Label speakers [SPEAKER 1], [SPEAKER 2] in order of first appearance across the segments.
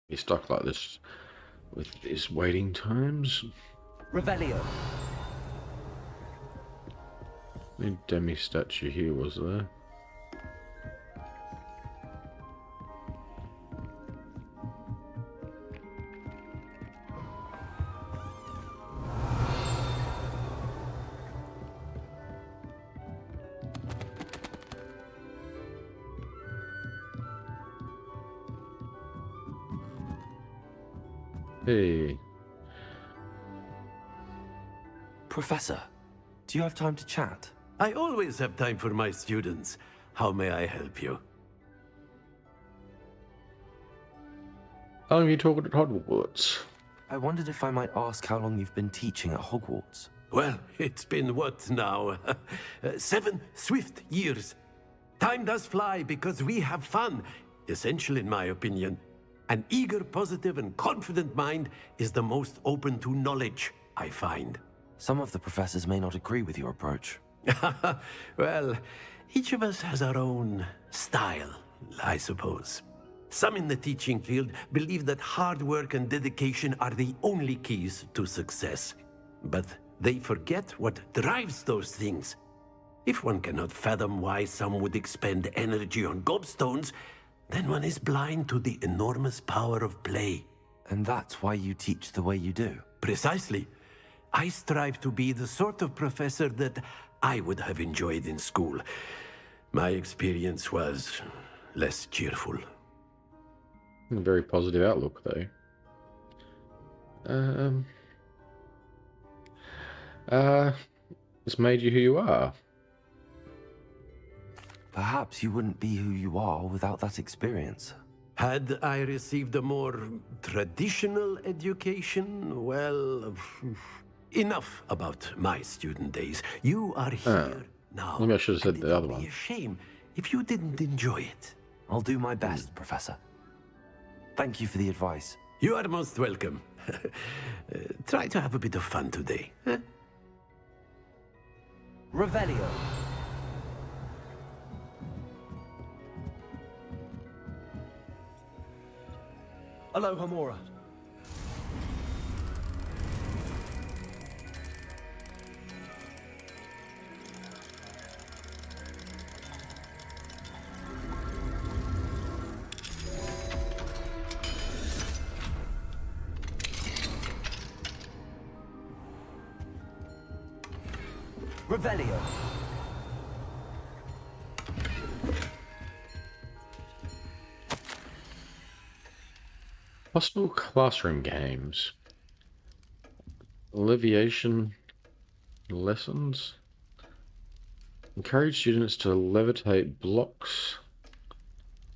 [SPEAKER 1] You're stuck like this with these waiting times.
[SPEAKER 2] Revelio.
[SPEAKER 1] No demi statue here, was there? Hey.
[SPEAKER 2] Professor, do you have time to chat?
[SPEAKER 3] I always have time for my students. How may I help you?
[SPEAKER 1] How long have you taught at Hogwarts?
[SPEAKER 2] I wondered if I might ask how long you've been teaching at Hogwarts.
[SPEAKER 3] Well, it's been what now? 7 swift years. Time does fly because we have fun. Essential in my opinion. An eager, positive, and confident mind is the most open to knowledge, I find.
[SPEAKER 2] Some of the professors may not agree with your approach.
[SPEAKER 3] Well, each of us has our own style, I suppose. Some in the teaching field believe that hard work and dedication are the only keys to success. But they forget what drives those things. If one cannot fathom why some would expend energy on gobstones, then one is blind to the enormous power of play.
[SPEAKER 2] And that's why you teach the way you do?
[SPEAKER 3] Precisely. I strive to be the sort of professor that I would have enjoyed in school. My experience was less cheerful.
[SPEAKER 1] A very positive outlook, though. It's made you who you are.
[SPEAKER 2] Perhaps you wouldn't be who you are without that experience.
[SPEAKER 3] Had I received a more traditional education, well, enough about my student days. You are here now.
[SPEAKER 1] Maybe I should have said the other
[SPEAKER 3] It would
[SPEAKER 1] one.
[SPEAKER 3] be a shame if you didn't enjoy it.
[SPEAKER 2] I'll do my best, Professor. Thank you for the advice.
[SPEAKER 3] You are most welcome. Try to have a bit of fun today. Huh?
[SPEAKER 2] Revelio. Aloha Mora. Revelio.
[SPEAKER 1] Possible classroom games. Alleviation lessons. Encourage students to levitate blocks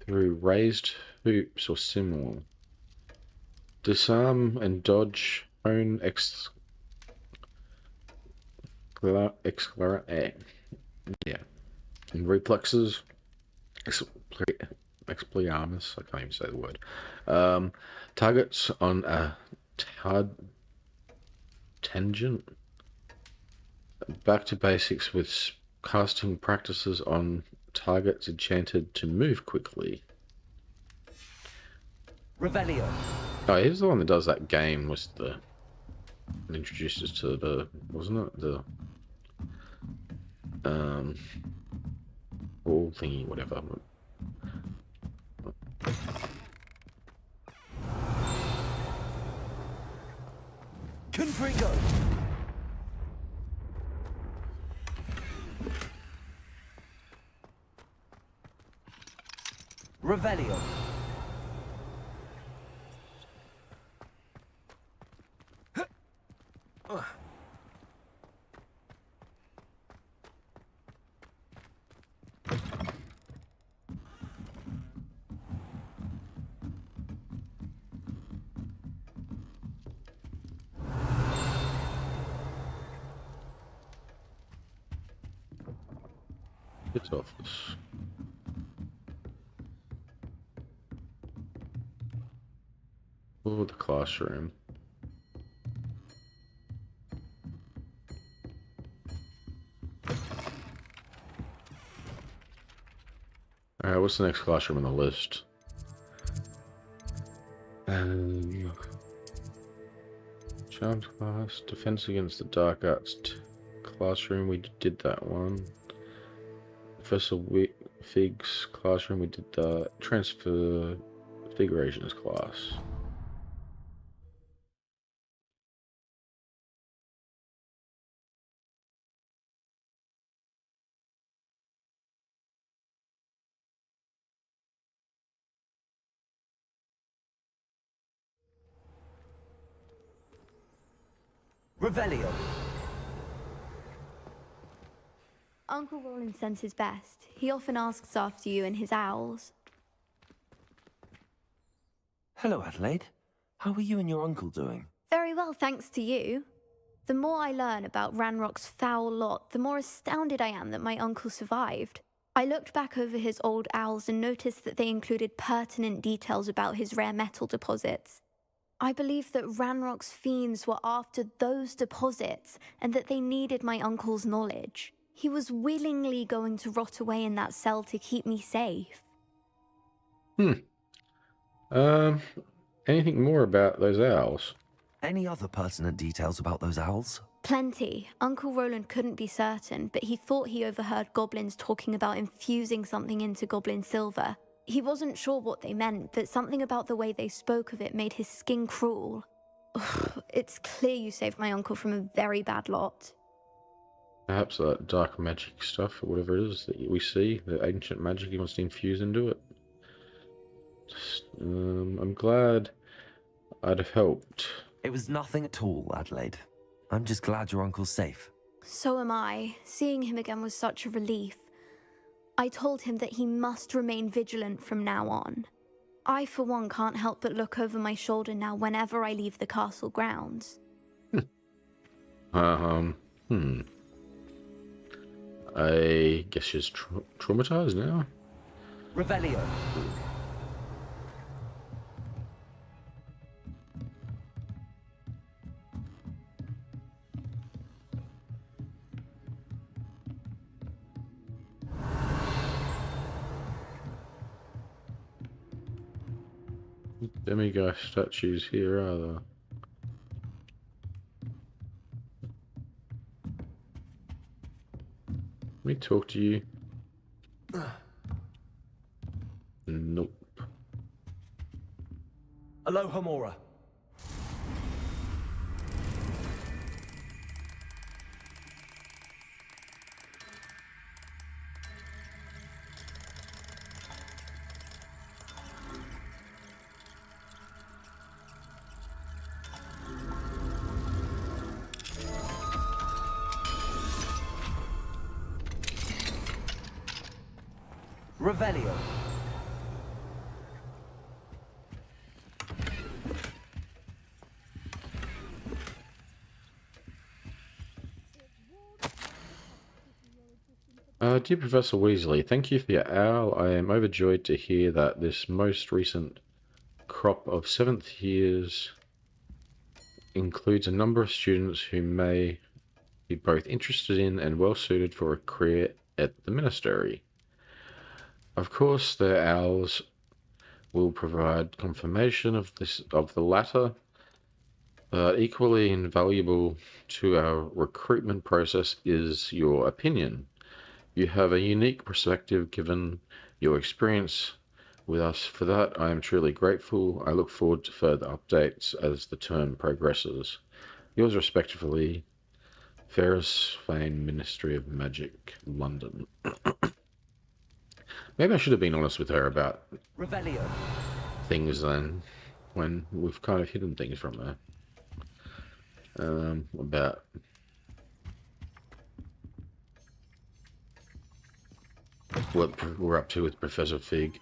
[SPEAKER 1] through raised hoops or similar. Disarm and dodge hone and reflexes. Expelliarmus, I can't even say the word. Targets on a tangent. Back to basics with casting practices on targets enchanted to move quickly.
[SPEAKER 2] Revelio.
[SPEAKER 1] Oh, he's the one that does that game. Was the introduced us to the, wasn't it, the all thingy, whatever.
[SPEAKER 2] Confringo. Revelio.
[SPEAKER 1] Its office. Oh, the classroom. Alright, what's the next classroom on the list? Charmed class, defense against the dark arts classroom. We did that one. Professor Fig's classroom. We did the transfigurations class.
[SPEAKER 2] Revelio.
[SPEAKER 4] Uncle Roland sends his best. He often asks after you and his owls.
[SPEAKER 2] Hello, Adelaide. How are you and your uncle doing?
[SPEAKER 4] Very well, thanks to you. The more I learn about Ranrock's foul lot, the more astounded I am that my uncle survived. I looked back over his old owls and noticed that they included pertinent details about his rare metal deposits. I believe that Ranrock's fiends were after those deposits and that they needed my uncle's knowledge. He was willingly going to rot away in that cell to keep me safe.
[SPEAKER 1] Anything more about those owls?
[SPEAKER 2] Any other pertinent details about those owls?
[SPEAKER 4] Plenty. Uncle Roland couldn't be certain, but he thought he overheard goblins talking about infusing something into goblin silver. He wasn't sure what they meant, but something about the way they spoke of it made his skin crawl. Ugh, it's clear you saved my uncle from a very bad lot.
[SPEAKER 1] Perhaps that dark magic stuff, or whatever it is that we see, the ancient magic he wants to infuse into it. I'm glad I'd have helped.
[SPEAKER 2] It was nothing at all, Adelaide. I'm just glad your uncle's safe.
[SPEAKER 4] So am I. Seeing him again was such a relief. I told him that he must remain vigilant from now on. I, for one, can't help but look over my shoulder now whenever I leave the castle grounds.
[SPEAKER 1] I guess she's traumatized now.
[SPEAKER 2] Revelio.
[SPEAKER 1] Demigod statues here, are there? Let me talk to you. Nope.
[SPEAKER 2] Aloha Mora. Revelio.
[SPEAKER 1] Dear Professor Weasley, thank you for your owl. I am overjoyed to hear that this most recent crop of 7th years includes a number of students who may be both interested in and well suited for a career at the Ministry. Of course, their owls will provide confirmation of the latter, but equally invaluable to our recruitment process is your opinion. You have a unique perspective given your experience with us. For that, I am truly grateful. I look forward to further updates as the term progresses. Yours respectfully, Ferris Fane, Ministry of Magic, London. Maybe I should have been honest with her about
[SPEAKER 2] Revelio.
[SPEAKER 1] things then, when we've kind of hidden things from her. About what we're up to with Professor Fig.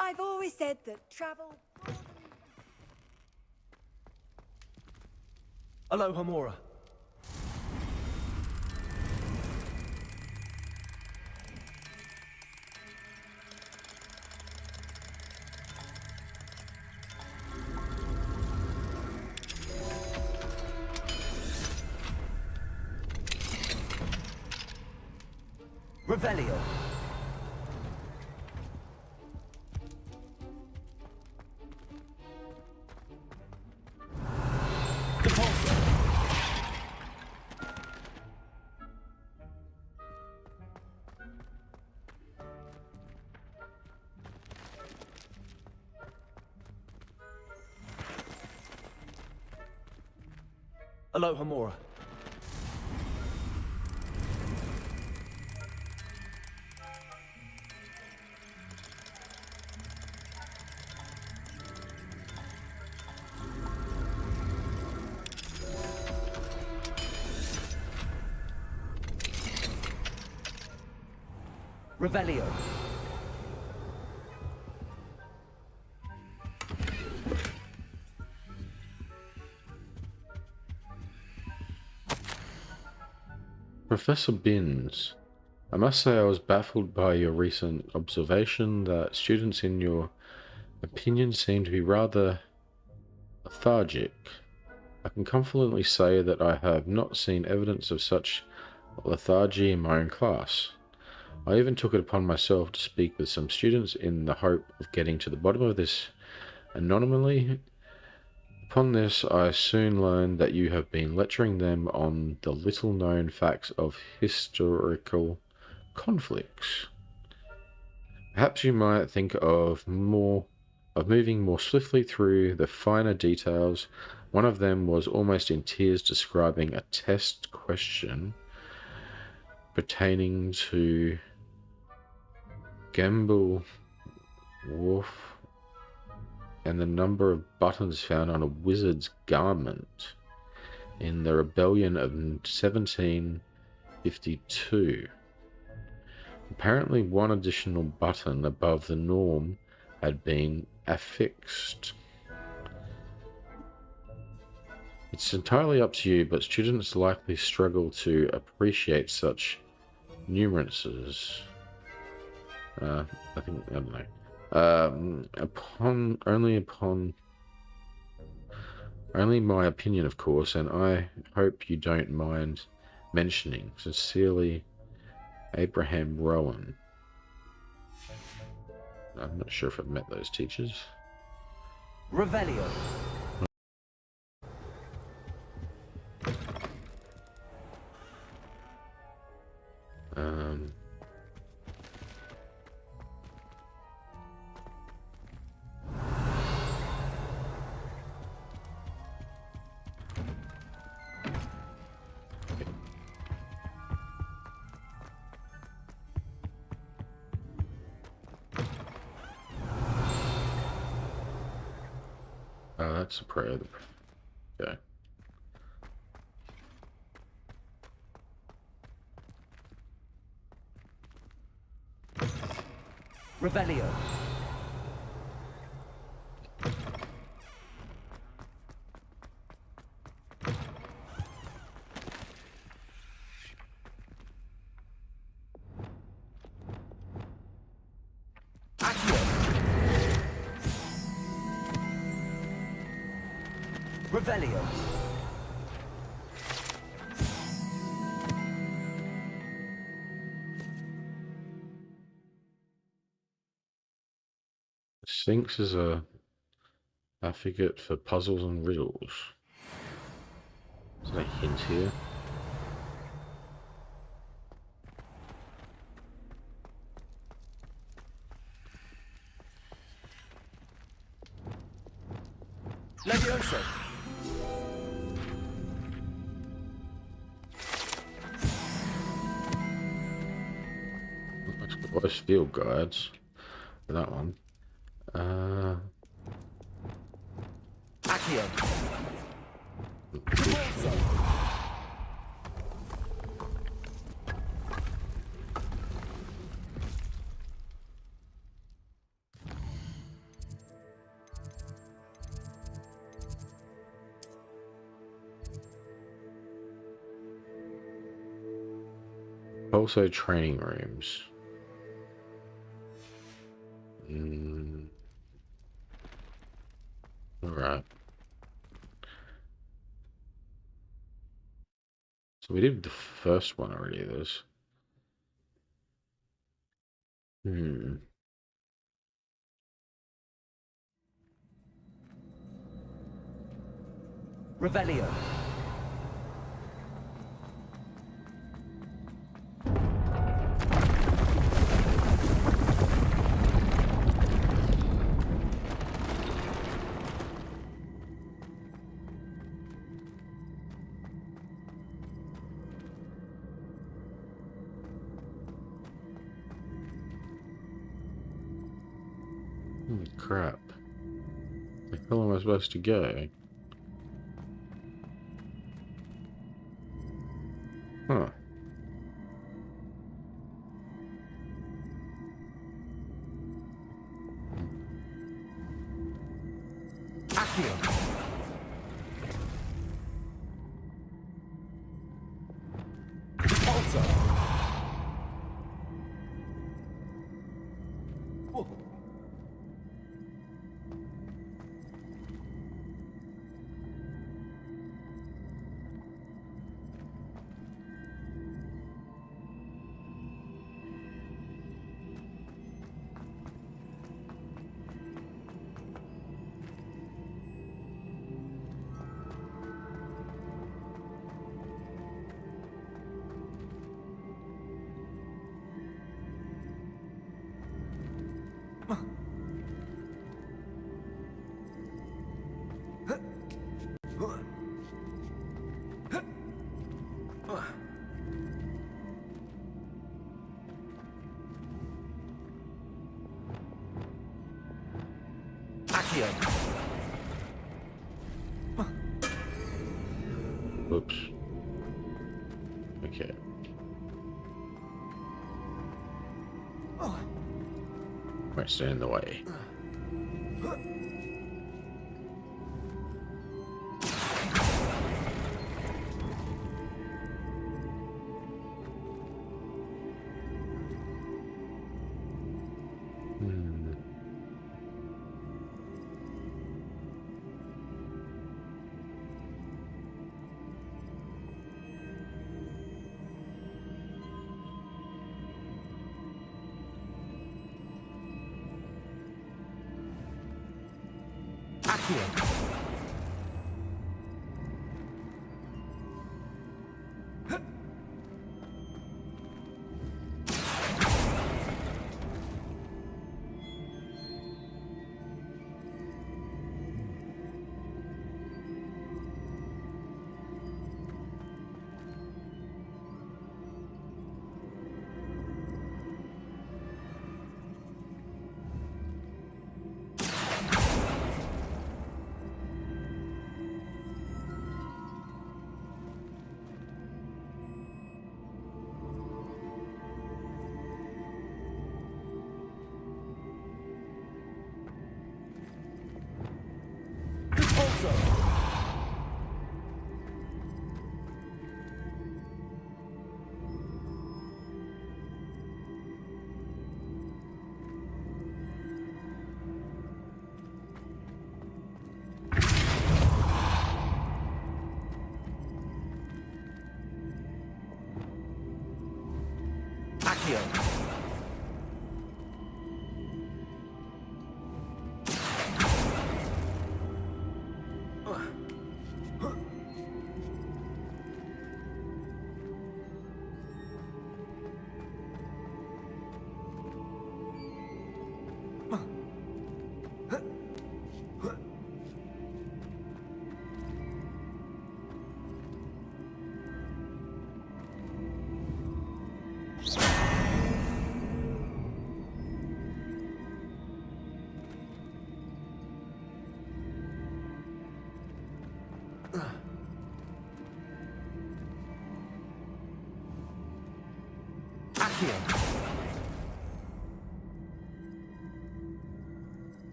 [SPEAKER 5] I've always said that travel...
[SPEAKER 2] Aloha Mora. Revelio. Depulso. Alohomora. Revelio.
[SPEAKER 1] Professor Binns, I must say I was baffled by your recent observation that students in your opinion seem to be rather lethargic. I can confidently say that I have not seen evidence of such lethargy in my own class. I even took it upon myself to speak with some students in the hope of getting to the bottom of this anomaly. Upon this, I soon learned that you have been lecturing them on the little-known facts of historical conflicts. Perhaps you might think of moving more swiftly through the finer details. One of them was almost in tears describing a test question pertaining to Gamble Wolf and the number of buttons found on a wizard's garment in the rebellion of 1752. Apparently one additional button above the norm had been affixed. It's entirely up to you, but students likely struggle to appreciate such nuances. I don't know. Only my opinion, of course, and I hope you don't mind mentioning. Sincerely, Abraham Rowan. I'm not sure if I've met those teachers.
[SPEAKER 2] Revelio.
[SPEAKER 1] That's a prayer. Okay.
[SPEAKER 2] Revelio. Accio. Revelio.
[SPEAKER 1] Sphinx is a advocate for puzzles and riddles. Is there a hint here?
[SPEAKER 2] Levioso.
[SPEAKER 1] Looks like those field guides for that one.
[SPEAKER 2] Accio. Depulso.
[SPEAKER 1] Also training rooms. Alright. So we did the first one already, this. Hmm.
[SPEAKER 2] Revelio.
[SPEAKER 1] Crap. The hell am I supposed to go? Huh.
[SPEAKER 2] Accio. Repulsor. Whoa. Accio.
[SPEAKER 1] Oops. Okay. Might stand in the way.
[SPEAKER 2] Accio. Repulsor. Accio. Accio.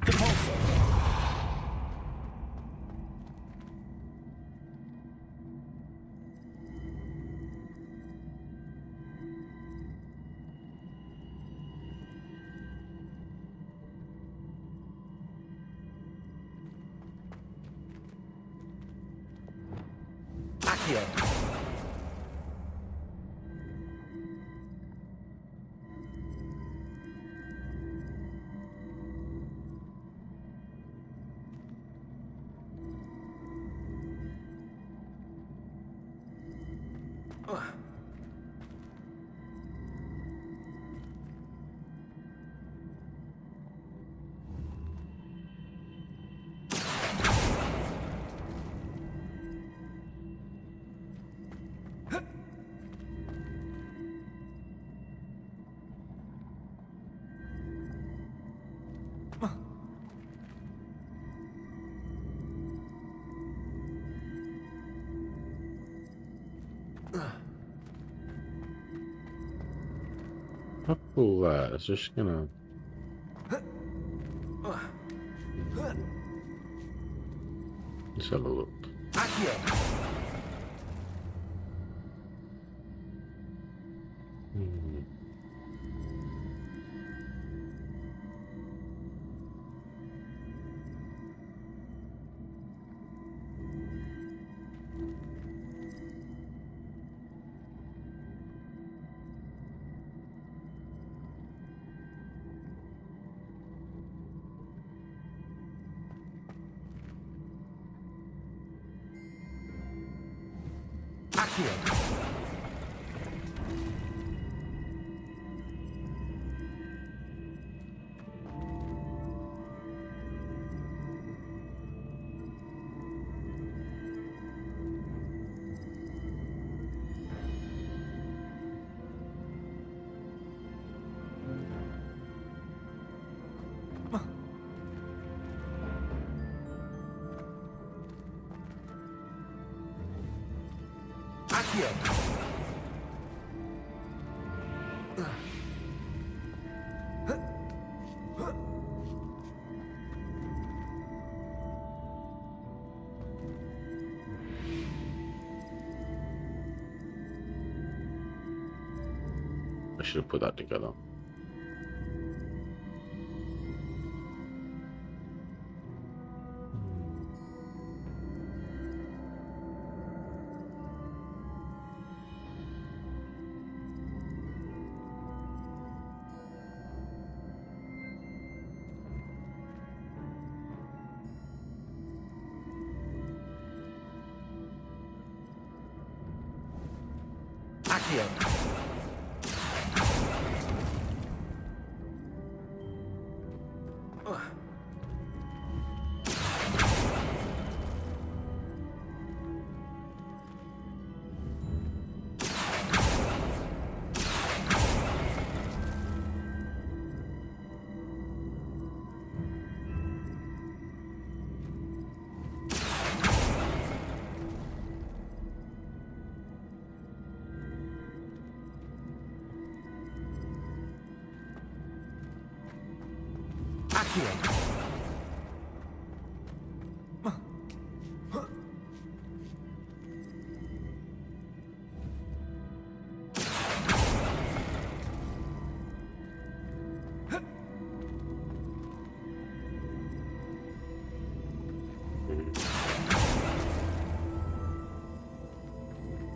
[SPEAKER 2] Repulsor.
[SPEAKER 1] All that. It's just gonna. Let's have a look. Hmm. I should have put that together.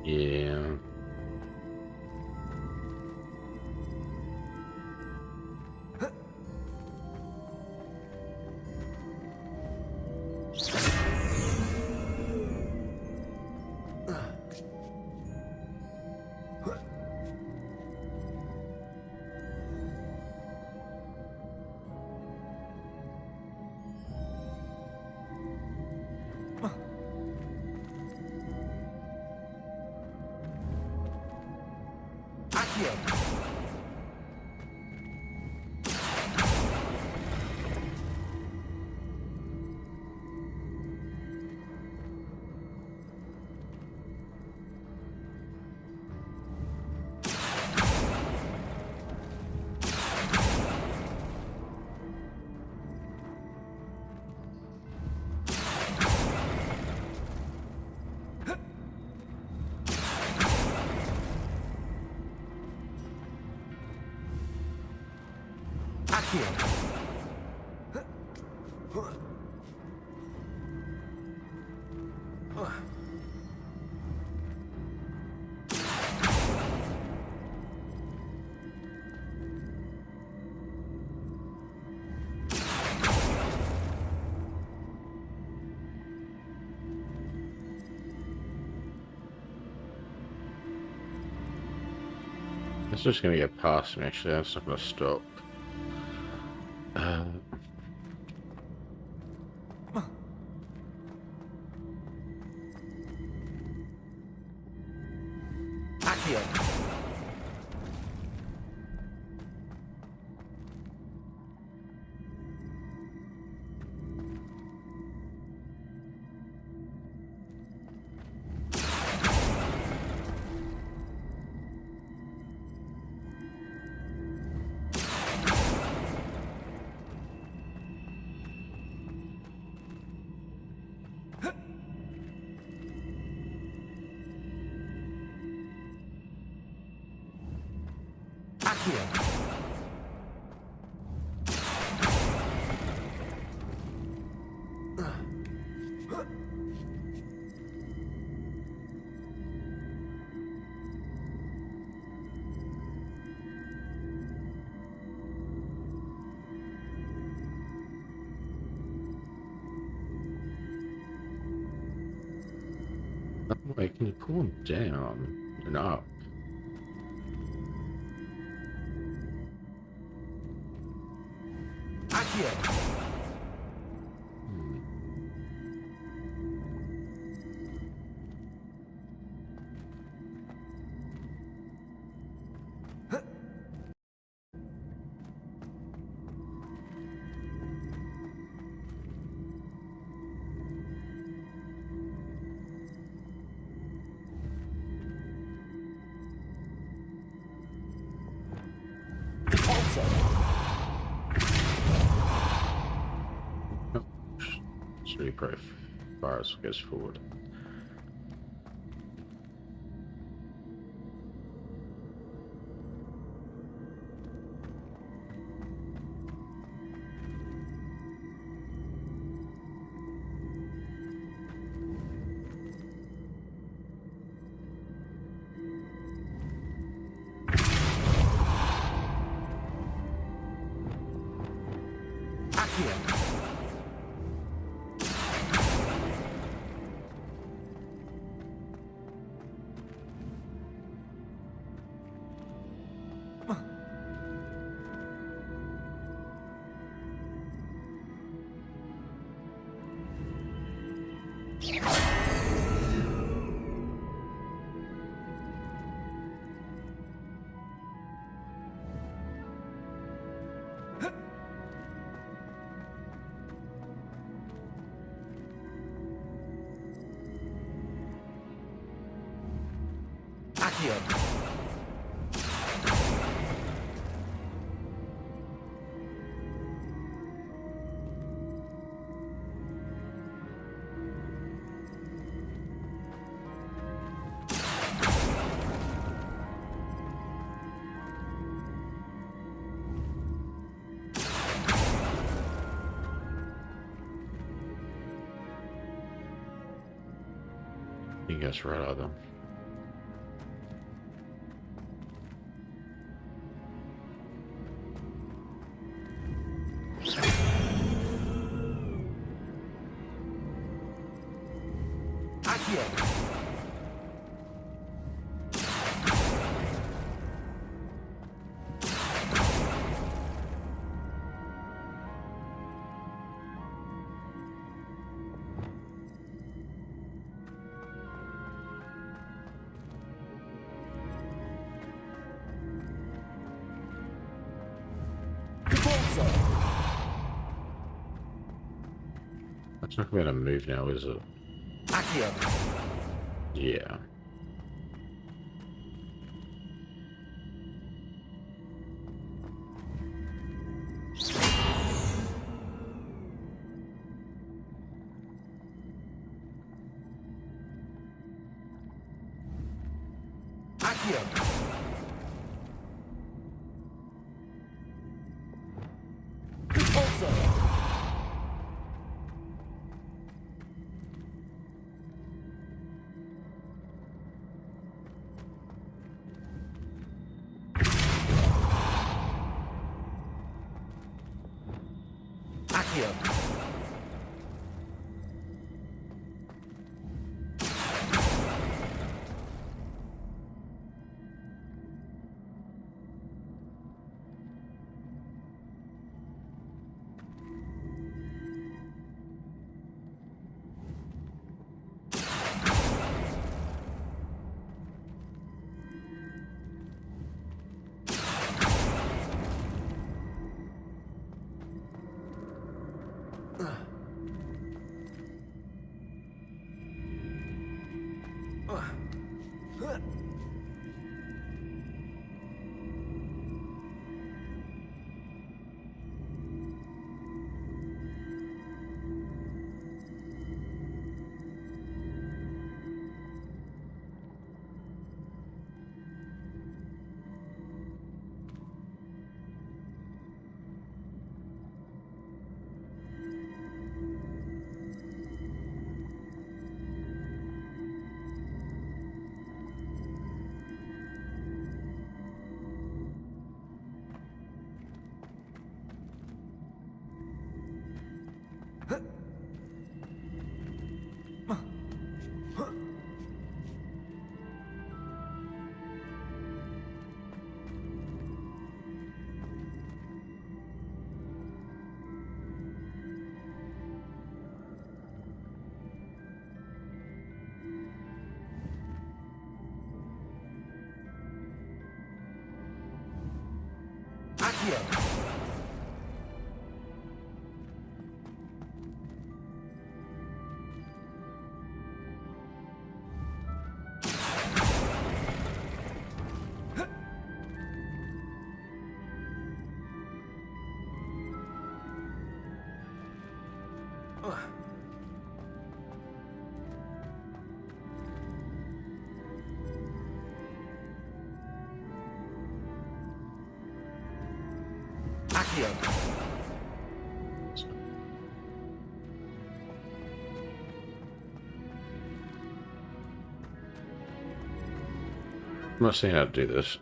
[SPEAKER 1] Yeah. It's just going to get past me, actually. That's not going to stop. Wait, can you pull them down and up? It's really pretty far as it goes forward. You guess right out of them. That's not going to move now, is it? Yeah. I'm not saying how to do this.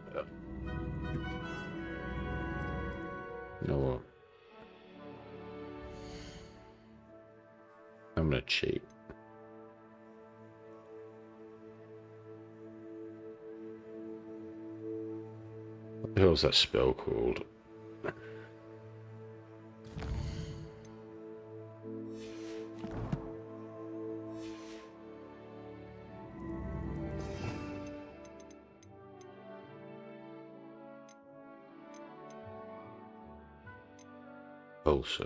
[SPEAKER 1] No. I'm gonna cheat. What the hell is that spell called? Also.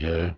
[SPEAKER 1] Yeah.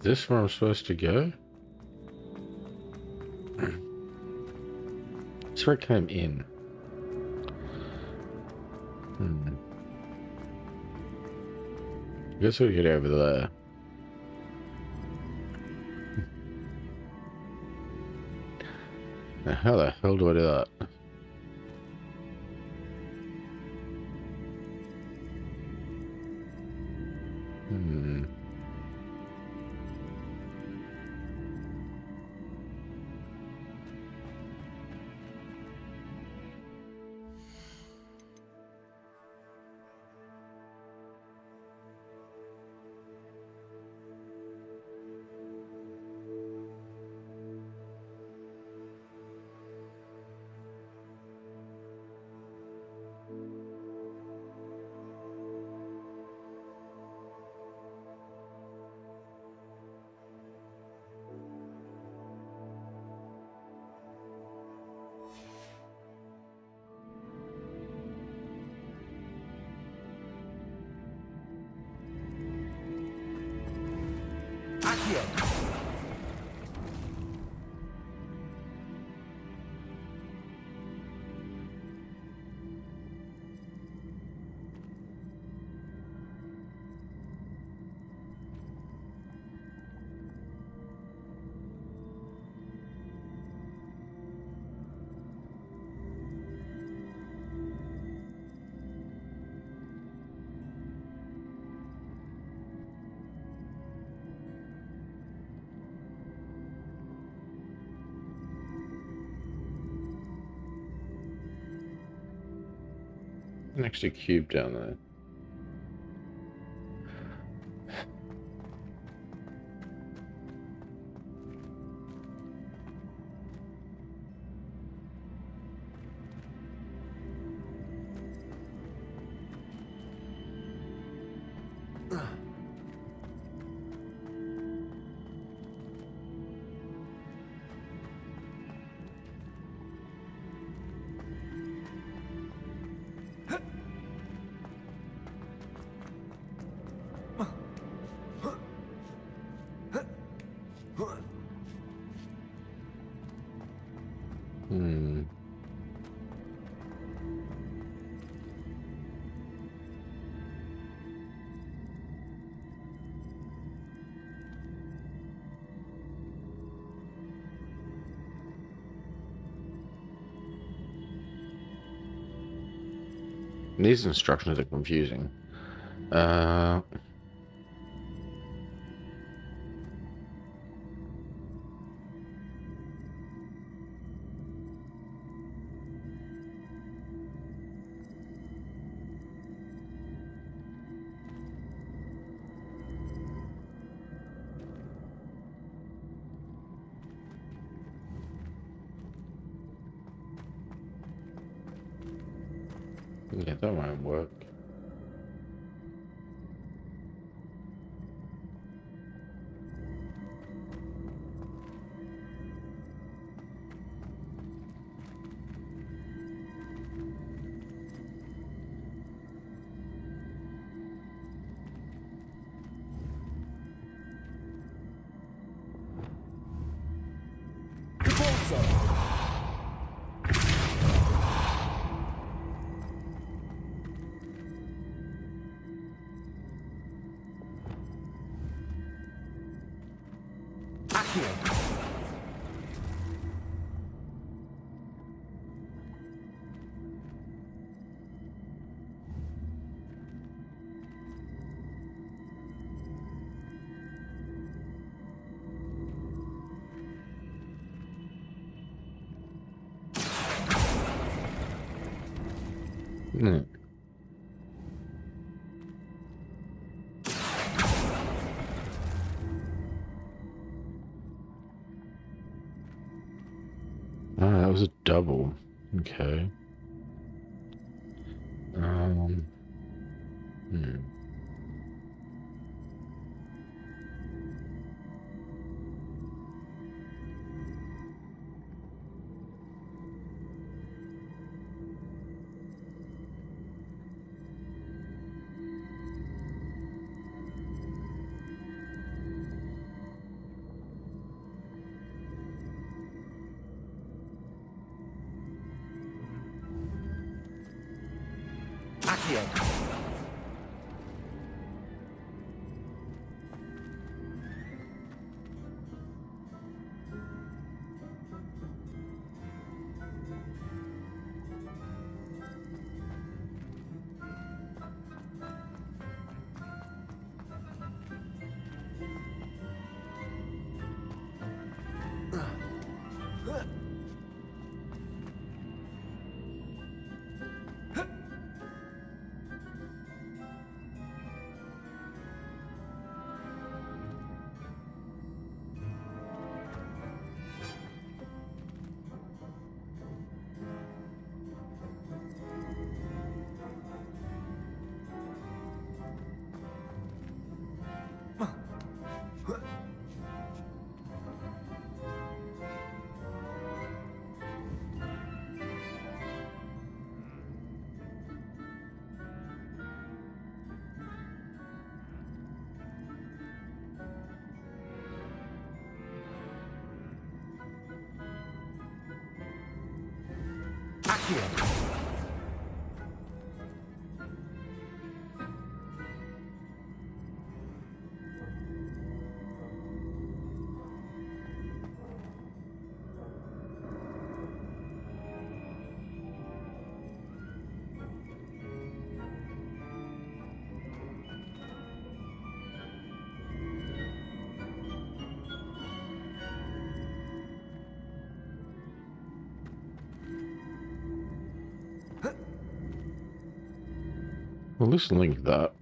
[SPEAKER 1] Is this where I'm supposed to go? It's where it came in. Guess we'll get over there. Now, how the hell do I do that? Next to cube down there. These instructions are confusing. Yeah, that won't work. Hmm. Ah, that was a double. Okay. Hmm. Well, let's link that.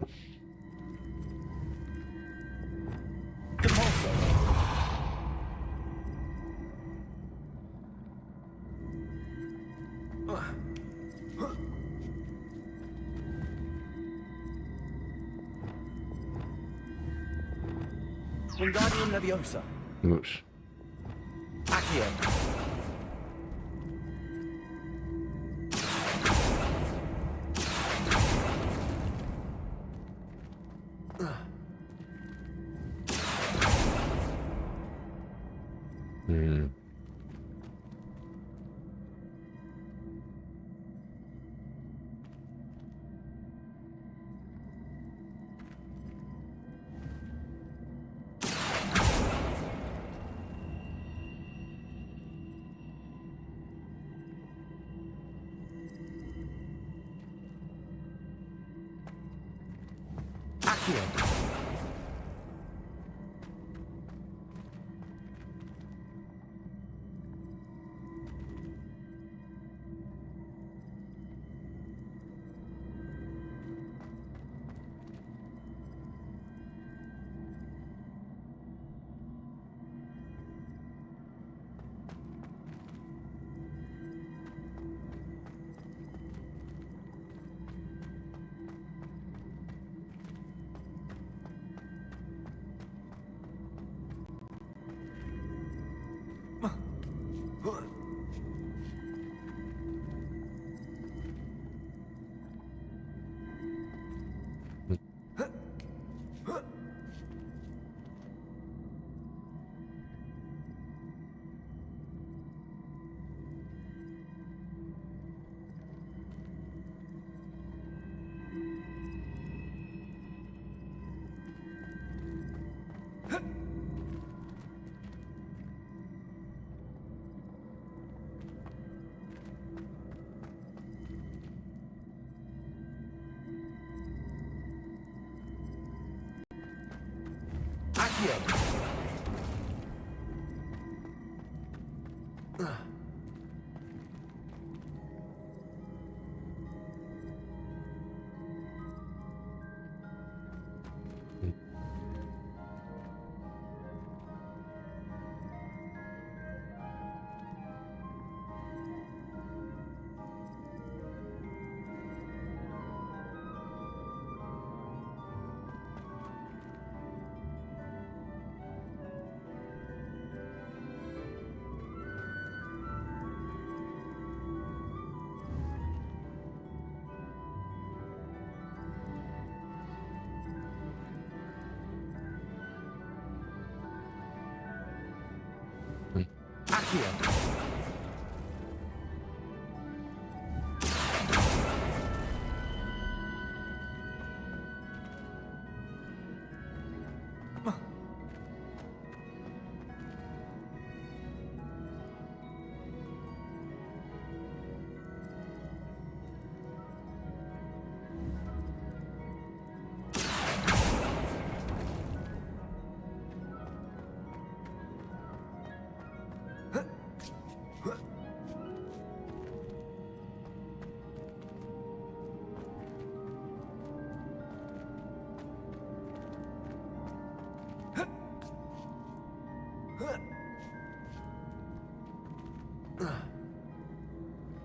[SPEAKER 2] Wingardium Leviosa.
[SPEAKER 1] Oops.
[SPEAKER 2] Accio.
[SPEAKER 1] Hmm.
[SPEAKER 2] Accio.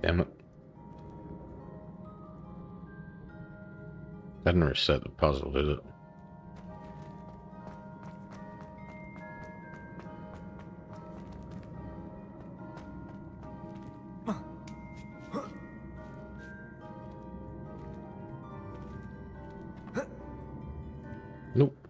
[SPEAKER 1] Damn it. That didn't reset the puzzle, did it? Nope.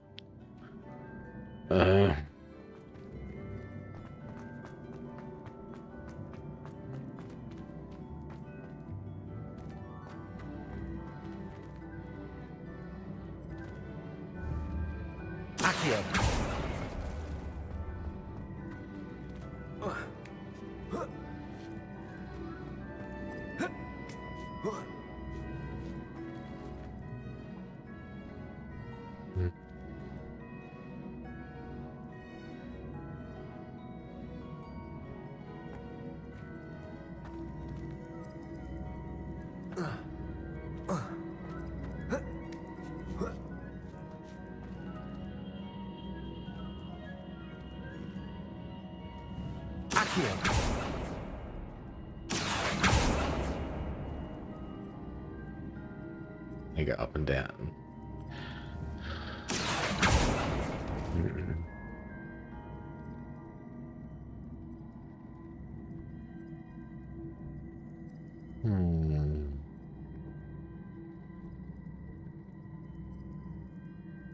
[SPEAKER 1] You go up and down.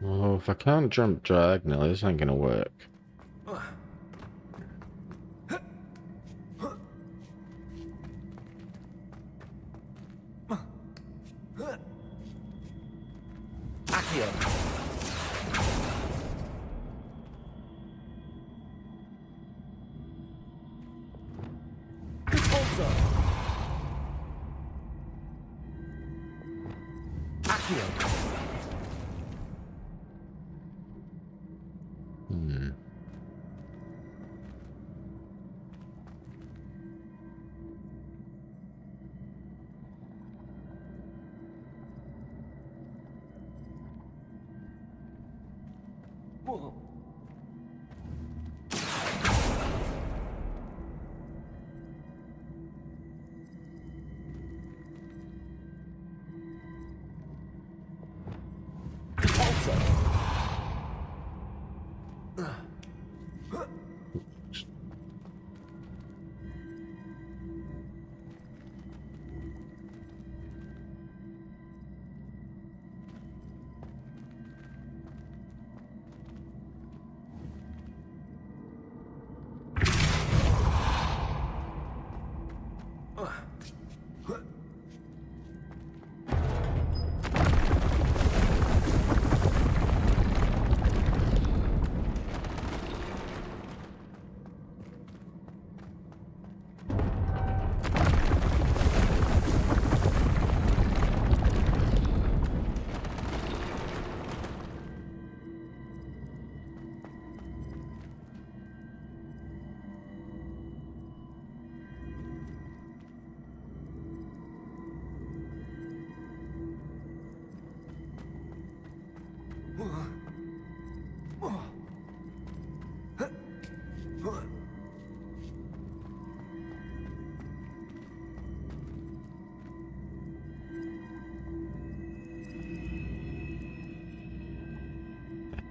[SPEAKER 1] Well, if I can't jump diagonally, this ain't gonna work.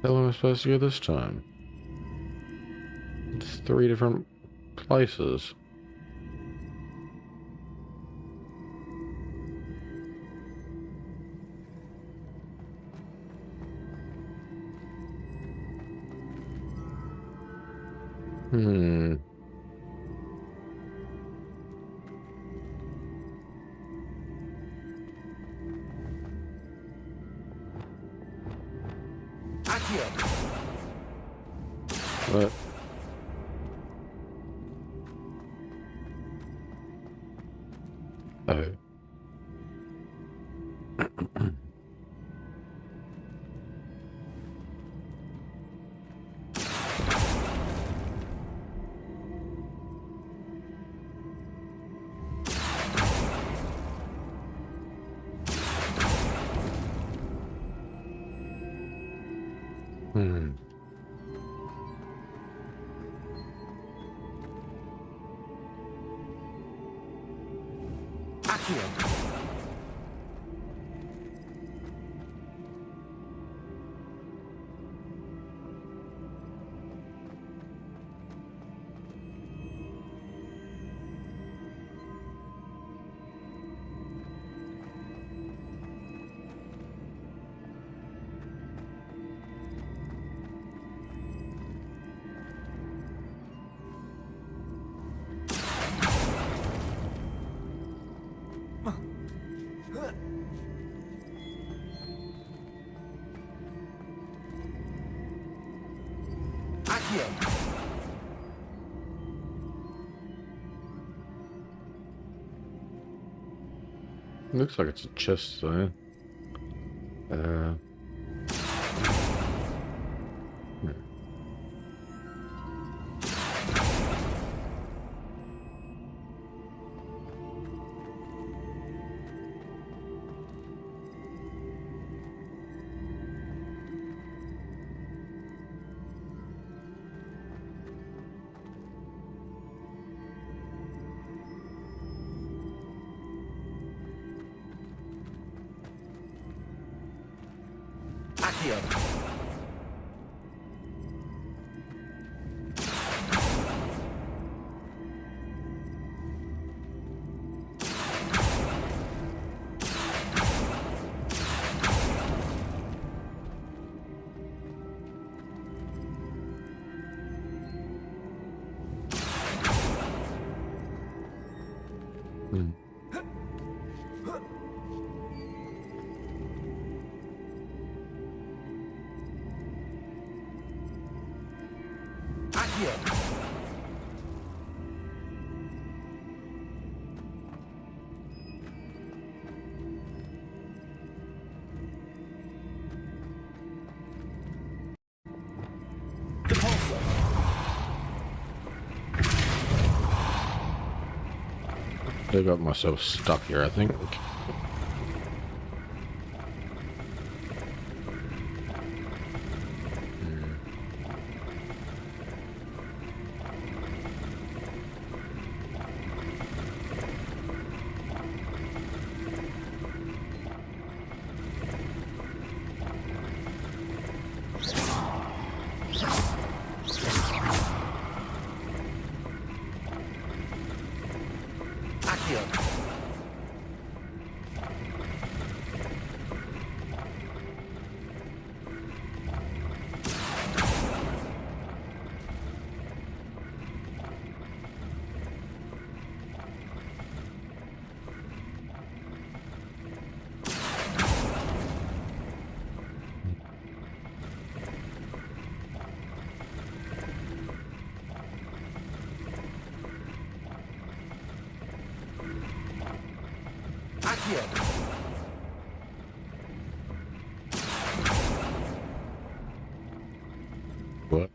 [SPEAKER 1] Where am I supposed to go this time? It's 3 different places. Hmm. What? Oh. Hmm. Looks like it's a chest though. Hmm. I got myself stuck here, I think. What?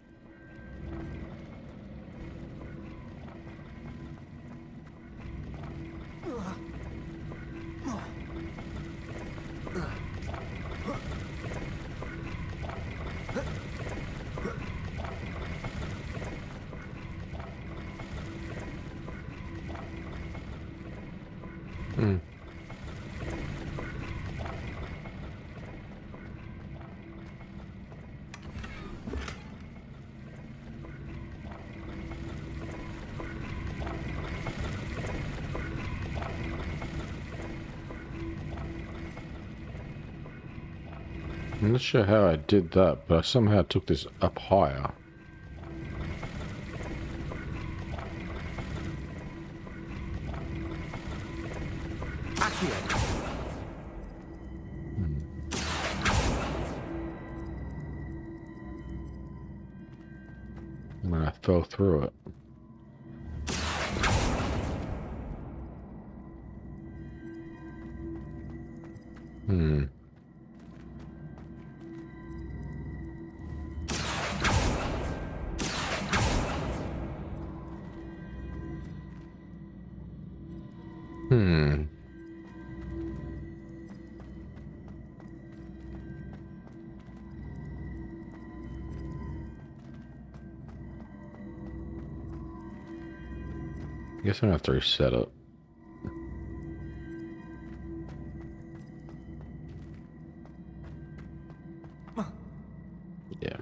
[SPEAKER 1] I'm not sure how I did that, but I somehow took this up higher. And I fell through it. Hmm. I guess I'm gonna have to reset it. Yeah.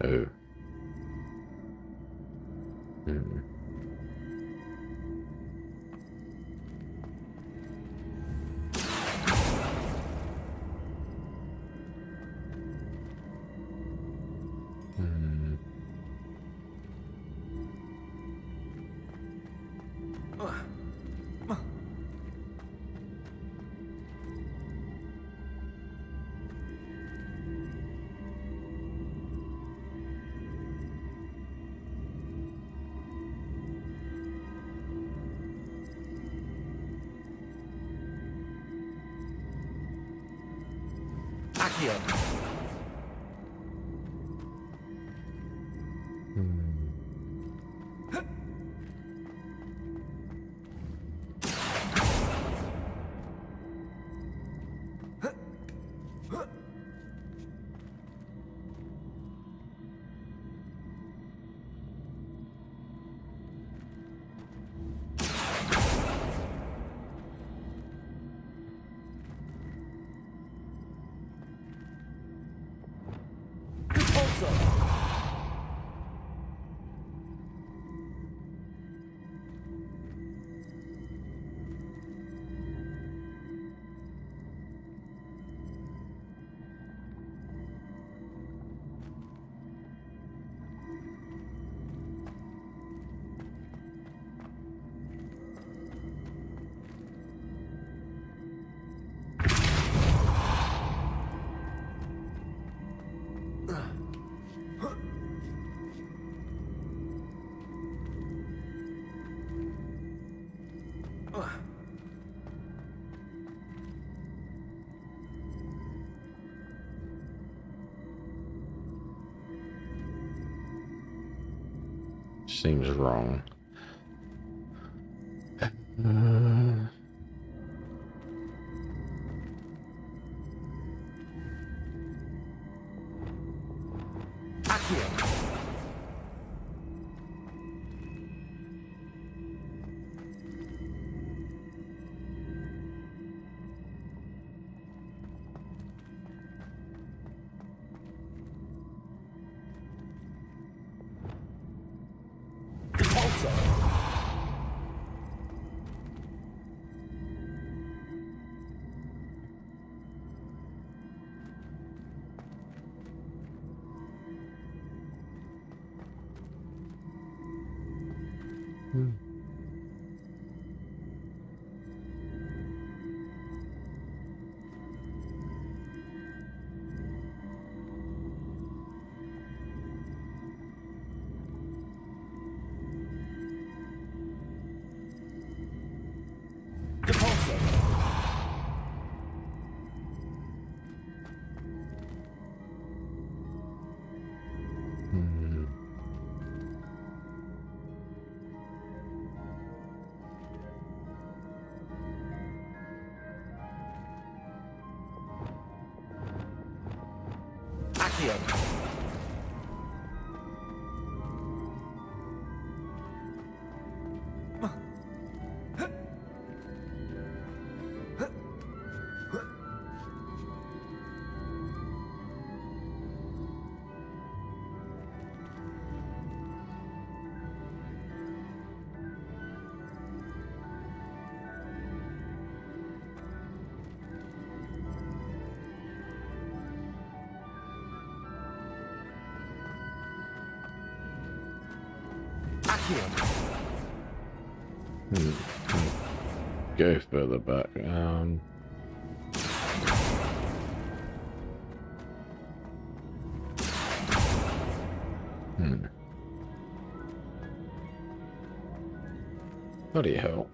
[SPEAKER 1] Oh. Seems wrong. Go further back. Bloody hell.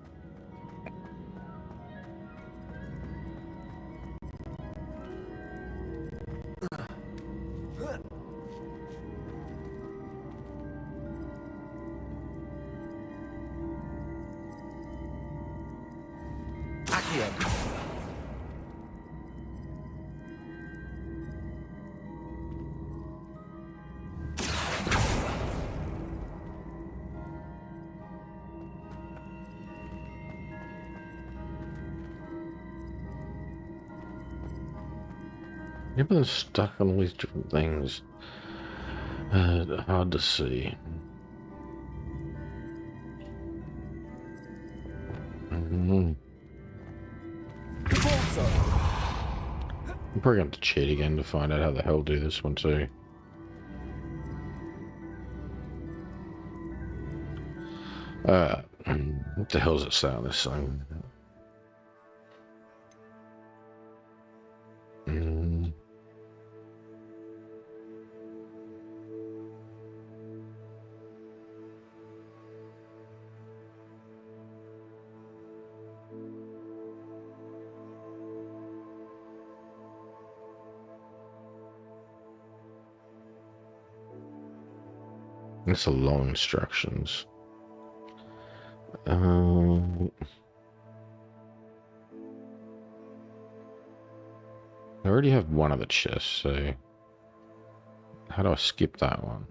[SPEAKER 1] Yeah, but they're stuck on all these different things. Hard to see. I'm probably going to cheat again to find out how the hell do this one too. What the hell's it say on this song? It's a long instructions. I already have one of the chests, so how do I skip that one?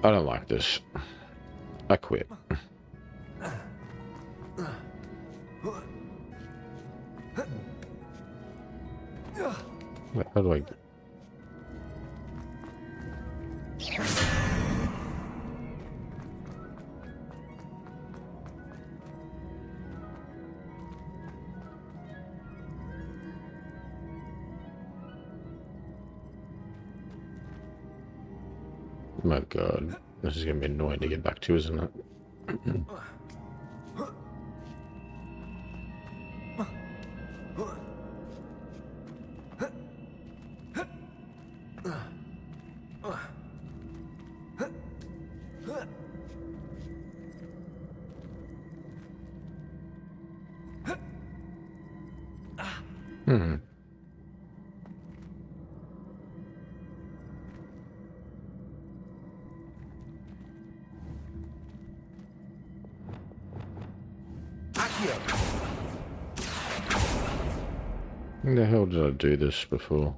[SPEAKER 1] I don't like this. I quit. Wait, how do I... My god, this is gonna be annoying to get back to, isn't it? How the hell did I do this before?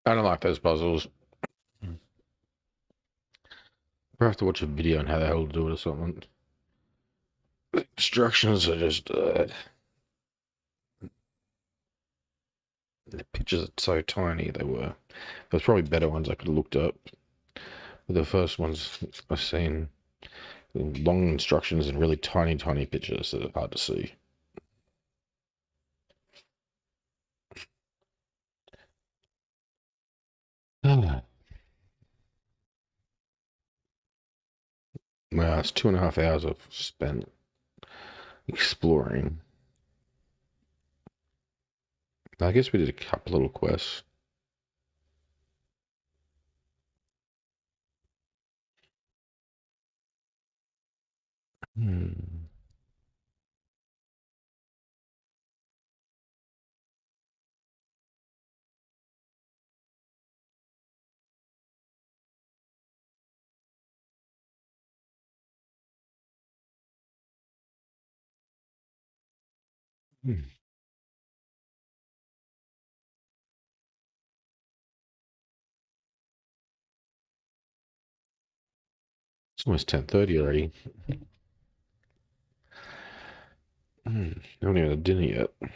[SPEAKER 1] I don't like those puzzles. I have to watch a video on how the hell to do it or something. The instructions are just the pictures are so tiny. There's probably better ones I could have looked up. But the first ones I've seen, long instructions and really tiny, tiny pictures that are hard to see. Wow, it's 2.5 hours I've spent exploring. I guess we did a couple little quests. Hmm. Hmm. It's almost 10:30 already. I haven't even had dinner yet. I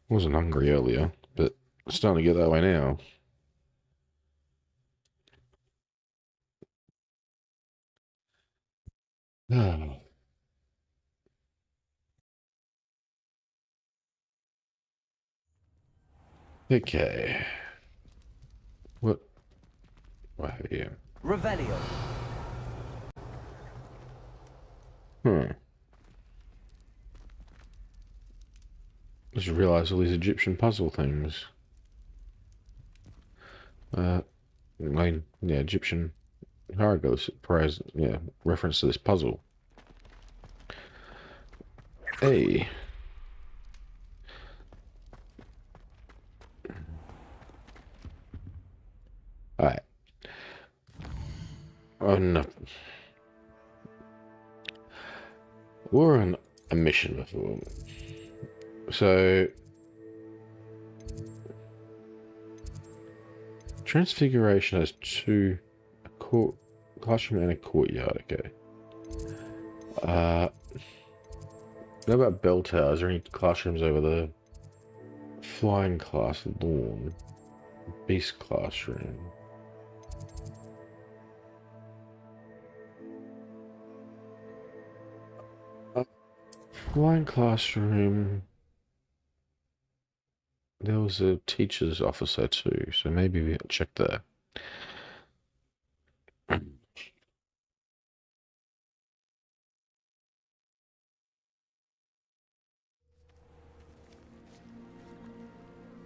[SPEAKER 1] wasn't hungry earlier, but it's starting to get that way now. Okay. What have you?
[SPEAKER 2] Revelio.
[SPEAKER 1] Hmm. Just realised all these Egyptian puzzle things. I mean, yeah, Egyptian hieroglyphs, yeah, reference to this puzzle. Hey. Alright. On we're on a mission before. So Transfiguration has a court, classroom and a courtyard, okay. What about bell towers? Is there any classrooms over there? Flying class, lawn, beast classroom. Flying classroom. There was a teacher's office there too, so maybe we check there.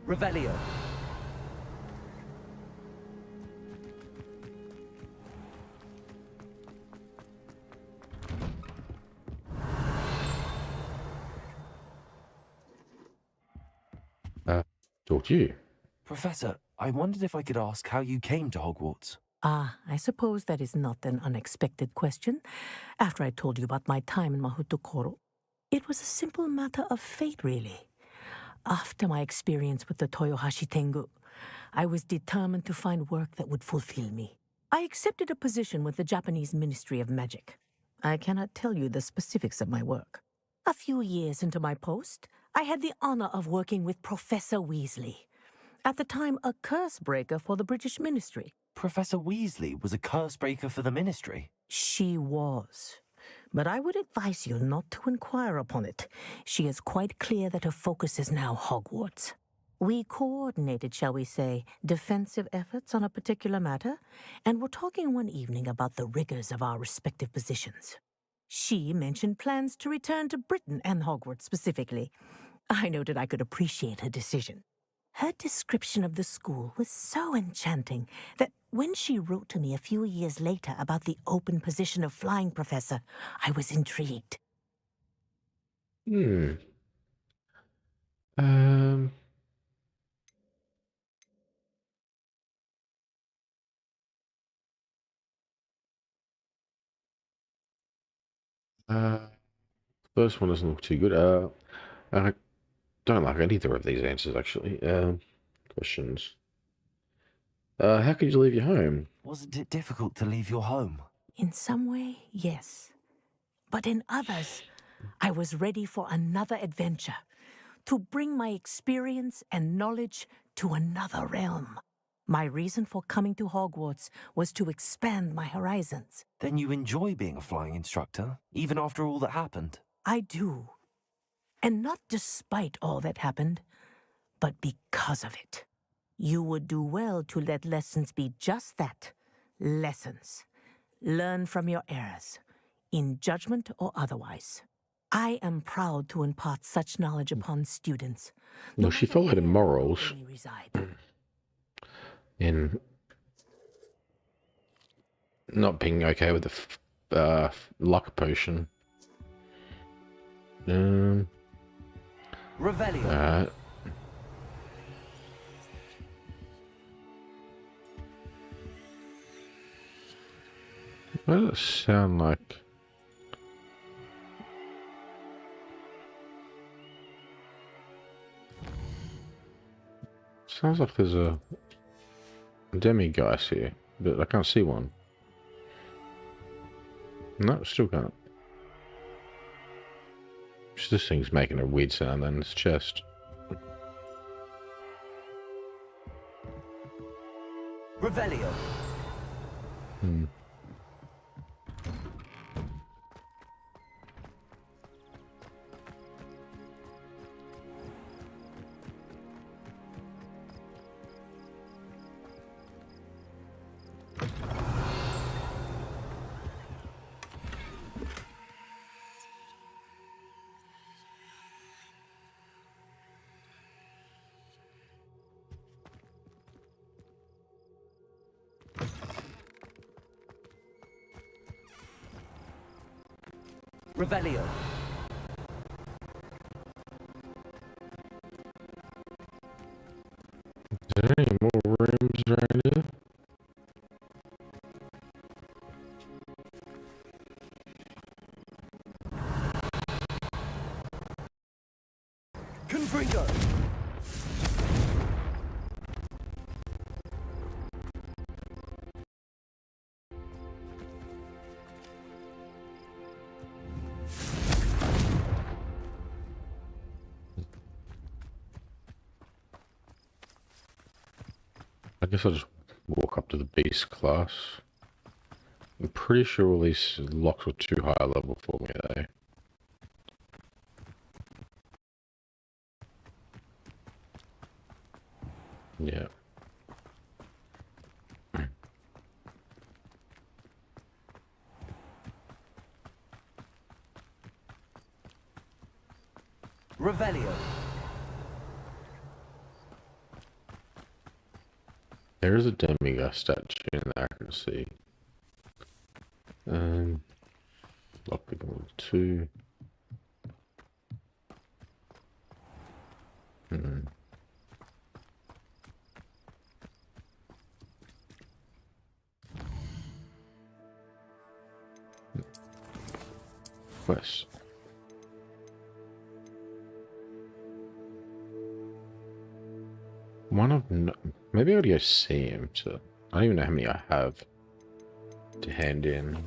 [SPEAKER 2] Revelio.
[SPEAKER 1] Talk to you.
[SPEAKER 2] Professor, I wondered if I could ask how you came to Hogwarts.
[SPEAKER 6] Ah, I suppose that is not an unexpected question, after I told you about my time in Mahutokoro. It was a simple matter of fate, really. After my experience with the Toyohashi Tengu, I was determined to find work that would fulfill me. I accepted a position with the Japanese Ministry of Magic. I cannot tell you the specifics of my work. A few years into my post, I had the honor of working with Professor Weasley, at the time a curse breaker for the British Ministry.
[SPEAKER 2] Professor Weasley was a curse breaker for the Ministry.
[SPEAKER 6] She was. But I would advise you not to inquire upon it. She is quite clear that her focus is now Hogwarts. We coordinated, shall we say, defensive efforts on a particular matter, and were talking one evening about the rigors of our respective positions. She mentioned plans to return to Britain and Hogwarts specifically. I noted I could appreciate her decision. Her description of the school was so enchanting that when she wrote to me a few years later about the open position of flying professor, I was intrigued.
[SPEAKER 1] Hmm. Um. Uh. First one doesn't look too good. don't like either of these answers, actually. Questions. How could you leave your home?
[SPEAKER 2] Wasn't it difficult to leave your home?
[SPEAKER 6] In some way, yes. But in others, I was ready for another adventure, to bring my experience and knowledge to another realm. My reason for coming to Hogwarts was to expand my horizons.
[SPEAKER 2] Then you enjoy being a flying instructor, even after all that happened?
[SPEAKER 6] I do. And not despite all that happened, but because of it. You would do well to let lessons be just that, lessons. Learn from your errors, in judgment or otherwise. I am proud to impart such knowledge upon students.
[SPEAKER 1] Well, she followed her morals
[SPEAKER 6] They may reside.
[SPEAKER 1] in not being okay with the luck potion.
[SPEAKER 2] Revelio.
[SPEAKER 1] What does it sound like? Sounds like there's a demiguise here, but I can't see one. No, still can't. This thing's making a weird sound in its chest.
[SPEAKER 2] Revelio. Revelio.
[SPEAKER 1] Is there any more rooms around here?
[SPEAKER 2] Confringo.
[SPEAKER 1] I guess I'll just walk up to the beast class. I'm pretty sure all these locks were too high a level for me though. Yeah.
[SPEAKER 2] Revelio.
[SPEAKER 1] There is a demiguise statue in there, I can see. Lockpick level 2. Quest. One of maybe I ought to go see him to. I don't even know how many I have to hand in.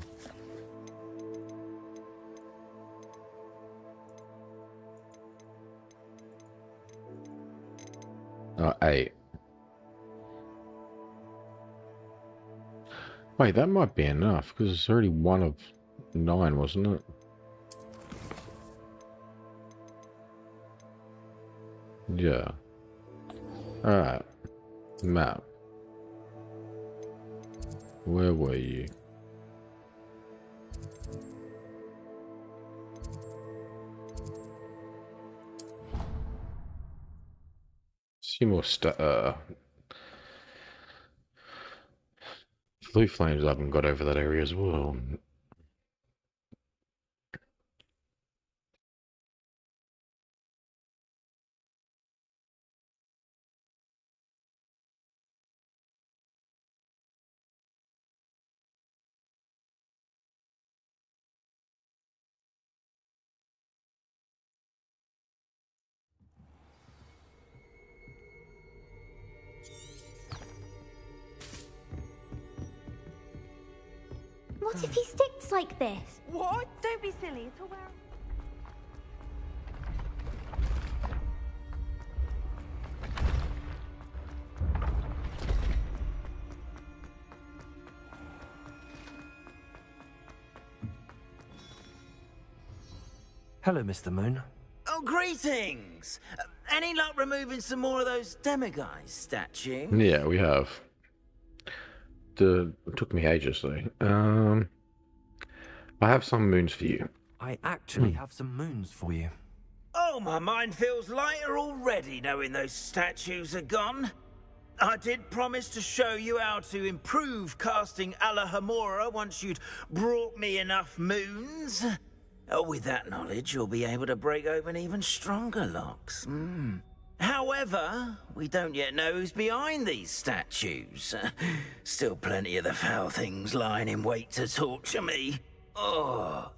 [SPEAKER 1] Oh, 8. Wait, that might be enough because it's already one of 9, wasn't it? Yeah. Alright. Map. Where were you? See more blue flames I haven't got over that area as well.
[SPEAKER 4] What if he sticks like this?
[SPEAKER 5] What? Don't be silly. It's all well.
[SPEAKER 2] Hello, Mr. Moon.
[SPEAKER 7] Oh, greetings! Any luck removing some more of those demiguise statues?
[SPEAKER 1] Yeah, we have. It took me ages though. I have some moons for you.
[SPEAKER 2] I actually have some moons for you.
[SPEAKER 7] Oh, my mind feels lighter already knowing those statues are gone. I did promise to show you how to improve casting Alahamora once you'd brought me enough moons. With that knowledge, you'll be able to break open even stronger locks. However, we don't yet know who's behind these statues. Still plenty of the foul things lying in wait to torture me. Oh.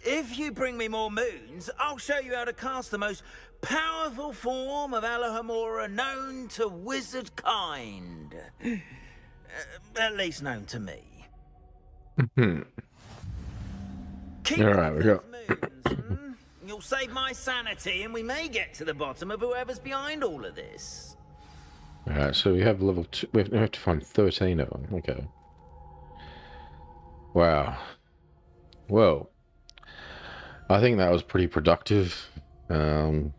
[SPEAKER 7] If you bring me more moons, I'll show you how to cast the most powerful form of Alahamora known to wizard kind. At least known to me. Keep
[SPEAKER 1] Alright, we got...
[SPEAKER 7] moons, You'll save my sanity and we may get to the bottom of whoever's behind all of this.
[SPEAKER 1] Alright, so we have level 2. We have to find 13 of them. Okay. Wow. Well, I think that was pretty productive. It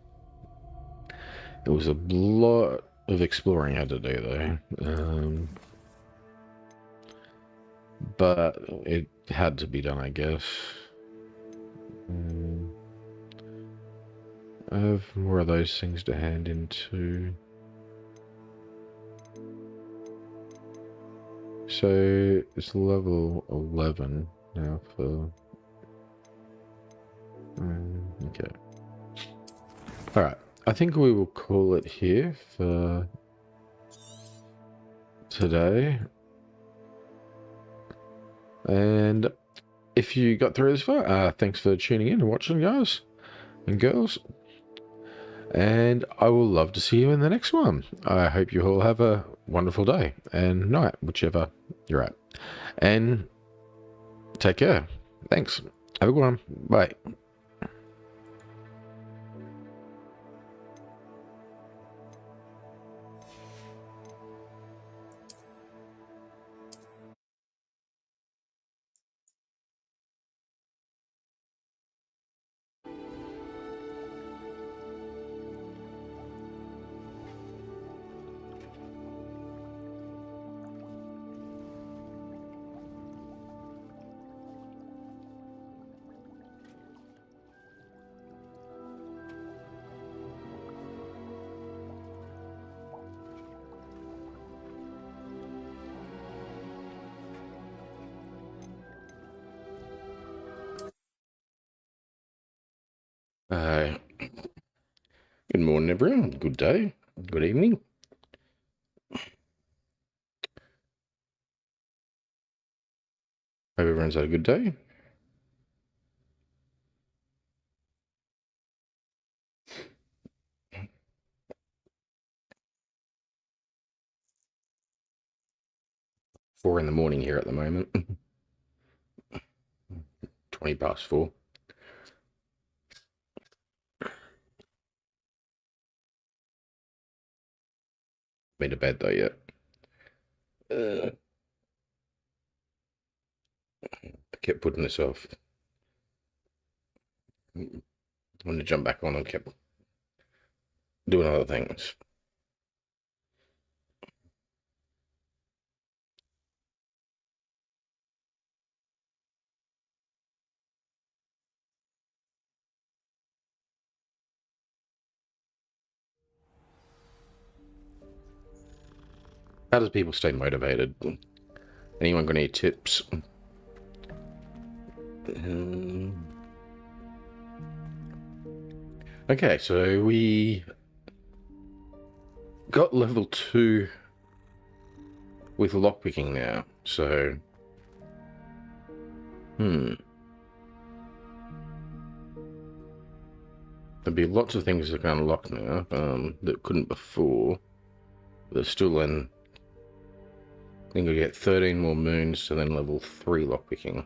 [SPEAKER 1] was a lot of exploring I had to do though. But it had to be done, I guess. I have more of those things to hand into. So it's level 11 now for... okay. Alright, I think we will call it here for today. And if you got through this far, thanks for tuning in and watching, guys and girls. And I will love to see you in the next one. I hope you all have a wonderful day and night, whichever you're at. And take care. Thanks. Have a good one. Bye. Good morning, everyone. Good day. Good evening. Hope everyone's had a good day. Four in the morning here at the moment. 20 past 4. Been to bed though yet. I kept putting this off. I wanted to jump back on and kept doing other things. How does people stay motivated? Anyone got any tips? Okay, so we got level 2 with lockpicking now, so... There'll be lots of things that can unlock now, that couldn't before. There's still in Then we get 13 more moons to then level 3 lockpicking.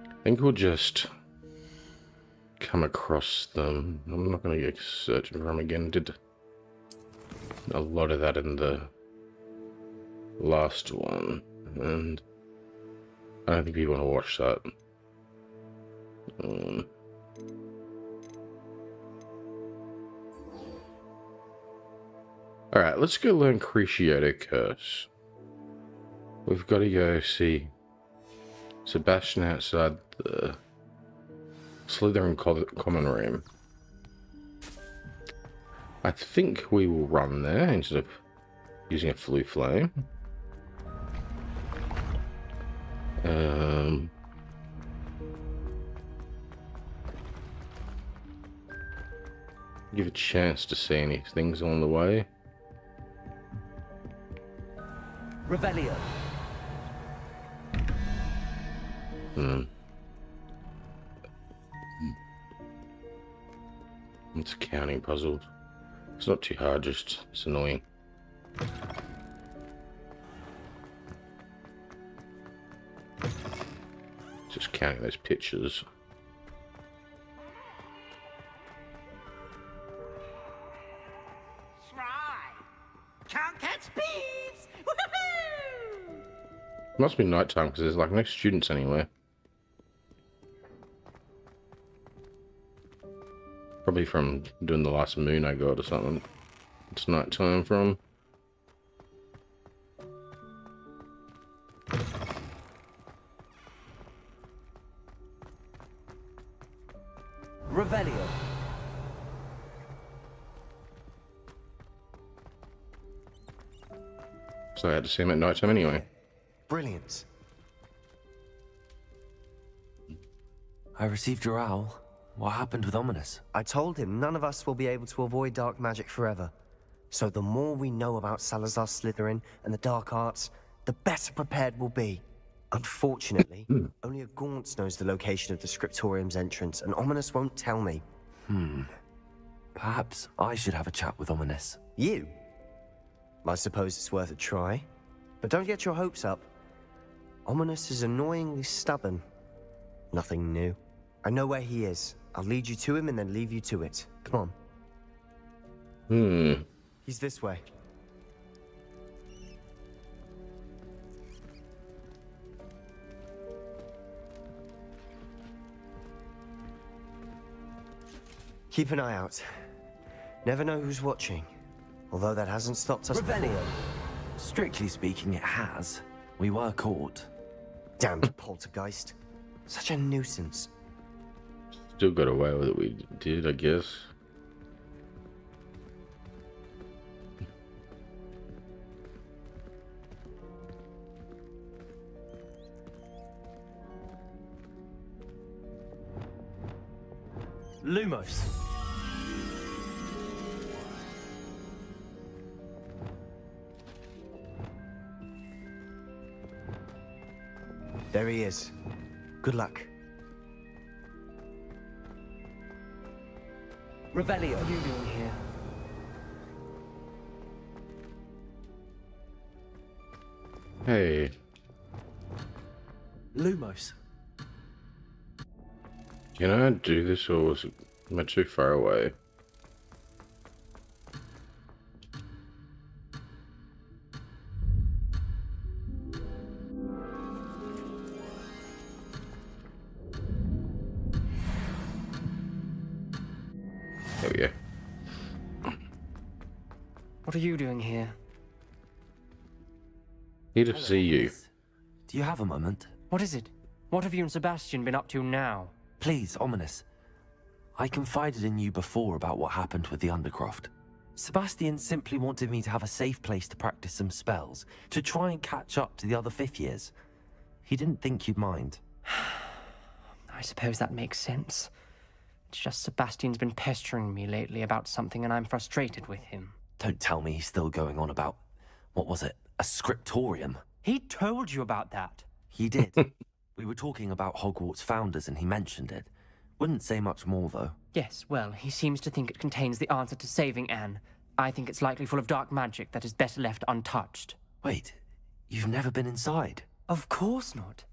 [SPEAKER 1] I think we'll just come across them. I'm not going to go searching for them again. Did a lot of that in the last one, and I don't think people want to watch that. Alright, let's go learn Cruciato Curse. We've got to go see Sebastian outside the Slytherin common room. I think we will run there instead of using a Flue Flame. Give a chance to see any things on the way.
[SPEAKER 2] Revelio.
[SPEAKER 1] It's a counting puzzle. It's not too hard, just it's annoying. Just counting those pictures.
[SPEAKER 7] Can't catch thieves! Woohoo!
[SPEAKER 1] It must be nighttime because there's like no students anywhere. Probably from doing the last moon I got or something. It's nighttime from.
[SPEAKER 2] Revelio.
[SPEAKER 1] So I had to see him at nighttime anyway.
[SPEAKER 8] Brilliant.
[SPEAKER 2] I received your owl. What happened with Ominous?
[SPEAKER 8] I told him none of us will be able to avoid dark magic forever. So the more we know about Salazar Slytherin and the dark arts, the better prepared we'll be. Unfortunately, only a Gaunt knows the location of the Scriptorium's entrance, and Ominous won't tell me.
[SPEAKER 2] Perhaps I should have a chat with Ominous.
[SPEAKER 8] You? I suppose it's worth a try. But don't get your hopes up. Ominous is annoyingly stubborn. Nothing new. I know where he is. I'll lead you to him and then leave you to it. Come on. He's this way. Keep an eye out. Never know who's watching. Although that hasn't stopped us
[SPEAKER 2] Revelio.
[SPEAKER 8] before.
[SPEAKER 2] Strictly speaking, it has. We were caught.
[SPEAKER 8] Damned poltergeist. Such a nuisance.
[SPEAKER 1] Still got away with it, we did, I guess.
[SPEAKER 2] Lumos.
[SPEAKER 8] There he is. Good luck.
[SPEAKER 2] Revelio. What are you doing here?
[SPEAKER 1] Hey,
[SPEAKER 2] Lumos.
[SPEAKER 1] can I do this or am I too far away? There we go.
[SPEAKER 9] What are you doing here?
[SPEAKER 1] Here to see you.
[SPEAKER 2] Ominous. Do you have a moment?
[SPEAKER 9] What is it? What have you and Sebastian been up to now?
[SPEAKER 2] Please, Ominous. I confided in you before about what happened with the Undercroft. Sebastian simply wanted me to have a safe place to practice some spells, to try and catch up to the other fifth years. He didn't think you'd mind.
[SPEAKER 9] I suppose that makes sense. It's just Sebastian's been pestering me lately about something and I'm frustrated with him.
[SPEAKER 2] Don't tell me he's still going on about, what was it, a scriptorium?
[SPEAKER 9] He told you about that.
[SPEAKER 2] He did. We were talking about Hogwarts founders and he mentioned it. Wouldn't say much more, though.
[SPEAKER 9] Yes, well, he seems to think it contains the answer to saving Anne. I think it's likely full of dark magic that is better left untouched.
[SPEAKER 2] Wait, You've never been inside?
[SPEAKER 9] Of course not.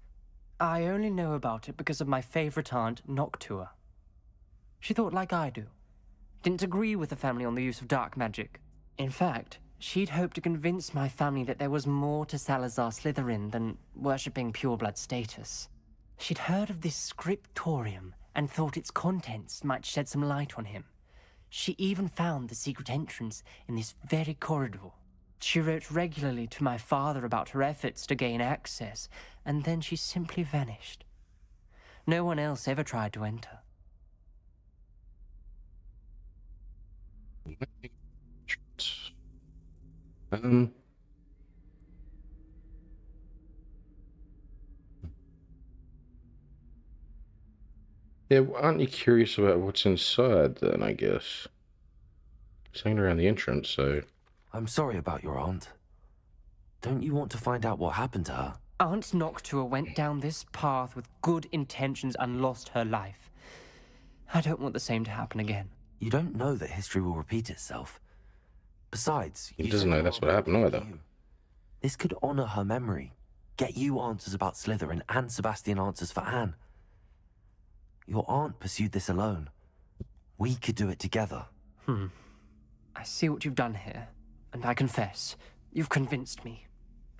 [SPEAKER 9] I only know about it because of my favorite aunt, Noctua. She thought like I do. Didn't agree with the family on the use of dark magic. In fact, she'd hoped to convince my family that there was more to Salazar Slytherin than worshipping pureblood status. She'd heard of this scriptorium and thought its contents might shed some light on him. She even found the secret entrance in this very corridor. She wrote regularly to my father about her efforts to gain access, and then she simply vanished. No one else ever tried to enter.
[SPEAKER 1] Yeah, aren't you curious about what's inside then, I guess? It's hanging around the entrance, so...
[SPEAKER 2] I'm sorry about your aunt. Don't you want to find out what happened to her?
[SPEAKER 9] Aunt Noctua went down this path with good intentions and lost her life. I don't want the same to happen again.
[SPEAKER 2] You don't know that history will repeat itself. Besides,
[SPEAKER 1] He doesn't know that's what happened either.
[SPEAKER 2] This could honor her memory, get you answers about Slytherin and Sebastian answers for Anne. Your aunt pursued this alone. We could do it together.
[SPEAKER 9] I see what you've done here, and I confess, you've convinced me.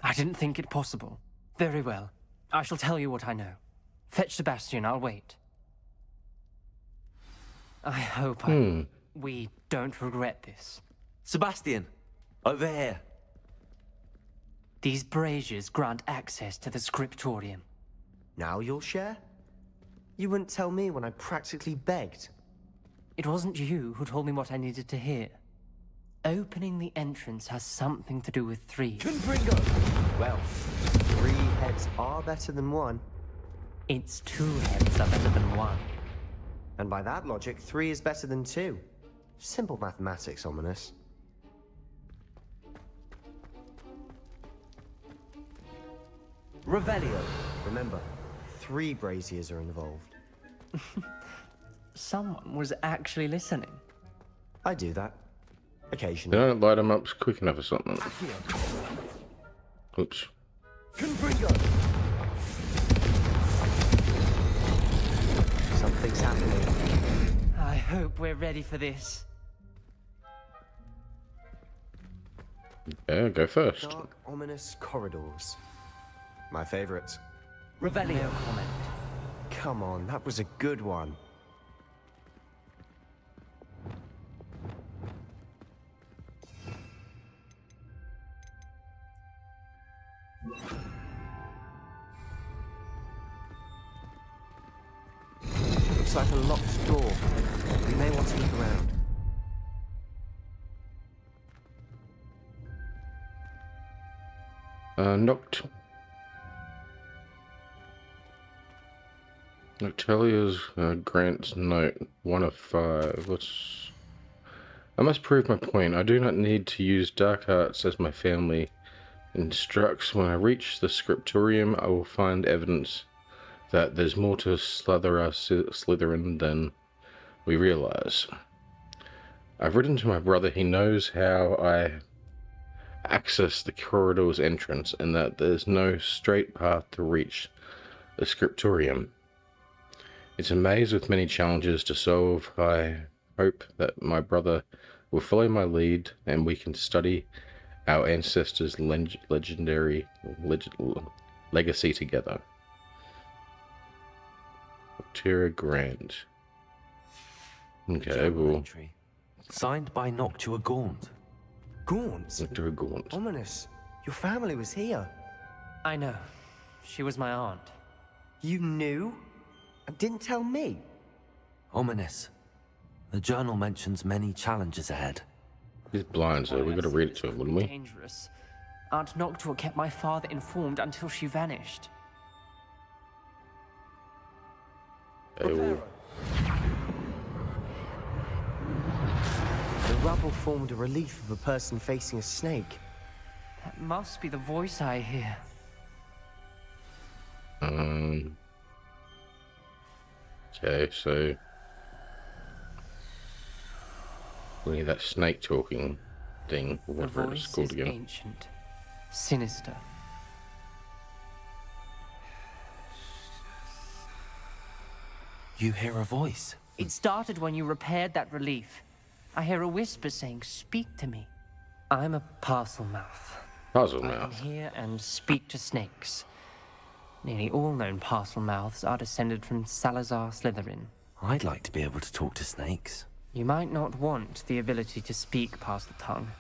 [SPEAKER 9] I didn't think it possible. Very well. I shall tell you what I know. Fetch Sebastian, I'll wait. I hope we don't regret this.
[SPEAKER 2] Sebastian, over here.
[SPEAKER 9] These braziers grant access to the scriptorium.
[SPEAKER 8] Now you'll share? You wouldn't tell me when I practically begged.
[SPEAKER 9] It wasn't you who told me what I needed to hear. Opening the entrance has something to do with three.
[SPEAKER 8] Confringo! Well, 3 heads are better than 1.
[SPEAKER 9] It's 2 heads are better than 1.
[SPEAKER 8] And by that logic, 3 is better than 2. Simple mathematics, Ominous.
[SPEAKER 2] Revelio.
[SPEAKER 8] Remember, 3 braziers are involved.
[SPEAKER 9] Someone was actually listening.
[SPEAKER 8] I do that.
[SPEAKER 1] They
[SPEAKER 8] Occasionally.
[SPEAKER 1] don't light them up quick enough or something. Oops.
[SPEAKER 8] Confringo! Something's happening.
[SPEAKER 9] I hope we're ready for this.
[SPEAKER 1] Yeah, go first.
[SPEAKER 8] Dark, ominous corridors. My favorite.
[SPEAKER 9] Revelio comment.
[SPEAKER 8] Come on, that was a good one. Looks like a locked door. We may want to look around.
[SPEAKER 1] Noctelia's grants note 1 of 5. I must prove my point. I do not need to use dark arts as my family instructs. When I reach the scriptorium, I will find evidence that there's more to Slytherin than we realize. I've written to my brother. He knows how I access the corridor's entrance and that there's no straight path to reach the scriptorium. It's a maze with many challenges to solve. I hope that my brother will follow my lead and we can study our ancestors' legendary legacy together. Terra Grand. Okay, well...
[SPEAKER 2] Entry. Signed by Noctua Gaunt.
[SPEAKER 8] Gaunt?
[SPEAKER 1] Noctua Gaunt.
[SPEAKER 8] Ominous. Your family was here.
[SPEAKER 9] I know. She was my aunt.
[SPEAKER 8] You knew? And didn't tell me?
[SPEAKER 2] Ominous. The journal mentions many challenges ahead.
[SPEAKER 1] He's blind, so we gotta read it to him, wouldn't we?
[SPEAKER 9] Dangerous. Aunt Noctua kept my father informed until she vanished.
[SPEAKER 1] Okay, well,
[SPEAKER 8] The rubble formed a relief of a person facing a snake.
[SPEAKER 9] That must be the voice I hear.
[SPEAKER 1] okay, so we need that snake talking thing,
[SPEAKER 9] The
[SPEAKER 1] whatever it's
[SPEAKER 9] voice
[SPEAKER 1] called
[SPEAKER 9] is
[SPEAKER 1] again.
[SPEAKER 9] ancient, sinister,
[SPEAKER 2] You hear a voice.
[SPEAKER 9] It started when you repaired that relief. I hear a whisper saying, "Speak to me." I'm a parcel mouth.
[SPEAKER 1] Puzzle
[SPEAKER 9] I can
[SPEAKER 1] mouth.
[SPEAKER 9] hear and speak to snakes. Nearly all known parcel mouths are descended from Salazar Slytherin.
[SPEAKER 2] I'd like to be able to talk to snakes.
[SPEAKER 9] You might not want the ability to speak past the tongue.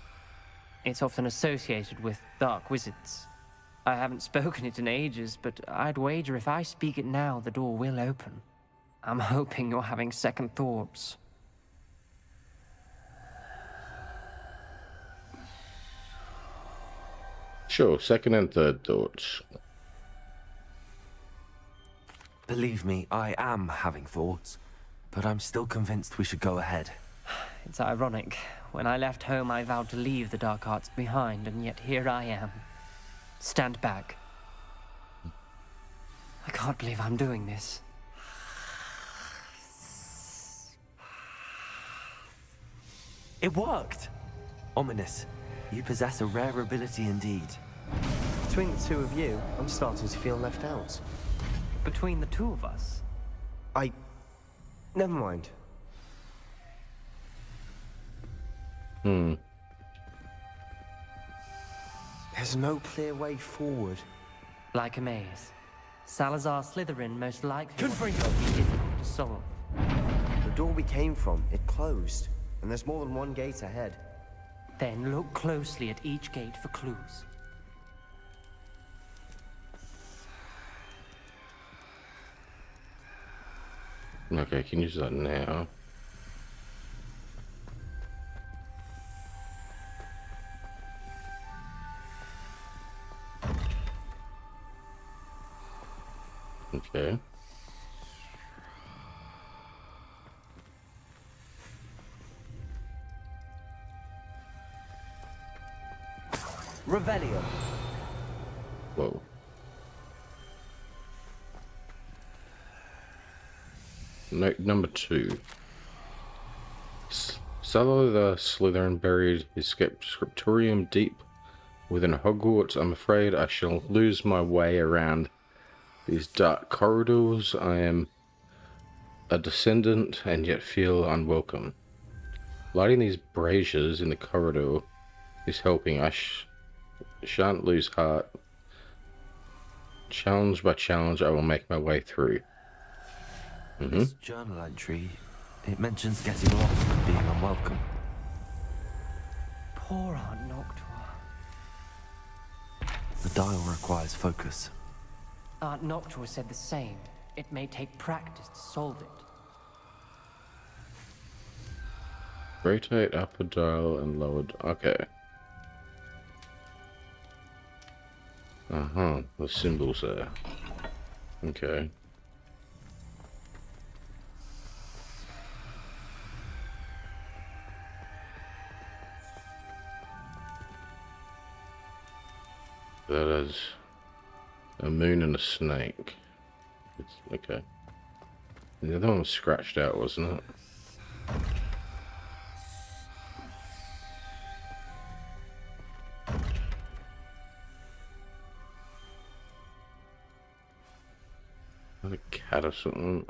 [SPEAKER 9] It's often associated with dark wizards. I haven't spoken it in ages, but I'd wager if I speak it now, the door will open. I'm hoping you're having second thoughts.
[SPEAKER 1] Sure, second and third thoughts.
[SPEAKER 2] Believe me, I am having thoughts, but I'm still convinced we should go ahead.
[SPEAKER 9] It's ironic. When I left home, I vowed to leave the dark arts behind, and yet here I am. Stand back. I can't believe I'm doing this.
[SPEAKER 2] It worked! Ominous. You possess a rare ability indeed.
[SPEAKER 8] Between the two of you, I'm starting to feel left out.
[SPEAKER 9] Between the two of us,
[SPEAKER 8] Never mind. There's no clear way forward.
[SPEAKER 9] like a maze. Salazar Slytherin most likely will be difficult to solve.
[SPEAKER 8] The door we came from, it closed. And there's more than one gate ahead.
[SPEAKER 9] Then look closely at each gate for clues.
[SPEAKER 1] Okay, can use that now. Okay.
[SPEAKER 8] Revelio.
[SPEAKER 1] Whoa. Note number 2. Salazar Slytherin buried his scriptorium deep within Hogwarts. I'm afraid I shall lose my way around these dark corridors. I am a descendant and yet feel unwelcome. Lighting these braziers in the corridor is helping. I shan't lose heart. Challenge by challenge, I will make my way through.
[SPEAKER 2] This journal entry, it mentions getting lost and being unwelcome.
[SPEAKER 9] Poor Aunt Noctua.
[SPEAKER 2] The dial requires focus.
[SPEAKER 9] Aunt Noctua said the same. It may take practice to solve it.
[SPEAKER 1] Rotate upper dial and lowered. Okay. The symbols there. Okay. That is a moon and a snake. Okay. The other one was scratched out, wasn't it? A cat or something.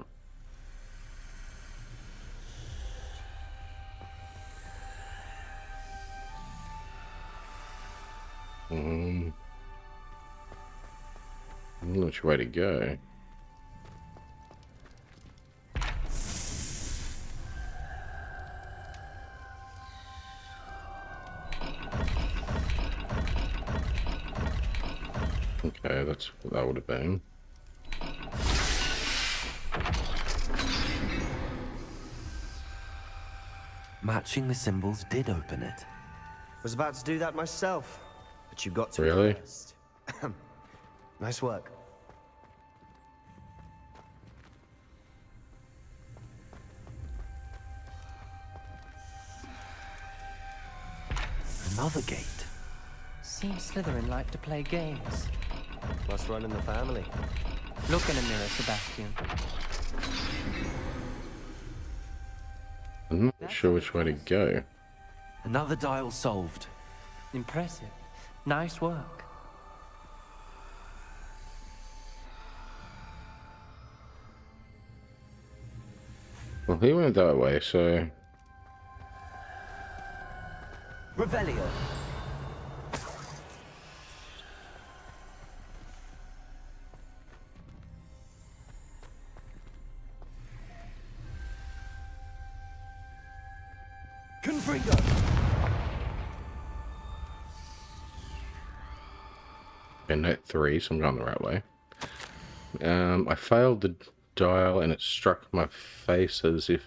[SPEAKER 1] I'm not which way to go. Okay, that's what that would have been.
[SPEAKER 2] Matching the symbols did open it.
[SPEAKER 8] Was about to do that myself, but you got to
[SPEAKER 1] Really?
[SPEAKER 8] it first. Nice work.
[SPEAKER 2] Another gate.
[SPEAKER 9] Seems Slytherin like to play games.
[SPEAKER 8] Must run in the family.
[SPEAKER 9] Look in a mirror, Sebastian.
[SPEAKER 1] I'm not sure which way to go.
[SPEAKER 2] Another dial solved.
[SPEAKER 9] Impressive. Nice work.
[SPEAKER 1] Well, he went that way, so...
[SPEAKER 2] Revelio.
[SPEAKER 8] Confringo!
[SPEAKER 1] And note 3, so I'm going the right way. I failed the dial and it struck my face as if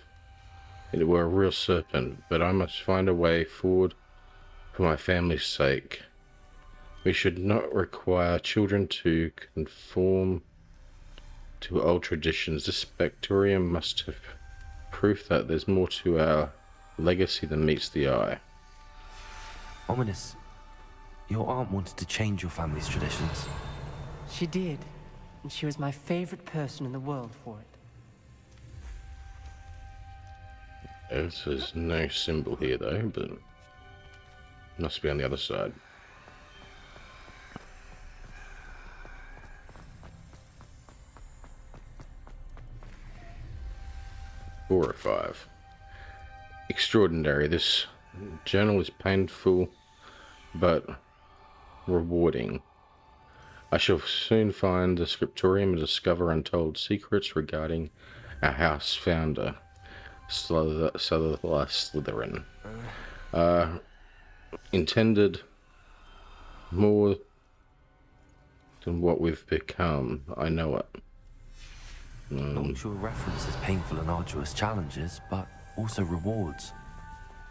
[SPEAKER 1] it were a real serpent, but I must find a way forward for my family's sake. We should not require children to conform to old traditions. This bacterium must have proof that there's more to our legacy than meets the eye.
[SPEAKER 2] Ominous. Your aunt wanted to change your family's traditions.
[SPEAKER 9] She did, and she was my favorite person in the world for it.
[SPEAKER 1] There's no symbol here though, but must be on the other side. Four or five. Extraordinary. This journal is painful, but rewarding. I shall soon find the scriptorium and discover untold secrets regarding our house founder, Slytherin. Intended more than what we've become. I know it.
[SPEAKER 2] Noctua references painful and arduous challenges, but also rewards.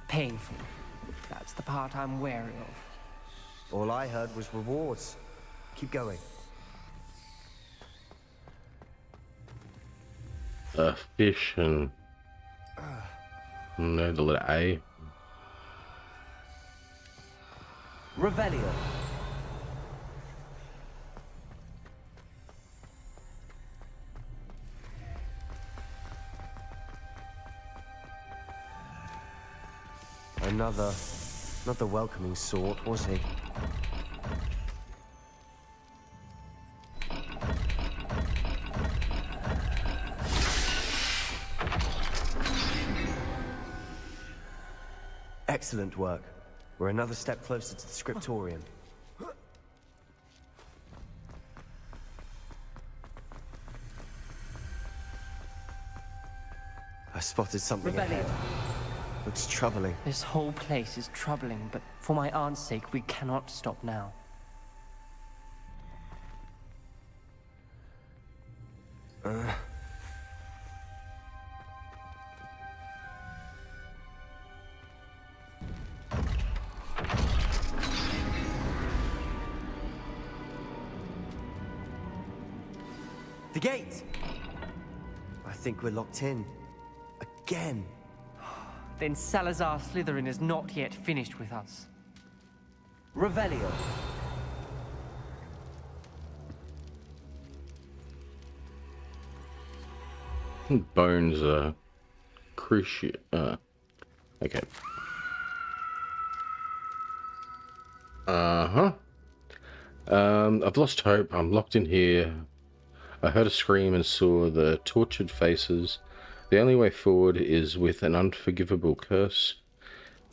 [SPEAKER 9] Painful. That's the part I'm wary of.
[SPEAKER 8] All I heard was rewards. Keep going.
[SPEAKER 1] Fish and... no, the letter A.
[SPEAKER 2] Revelio.
[SPEAKER 8] Another... not the welcoming sort, was he? Excellent work. We're another step closer to the scriptorium. I spotted something ahead. Looks troubling.
[SPEAKER 9] This whole place is troubling, but for my aunt's sake, we cannot stop now.
[SPEAKER 8] The gate! I think we're locked in. Again.
[SPEAKER 9] Then Salazar Slytherin is not yet finished with us.
[SPEAKER 2] Revelio.
[SPEAKER 1] Bones are crucial. Okay. I've lost hope. I'm locked in here. I heard a scream and saw the tortured faces. The only way forward is with an unforgivable curse.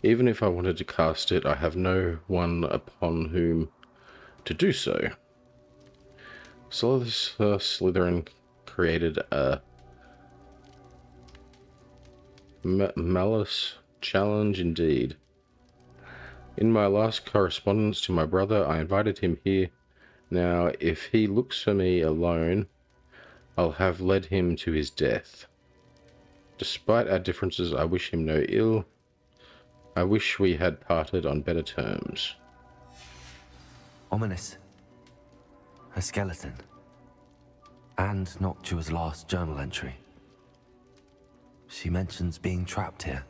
[SPEAKER 1] Even if I wanted to cast it, I have no one upon whom to do so. Slytherin created a malice challenge indeed. In my last correspondence to my brother, I invited him here. Now, if he looks for me alone, I'll have led him to his death. Despite our differences, I wish him no ill. I wish we had parted on better terms.
[SPEAKER 2] Ominous. A skeleton. And Noctua's last journal entry. She mentions being trapped here,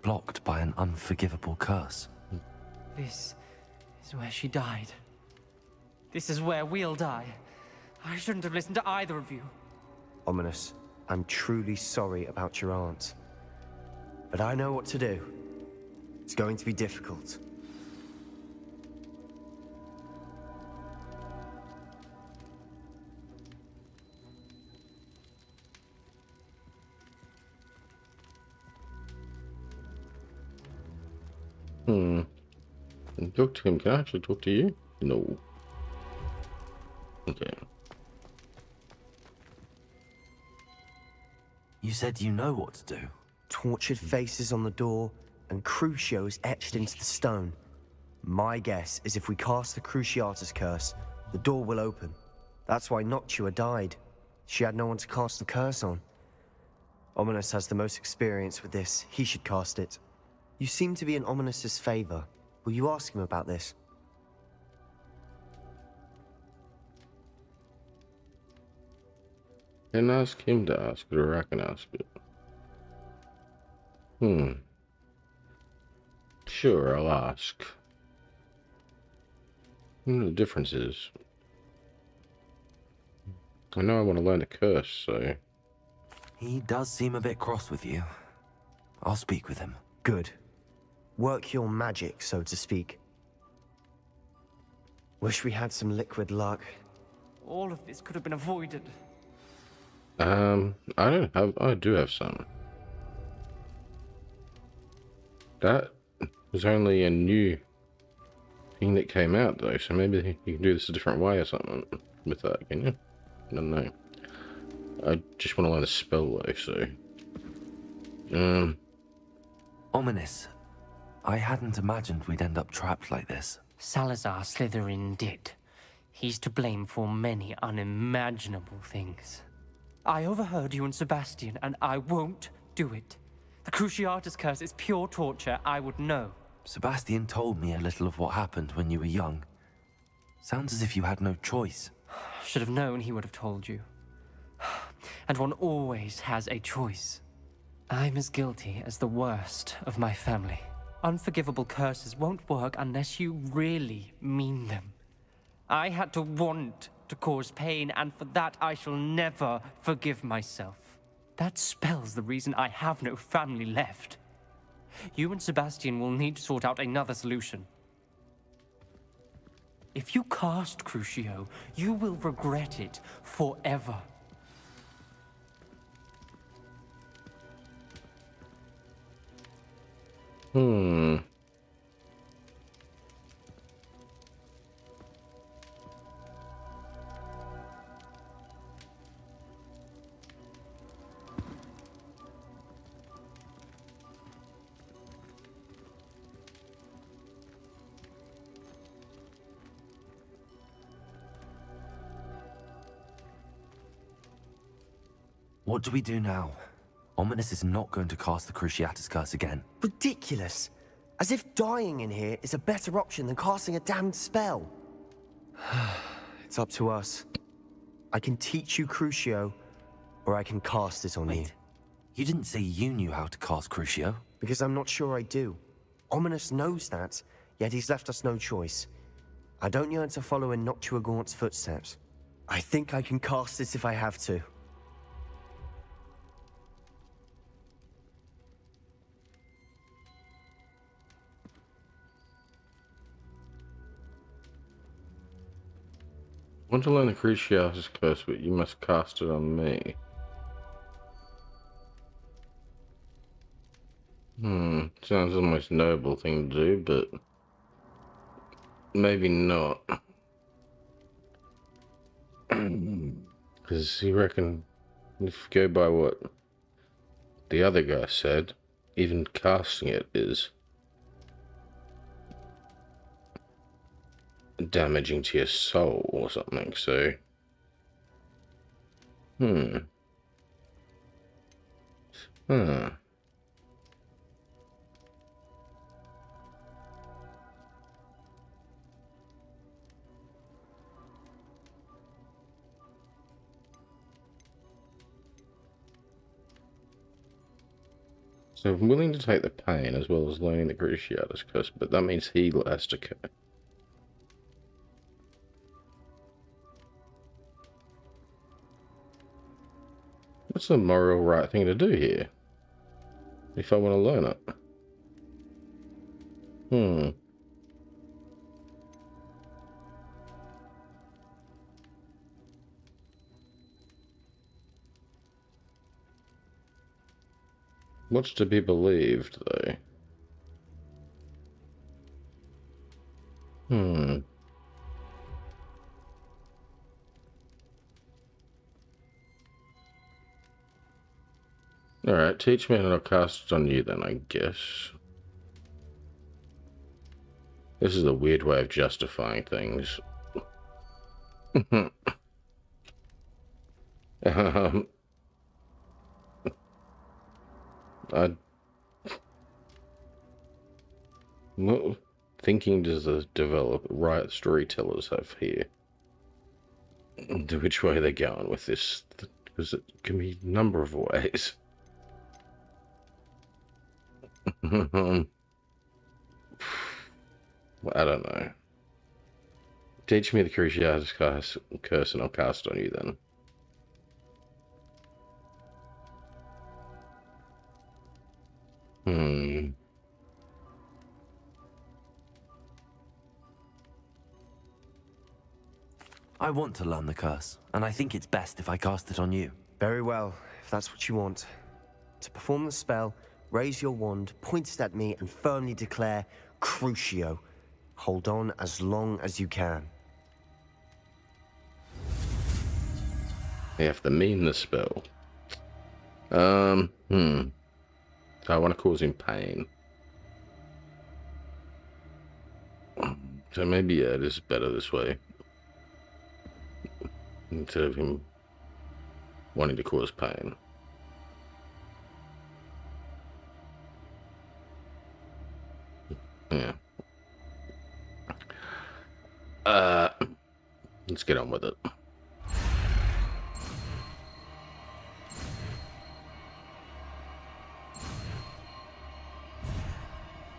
[SPEAKER 2] blocked by an unforgivable curse.
[SPEAKER 9] This is where she died. This is where we'll die. I shouldn't have listened to either of you.
[SPEAKER 8] Ominous, I'm truly sorry about your aunt. But I know what to do. It's going to be difficult.
[SPEAKER 1] Hmm. Talk to him. Can I actually talk to you? No. Okay.
[SPEAKER 2] You said you know what to do.
[SPEAKER 8] Tortured faces on the door and Crucios etched into the stone. My guess is if we cast the Cruciatus curse, the door will open. That's why Noctua died. She had no one to cast the curse on. Ominous has the most experience with this. He should cast it. You seem to be in Ominous's favor. Will you ask him about this?
[SPEAKER 1] Can ask him to ask it, or I can ask it. Sure, I'll ask. The difference is, I know I want to learn the curse, so...
[SPEAKER 2] He does seem a bit cross with you. I'll speak with him.
[SPEAKER 8] Good. Work your magic, so to speak. Wish we had some liquid luck.
[SPEAKER 9] All of this could have been avoided.
[SPEAKER 1] I do have some. That was only a new thing that came out, though, so maybe you can do this a different way or something with that, can you? I don't know. I just want to learn a spell, though, so...
[SPEAKER 2] Ominous. I hadn't imagined we'd end up trapped like this.
[SPEAKER 9] Salazar Slytherin did. He's to blame for many unimaginable things. I overheard you and Sebastian, and I won't do it. The Cruciatus curse is pure torture, I would know.
[SPEAKER 2] Sebastian told me a little of what happened when you were young. Sounds as if you had no choice.
[SPEAKER 9] Should have known he would have told you. And one always has a choice. I'm as guilty as the worst of my family. Unforgivable curses won't work unless you really mean them. I had to want to cause pain, and for that I shall never forgive myself. That spell's the reason I have no family left. You and Sebastian will need to sort out another solution. If you cast Crucio, you will regret it forever.
[SPEAKER 2] What do we do now? Ominous is not going to cast the Cruciatus curse again.
[SPEAKER 8] Ridiculous! As if dying in here is a better option than casting a damned spell. It's up to us. I can teach you Crucio, or I can cast it on you.
[SPEAKER 2] Wait, you didn't say you knew how to cast Crucio?
[SPEAKER 8] Because I'm not sure I do. Ominous knows that, yet he's left us no choice. I don't yearn to follow in Noctua Gaunt's footsteps. I think I can cast it if I have to.
[SPEAKER 1] I want to learn the Cruciatus curse, but you must cast it on me. Sounds the most noble thing to do, but maybe not. Because you reckon, if you go by what the other guy said, even casting it is damaging to your soul or something, so... So I'm willing to take the pain as well as learning the Cruciatus curse, but that means he has to... What's the moral right thing to do here? If I want to learn it. What's to be believed, though? teach me and I'll cast it on you then, I guess. This is a weird way of justifying things. What thinking does the riot storytellers have here? Which way they're going with this? Because it can be a number of ways. Well, I don't know. Teach me the Cruciatus curse and I'll cast it on you then.
[SPEAKER 2] I want to learn the curse, and I think it's best if I cast it on you.
[SPEAKER 8] Very well, if that's what you want. To perform the spell, raise your wand, point it at me, and firmly declare, Crucio. Hold on as long as you can.
[SPEAKER 1] You have to mean the spell. I want to cause him pain. So maybe, yeah, this is better this way. Instead of him wanting to cause pain. Yeah. Let's get on with it.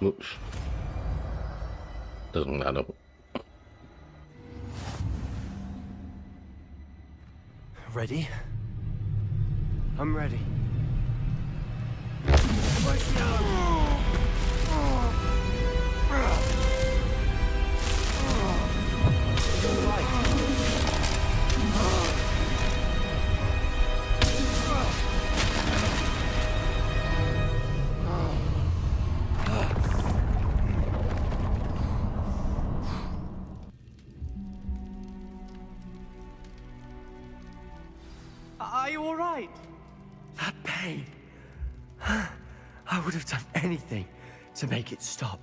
[SPEAKER 1] Oops. Doesn't matter.
[SPEAKER 2] Ready?
[SPEAKER 8] I'm ready.
[SPEAKER 9] Are you all right?
[SPEAKER 8] That pain. I would have done anything to make it stop.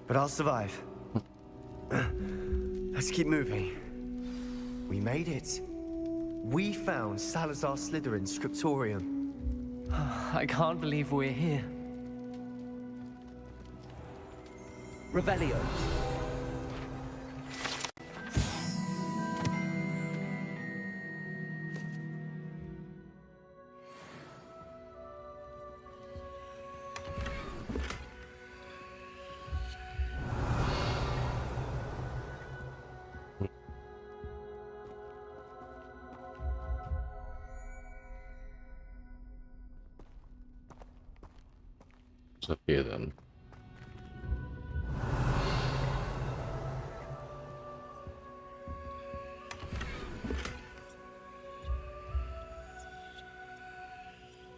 [SPEAKER 8] But I'll survive. Let's keep moving. We made it. We found Salazar Slytherin's scriptorium.
[SPEAKER 9] I can't believe we're here. Revelio.
[SPEAKER 1] What's up here then?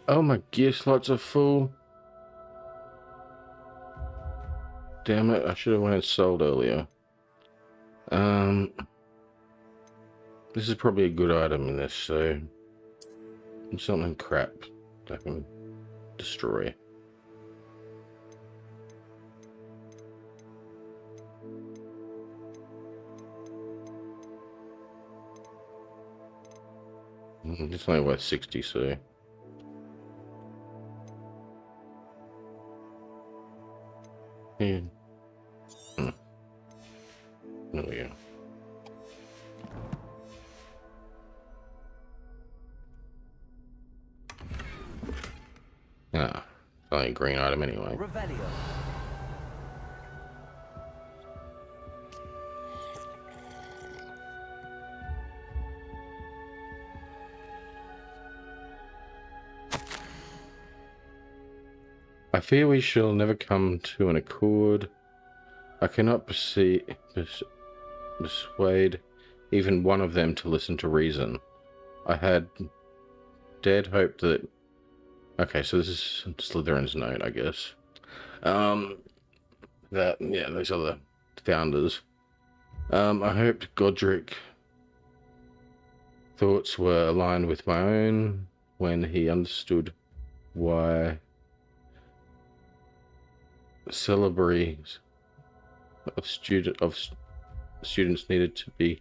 [SPEAKER 1] Oh, my gear slots are full. Damn it, I should have went and sold earlier. This is probably a good item in this, so something crap that I can destroy. It's only worth 60, so yeah. There we go. Ah, it's only a green item anyway.
[SPEAKER 2] Revelio.
[SPEAKER 1] I fear we shall never come to an accord. I cannot persuade even one of them to listen to reason. I had dared hope that... Okay, so this is Slytherin's note, I guess. That, yeah, those are the founders. I hoped Godric thoughts were aligned with my own when he understood why celebrities of students needed to be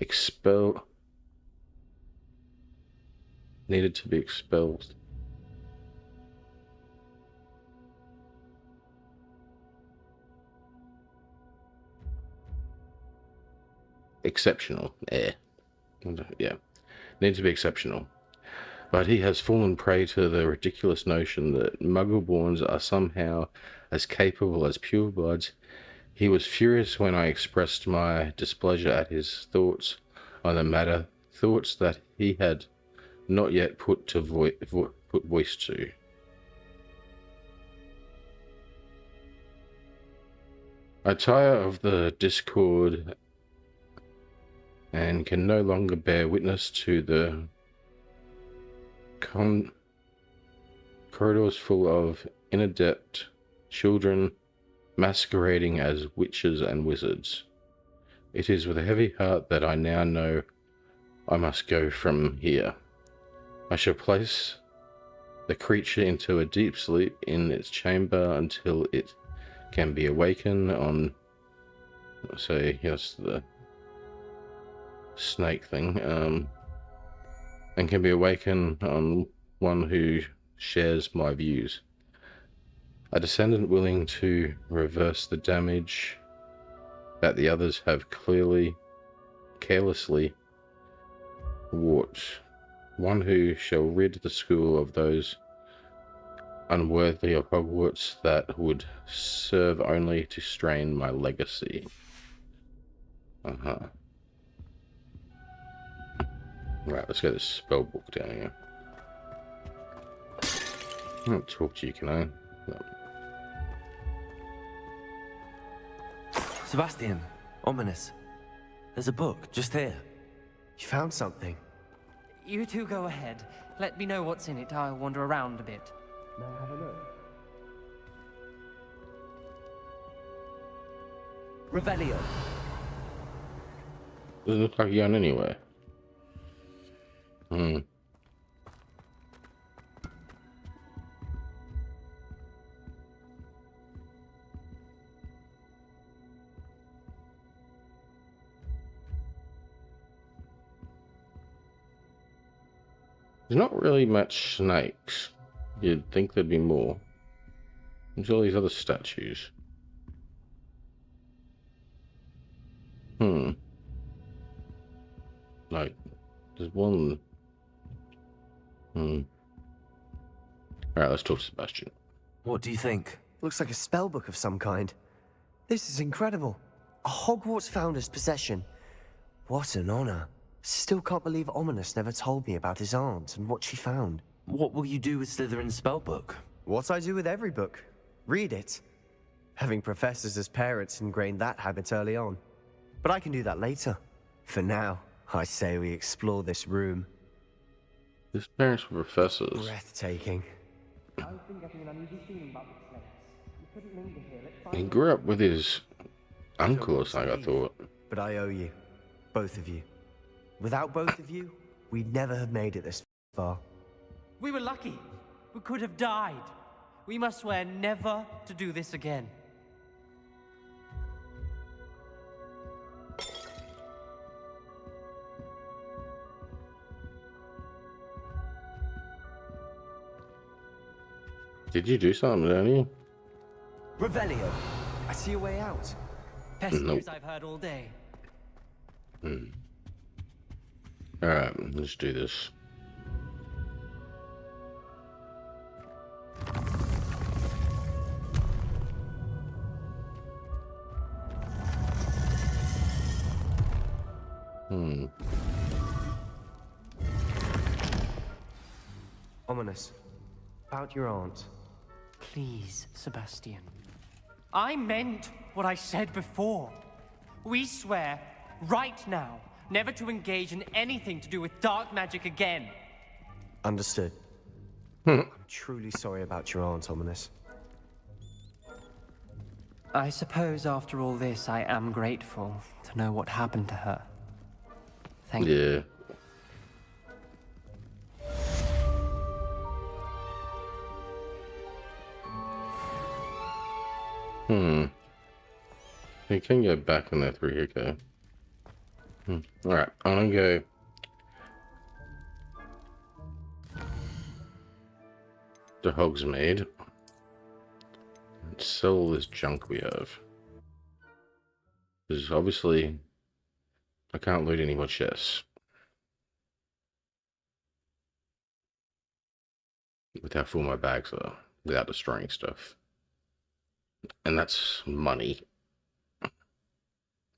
[SPEAKER 1] expelled. Exceptional. Yeah. Need to be exceptional. But he has fallen prey to the ridiculous notion that Muggleborns are somehow as capable as purebloods. He was furious when I expressed my displeasure at his thoughts on the matter, thoughts that he had not yet put voice to. I tire of the discord and can no longer bear witness to the corridors full of inadept children masquerading as witches and wizards. It is with a heavy heart that I now know I must go from here. I shall place the creature into a deep sleep in its chamber until it can be awakened on, say, yes, the snake thing, and can be awakened on one who shares my views. A descendant willing to reverse the damage that the others have carelessly wrought. One who shall rid the school of those unworthy of Hogwarts that would serve only to strain my legacy. Right, let's get this spell book down here. I don't talk to you, can I? No.
[SPEAKER 2] Sebastian, ominous. There's a book just here.
[SPEAKER 8] You found something?
[SPEAKER 9] You two go ahead. Let me know what's in it. I'll wander around a bit.
[SPEAKER 8] May I have a look?
[SPEAKER 2] Revelio.
[SPEAKER 1] Doesn't look like you're going anywhere. There's not really much snakes. You'd think there'd be more. There's all these other statues. Like, there's one. Alright, let's talk to Sebastian.
[SPEAKER 2] What do you think?
[SPEAKER 8] Looks like a spellbook of some kind. This is incredible. A Hogwarts founder's possession. What an honor. Still can't believe Ominous never told me about his aunt and what she found.
[SPEAKER 2] What will you do with Slytherin's spellbook?
[SPEAKER 8] What I do with every book. Read it. Having professors as parents ingrained that habit early on. But I can do that later. For now, I say we explore this room.
[SPEAKER 1] His parents were professors.
[SPEAKER 8] Breathtaking.
[SPEAKER 9] I've been getting an uneasy feeling about this place. You couldn't linger here. Let's find
[SPEAKER 1] He grew up with his uncle or something, I thought.
[SPEAKER 8] But I owe you. Both of you. Without both of you, we'd never have made it this far.
[SPEAKER 9] We were lucky. We could have died. We must swear never to do this again.
[SPEAKER 1] Did you do something, Danny?
[SPEAKER 8] Revelio. I see a way out.
[SPEAKER 9] Best
[SPEAKER 1] Nope.
[SPEAKER 9] news I've heard all day.
[SPEAKER 1] Alright, let's do this.
[SPEAKER 8] Ominous. About your aunt.
[SPEAKER 9] Please, Sebastian. I meant what I said before. We swear, right now, never to engage in anything to do with dark magic again.
[SPEAKER 8] Understood. I'm truly sorry about your aunt, Ominous.
[SPEAKER 9] I suppose after all this, I am grateful to know what happened to her. Thank you.
[SPEAKER 1] Yeah. You can go back on there through here, okay. Alright, I'm gonna go to Hogsmeade and sell all this junk we have. Because obviously I can't loot any more chests with how full my bags are without destroying stuff. And that's money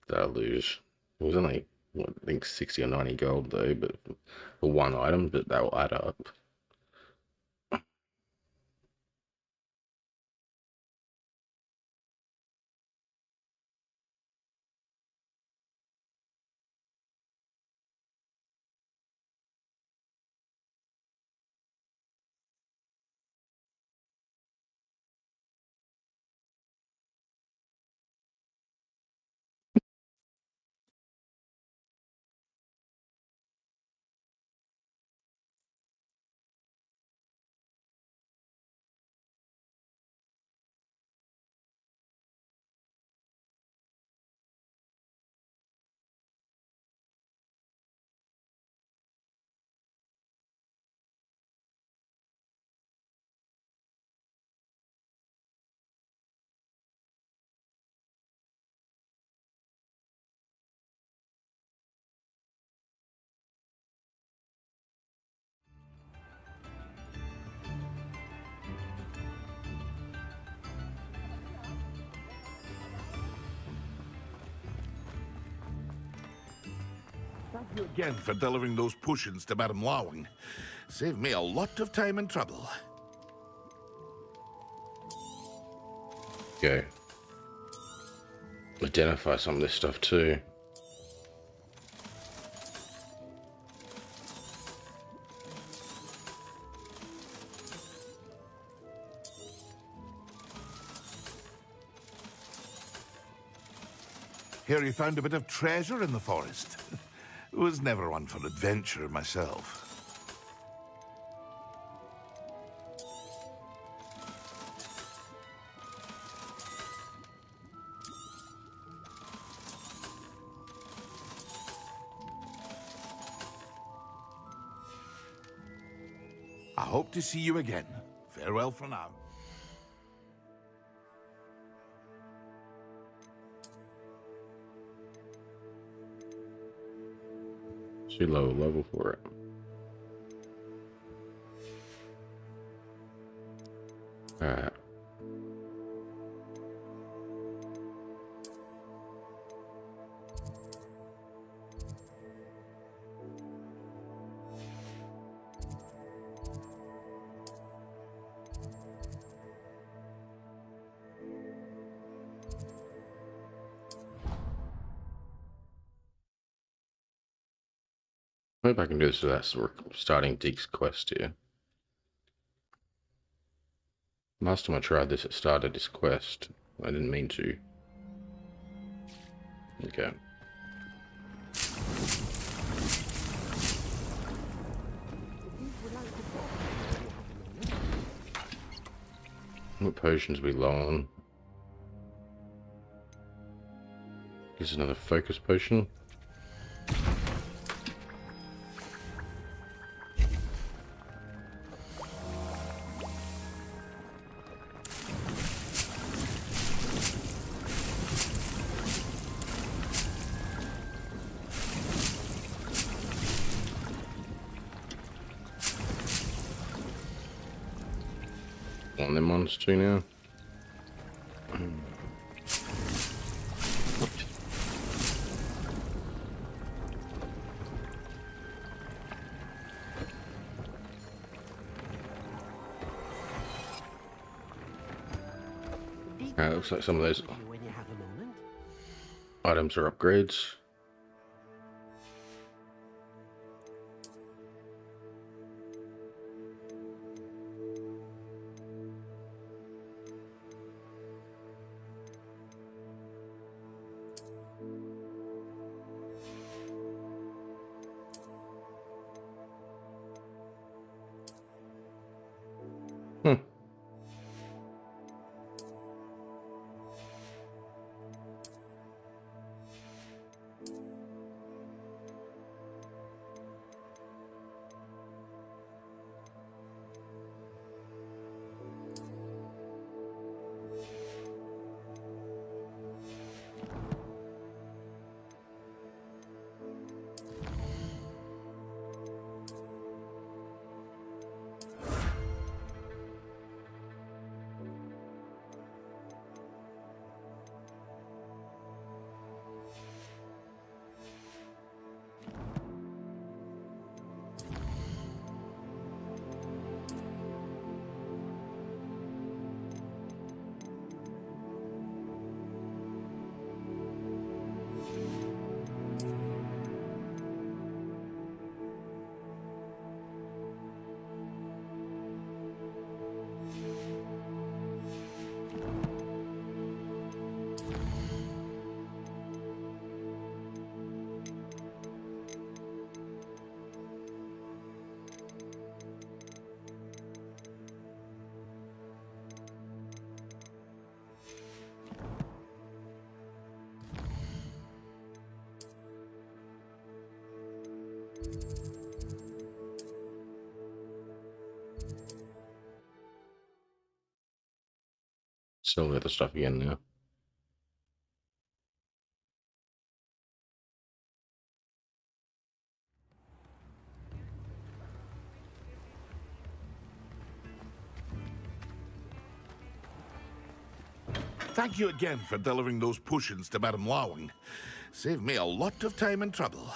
[SPEAKER 1] that I lose. It was only, what, I think 60 or 90 gold though, but for one item, but that will add up.
[SPEAKER 10] Thank you again for delivering those potions to Madame Lawing. Saved me a lot of time and trouble.
[SPEAKER 1] Go. Identify some of this stuff too.
[SPEAKER 10] Hear you found a bit of treasure in the forest. Was never one for adventure myself. I hope to see you again. Farewell for now.
[SPEAKER 1] Too low level for it. Alright. Maybe I can do this without starting Deek's quest here. Last time I tried this, it started his quest. I didn't mean to. Okay. What potions we low on? Here's another focus potion. On them ones too now. Looks like some of those items are upgrades. sell the other stuff again now.
[SPEAKER 10] Thank you again for delivering those potions to Madame Lawing. Saved me a lot of time and trouble.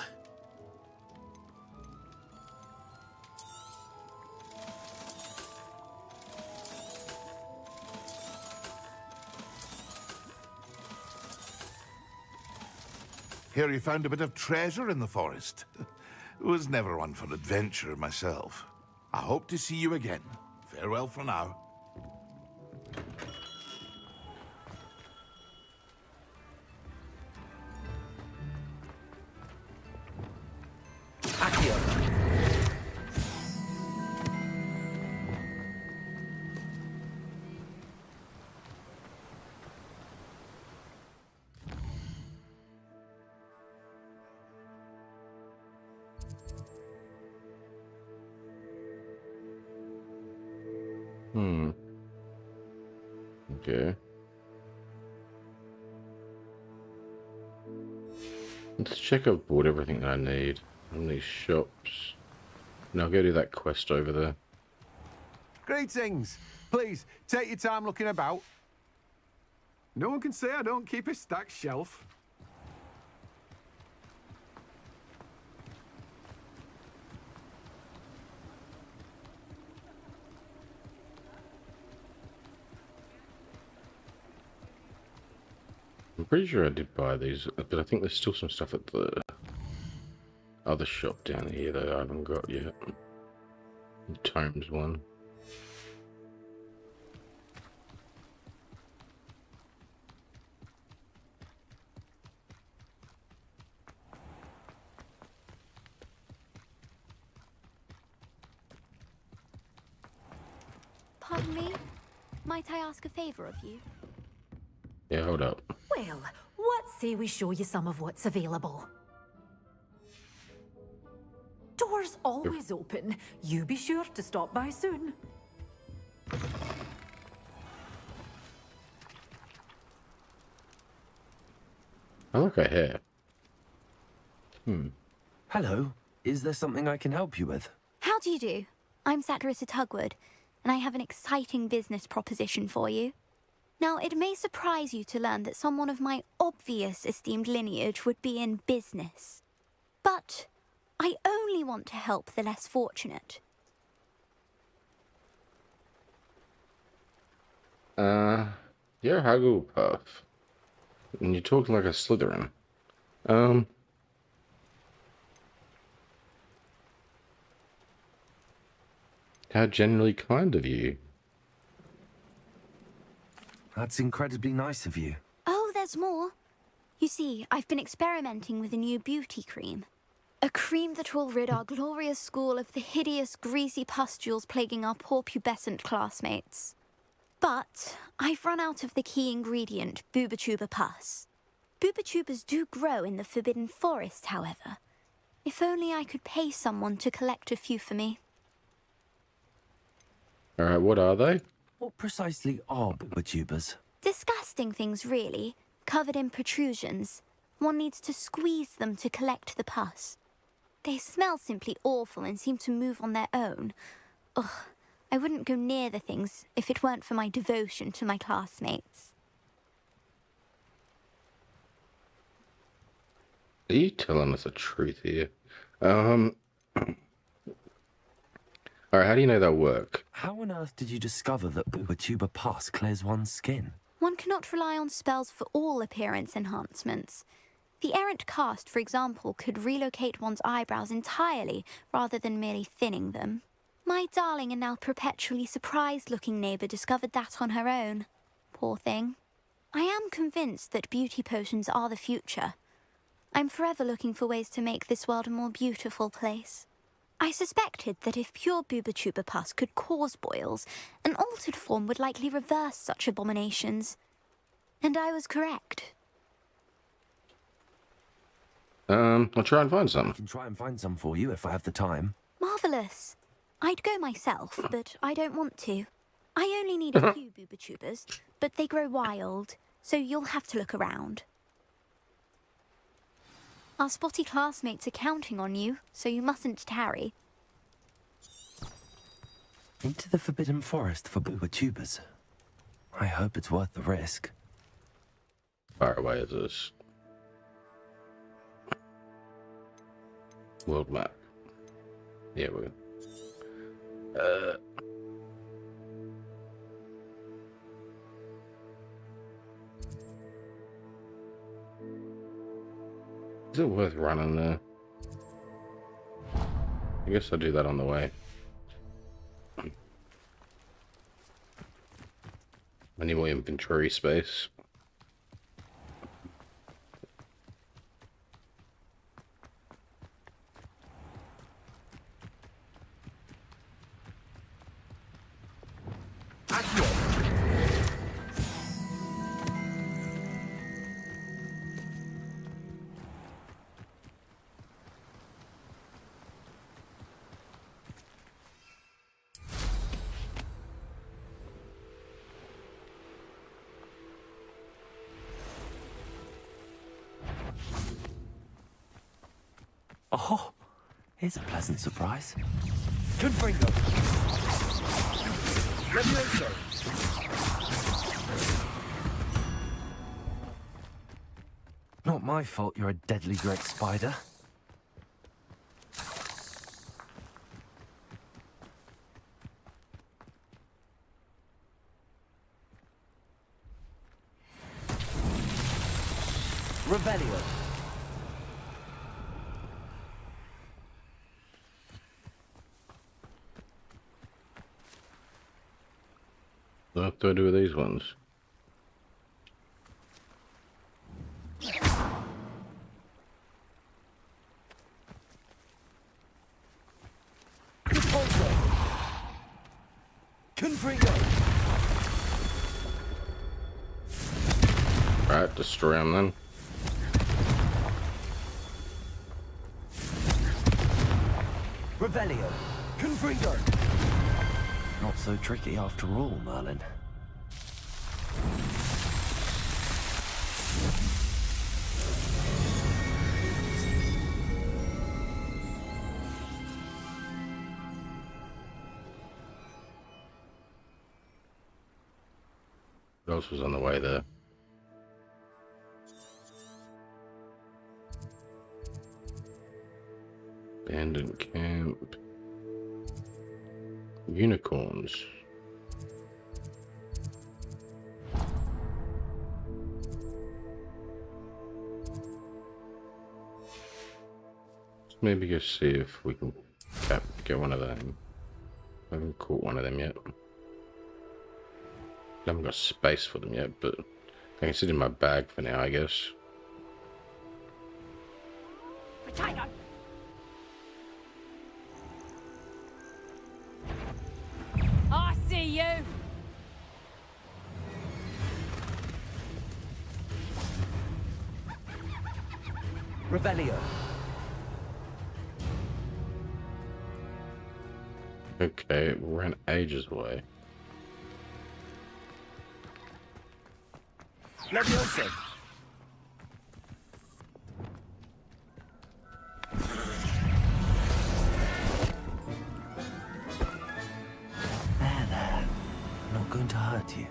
[SPEAKER 10] Hear you found a bit of treasure in the forest. Was never one for adventure myself. I hope to see you again. Farewell for now.
[SPEAKER 1] Okay. Let's check I've bought everything that I need from these shops. And I'll go do that quest over there.
[SPEAKER 11] Greetings. Please, take your time looking about. No one can say I don't keep a stacked shelf.
[SPEAKER 1] I'm pretty sure I did buy these, but I think there's still some stuff at the other shop down here that I haven't got yet. The Tomes one.
[SPEAKER 4] Pardon me? Might I ask a favour of you?
[SPEAKER 1] Yeah, hold up.
[SPEAKER 12] Well, what say we show you some of what's available? Doors always open. You be sure to stop by soon.
[SPEAKER 1] I like her hair.
[SPEAKER 2] Hello. Is there something I can help you with?
[SPEAKER 4] How do you do? I'm Satirissa Tugwood, and I have an exciting business proposition for you. Now, it may surprise you to learn that someone of my obvious esteemed lineage would be in business. But I only want to help the less fortunate.
[SPEAKER 1] You're Hugglepuff. And you're talking like a Slytherin. How generally kind of you.
[SPEAKER 2] That's incredibly nice of you.
[SPEAKER 4] Oh, there's more. You see, I've been experimenting with a new beauty cream. A cream that will rid our glorious school of the hideous, greasy pustules plaguing our poor pubescent classmates. But I've run out of the key ingredient, Booba-Tuba pus. Booba-Tubas do grow in the Forbidden Forest, however. If only I could pay someone to collect a few for me.
[SPEAKER 1] Alright, what are they?
[SPEAKER 2] What precisely are Booba-Tubas?
[SPEAKER 4] Disgusting things, really, covered in protrusions. One needs to squeeze them to collect the pus. They smell simply awful and seem to move on their own. Ugh, I wouldn't go near the things if it weren't for my devotion to my classmates.
[SPEAKER 1] Are you telling us the truth here? Alright, how do you know that'll work?
[SPEAKER 2] How on earth did you discover that Booba-Tuba pus clears one's skin?
[SPEAKER 4] One cannot rely on spells for all appearance enhancements. The errant cast, for example, could relocate one's eyebrows entirely rather than merely thinning them. My darling and now perpetually surprised-looking neighbour discovered that on her own. Poor thing. I am convinced that beauty potions are the future. I'm forever looking for ways to make this world a more beautiful place. I suspected that if pure Booba-Tuba pus could cause boils, an altered form would likely reverse such abominations. And I was correct.
[SPEAKER 1] I'll try and find some.
[SPEAKER 2] I can try and find some for you if I have the time.
[SPEAKER 4] Marvellous. I'd go myself, but I don't want to. I only need a few booba tubers, but they grow wild, so you'll have to look around. Our spotty classmates are counting on you, so you mustn't tarry.
[SPEAKER 2] Into the Forbidden Forest for booba tubers. I hope it's worth the risk.
[SPEAKER 1] Far away is this? World map. Yeah, we're... Is it worth running there? I guess I'll do that on the way. I need more inventory space.
[SPEAKER 2] Oh, here's a pleasant surprise.
[SPEAKER 7] Confringo. Levioso.
[SPEAKER 2] Not my fault you're a deadly great spider. Revelio.
[SPEAKER 1] What do I do with these ones?
[SPEAKER 7] Confringo.
[SPEAKER 1] Right, destroy them then.
[SPEAKER 7] Revelio. Confringo.
[SPEAKER 2] Not so tricky after all, Merlin.
[SPEAKER 1] What else was on the way there? Abandoned camp. Unicorns. Let's maybe go see if we can get one of them. I haven't caught one of them yet. I haven't got space for them yet, but I can sit in my bag for now, I guess.
[SPEAKER 5] Potato. I see you.
[SPEAKER 7] Revelio.
[SPEAKER 1] Okay, we ran ages away.
[SPEAKER 7] Levioso.
[SPEAKER 2] There. Not going to hurt you.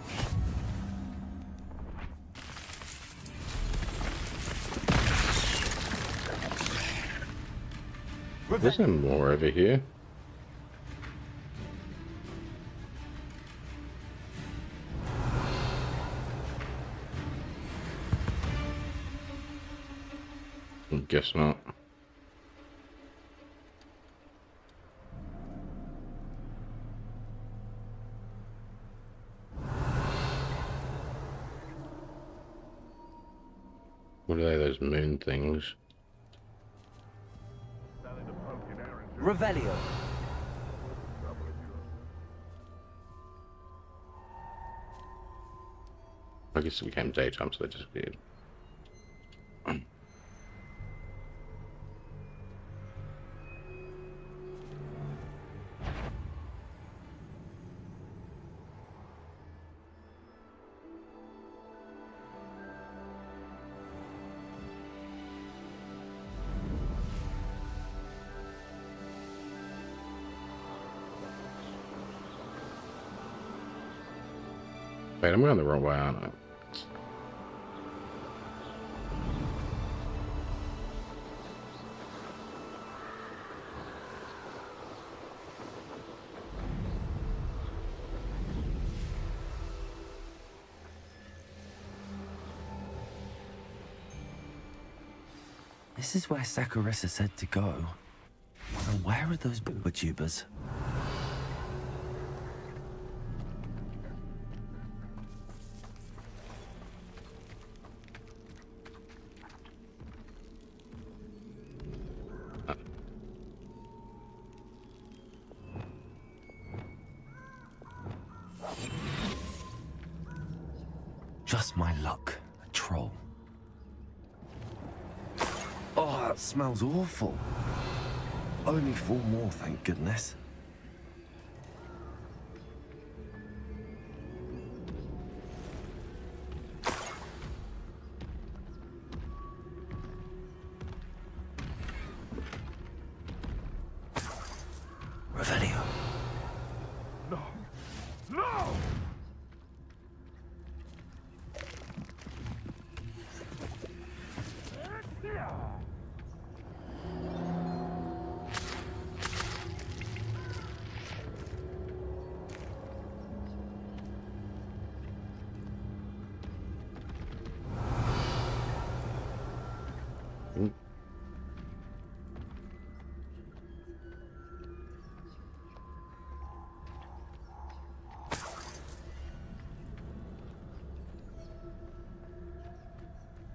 [SPEAKER 1] There's no more over here. Guess not. What are they, those moon things?
[SPEAKER 7] Revelio.
[SPEAKER 1] I guess it became daytime, so they disappeared. Wait, I'm going the wrong way, aren't I?
[SPEAKER 2] This is where Saccharissa said to go. And where are those booba tubers? Just my luck. A troll. Oh, that smells awful. Only 4 more, thank goodness. Revelio.
[SPEAKER 10] No! No!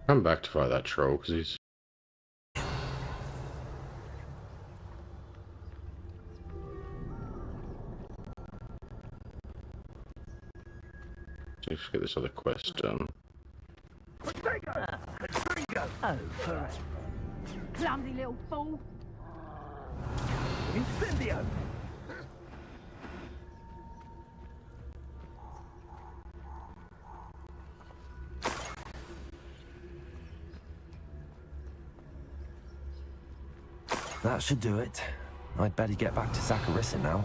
[SPEAKER 1] Come back to fight that troll, because he's... Let's get this other quest done.
[SPEAKER 12] Oh, correct.
[SPEAKER 5] Clumsy little fool.
[SPEAKER 7] Incendio!
[SPEAKER 2] That should do it. I'd better get back to Saccharissa now.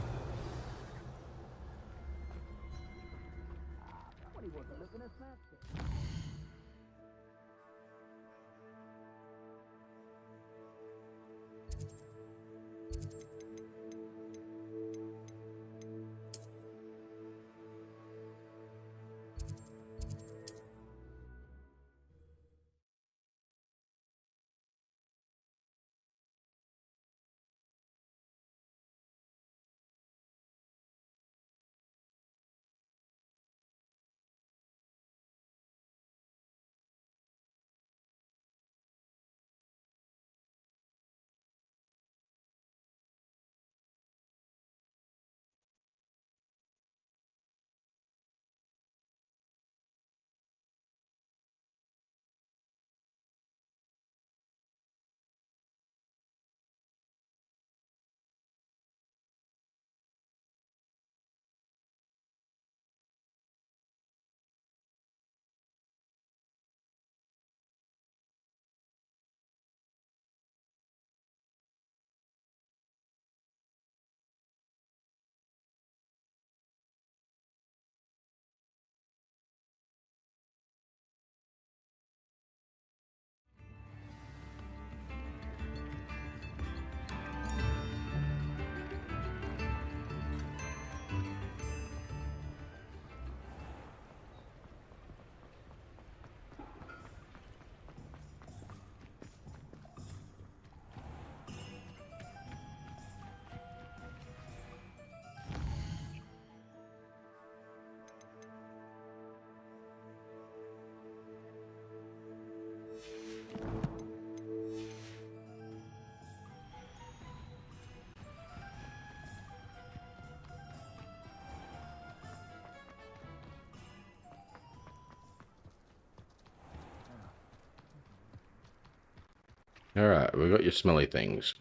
[SPEAKER 1] Alright, we got your smelly things.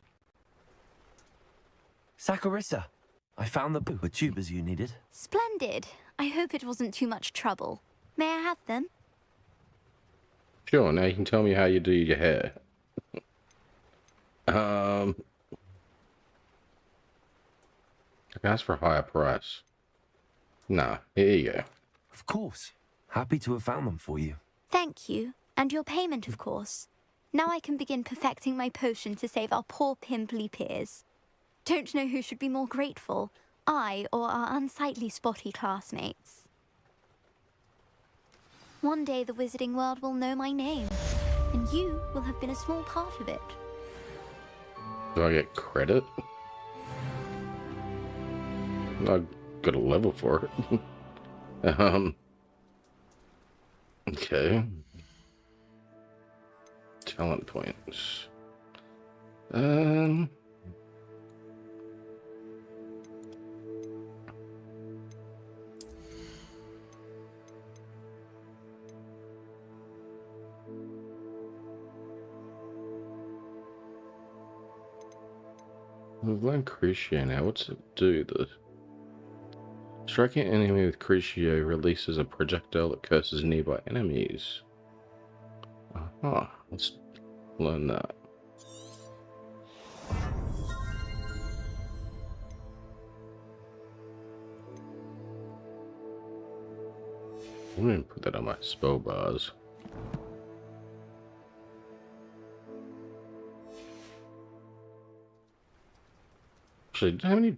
[SPEAKER 2] Saccharissa, I found the booba tubers you needed.
[SPEAKER 4] Splendid. I hope it wasn't too much trouble. May I have them?
[SPEAKER 1] Sure, now you can tell me how you do your hair. I can ask for a higher price. Nah, here you go.
[SPEAKER 2] Of course. Happy to have found them for you.
[SPEAKER 4] Thank you, and your payment, of course. Now I can begin perfecting my potion to save our poor pimply peers. Don't know who should be more grateful, I or our unsightly spotty classmates. One day the wizarding world will know my name, and you will have been a small part of it.
[SPEAKER 1] Do I get credit? I got a level for it. Okay. Talent points. We've learned Crucio now. What's it do? Striking an enemy with Crucio releases a projectile that curses nearby enemies. Aha, let's learn that. I'm going to put that on my spell bars. Actually, do I have any...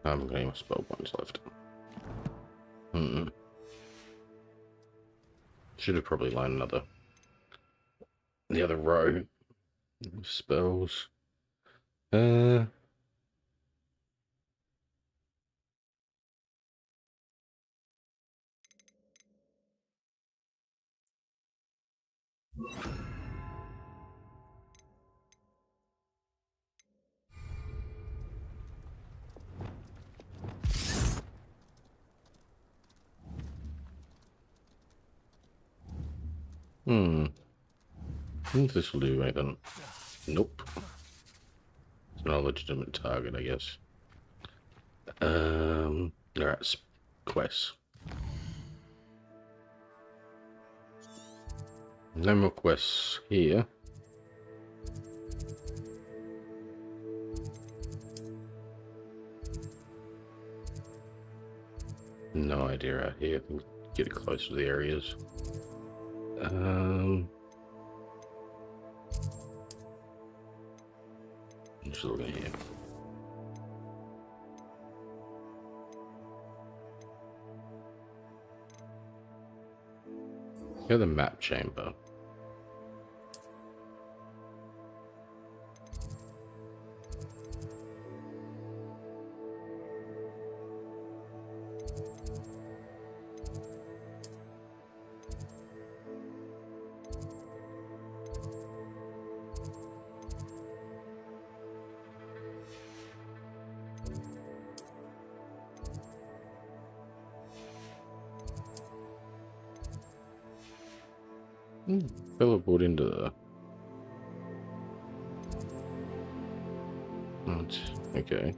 [SPEAKER 1] I haven't got any more spell points left. Should have probably learned the other row of spells. I think this will do anything. Nope. It's not a legitimate target, I guess. Alright, quests. No more quests here. No idea out here. I can get closer to the areas. Just looking here. Here's the map chamber. Teleport into the... Okay.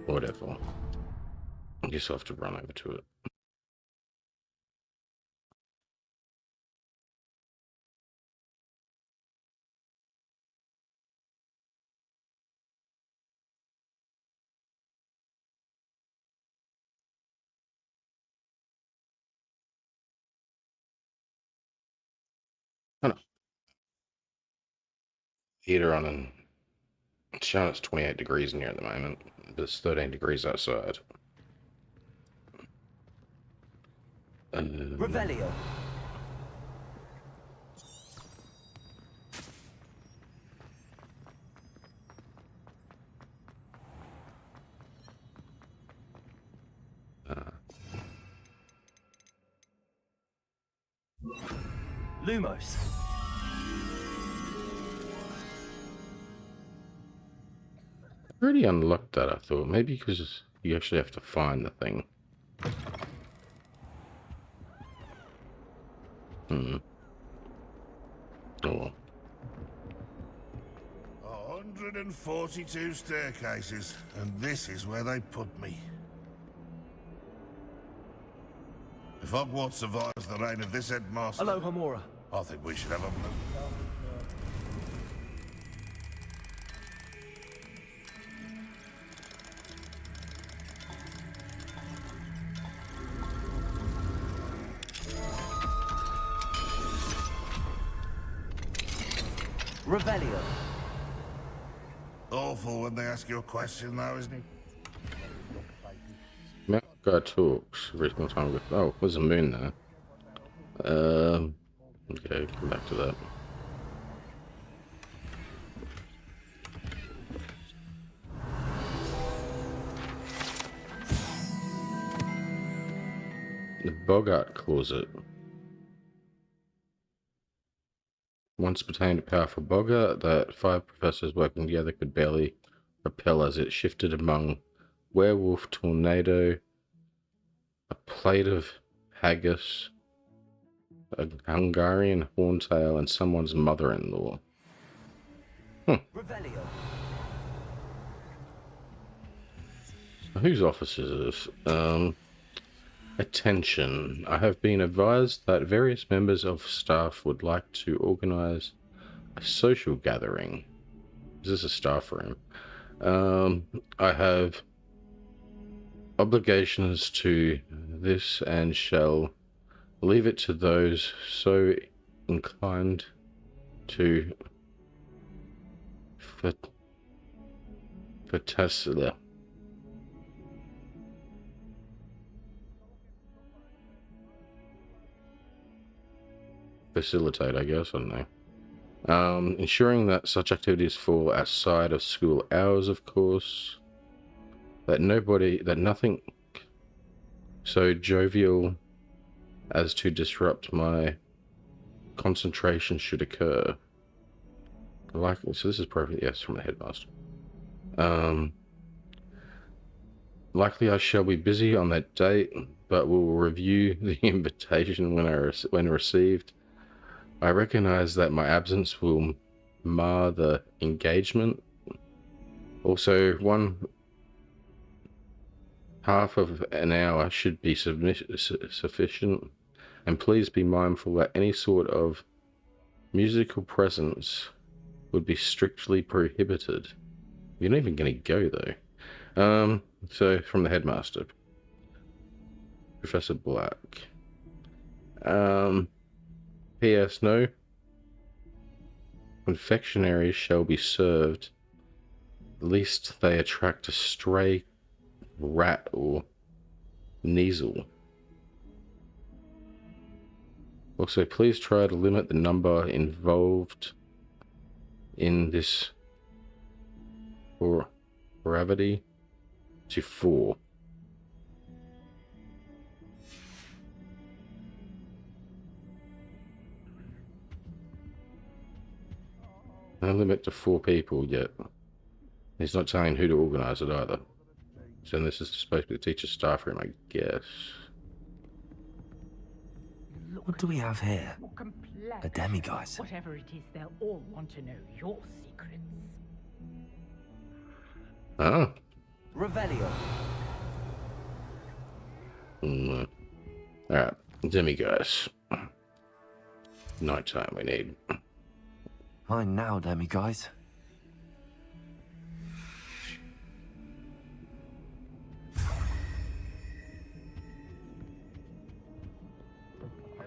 [SPEAKER 1] Whatever. I guess I'll have to run over to it. Oh no. Heater on, and it's showing it's 28 degrees in here at the moment, but it's 13 degrees outside.
[SPEAKER 7] Revelio. Lumos.
[SPEAKER 1] I already unlocked that, I thought. Maybe because you actually have to find the thing. Oh well.
[SPEAKER 10] 142 staircases, and this is where they put me. A If Hogwarts survives the reign of this headmaster...
[SPEAKER 3] Alohomora.
[SPEAKER 10] I think we should have a...
[SPEAKER 2] Revelio.
[SPEAKER 10] Awful when they ask you a question, though, isn't it?
[SPEAKER 1] Mount Guy talks. Recent time with. Oh, there's a moon there. Okay, come back to that. The Bogart Closet. Once pertained a powerful Bogart that 5 professors working together could barely repel as it shifted among werewolf, tornado, a plate of haggis, a Hungarian horntail, and someone's mother-in-law.
[SPEAKER 2] Revelio.
[SPEAKER 1] Whose office is this? Attention. I have been advised that various members of staff would like to organize a social gathering. Is this a staff room? I have obligations to this and shall leave it to those so inclined to facilitate, I guess, I don't know. Ensuring that such activities fall outside of school hours, of course. That nothing so jovial as to disrupt my concentration should occur. So this is perfect, yes, from the headmaster. Likely I shall be busy on that date, but will review the invitation when received. I recognize that my absence will mar the engagement. Also, 1/2 of an hour should be sufficient, and please be mindful that any sort of musical presence would be strictly prohibited. You're not even going to go, though. So, from the headmaster. Professor Black. P.S. No confectionaries shall be served, lest they attract a stray rat or neasel. Also, please try to limit the number involved in this gravity to 4. No limit to 4 people yet. He's not saying who to organise it either. So this is supposed to be the teacher's staff room, I guess.
[SPEAKER 2] What do we have here? A demiguise.
[SPEAKER 5] Whatever it is, they'll all want to know your secrets.
[SPEAKER 1] Ah.
[SPEAKER 2] Revelio.
[SPEAKER 1] Alright, demiguise. Nighttime we need.
[SPEAKER 2] Fine now, demiguise.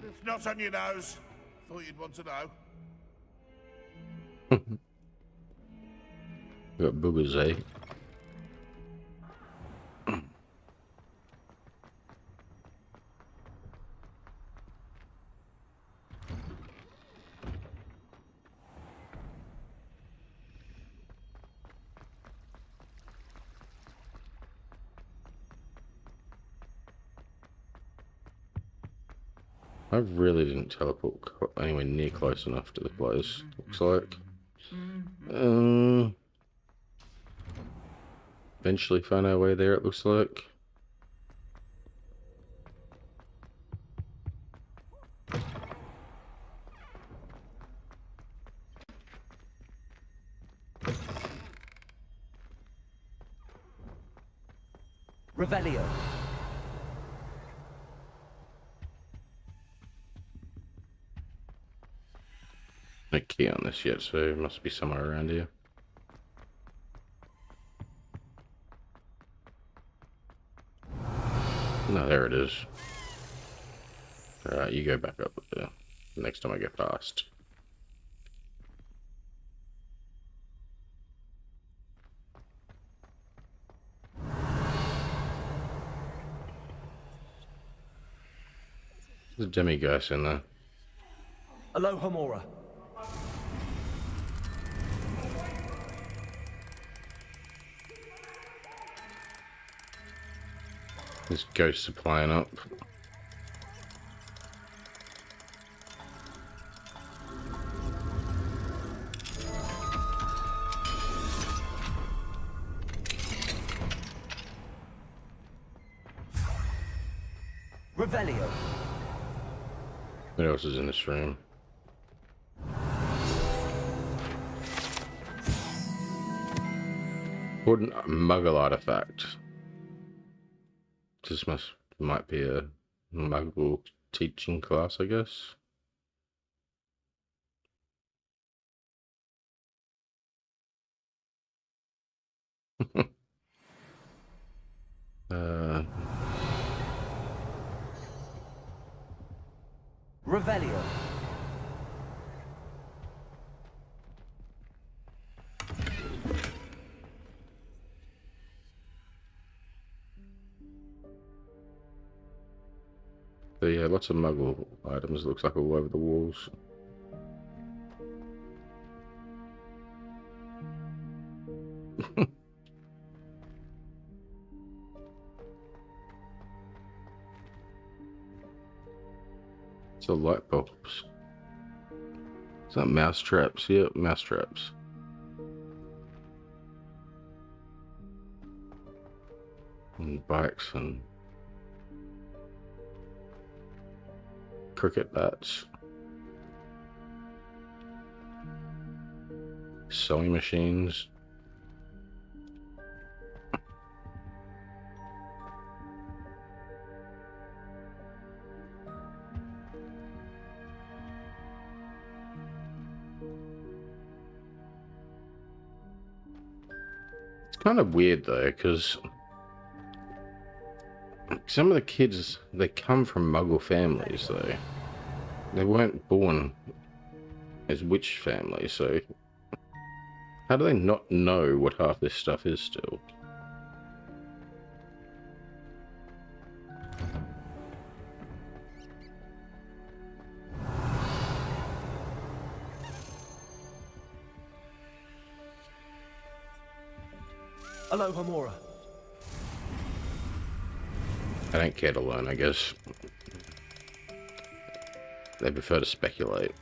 [SPEAKER 10] It's not on your nose. Thought you'd want to know.
[SPEAKER 1] We got boogers, eh? I really didn't teleport anywhere near close enough to the place, looks like. Eventually find our way there, it looks like.
[SPEAKER 2] Revelio.
[SPEAKER 1] No key on this yet, so it must be somewhere around here. No, there it is. Alright, you go back up there next time I get past. There's a demiguise in there.
[SPEAKER 8] Alohomora.
[SPEAKER 1] These ghosts are flying up.
[SPEAKER 8] Revelio.
[SPEAKER 1] What else is in this room? Important Muggle artifact. This might be a Muggle teaching class, I guess.
[SPEAKER 8] Revelio.
[SPEAKER 1] So yeah, lots of Muggle items, looks like all over the walls. It's all light bulbs. Is that mouse traps? Yep, mouse traps. And bikes and cricket bats. Sewing machines. It's kind of weird though, because some of the kids, they come from Muggle families though. They weren't born as witch families, so how do they not know what half this stuff is still?
[SPEAKER 8] Alohomora.
[SPEAKER 1] I don't care to learn, I guess. They prefer to speculate.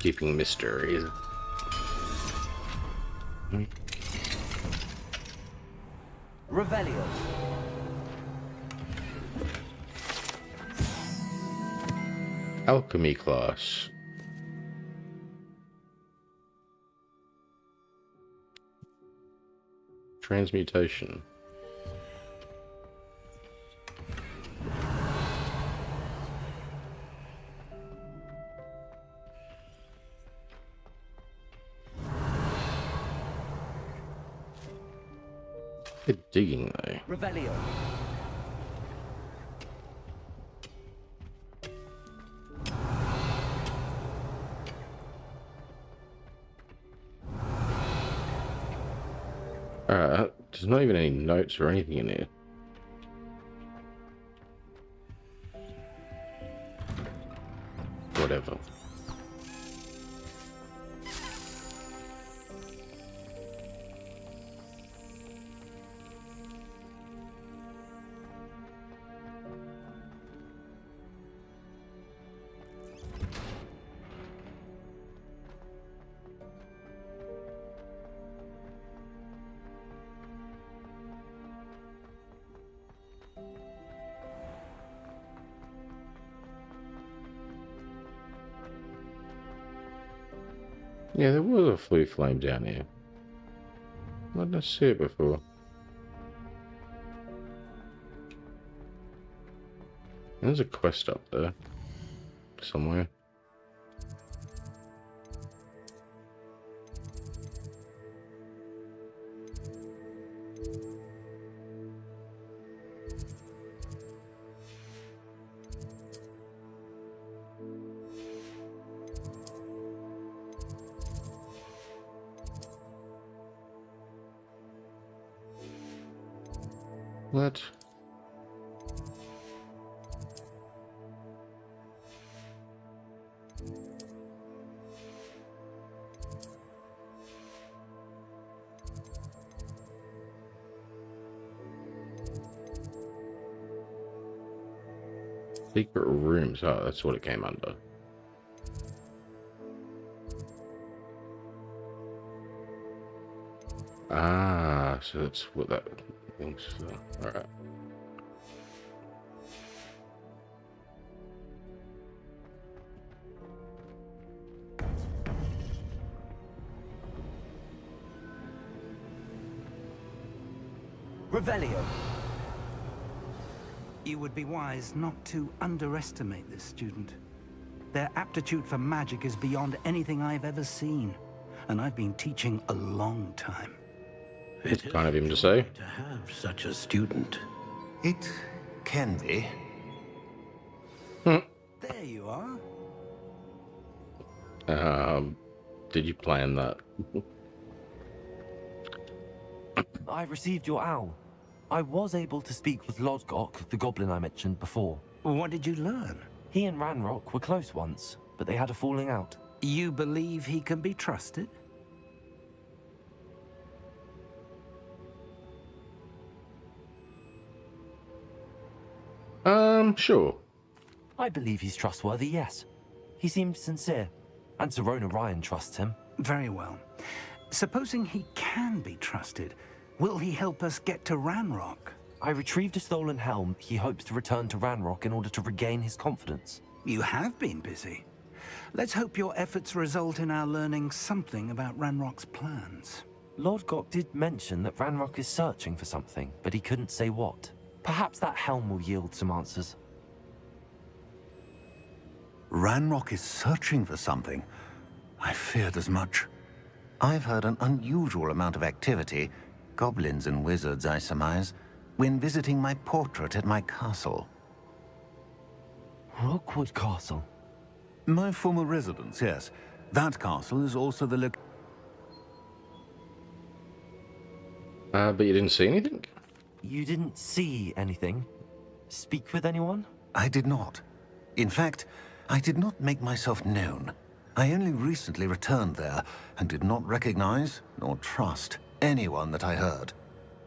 [SPEAKER 1] Keeping mysteries.
[SPEAKER 8] Revelio.
[SPEAKER 1] Alchemy class. Transmutation. Good digging though.
[SPEAKER 8] Revelio.
[SPEAKER 1] There's not even any notes or anything in here. Whatever. Yeah, there was a flue flame down here. I didn't see it before. There's a quest up there somewhere. What? Secret rooms. Oh, that's what it came under. Ah, so that's what that thinks. All right.
[SPEAKER 2] Revelio.
[SPEAKER 13] You would be wise not to underestimate this student. Their aptitude for magic is beyond anything I've ever seen, and I've been teaching a long time.
[SPEAKER 1] It's kind of him to say.
[SPEAKER 3] To have such a student. It can be.
[SPEAKER 13] There you are.
[SPEAKER 1] Did you plan that?
[SPEAKER 2] I received your owl. I was able to speak with Lodgok, the goblin I mentioned before.
[SPEAKER 13] What did you learn?
[SPEAKER 2] He and Ranrock were close once, but they had a falling out.
[SPEAKER 13] You believe he can be trusted?
[SPEAKER 1] Sure.
[SPEAKER 2] I believe he's trustworthy, yes. He seems sincere, and Serona Ryan trusts him.
[SPEAKER 13] Very well. Supposing he can be trusted, will he help us get to Ranrock?
[SPEAKER 2] I retrieved a stolen helm. He hopes to return to Ranrock in order to regain his confidence.
[SPEAKER 13] You have been busy. Let's hope your efforts result in our learning something about Ranrock's plans.
[SPEAKER 2] Lodgok did mention that Ranrock is searching for something, but he couldn't say what. Perhaps that helm will yield some answers.
[SPEAKER 14] Ranrock is searching for something. I feared as much. I've heard an unusual amount of activity, goblins and wizards, I surmise, when visiting my portrait at my castle.
[SPEAKER 2] Rookwood Castle?
[SPEAKER 14] My former residence, yes. That castle is also the
[SPEAKER 1] But you didn't see anything?
[SPEAKER 2] You didn't see anything? Speak with anyone?
[SPEAKER 14] I did not. In fact, I did not make myself known. I only recently returned there, and did not recognize, nor trust, anyone that I heard.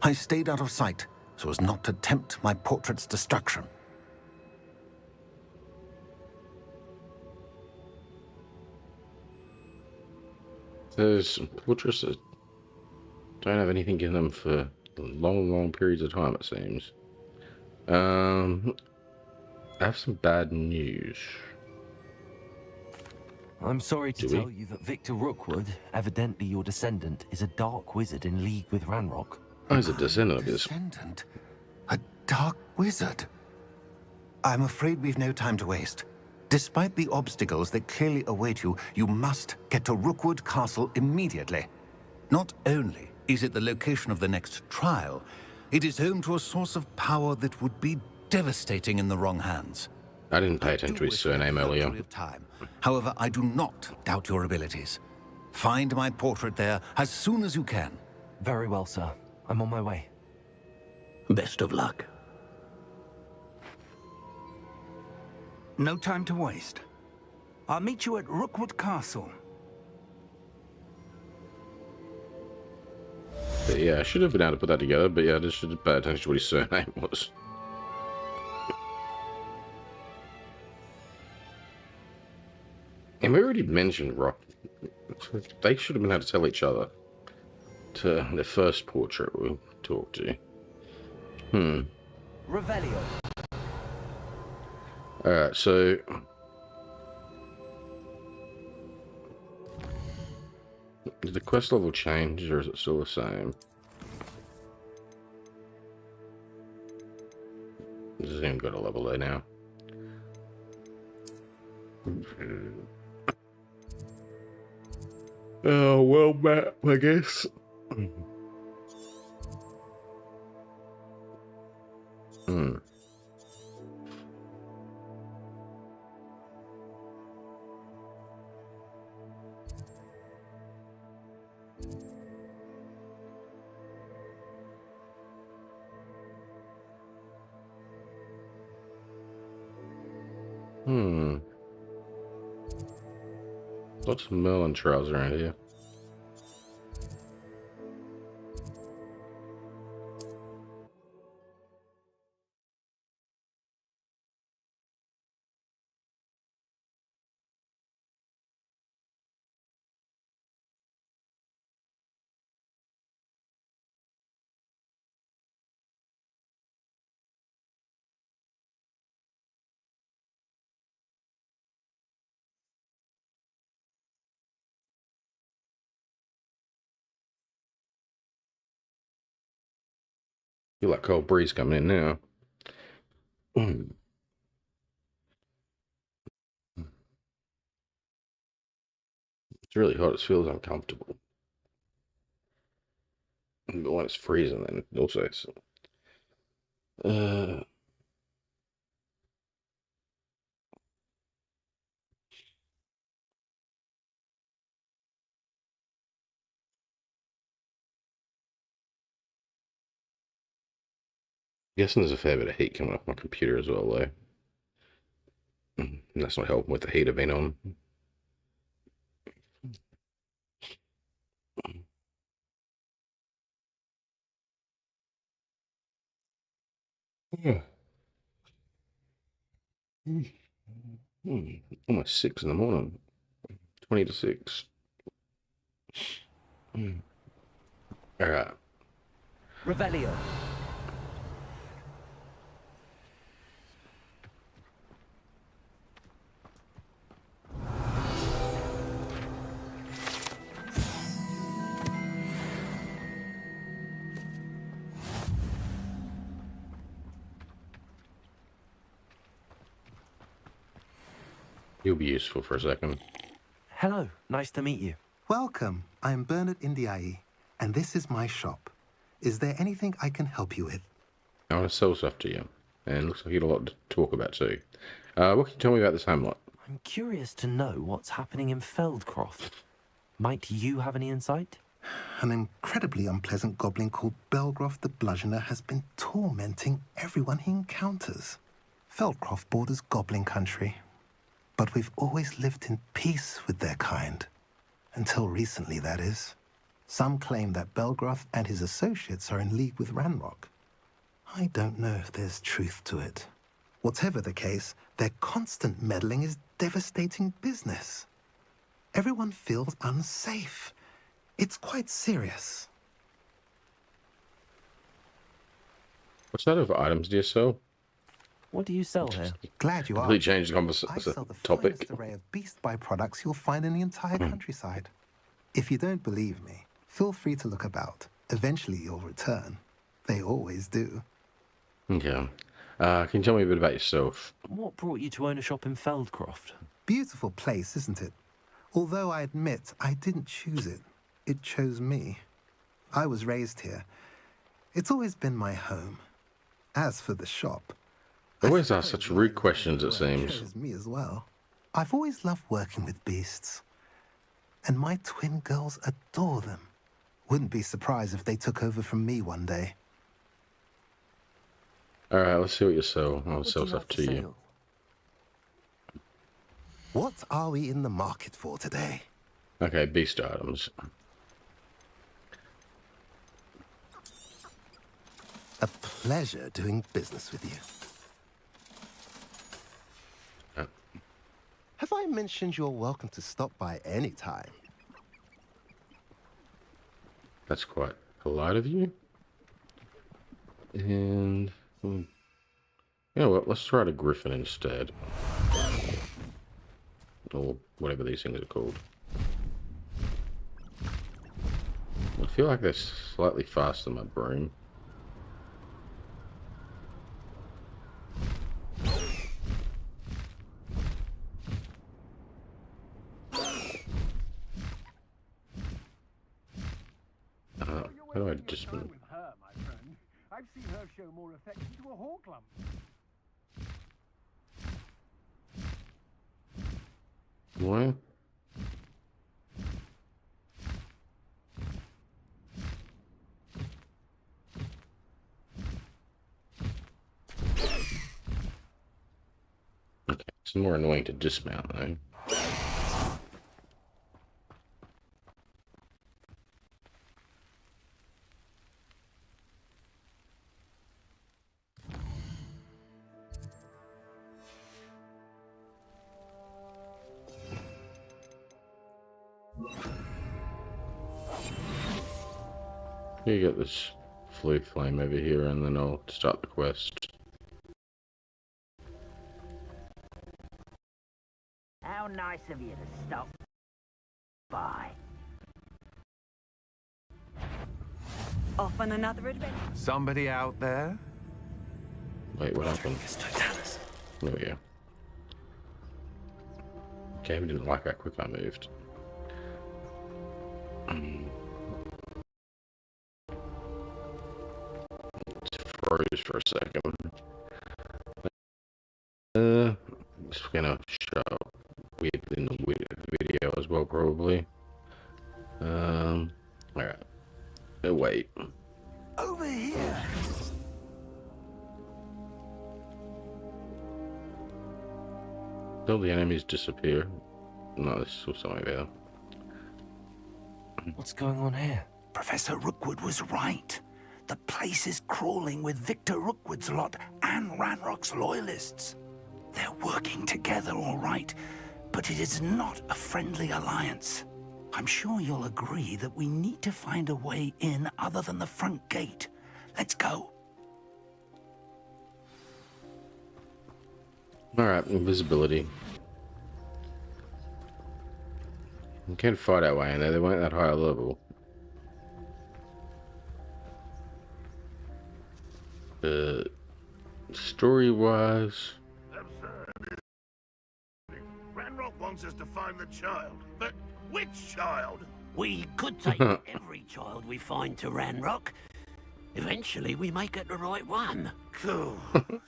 [SPEAKER 14] I stayed out of sight, so as not to tempt my portrait's destruction.
[SPEAKER 1] There's portraits that don't have anything in them for long periods of time, it seems. I have some bad news.
[SPEAKER 2] I'm sorry to tell you that Victor Rookwood, evidently your descendant, is a dark wizard in league with Ranrock.
[SPEAKER 1] Oh, he's a descendant of his.
[SPEAKER 14] Descendant? A dark wizard? I'm afraid we've no time to waste. Despite the obstacles that clearly await you, you must get to Rookwood Castle immediately. Not only is it the location of the next trial, it is home to a source of power that would be devastating in the wrong hands.
[SPEAKER 1] I didn't pay attention to his surname earlier.
[SPEAKER 14] However, I do not doubt your abilities. Find my portrait there as soon as you can.
[SPEAKER 2] Very well, sir. I'm on my way.
[SPEAKER 3] Best of luck.
[SPEAKER 13] No time to waste. I'll meet you at Rookwood Castle.
[SPEAKER 1] But yeah, I should have been able to put that together, but yeah, I just should have paid attention to what his surname was. And we already mentioned Rock. They should have been able to tell each other. To the first portrait we'll talk to.
[SPEAKER 2] Revelio.
[SPEAKER 1] Alright, so... Did the quest level change, or is it still the same? It doesn't even got a level there now. Oh, well, Matt, I guess. Hmm. Hmm. Lots of melon trials around here. Feel like cold breeze coming in now. It's really hot. It feels uncomfortable. But when it's freezing, then also. Guessing there's a fair bit of heat coming off my computer as well, though. And that's not helping with the heater being on. Yeah. Almost 6 in the morning. 20 to 6. Alright.
[SPEAKER 2] Revelio.
[SPEAKER 1] You'll be useful for a second.
[SPEAKER 2] Hello, nice to meet you.
[SPEAKER 14] Welcome. I'm Bernard Indiai, and this is my shop. Is there anything I can help you with?
[SPEAKER 1] I want to sell stuff to you, and looks like you have a lot to talk about too. What can you tell me about this hamlet?
[SPEAKER 2] I'm curious to know what's happening in Feldcroft. Might you have any insight?
[SPEAKER 14] An incredibly unpleasant goblin called Belgroth the Bludgeoner has been tormenting everyone he encounters. Feldcroft borders goblin country, but we've always lived in peace with their kind. Until recently, that is. Some claim that Belgroth and his associates are in league with Ranrock. I don't know if there's truth to it. Whatever the case, their constant meddling is devastating business. Everyone feels unsafe. It's quite serious.
[SPEAKER 1] What sort of items do you sell?
[SPEAKER 2] What do you sell here?
[SPEAKER 14] Glad you
[SPEAKER 1] Completely
[SPEAKER 14] asked.
[SPEAKER 1] changed the
[SPEAKER 14] I sell the
[SPEAKER 1] topic.
[SPEAKER 14] finest array of beast byproducts you'll find in the entire countryside. If you don't believe me, feel free to look about. Eventually you'll return. They always do.
[SPEAKER 1] Okay. Can you tell me a bit about yourself?
[SPEAKER 2] What brought you to own a shop in Feldcroft?
[SPEAKER 14] Beautiful place, isn't it? Although I admit I didn't choose it. It chose me. I was raised here. It's always been my home. As for the shop,
[SPEAKER 1] They always ask such rude questions, it
[SPEAKER 14] it
[SPEAKER 1] seems.
[SPEAKER 14] chose me as well. I've always loved working with beasts. And my twin girls adore them. Wouldn't be surprised if they took over from me one day.
[SPEAKER 1] Alright, let's see what you sell. I'll
[SPEAKER 2] What
[SPEAKER 1] sell
[SPEAKER 2] do you
[SPEAKER 1] stuff
[SPEAKER 2] have for
[SPEAKER 1] to you.
[SPEAKER 2] sale?
[SPEAKER 14] What are we in the market for today?
[SPEAKER 1] Okay, beast items.
[SPEAKER 14] A pleasure doing business with you. Have I mentioned you're welcome to stop by any time?
[SPEAKER 1] That's quite polite of you. And you know what? Let's try the griffin instead, or whatever these things are called. I feel like they're slightly faster than my broom. How do I dismount?
[SPEAKER 11] With her, my friend. I've seen her show more affection to a horklump.
[SPEAKER 1] What? Okay, it's more annoying to dismount though. You get this flue flame over here and then I'll start the quest.
[SPEAKER 5] How nice of you to stop by.
[SPEAKER 12] Off on another adventure.
[SPEAKER 11] Somebody out there?
[SPEAKER 1] Wait, what happened? There we go. Game didn't like how quick I moved. Froze for a second. It's gonna show up weird in the video as well, probably. Alright. Wait.
[SPEAKER 11] Over here.
[SPEAKER 1] Till the enemies disappear. No, this is something better.
[SPEAKER 2] What's going on here?
[SPEAKER 13] Professor Rookwood was right. The place is crawling with Victor Rookwood's lot and Ranrock's loyalists. They're working together, all right, but it is not a friendly alliance. I'm sure you'll agree that we need to find a way in other than the front gate. Let's go.
[SPEAKER 1] Alright, invisibility. You can't fight our way in there, they weren't that high a level. Story-wise...
[SPEAKER 10] Ranrock wants us to find the child, but which child?
[SPEAKER 3] We could take every child we find to Ranrock. Eventually, we may get the right one.
[SPEAKER 10] Cool.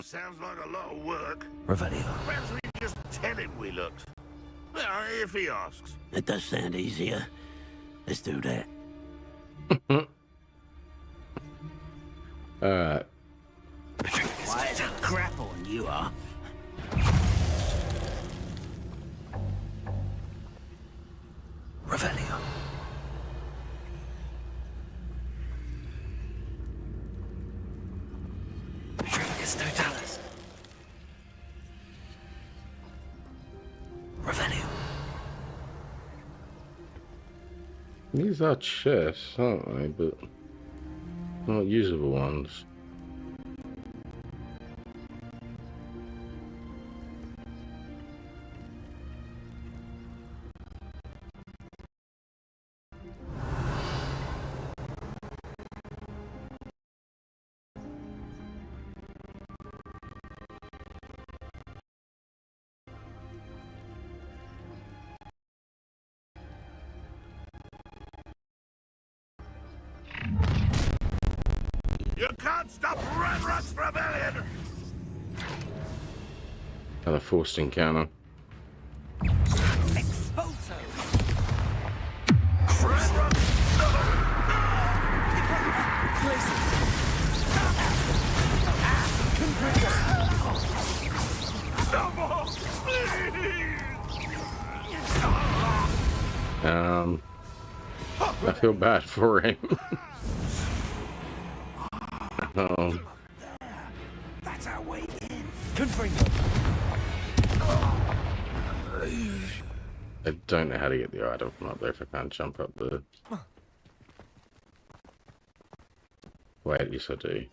[SPEAKER 10] Sounds like a lot of work.
[SPEAKER 3] Revelio.
[SPEAKER 10] Perhaps we just tell him we looked. Well, if he asks.
[SPEAKER 3] It does sound easier. Let's do that.
[SPEAKER 1] Alright.
[SPEAKER 3] Quiet as crap on you are. Revelio. Trigus Totalis. Revelio.
[SPEAKER 1] These are chests, aren't they? But not usable ones.
[SPEAKER 10] You can't stop Ranrock's rebellion!
[SPEAKER 1] Another forced encounter.
[SPEAKER 3] Exposo.
[SPEAKER 1] I feel bad for him.
[SPEAKER 3] That's our way in.
[SPEAKER 1] I don't know how to get the item from up there if I can't jump up there. Wait, yes I do.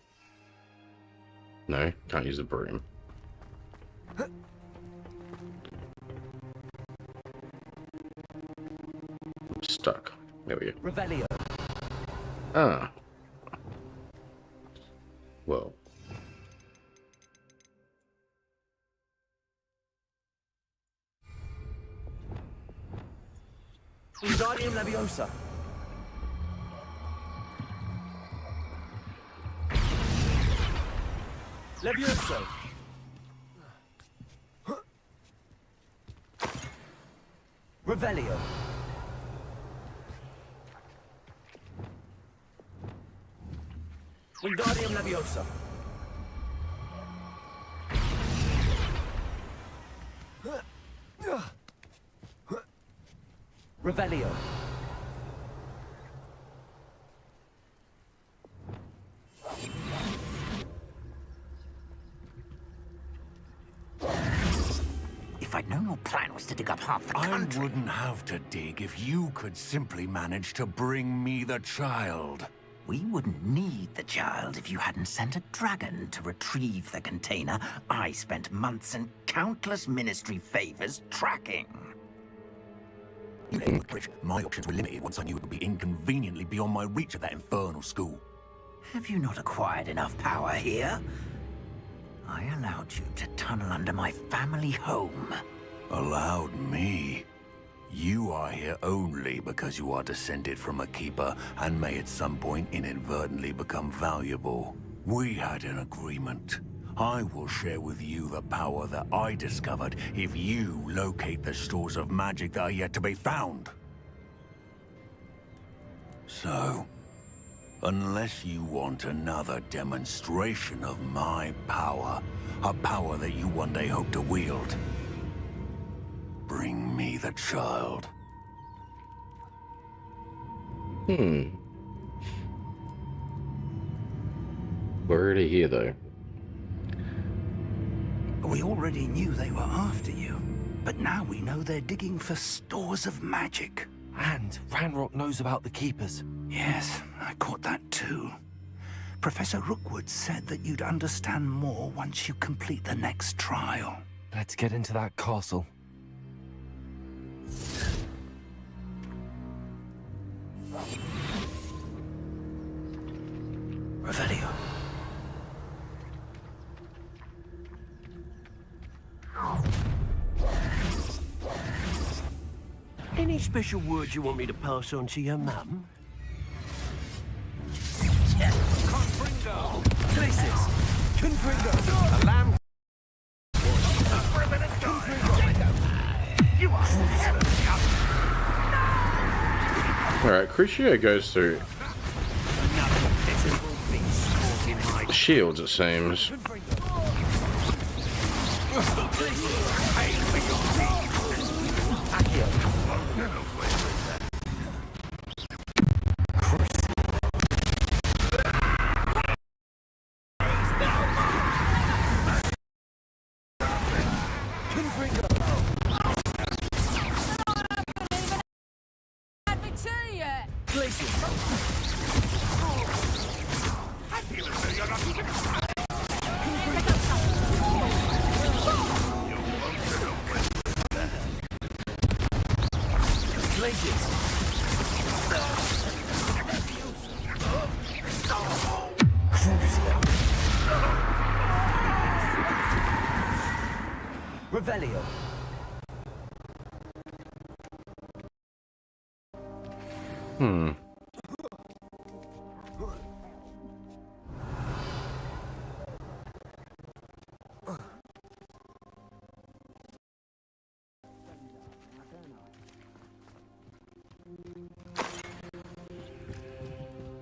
[SPEAKER 1] No, can't use the broom. I'm stuck. There we go.
[SPEAKER 3] Revelio.
[SPEAKER 1] Ah. Well.
[SPEAKER 3] Wingardium Leviosa.
[SPEAKER 7] Levioso. Revelio. Wingardium Leviosa. Revelio.
[SPEAKER 13] If I'd known your plan was to dig up half the country... I wouldn't have to dig if you could simply manage to bring me the child. We wouldn't need the child if you hadn't sent a dragon to retrieve the container I spent months and countless ministry favors tracking. My options were limited once I knew it would be inconveniently beyond my reach at that infernal school. Have you not acquired enough power here? I allowed you to tunnel under my family home. Allowed me? You are here only because you are descended from a keeper and may at some point inadvertently become valuable. We had an agreement. I will share with you the power that I discovered if you locate the stores of magic that are yet to be found. So, unless you want another demonstration of my power, a power that you one day hope to wield, bring me the child.
[SPEAKER 1] We're already here, though.
[SPEAKER 13] We already knew they were after you, but now we know they're digging for stores of magic.
[SPEAKER 2] And Ranrock knows about the Keepers.
[SPEAKER 13] Yes, I caught that too. Professor Rookwood said that you'd understand more once you complete the next trial.
[SPEAKER 2] Let's get into that castle.
[SPEAKER 13] Revelio.
[SPEAKER 3] Any special words you want me to pass on to your mum?
[SPEAKER 7] Confringo.
[SPEAKER 3] Places. Confringo. A lamb.
[SPEAKER 1] Alright, Crucio goes through shields, it seems.
[SPEAKER 7] Revelio.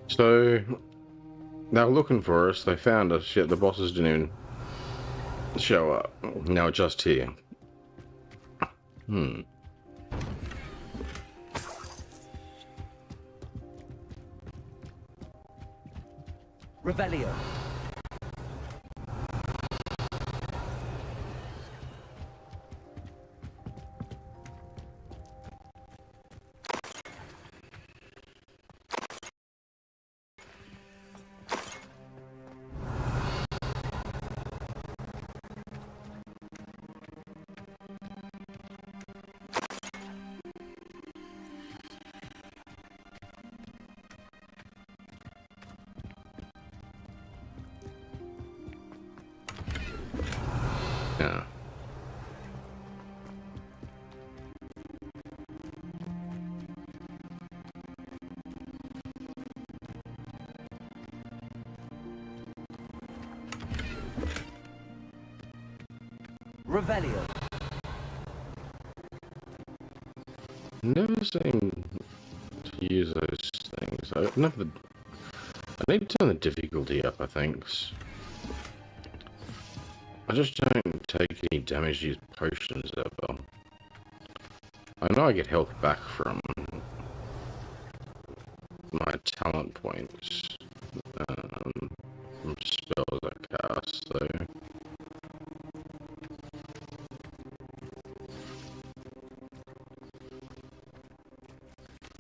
[SPEAKER 1] So, they were looking for us, they found us, yet the bosses didn't even show up. Now just here.
[SPEAKER 7] Revelio.
[SPEAKER 1] Yeah.
[SPEAKER 2] Revelio.
[SPEAKER 1] Never seem to use those things. I need to turn the difficulty up, I think. I just don't take any damage to use potions ever. I know I get health back from my talent points from spells I cast, so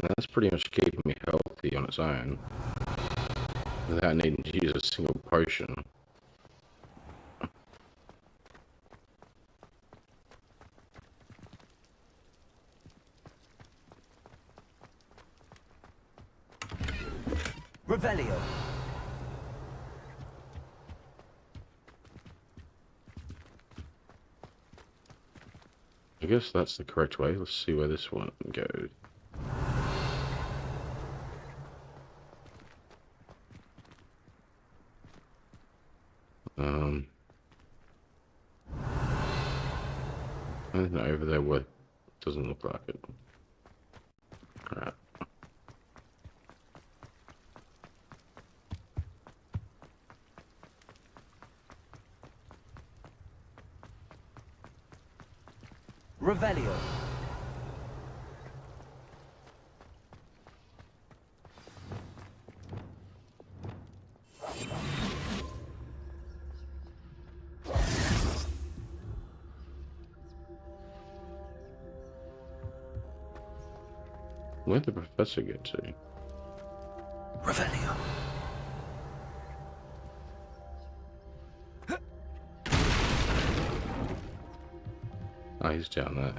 [SPEAKER 1] that's pretty much keeping me healthy on its own without needing to use a single potion.
[SPEAKER 2] Revelio.
[SPEAKER 1] I guess that's the correct way. Let's see where this one goes. Anything over there where doesn't look like it. Alright.
[SPEAKER 2] Revelio.
[SPEAKER 1] Where'd the professor get to?
[SPEAKER 13] Revelio.
[SPEAKER 1] Oh, he's down there.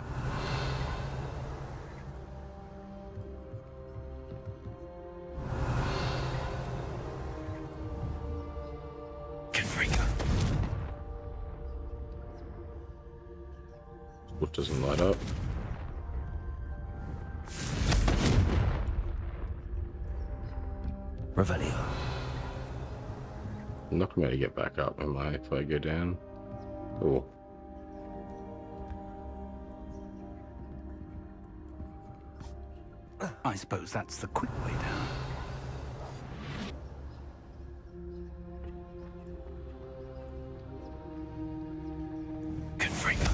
[SPEAKER 1] What doesn't light up?
[SPEAKER 13] Revelio.
[SPEAKER 1] I'm not going to get back up, am I, if I go down? Oh.
[SPEAKER 13] I suppose that's the quick way down. Confringo.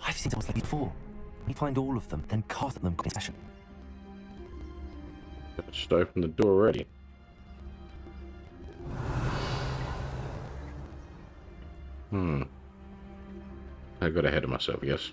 [SPEAKER 2] I've seen someone like before. You find all of them, then cast at them in session.
[SPEAKER 1] Just open the door already. I got ahead of myself, I guess.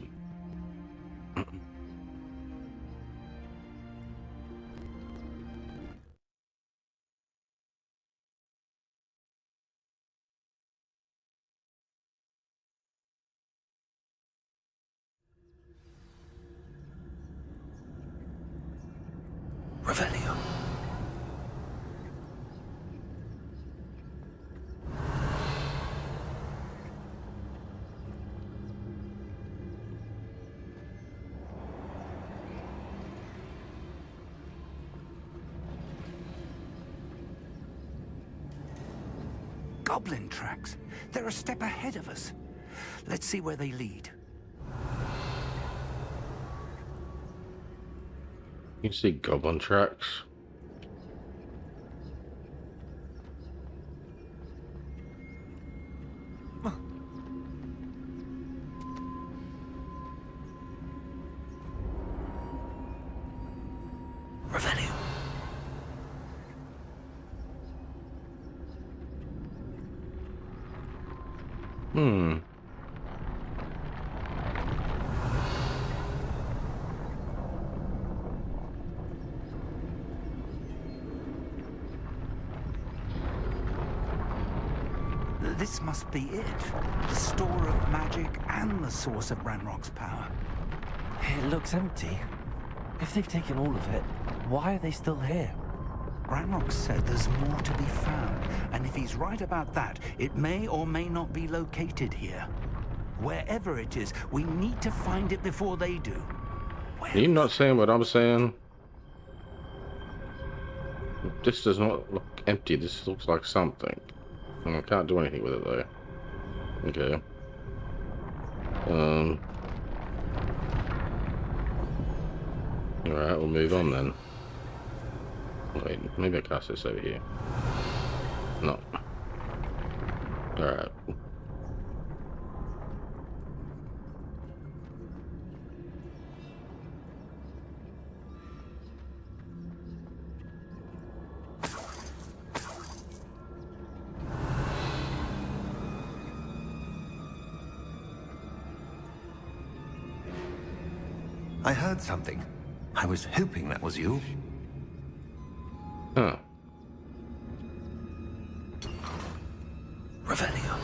[SPEAKER 13] Revelio. Goblin tracks. They're a step ahead of us. Let's see where they lead.
[SPEAKER 1] You can see goblin tracks.
[SPEAKER 13] Revelio. This must be it. The store of magic and the source of Ranrock's power.
[SPEAKER 2] It looks empty. If they've taken all of it, why are they still here?
[SPEAKER 13] Ranrock said there's more to be found, and if he's right about that, it may or may not be located here. Wherever it is, we need to find it before they do.
[SPEAKER 1] Are you not saying what I'm saying? This does not look empty. This looks like something. And I can't do anything with it though. Okay. Alright, we'll move on then. Wait, maybe I cast this over here. No. Alright.
[SPEAKER 14] I heard something. I was hoping that was you.
[SPEAKER 1] Huh.
[SPEAKER 13] Revelio.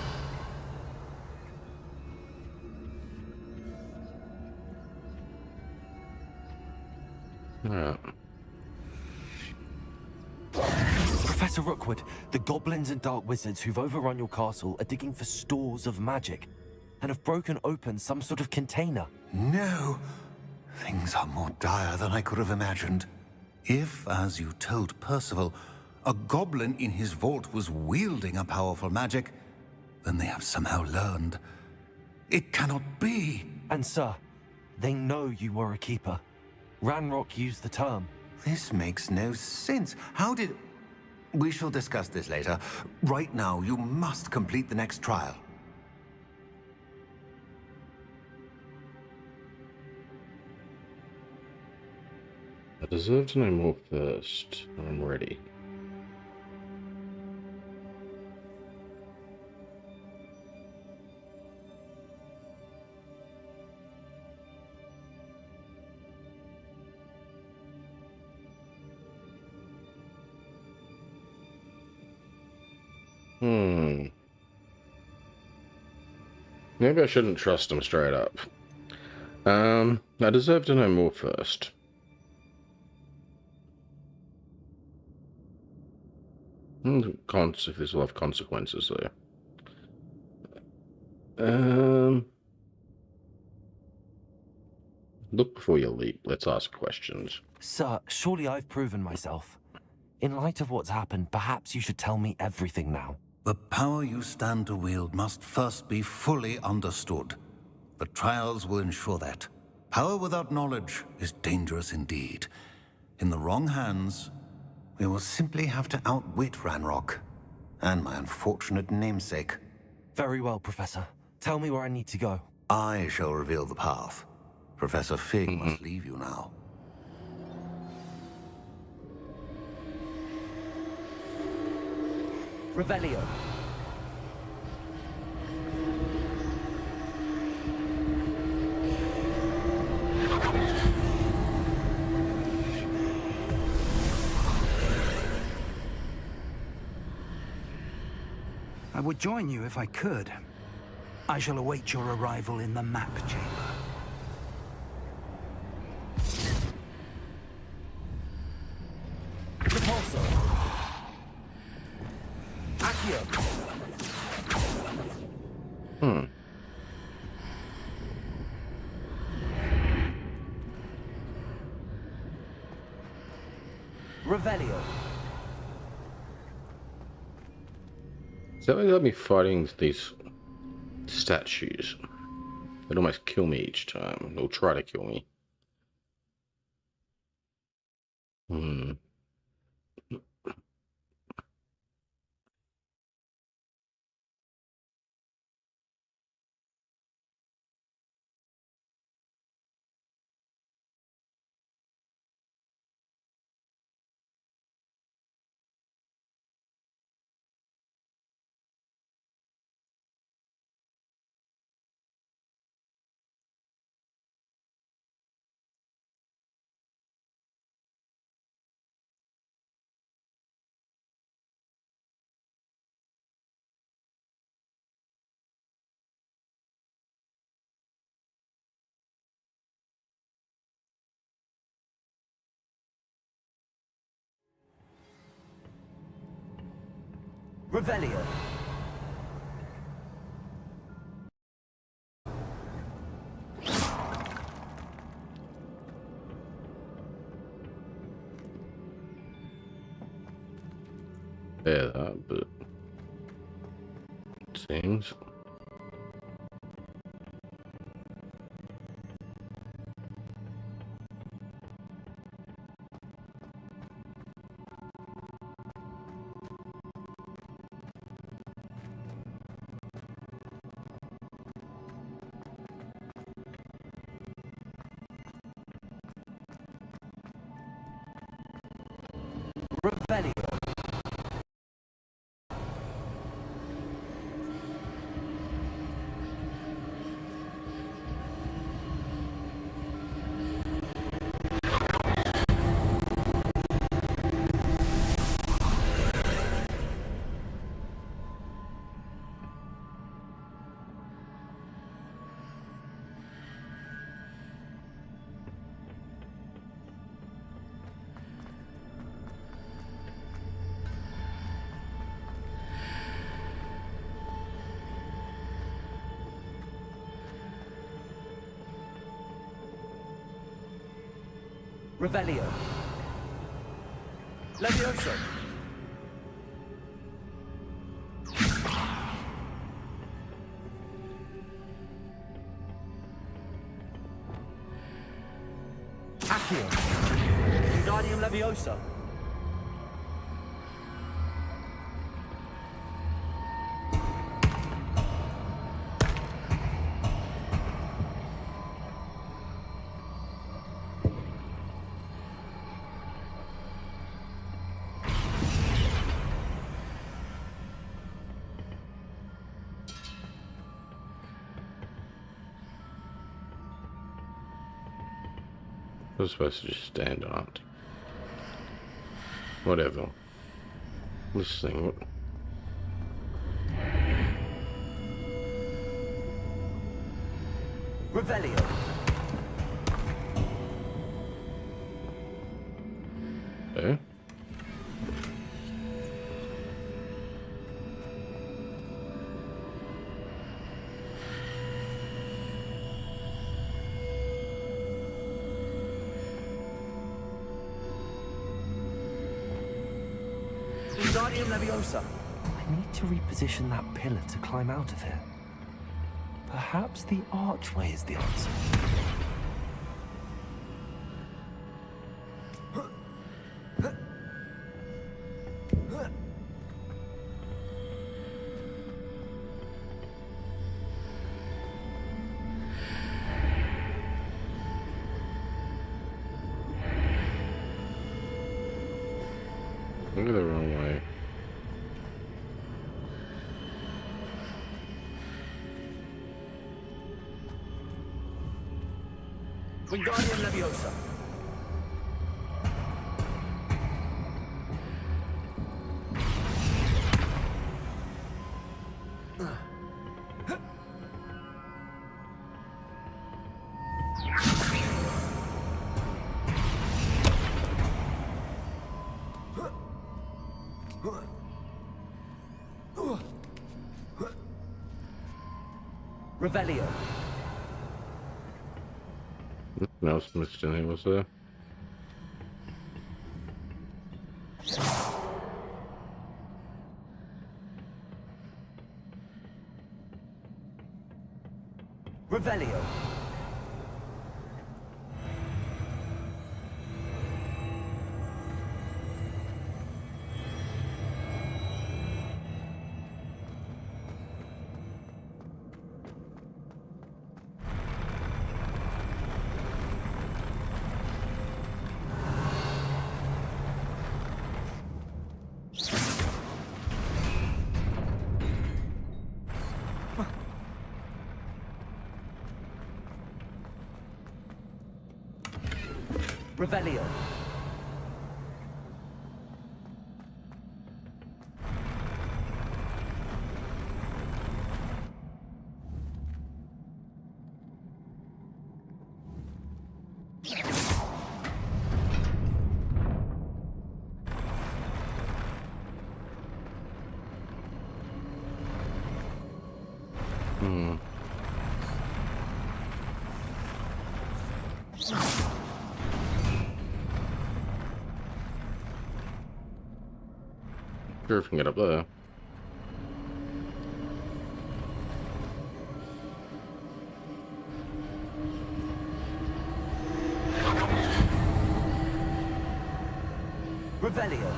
[SPEAKER 1] Alright.
[SPEAKER 2] Professor Rookwood, the goblins and dark wizards who've overrun your castle are digging for stores of magic and have broken open some sort of container.
[SPEAKER 14] No. Things are more dire than I could have imagined. If, as you told Percival, a goblin in his vault was wielding a powerful magic, then they have somehow learned. It cannot be.
[SPEAKER 2] And sir, they know you were a keeper. Ranrock used the term.
[SPEAKER 14] This makes no sense. How did... We shall discuss this later. Right now, you must complete the next trial.
[SPEAKER 1] I deserve to know more first. I'm ready. Maybe I shouldn't trust him straight up. I deserve to know more first. If this will have consequences, though. Look before you leap. Let's ask questions.
[SPEAKER 2] Sir, surely I've proven myself. In light of what's happened, perhaps you should tell me everything now.
[SPEAKER 14] The power you stand to wield must first be fully understood. The trials will ensure that. Power without knowledge is dangerous indeed. In the wrong hands, we will simply have to outwit Ranrock and my unfortunate namesake.
[SPEAKER 2] Very well, Professor. Tell me where I need to go.
[SPEAKER 14] I shall reveal the path. Professor Fig must leave you now.
[SPEAKER 2] Revelio.
[SPEAKER 13] I would join you if I could. I shall await your arrival in the map chamber.
[SPEAKER 2] Repulsor. Accio. Revelio.
[SPEAKER 1] So they got me fighting these statues. They'd almost kill me each time. They'll try to kill me.
[SPEAKER 2] Revelio.
[SPEAKER 1] Bear that, but it seems.
[SPEAKER 2] Revelio. Revelio. Levioso. Accio. Wingardium Levioso.
[SPEAKER 1] I was supposed to just stand on it. Whatever. This thing, what?
[SPEAKER 2] Revelio.
[SPEAKER 1] Eh?
[SPEAKER 2] Wingardium Leviosa. I need to reposition that pillar to climb out of here. Perhaps the archway is the answer.
[SPEAKER 1] Look at the wrong way.
[SPEAKER 2] Wingardium Leviosa. Revelio.
[SPEAKER 1] Nothing else missed in here, was there?
[SPEAKER 2] Revelio. Revelio.
[SPEAKER 1] Sure, if we can get up there.
[SPEAKER 2] Revelio.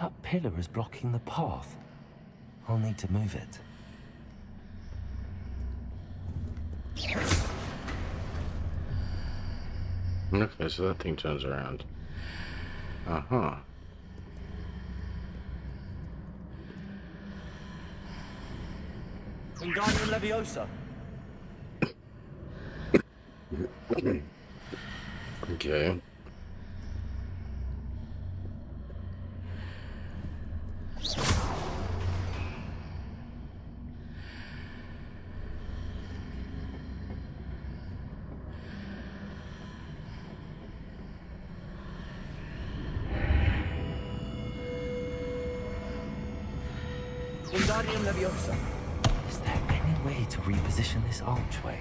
[SPEAKER 2] That pillar is blocking the path. I'll need to move it.
[SPEAKER 1] Okay, so that thing turns around. Uh-huh.
[SPEAKER 2] Wingardium Leviosa.
[SPEAKER 1] Okay.
[SPEAKER 2] Wingardium Leviosa. Is there any way to reposition this archway?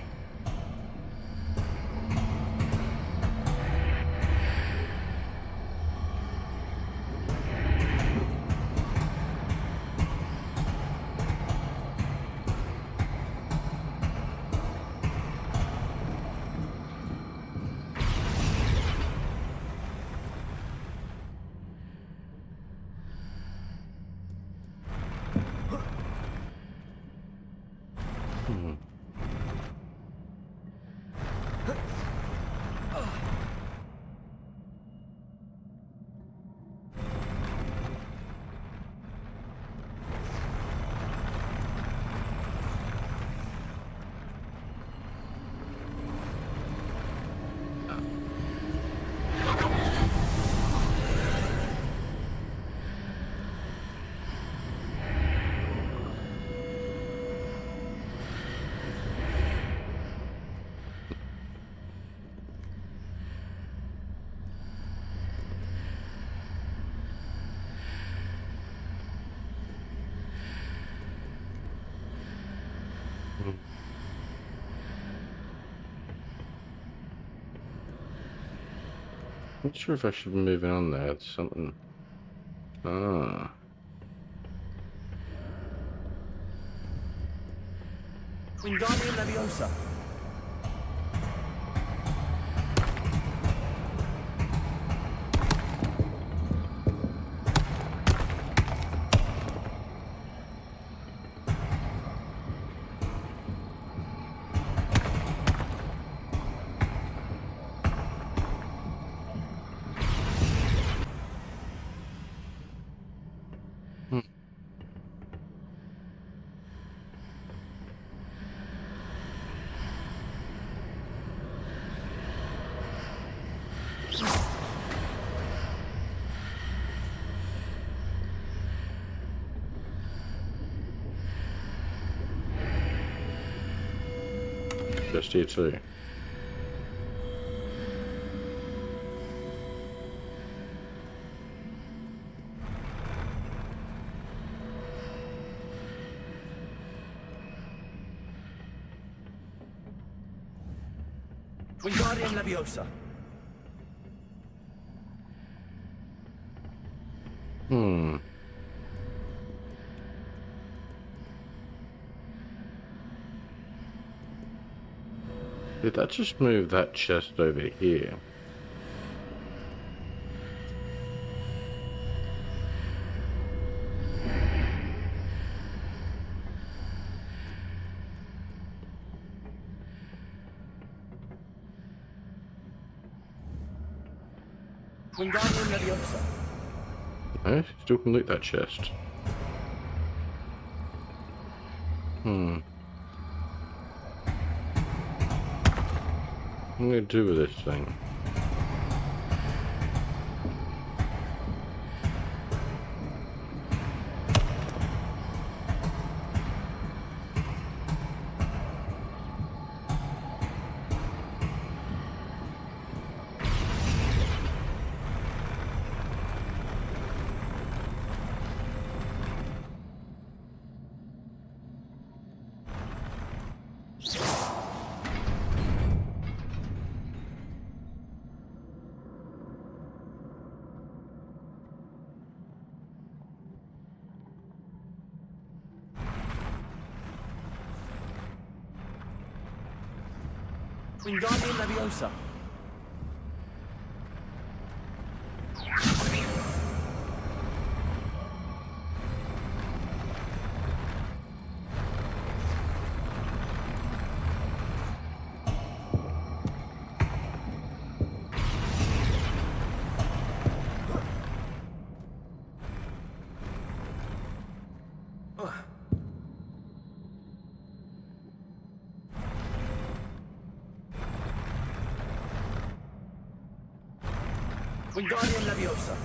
[SPEAKER 2] Not sure if I should be moving on there. It's something. Ah. Wingardium Leviosa.
[SPEAKER 1] Just here too.
[SPEAKER 2] Wingardium Leviosa.
[SPEAKER 1] Did that just move that chest over here?
[SPEAKER 2] Wingardium Leviosa.
[SPEAKER 1] No, still can loot that chest. What am I going to do with this thing?
[SPEAKER 2] Wingardium Leviosa. Wingardium Leviosa.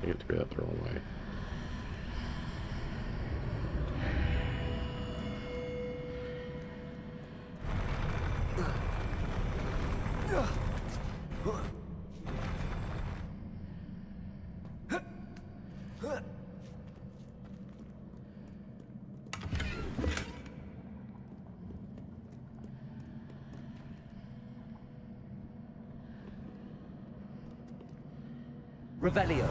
[SPEAKER 1] I get to be out the wrong way.
[SPEAKER 2] Revelio.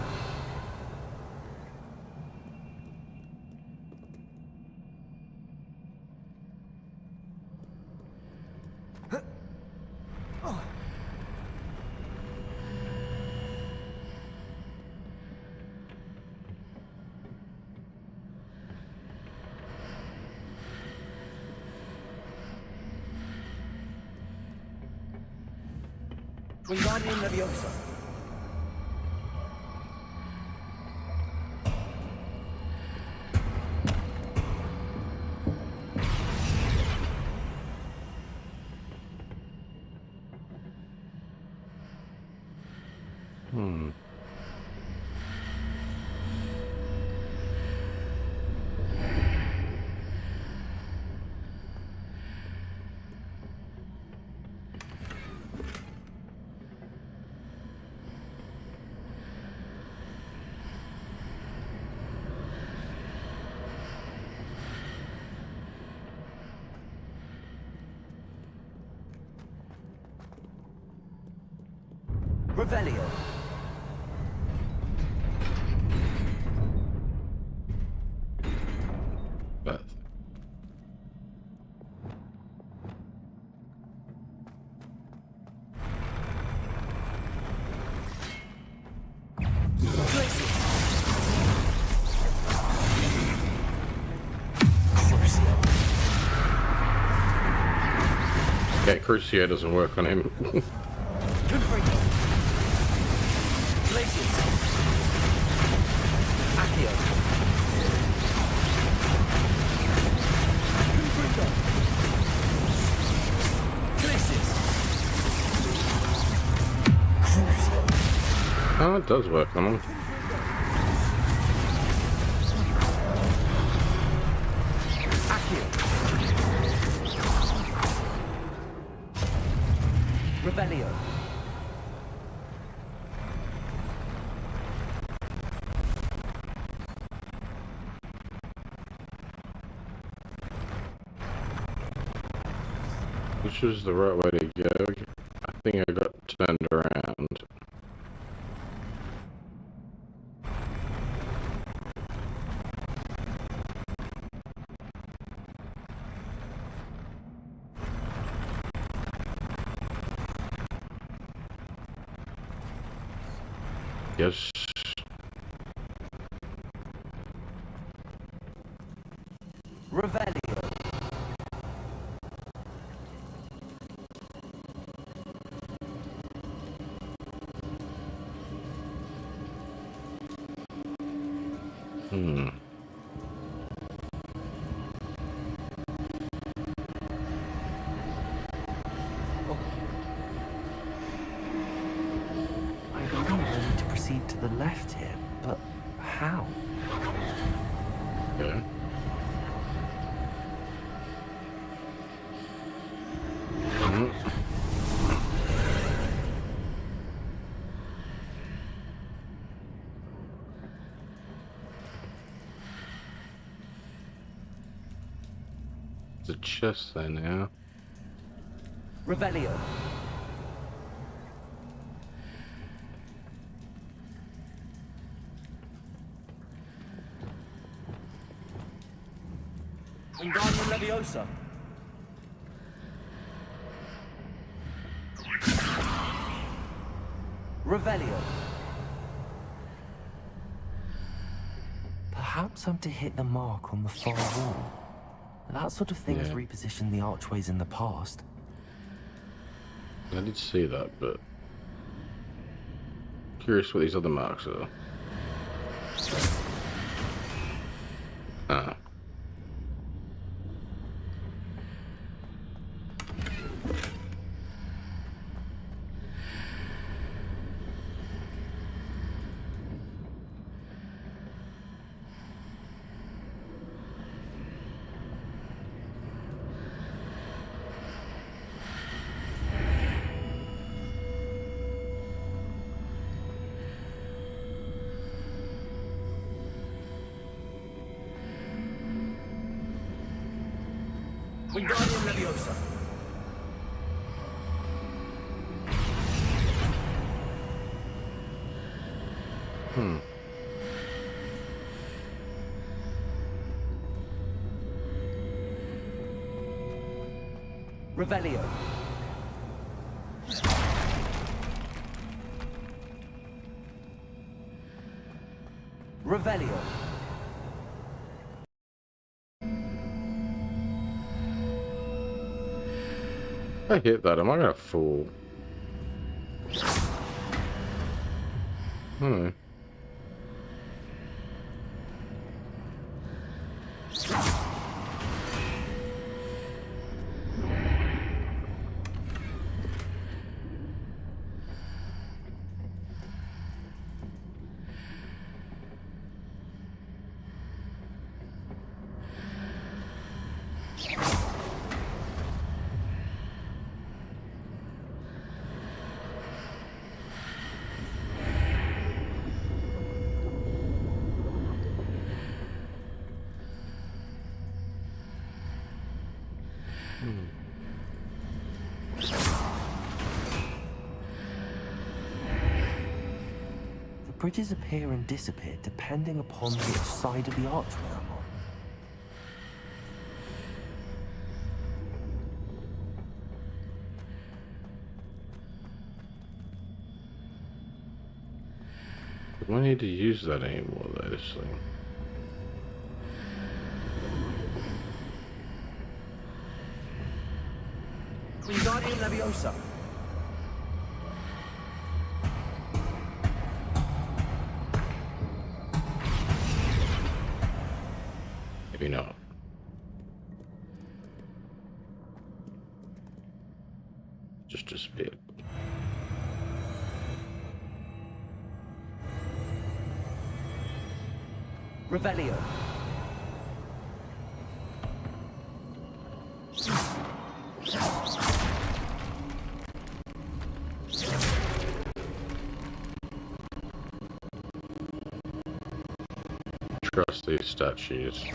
[SPEAKER 2] Wingardium Leviosa. Revelio.
[SPEAKER 1] But yeah, Crucio doesn't work on him. Oh, it does work on him.
[SPEAKER 2] Revelio.
[SPEAKER 1] Which is the right way to go? I think I got turned around. Yes.
[SPEAKER 2] Revelio. I believe I need to proceed to the left here, but how?
[SPEAKER 1] Okay. There's a chest there now.
[SPEAKER 2] Revelio. Wingardium Leviosa. Revelio. Perhaps I'm to hit the mark on the far wall. That sort of thing has repositioned the archways in the past.
[SPEAKER 1] I did see that, but curious what these other marks are. Ah.
[SPEAKER 2] Wingardium Leviosa. Revelio. Revelio.
[SPEAKER 1] I hit that. Am I gonna fall?
[SPEAKER 2] The bridges appear and disappear depending upon which side of the archway I'm on.
[SPEAKER 1] Do I need to use that anymore, though, this thing?
[SPEAKER 2] Wingardium Leviosa.
[SPEAKER 1] Maybe not. Just disappeared.
[SPEAKER 2] Revelio.
[SPEAKER 1] these statues.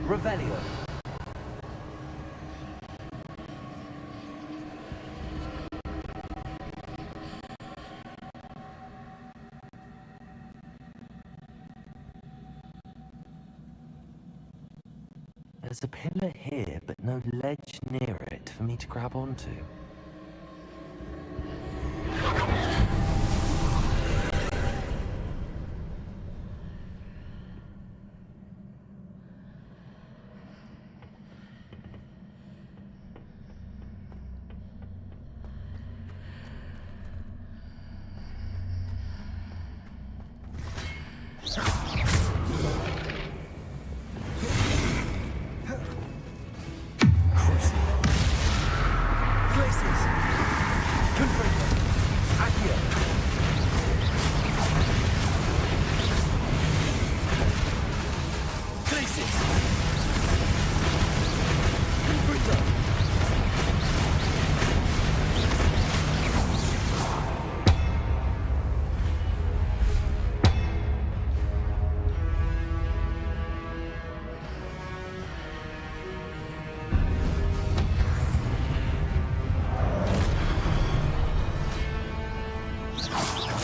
[SPEAKER 2] Revelio. There's a pillar here, but no ledge near it for me to grab onto.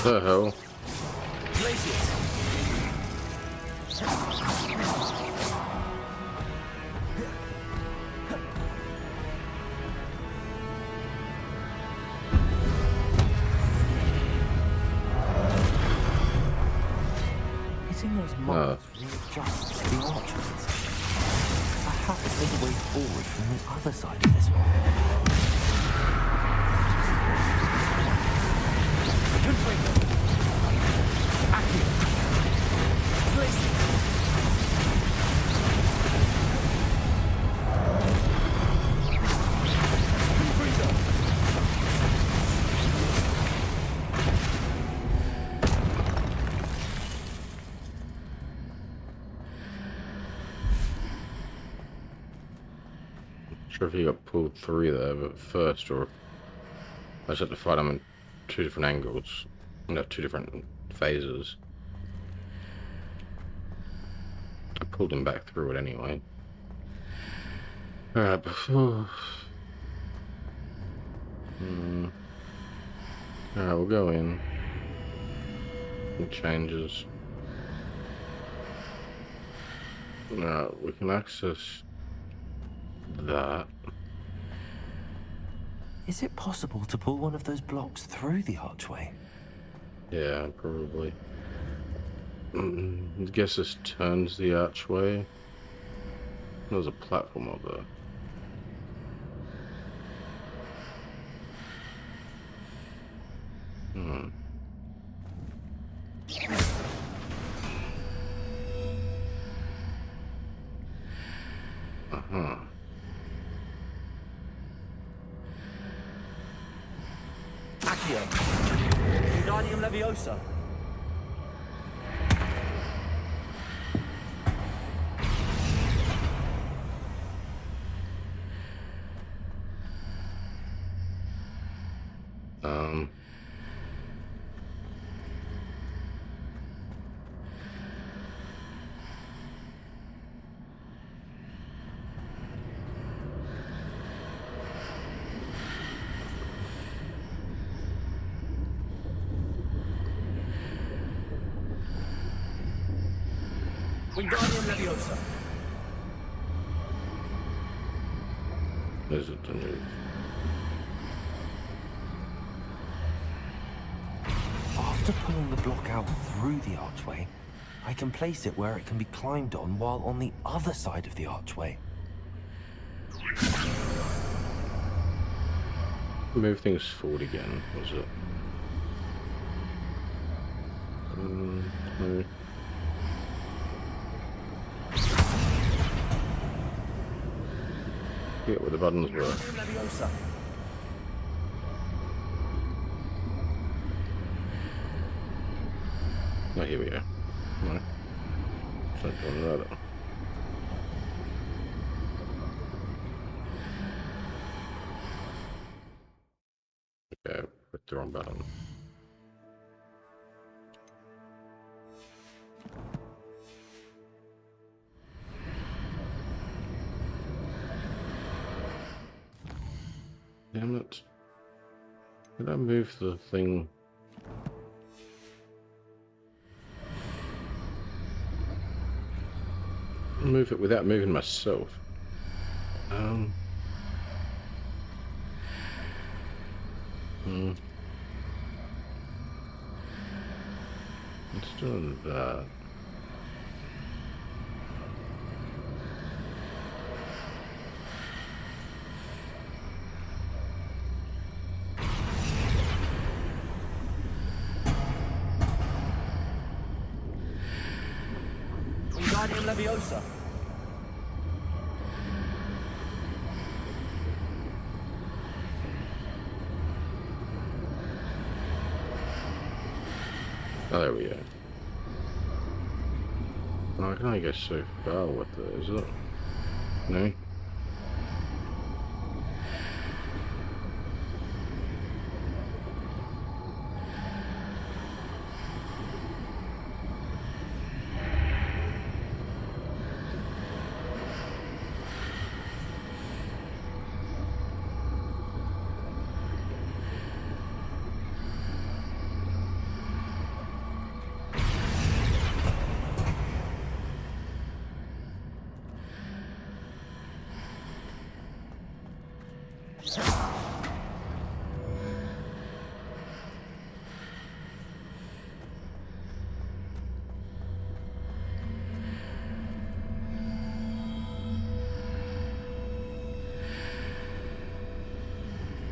[SPEAKER 1] What the hell?
[SPEAKER 2] Hitting those marks readjusts the archways. I have to take a way forward from the other side of this one.
[SPEAKER 1] Sure if he got pulled through there, but first, or I just had to fight him in two different angles, no, two different phases. I pulled him back through it anyway. Alright, before... Alright, we'll go in. It changes. Alright, we can access that.
[SPEAKER 2] Is it possible to pull one of those blocks through the archway?
[SPEAKER 1] Yeah, probably. I guess this turns the archway. There's a platform up there.
[SPEAKER 2] Accio. Wingardium Leviosa. Wingardium Leviosa.
[SPEAKER 1] There's it to move.
[SPEAKER 2] After pulling the block out through the archway, I can place it where it can be climbed on while on the other side of the archway.
[SPEAKER 1] Move things forward again, was it? No. Forget where the buttons were. Oh, here we go. No. It's not doing that. Okay, put the wrong button. Damn it. Did I move the thing? Move it without moving myself. Let's do that.
[SPEAKER 9] Wingardium Leviosa.
[SPEAKER 1] Oh, there we go. Oh, I can only go so far with it, is it? No?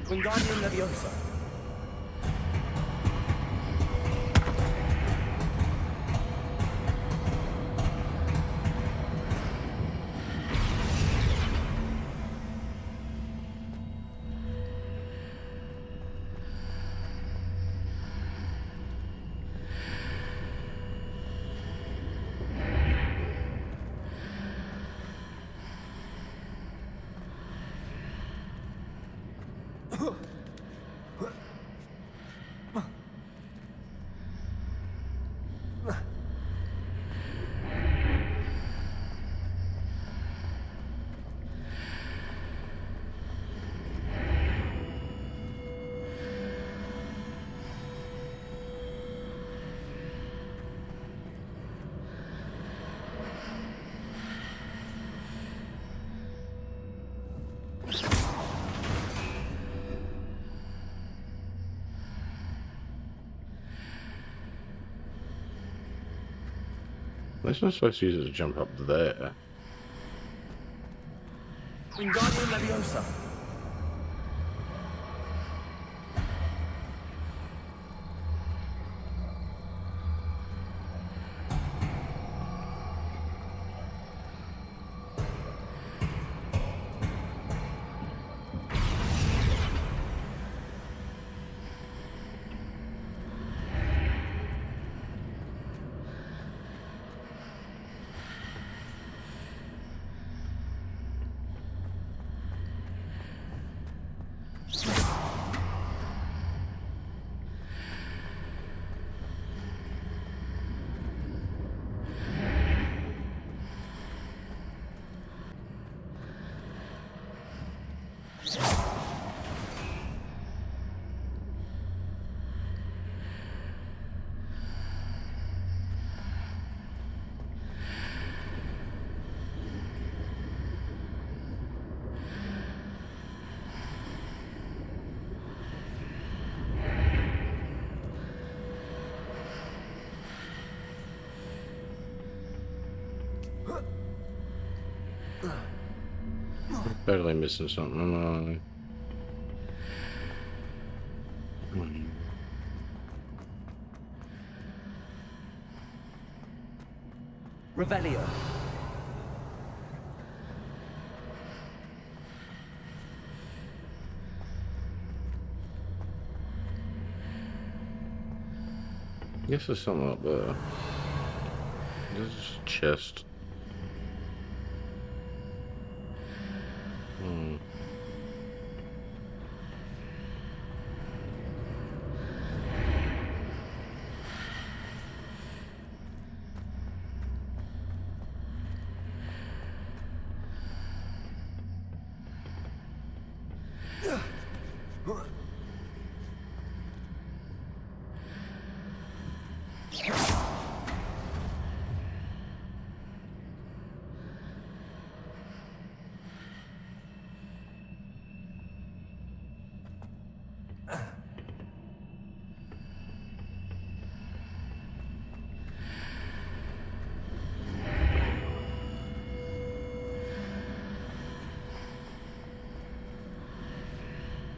[SPEAKER 9] Wingardium Leviosa.
[SPEAKER 1] It's not supposed to use it to jump up there.
[SPEAKER 9] Wingardium Leviosa.
[SPEAKER 1] Totally missing something, am I?
[SPEAKER 9] Revelio.
[SPEAKER 1] Guess there's something up there. There's a chest.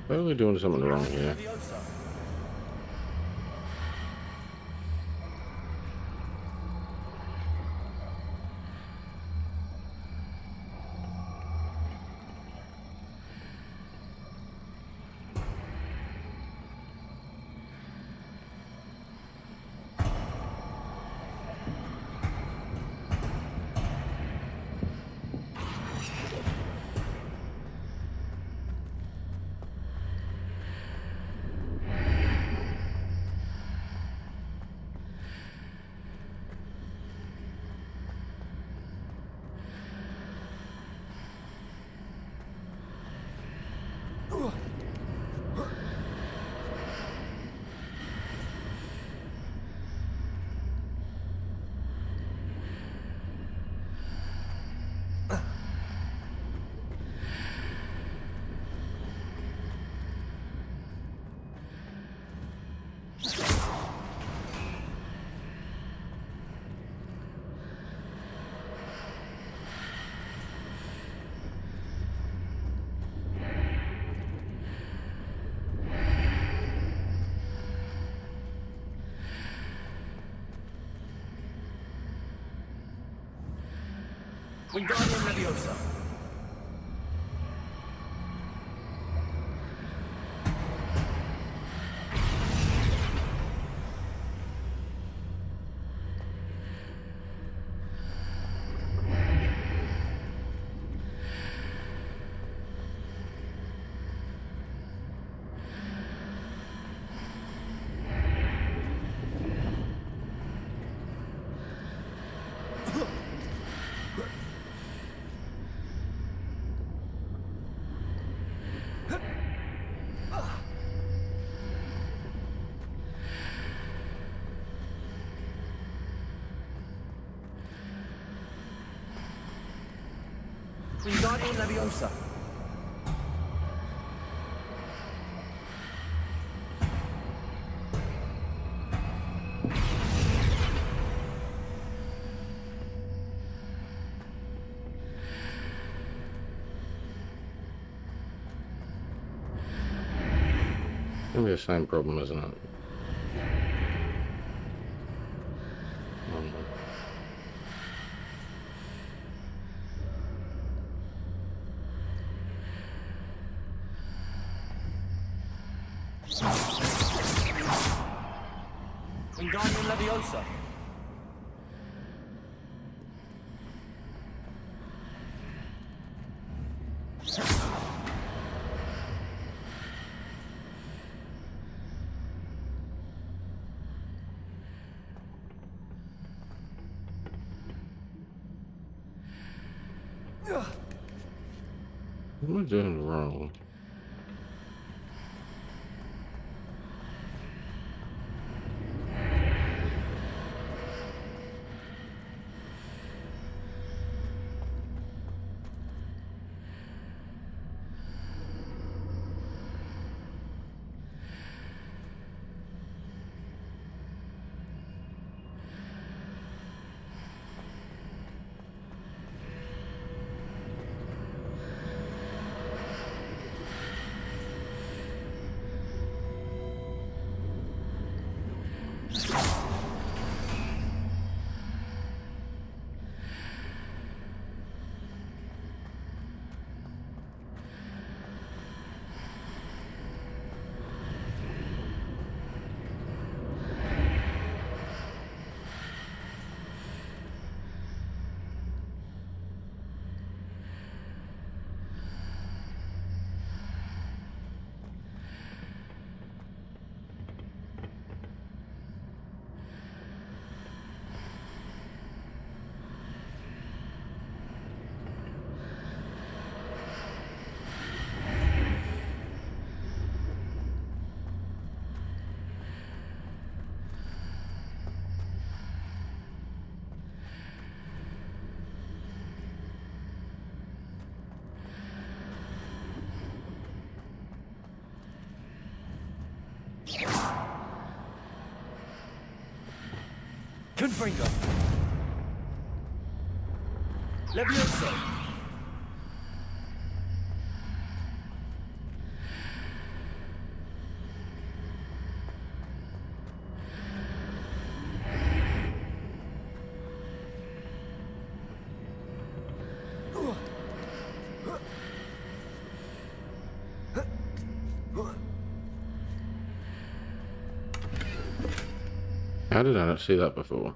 [SPEAKER 1] Clearly doing something wrong here.
[SPEAKER 7] Wingardium Leviosa. Wingardium Leviosa.
[SPEAKER 1] Gonna be the same problem, isn't it?
[SPEAKER 7] Wingardium Leviosa.
[SPEAKER 1] What am I doing wrong?
[SPEAKER 2] Confringo. Levioso.
[SPEAKER 1] How did I not see that before?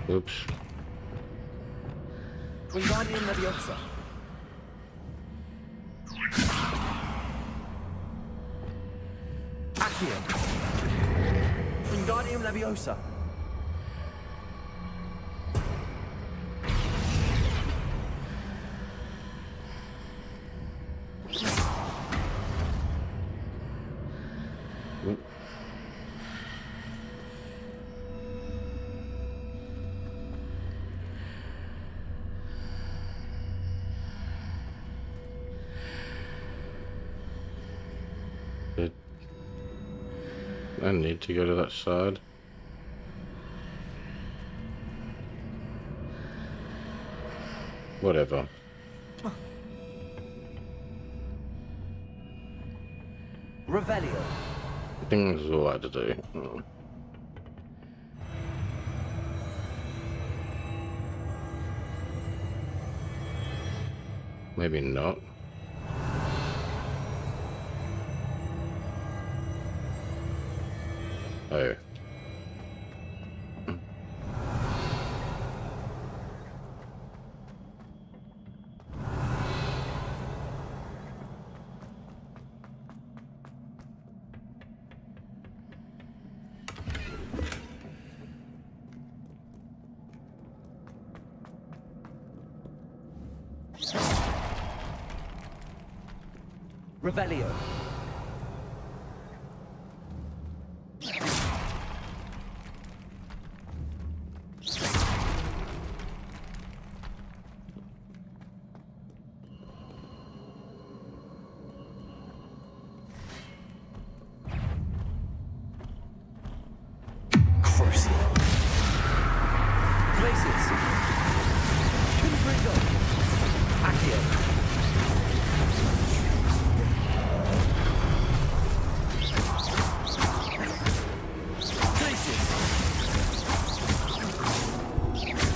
[SPEAKER 1] Oops.
[SPEAKER 2] Wingardium Leviosa. Accio. Wingardium Leviosa.
[SPEAKER 1] I need to go to that side. Whatever.
[SPEAKER 2] Revelio.
[SPEAKER 1] I think this is all I had to do. Oh. Maybe not. Oh.
[SPEAKER 2] Revelio. Places. Confringo. Accio.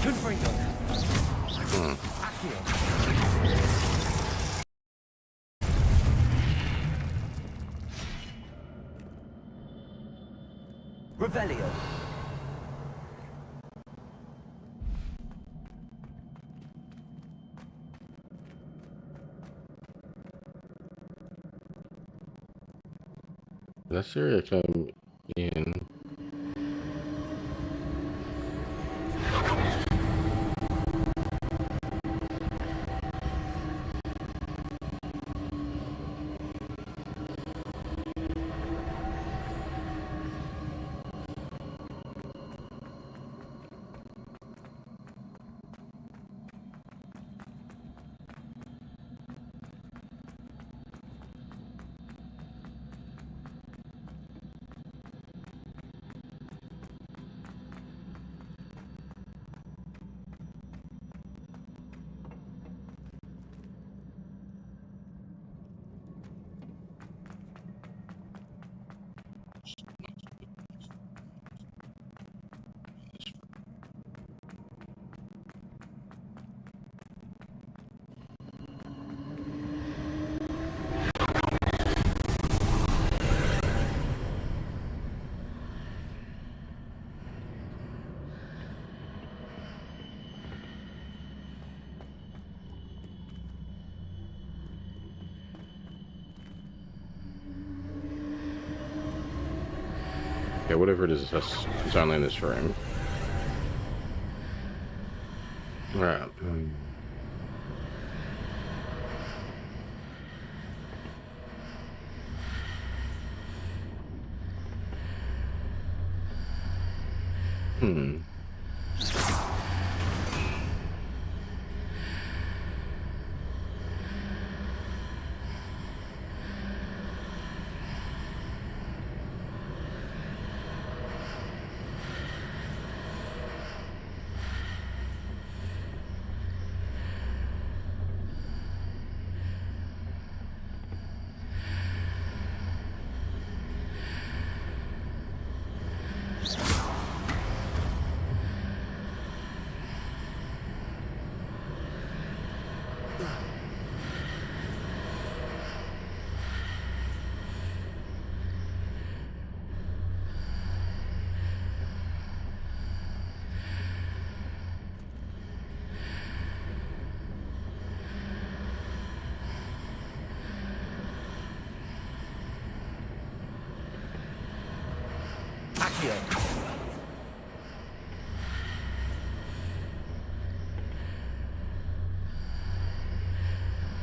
[SPEAKER 2] Confringo. Accio. Revelio.
[SPEAKER 1] That area come in. Yeah, whatever it is, it's only in this room. Alright.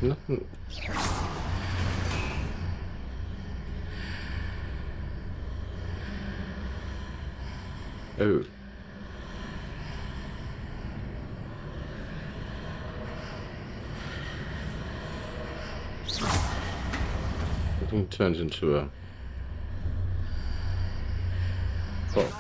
[SPEAKER 1] Nothing. Oh. Everything turns into a box.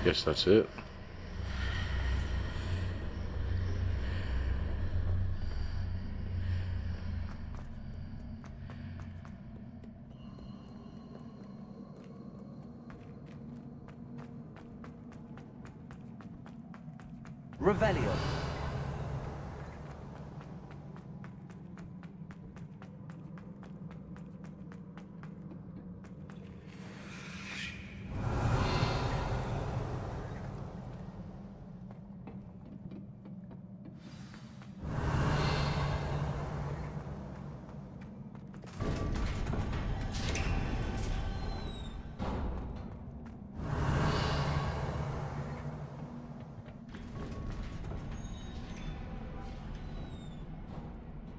[SPEAKER 1] Guess that's it.
[SPEAKER 2] Revelio.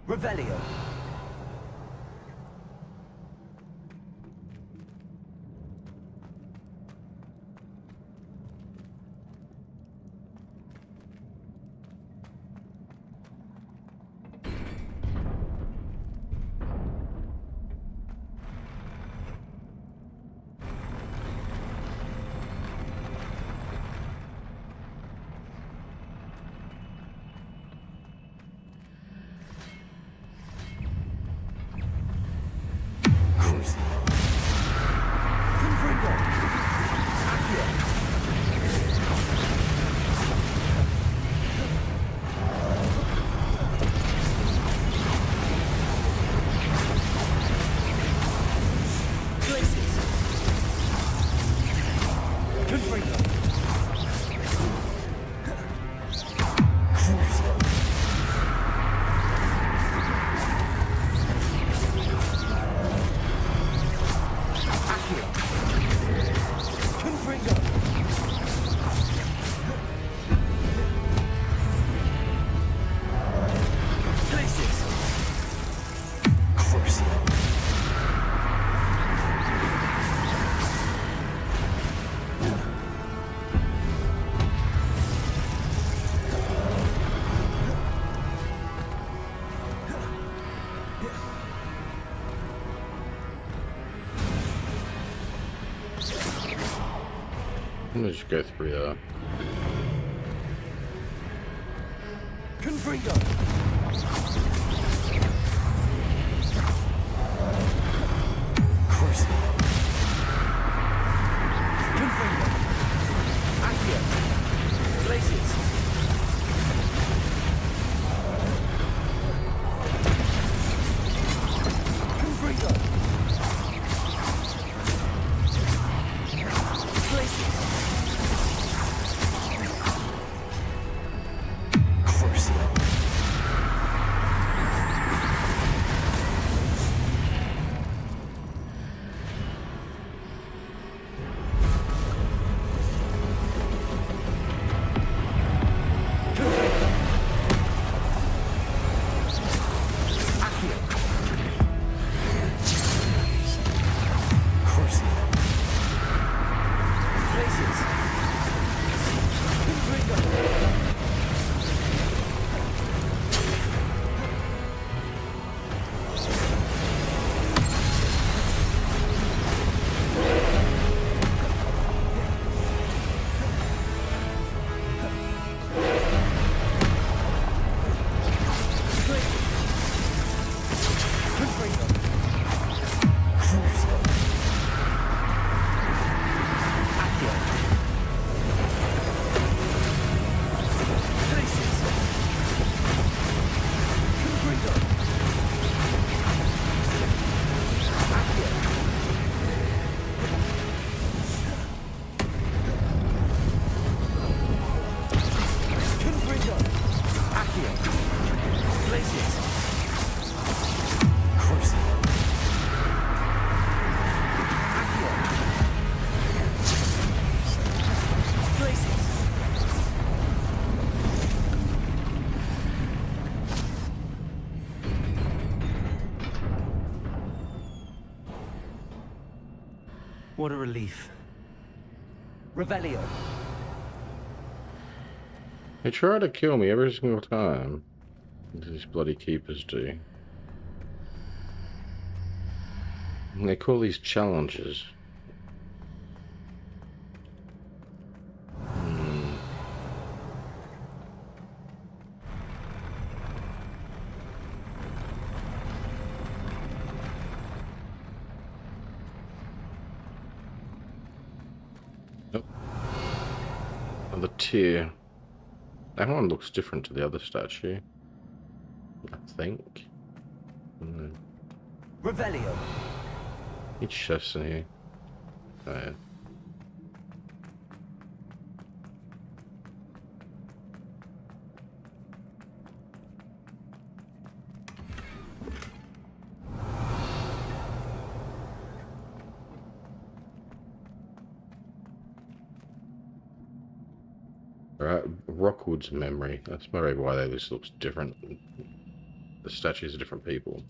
[SPEAKER 2] Revelio.
[SPEAKER 1] I'm gonna just go through that.
[SPEAKER 2] Confringo. Cruising. Confringo. Accio. Places. Confringo. Places. Cruising.
[SPEAKER 3] What a relief.
[SPEAKER 2] Revelio.
[SPEAKER 1] They try to kill me every single time. These bloody keepers do. And they call these challenges. The tier. That one looks different to the other statue, I think.
[SPEAKER 2] Revelio.
[SPEAKER 1] Each chest's in here. Oh, yeah. Right, Rockwood's memory. That's maybe why this looks different. The statues are different people.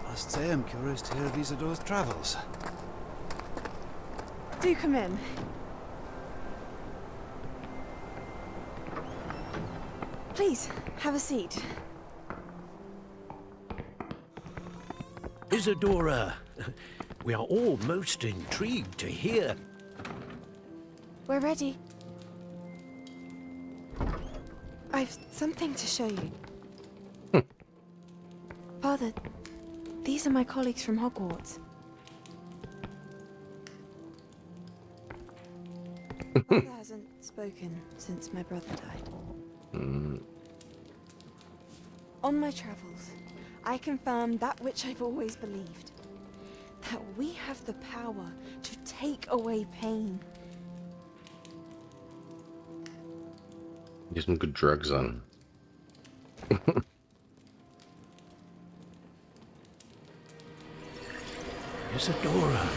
[SPEAKER 15] Must say I'm curious to hear of Isadora's travels.
[SPEAKER 16] Do come in. Please, have a seat.
[SPEAKER 3] Isadora, we are all most intrigued to hear.
[SPEAKER 16] We're ready. I've something to show you. Father, these are my colleagues from Hogwarts. Father hasn't spoken since my brother died. On my travels, I confirmed that which I've always believed. That we have the power to take away pain.
[SPEAKER 1] Get some good drugs on.
[SPEAKER 3] Isadora.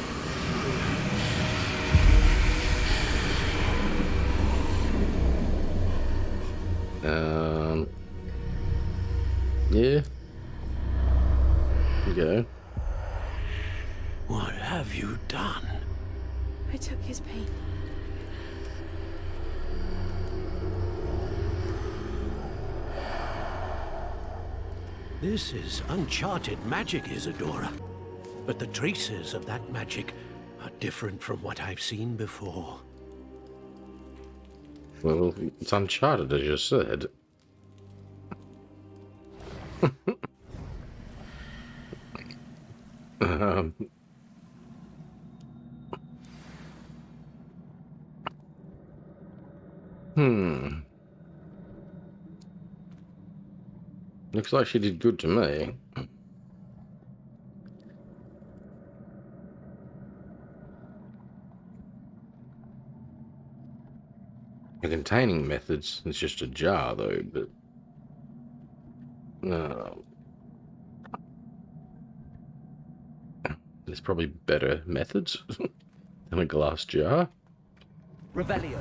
[SPEAKER 1] Yeah. You go.
[SPEAKER 3] What have you done?
[SPEAKER 16] I took his pain.
[SPEAKER 3] This is uncharted magic, Isadora. But the traces of that magic are different from what I've seen before.
[SPEAKER 1] Well, it's uncharted, as you said. um, Looks like she did good to me. The containing methods, it's just a jar though, but there's probably better methods than a glass jar.
[SPEAKER 2] Revelio.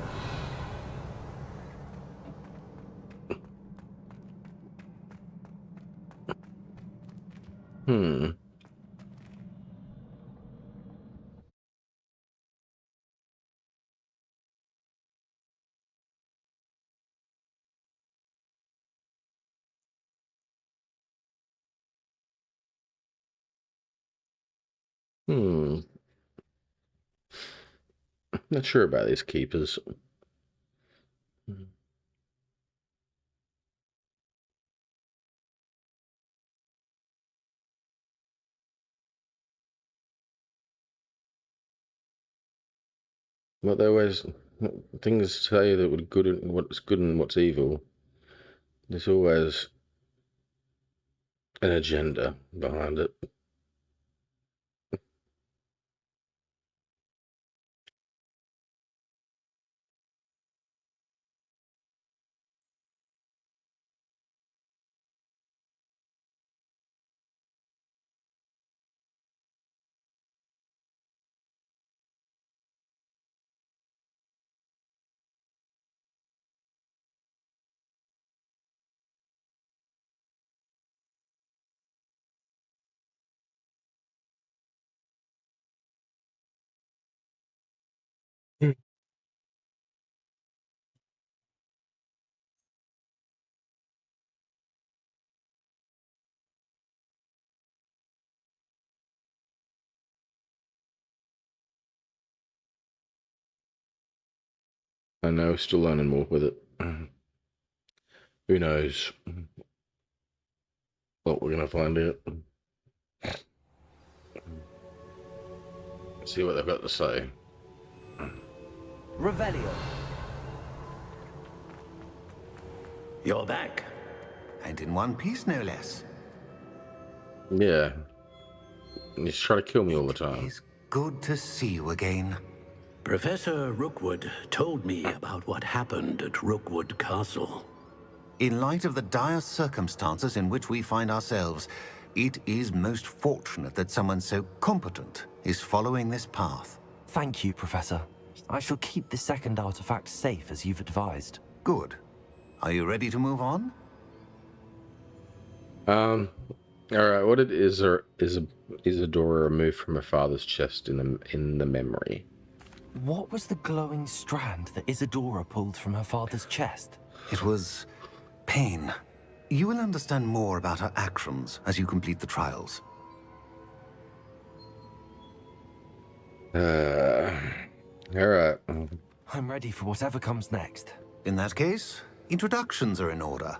[SPEAKER 1] Not sure about these keepers. Well, they always things say that what's good and what's evil. There's always an agenda behind it. I know, still learning more with it. Who knows what we're gonna find out. See what they've got to say.
[SPEAKER 2] Revelio.
[SPEAKER 3] You're back.
[SPEAKER 14] And in one piece, no less.
[SPEAKER 1] Yeah. He's trying to kill me all the time.
[SPEAKER 14] It's good to see you again.
[SPEAKER 3] Professor Rookwood told me about what happened at Rookwood Castle.
[SPEAKER 14] In light of the dire circumstances in which we find ourselves, it is most fortunate that someone so competent is following this path.
[SPEAKER 2] Thank you, Professor. I shall keep the second artifact safe as you've advised.
[SPEAKER 14] Good. Are you ready to move on?
[SPEAKER 1] Alright, what it is Isadora removed from her father's chest in the memory?
[SPEAKER 2] What was the glowing strand that Isadora pulled from her father's chest?
[SPEAKER 14] It was pain. You will understand more about her actions as you complete the trials.
[SPEAKER 1] Alright.
[SPEAKER 2] I'm ready for whatever comes next.
[SPEAKER 14] In that case, introductions are in order.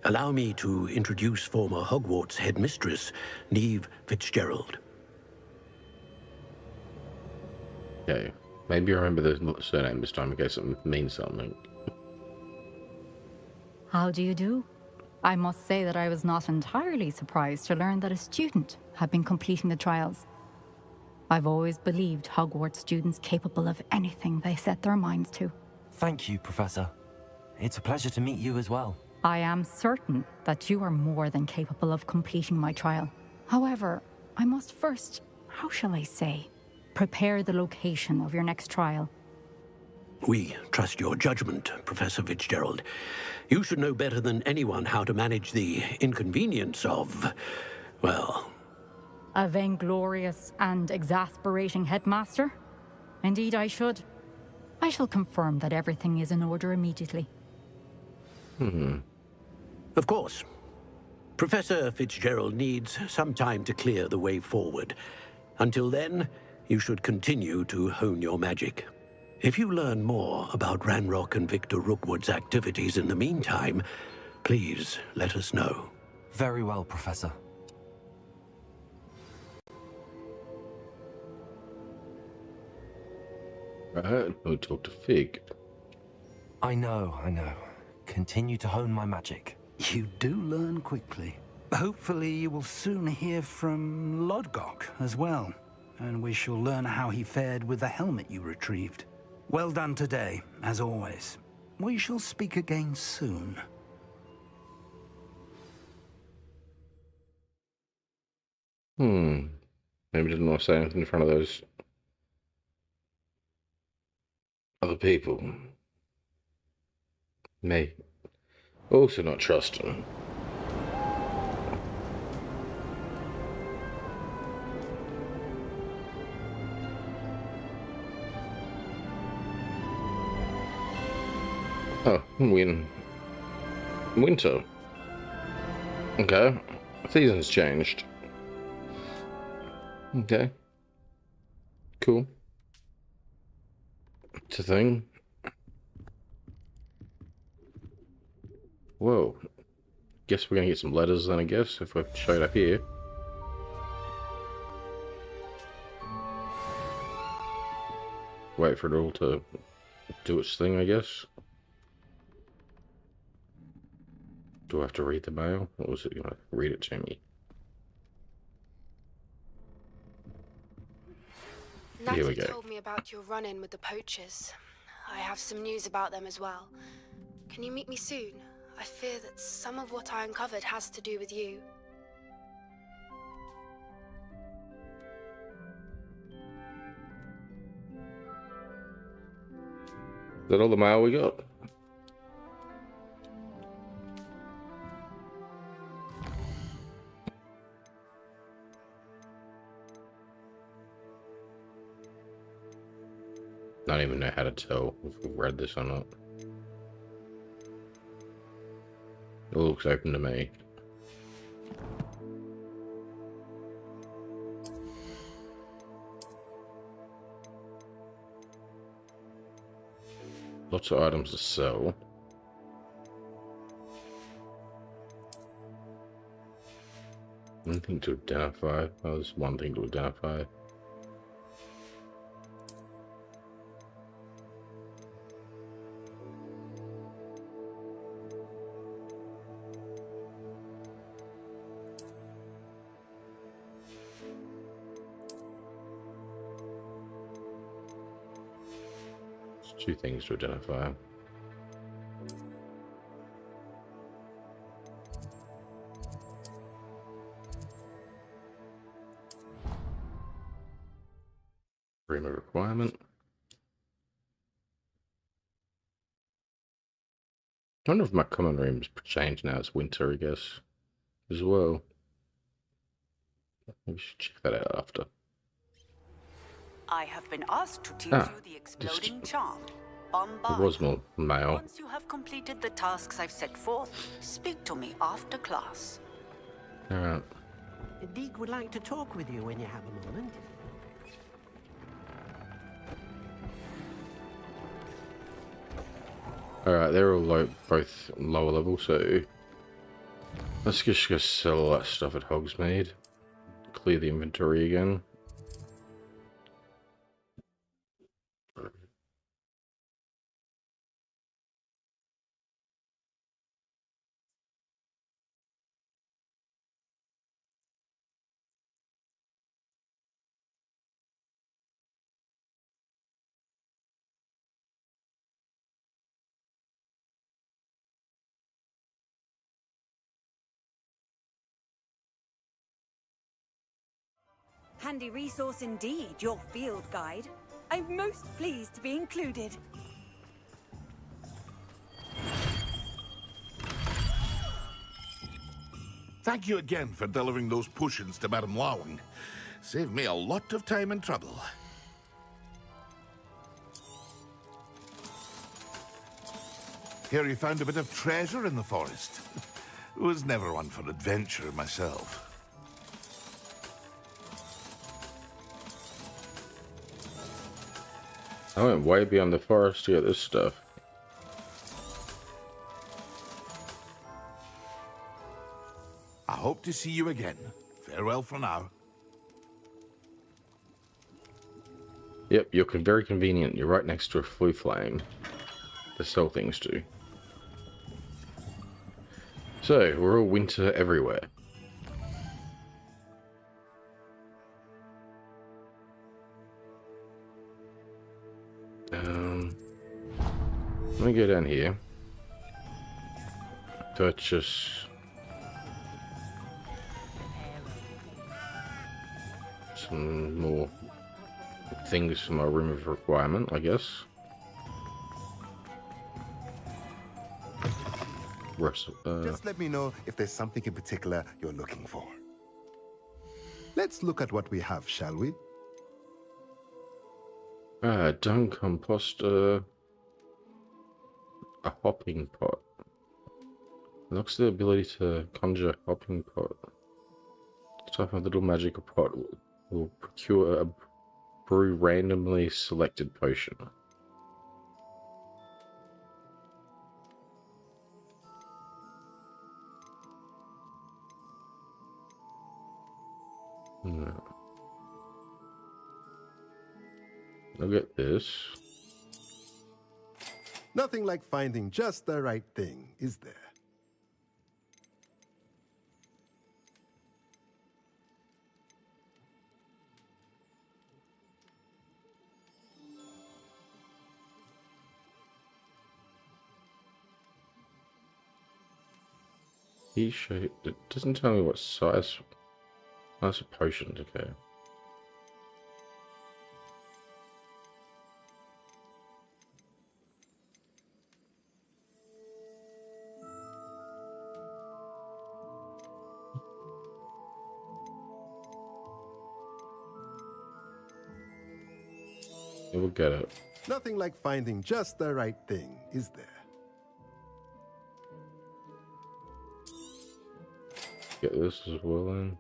[SPEAKER 3] Allow me to introduce former Hogwarts headmistress, Neve Fitzgerald.
[SPEAKER 1] Okay. Maybe remember the surname this time in case it means something.
[SPEAKER 12] How do you do? I must say that I was not entirely surprised to learn that a student had been completing the trials. I've always believed Hogwarts students capable of anything they set their minds to.
[SPEAKER 2] Thank you, Professor. It's a pleasure to meet you as well.
[SPEAKER 12] I am certain that you are more than capable of completing my trial. However, I must first, how shall I say, prepare the location of your next trial.
[SPEAKER 3] We trust your judgment, Professor Fitzgerald. You should know better than anyone how to manage the inconvenience of, well...
[SPEAKER 12] A vainglorious and exasperating headmaster? Indeed I should. I shall confirm that everything is in order immediately.
[SPEAKER 3] Of course. Professor Fitzgerald needs some time to clear the way forward. Until then, you should continue to hone your magic. If you learn more about Ranrock and Victor Rookwood's activities in the meantime, please let us know.
[SPEAKER 2] Very well, Professor.
[SPEAKER 1] Right, we'll talk to Fig.
[SPEAKER 2] I know. Continue to hone my magic.
[SPEAKER 13] You do learn quickly. Hopefully you will soon hear from Lodgok as well, and we shall learn how he fared with the helmet you retrieved. Well done today, as always. We shall speak again soon.
[SPEAKER 1] Maybe didn't want to say anything in front of those other people. Me. Also not trust him. Oh, winter. Okay. Season's changed. Okay. Cool. It's a thing. Whoa. Guess we're gonna get some letters then, I guess, if we're showed up here. Wait for it all to do its thing, I guess. Do I have to read the mail? Or was it gonna read it to me? Here we
[SPEAKER 17] Natty
[SPEAKER 1] go.
[SPEAKER 17] told me about your run-in with the poachers. I have some news about them as well. Can you meet me soon? I fear that some of what I uncovered has to do with you.
[SPEAKER 1] Is that all the mail we got? I don't even know how to tell if we've read this or not. It looks open to me. Lots of items to sell. Nothing to identify. Oh, there's one thing to identify. There's two things to identify. Room of requirement. I wonder if my common room's changed now. It's winter, I guess, as well. We should check that out after.
[SPEAKER 18] I have been asked to teach you the exploding charm.
[SPEAKER 1] It was more male.
[SPEAKER 18] Once you have completed the tasks I've set forth, speak to me after class.
[SPEAKER 1] Alright.
[SPEAKER 19] Deke would like to talk with you when you have a moment.
[SPEAKER 1] Alright, they're all both lower level, so let's just go sell all that stuff at Hogsmeade. Clear the inventory again.
[SPEAKER 18] Handy resource indeed, your field guide. I'm most pleased to be included.
[SPEAKER 10] Thank you again for delivering those potions to Madame Lawing. Saved me a lot of time and trouble. Hear you found a bit of treasure in the forest. Was never one for adventure myself.
[SPEAKER 1] I went way beyond the forest to get this stuff.
[SPEAKER 10] I hope to see you again. Farewell for now.
[SPEAKER 1] Yep, you're very convenient. You're right next to a flue flame to sell things to. So, we're all winter everywhere. Let me go down here. Purchase some more things for my room of requirement, I guess.
[SPEAKER 20] Just let me know if there's something in particular you're looking for. Let's look at what we have, shall we?
[SPEAKER 1] Dung composter. A hopping pot. Unlocks the ability to conjure hopping pot. Type of little magical pot will procure a brew randomly selected potion. I'll get this.
[SPEAKER 20] Nothing like finding just the right thing, is there?
[SPEAKER 1] E-shaped. It doesn't tell me what size. That's a potion, okay. We'll get it.
[SPEAKER 20] Nothing like finding just the right thing, is there?
[SPEAKER 1] Get this as well then.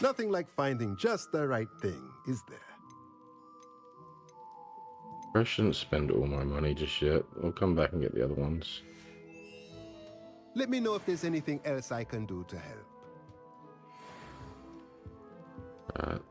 [SPEAKER 20] Nothing like finding just the right thing, is there?
[SPEAKER 1] I shouldn't spend all my money just yet. I'll come back and get the other ones.
[SPEAKER 20] Let me know if there's anything else I can do to help.
[SPEAKER 1] Alright.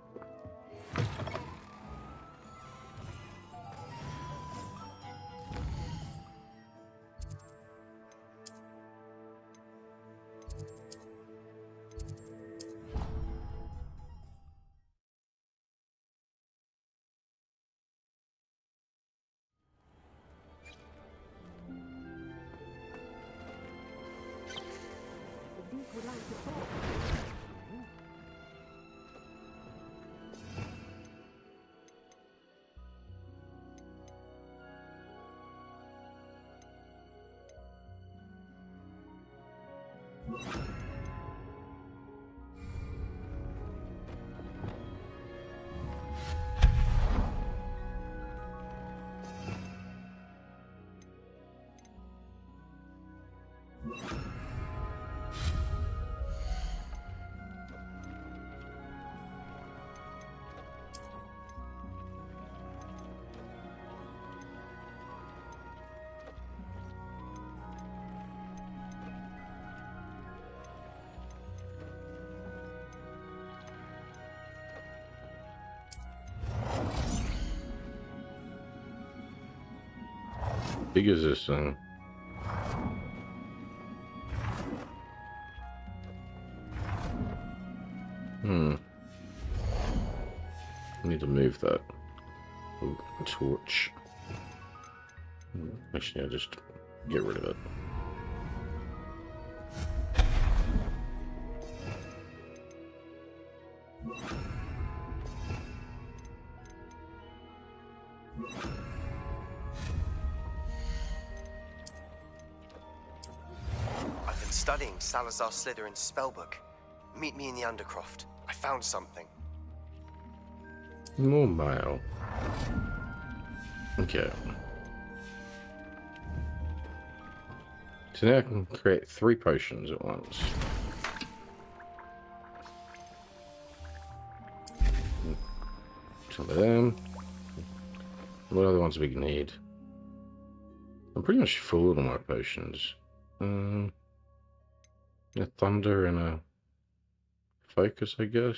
[SPEAKER 1] Big is this thing? I need to move that. Ooh, a torch. Actually, I'll just get rid of it.
[SPEAKER 8] I've been studying Salazar Slytherin's spellbook. Meet me in the Undercroft. I found something.
[SPEAKER 1] More mail. Okay. So now I can create 3 potions at once. Some of them. What other ones we need? I'm pretty much full of my potions. A thunder and a focus, I guess.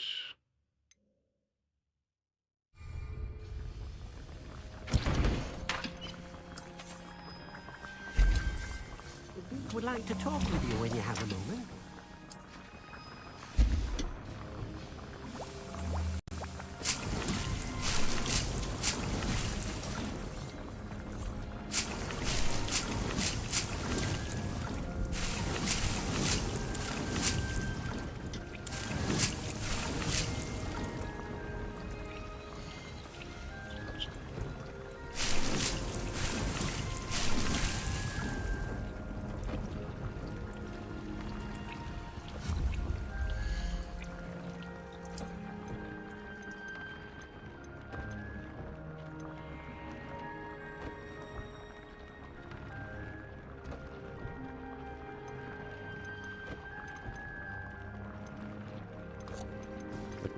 [SPEAKER 19] Would like to talk with you when you have a moment.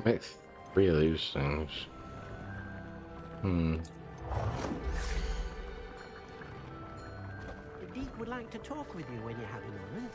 [SPEAKER 1] Make 3 of these things.
[SPEAKER 19] The Deek would like to talk with you when you have a moment.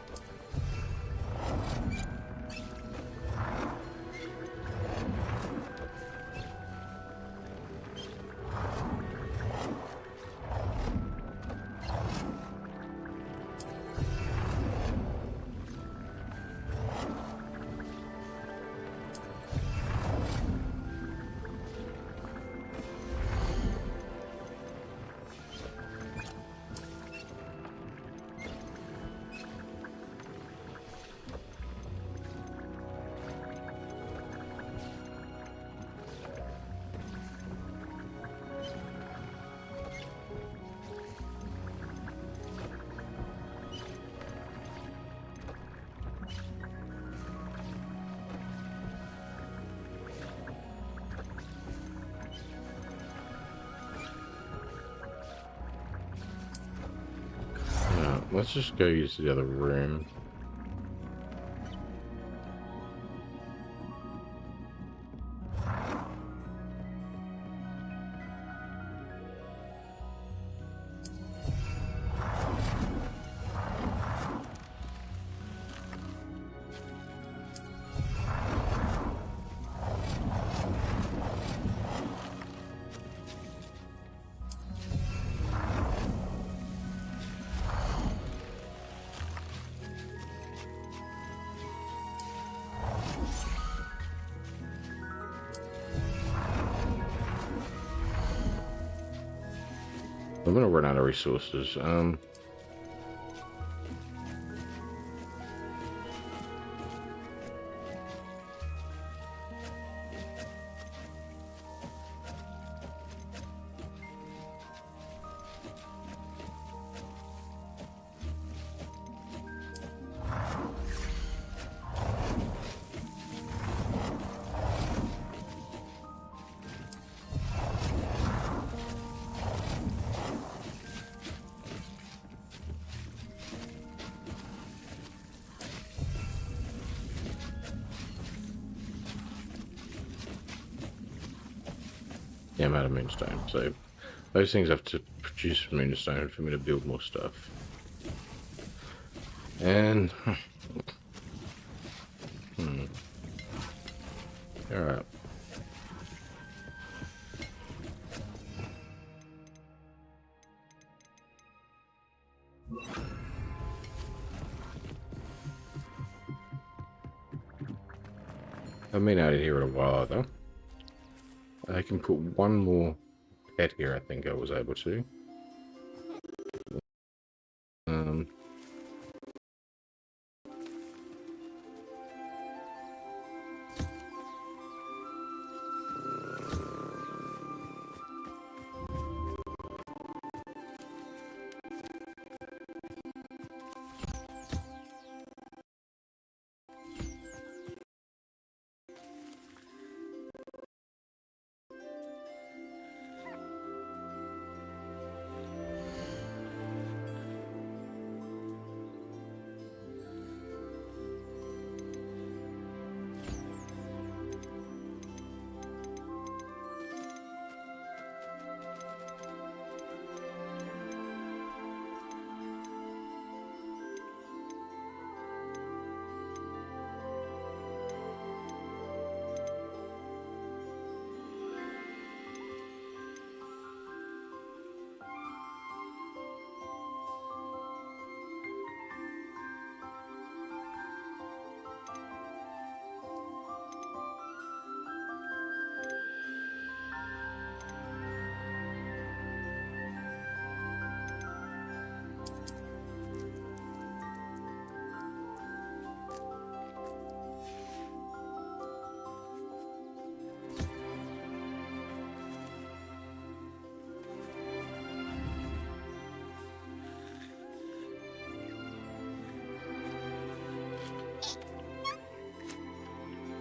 [SPEAKER 1] Let's just go use the other room. I'm gonna run out of resources. Yeah, I'm out of moonstone, so those things have to produce moonstone for me to build more stuff. And alright. I've been out of here in a while though. I can put one more pet here, I think I was able to.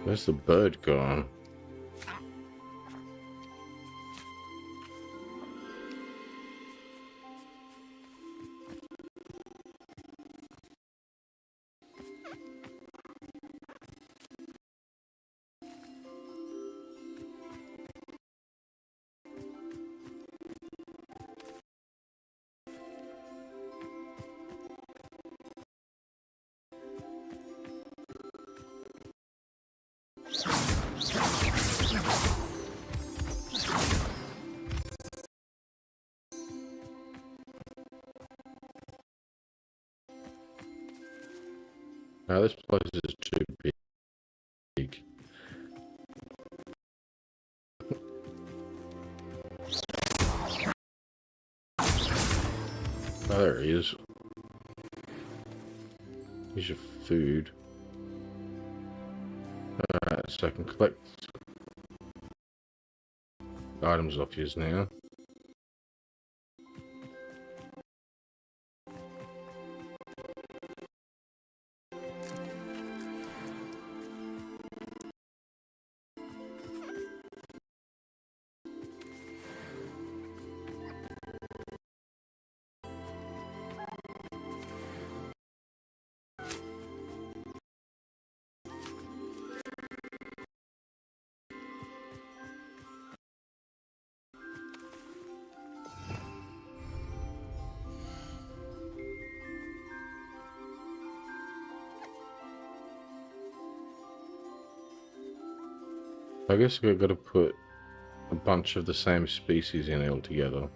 [SPEAKER 1] Where's the bird gone? Now this place is too big. Oh, there he is. Here's your food. Alright, so I can collect items off yours now. I guess we've got to put a bunch of the same species in all together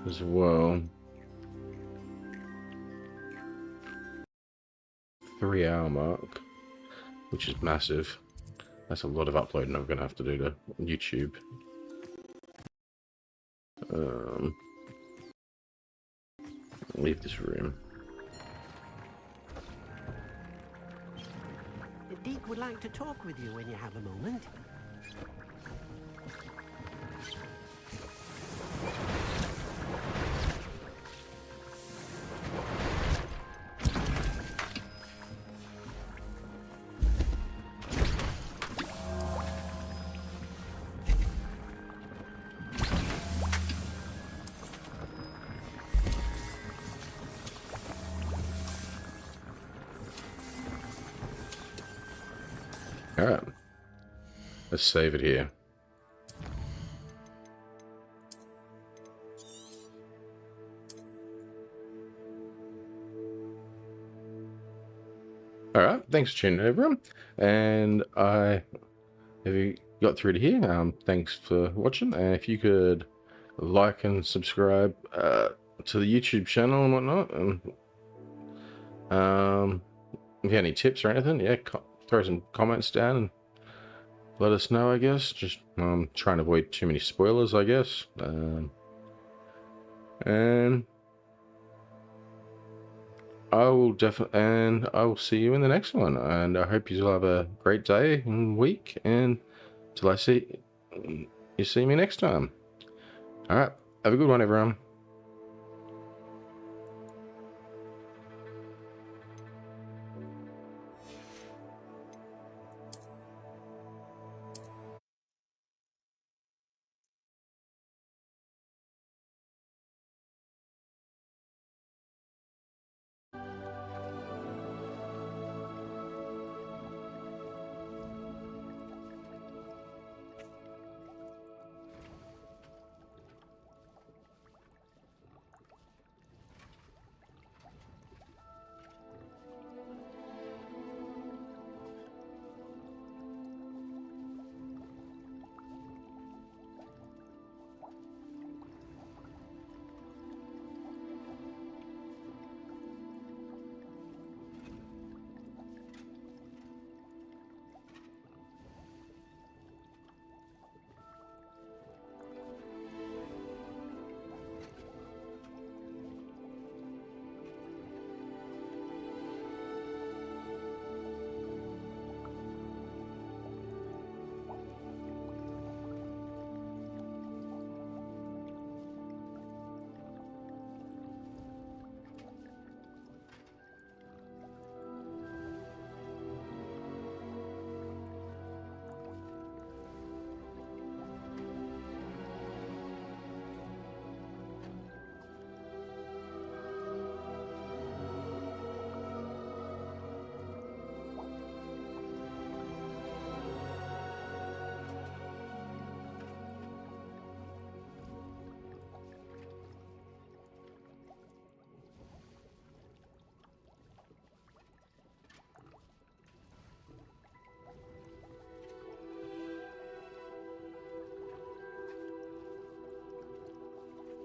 [SPEAKER 1] as well. 3 hour mark, which is massive. That's a lot of uploading I'm going to have to do to YouTube. leave this room.
[SPEAKER 19] Deke would like to talk with you when you have a moment.
[SPEAKER 1] Alright. Let's save it here. Alright, thanks for tuning in, everyone. And if you got through to here, thanks for watching. And if you could like and subscribe to the YouTube channel and whatnot, and if you have any tips or anything, yeah, throw some comments down and let us know, I guess. Just trying to avoid too many spoilers, I guess. And I will see you in the next one. And I hope you all have a great day and week. And till I see you see me next time. All right, have a good one, everyone.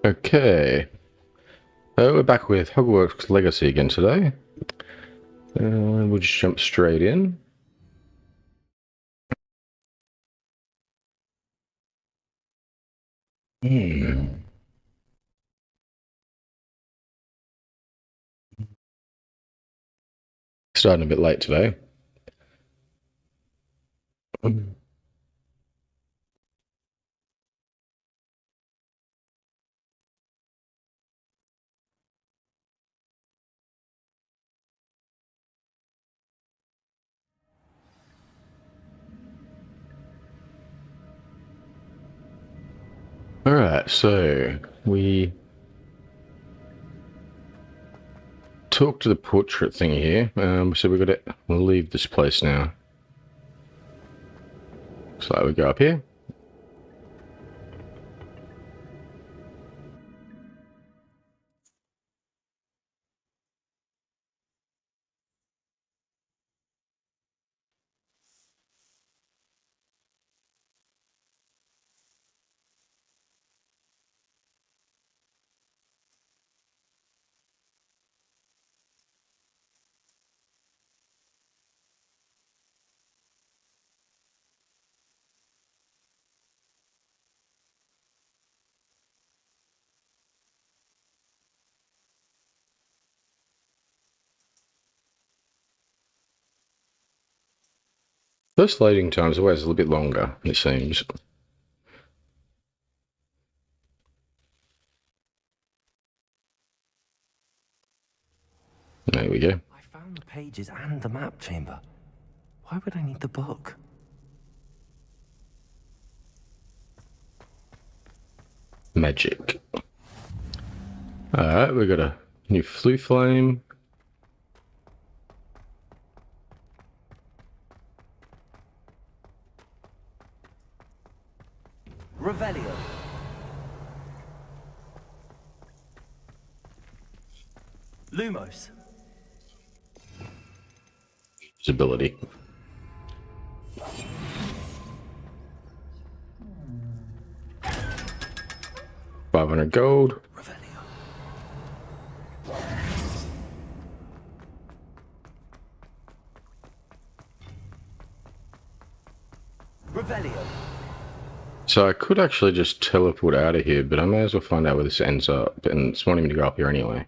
[SPEAKER 1] Okay, we're back with Hogwarts Legacy again today. We'll just jump straight in. Starting a bit late today. Alright, so we talked to the portrait thing here, so we'll leave this place now. So we go up here. First loading time is always a little bit longer, it seems. There we go.
[SPEAKER 2] I found the pages and the map chamber. Why would I need the book?
[SPEAKER 1] Magic. Alright, we got a new flue flame.
[SPEAKER 2] Revelio. Lumos.
[SPEAKER 1] Ability. $500 gold.
[SPEAKER 2] Revelio.
[SPEAKER 1] So I could actually just teleport out of here, but I may as well find out where this ends up, and it's wanting me to go up here anyway.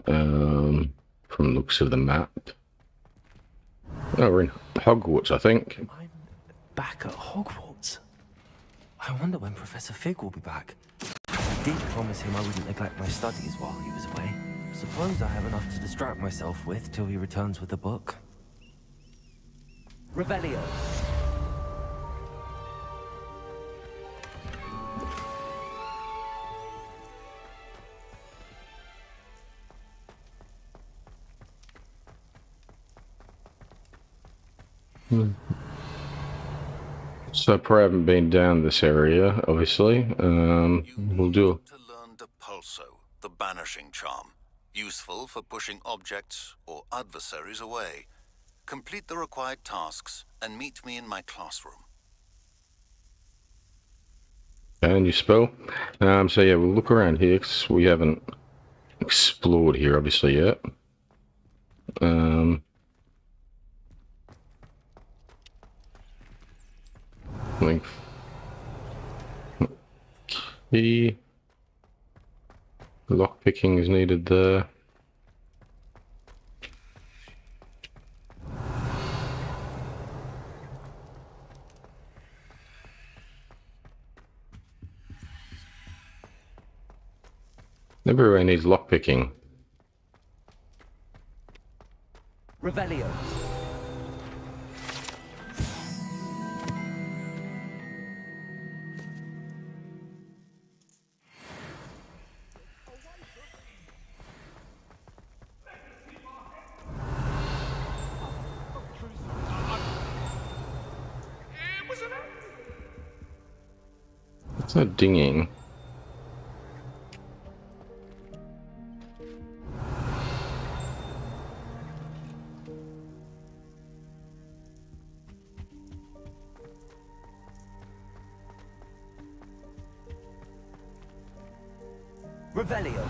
[SPEAKER 1] From the looks of the map. Oh, we're in Hogwarts, I think.
[SPEAKER 2] I'm back at Hogwarts. I wonder when Professor Fig will be back. I did promise him I wouldn't neglect my studies while he was away. Suppose I have enough to distract myself with till he returns with the book. Revelio.
[SPEAKER 1] So I probably haven't been down this area, obviously. We'll do.
[SPEAKER 14] To learn Depulso, the banishing charm, useful for pushing objects or adversaries away. Complete the required tasks and meet me in my classroom.
[SPEAKER 1] And you spell. So yeah, we'll look around here because we haven't explored here, obviously, yet. Link. Key. Lock picking is needed there. Everywhere needs lock picking.
[SPEAKER 2] Revelio.
[SPEAKER 1] It's not dinging.
[SPEAKER 2] Revelio.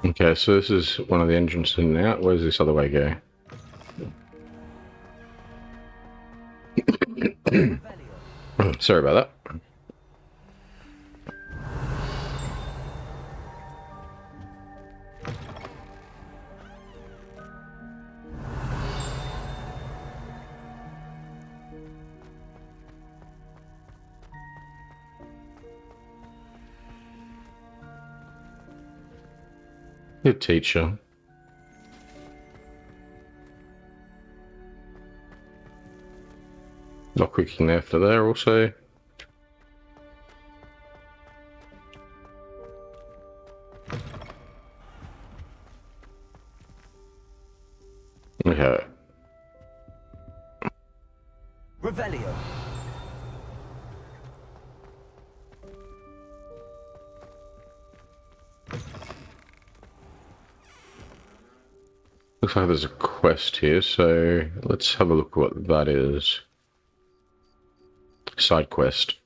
[SPEAKER 1] Okay, so this is one of the entrances in and out. Where does this other way go? Sorry about that. Good teacher. Lock picking after there also. Okay.
[SPEAKER 2] Revelio.
[SPEAKER 1] Looks like there's a quest here, so let's have a look at what that is. side quest.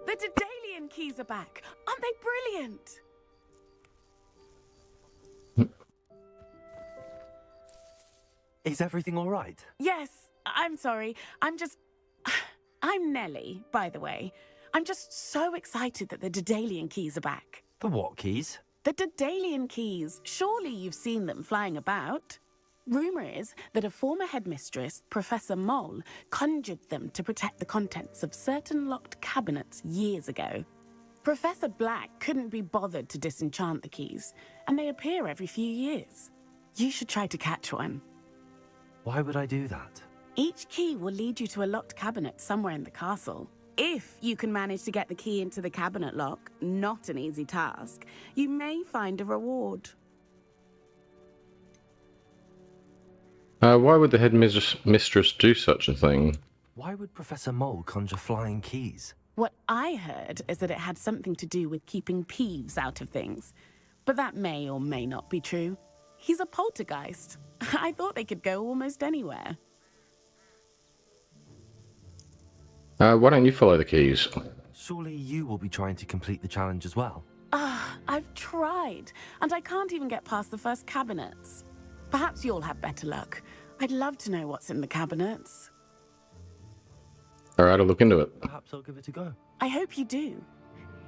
[SPEAKER 21] The Daedalian keys are back. Aren't they brilliant?
[SPEAKER 2] Is everything all right?
[SPEAKER 21] Yes, I'm sorry. I'm Nellie, by the way. I'm just so excited that the Daedalian keys are back.
[SPEAKER 2] The what keys?
[SPEAKER 21] The Daedalian keys. Surely you've seen them flying about. Rumour is that a former headmistress, Professor Mole, conjured them to protect the contents of certain locked cabinets years ago. Professor Black couldn't be bothered to disenchant the keys, and they appear every few years. You should try to catch one.
[SPEAKER 2] Why would I do that?
[SPEAKER 21] Each key will lead you to a locked cabinet somewhere in the castle. If you can manage to get the key into the cabinet lock, not an easy task, you may find a reward.
[SPEAKER 1] Why would the headmistress do such a thing?
[SPEAKER 2] Why would Professor Mole conjure flying keys?
[SPEAKER 21] What I heard is that it had something to do with keeping Peeves out of things. But that may or may not be true. He's a poltergeist. I thought they could go almost anywhere.
[SPEAKER 1] Why don't you follow the keys?
[SPEAKER 2] Surely you will be trying to complete the challenge as well.
[SPEAKER 21] I've tried, and I can't even get past the first cabinets. Perhaps you'll have better luck. I'd love to know what's in the cabinets.
[SPEAKER 1] Alright, I'll look into it.
[SPEAKER 2] Perhaps I'll give it a go.
[SPEAKER 21] I hope you do.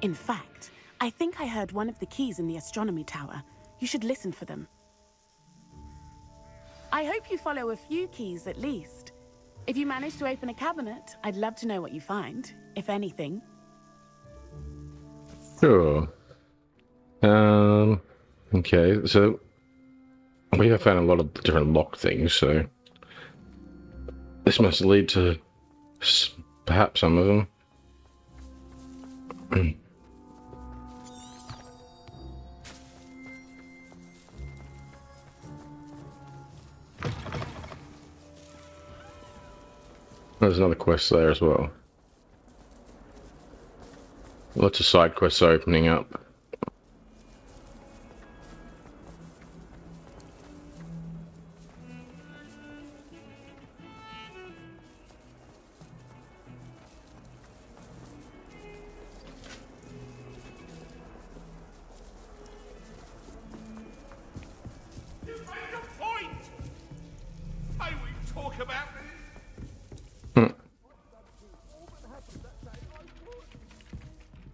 [SPEAKER 21] In fact, I think I heard one of the keys in the astronomy tower. You should listen for them. I hope you follow a few keys at least. If you manage to open a cabinet, I'd love to know what you find, if anything.
[SPEAKER 1] Sure. Okay, so we have found a lot of different lock things, so this must lead to perhaps some of them. There's another quest there as well. Lots of side quests opening up.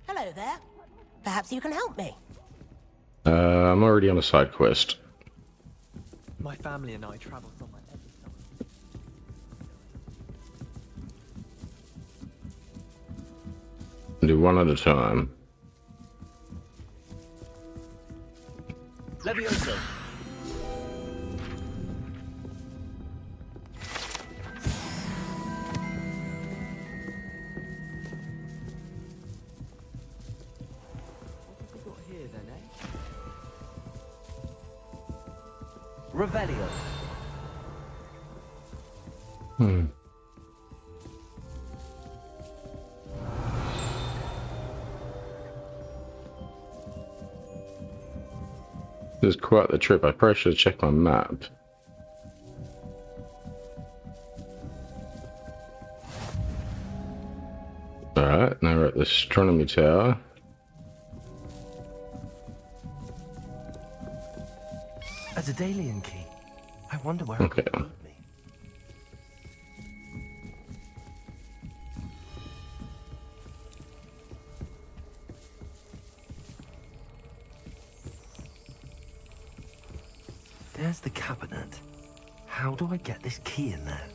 [SPEAKER 19] Hello there. Perhaps you can help me.
[SPEAKER 1] I'm already on a side quest.
[SPEAKER 9] My family and I travel somewhere every summer.
[SPEAKER 1] Do one at a time.
[SPEAKER 2] Levioso. Revelio.
[SPEAKER 1] This is quite the trip. I probably should have checked my map. Alright, now we're at the astronomy tower.
[SPEAKER 2] A Daedalian key. I wonder where
[SPEAKER 1] okay.
[SPEAKER 2] It could lead me. There's the cabinet. How do I get this key in there?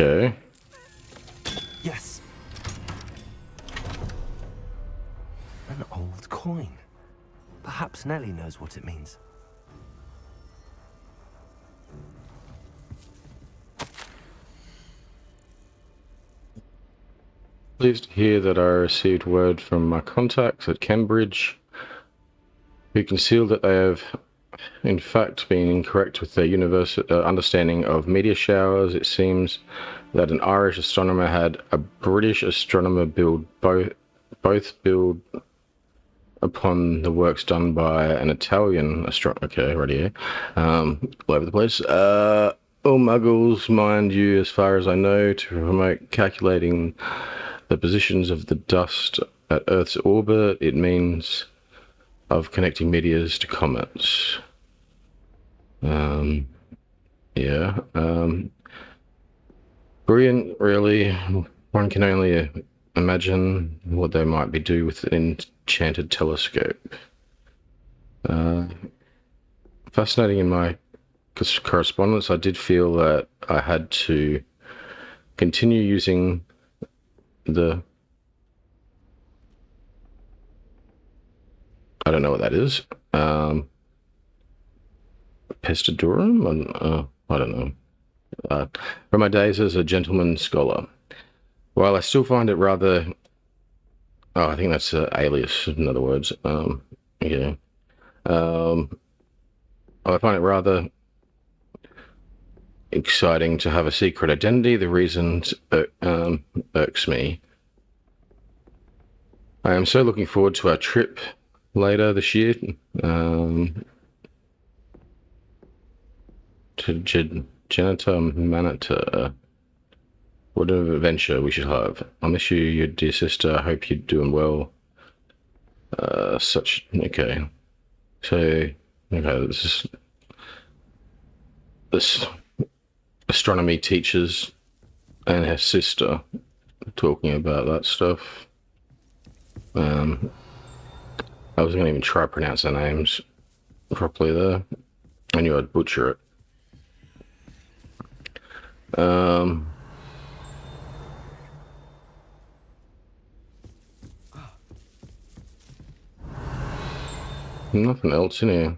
[SPEAKER 1] Okay.
[SPEAKER 2] Yes. An old coin. Perhaps Nellie knows what it means.
[SPEAKER 1] Pleased to hear that I received word from my contacts at Cambridge, who concealed that they have in fact been incorrect with their understanding of meteor showers. It seems that an Irish astronomer had a British astronomer build both both build upon the works done by an Italian astronomer. Okay, right here. All over the place. All muggles, mind you, as far as I know, to promote calculating the positions of the dust at Earth's orbit. It means of connecting meteors to comets. Yeah. Brilliant, really. One can only imagine what they might be do with an enchanted telescope. Fascinating. In my correspondence, I did feel that I had to continue using the... I don't know what that is. Pestidorum? I don't know. From my days as a gentleman scholar. While I still find it rather... Oh, I think that's an alias, in other words. Yeah. I find it rather exciting to have a secret identity. The reason irks me. I am so looking forward to our trip later this year to Janitor Manita. What an adventure we should have. I miss you, your dear sister. I hope you're doing well. Okay. So, okay, this astronomy teachers and her sister talking about that stuff. I wasn't going to even try to pronounce their names properly there. I knew I'd butcher it. Nothing else in here.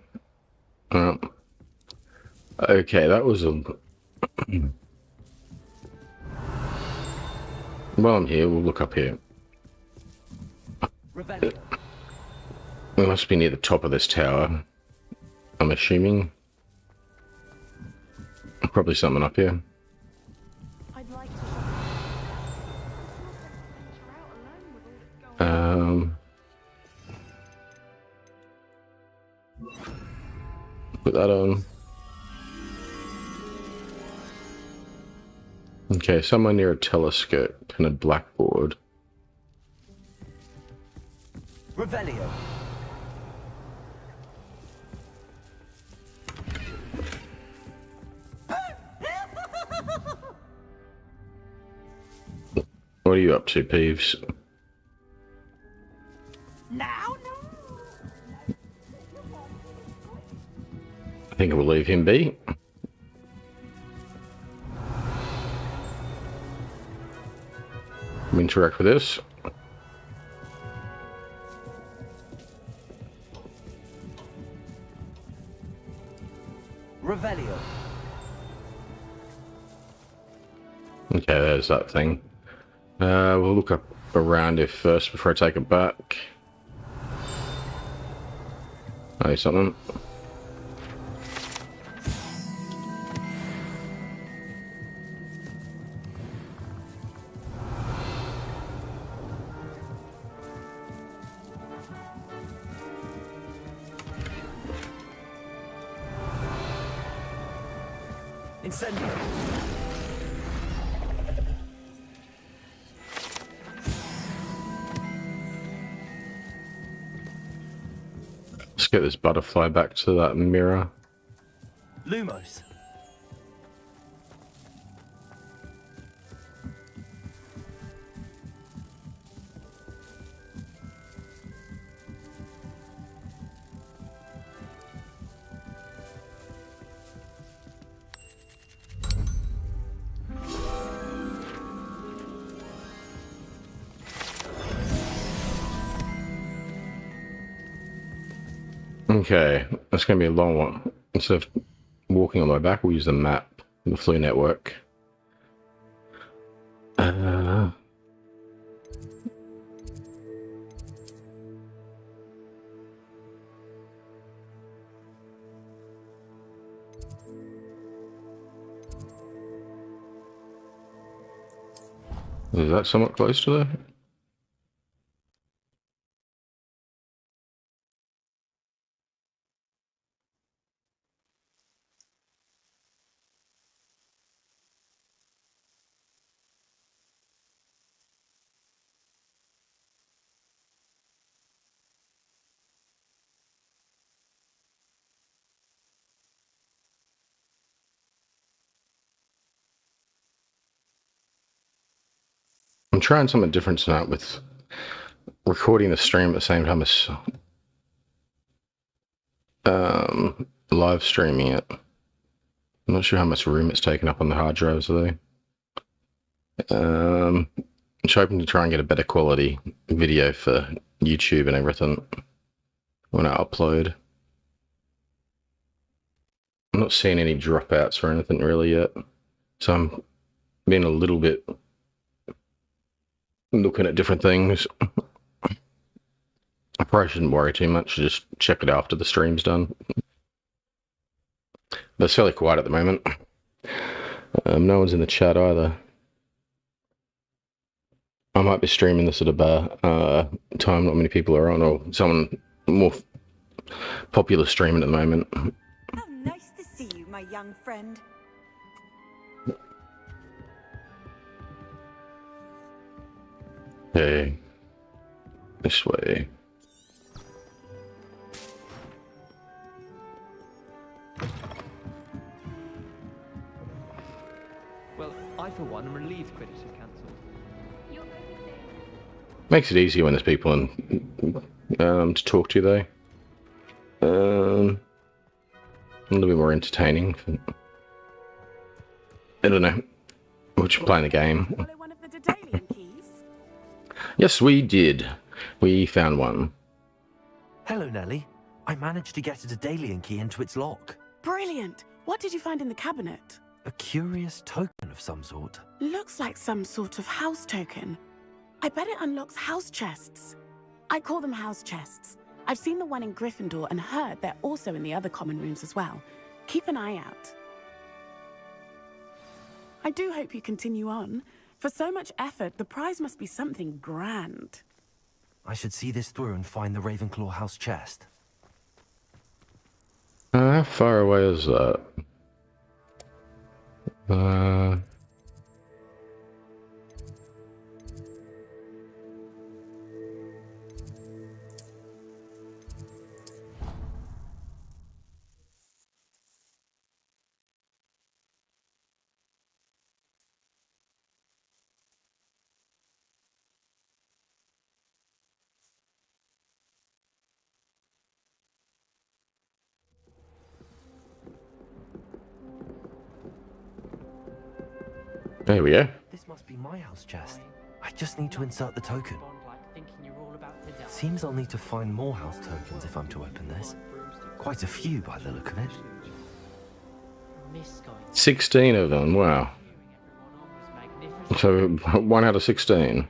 [SPEAKER 1] Okay, that was a... While I'm here, we'll look up here. We must be near the top of this tower, I'm assuming. Probably something up here. Put that on. Okay, somewhere near a telescope and a blackboard.
[SPEAKER 2] Revelio.
[SPEAKER 1] What are you up to, Peeves?
[SPEAKER 19] Now,
[SPEAKER 1] I think we'll leave him be. Interact with this.
[SPEAKER 2] Revelio.
[SPEAKER 1] Okay, there's that thing. We'll look up around it first before I take it back. Oh, something.
[SPEAKER 2] Incendio.
[SPEAKER 1] Let's get this butterfly back to that mirror.
[SPEAKER 2] Lumos.
[SPEAKER 1] Okay, that's going to be a long one. Instead of walking on my back, we'll use the map, the Flu Network. Is that somewhat close to there? trying something different tonight with recording the stream at the same time as live streaming it. I'm not sure how much room it's taken up on the hard drives though. I'm just hoping to try and get a better quality video for YouTube and everything when I upload. I'm not seeing any dropouts or anything really yet, so I'm being a little bit looking at different things. I probably shouldn't worry too much, just check it after the stream's done. But it's fairly quiet at the moment. No one's in the chat either. I might be streaming this at a time not many people are on, or someone more popular streaming at the moment.
[SPEAKER 18] How nice to see you, my young friend.
[SPEAKER 1] Hey, this way.
[SPEAKER 6] Well, I for one am relieved Quidditch is cancelled.
[SPEAKER 1] Makes it easier when there's people to talk to though. A little bit more entertaining. I don't know. We're just playing the game. Yes, we did. We found one.
[SPEAKER 2] Hello, Nellie. I managed to get a Daedalian key into its lock.
[SPEAKER 21] Brilliant! What did you find in the cabinet?
[SPEAKER 2] A curious token of some sort.
[SPEAKER 21] Looks like some sort of house token. I bet it unlocks house chests. I call them house chests. I've seen the one in Gryffindor and heard they're also in the other common rooms as well. Keep an eye out. I do hope you continue on. For so much effort, the prize must be something grand.
[SPEAKER 2] I should see this through and find the Ravenclaw house chest.
[SPEAKER 1] How far away is that? There we go.
[SPEAKER 2] This must be my house chest. I just need to insert the token. Seems I'll need to find more house tokens if I'm to open this. Quite a few by the look of it.
[SPEAKER 1] 16 of them, wow. So 1 out of 16.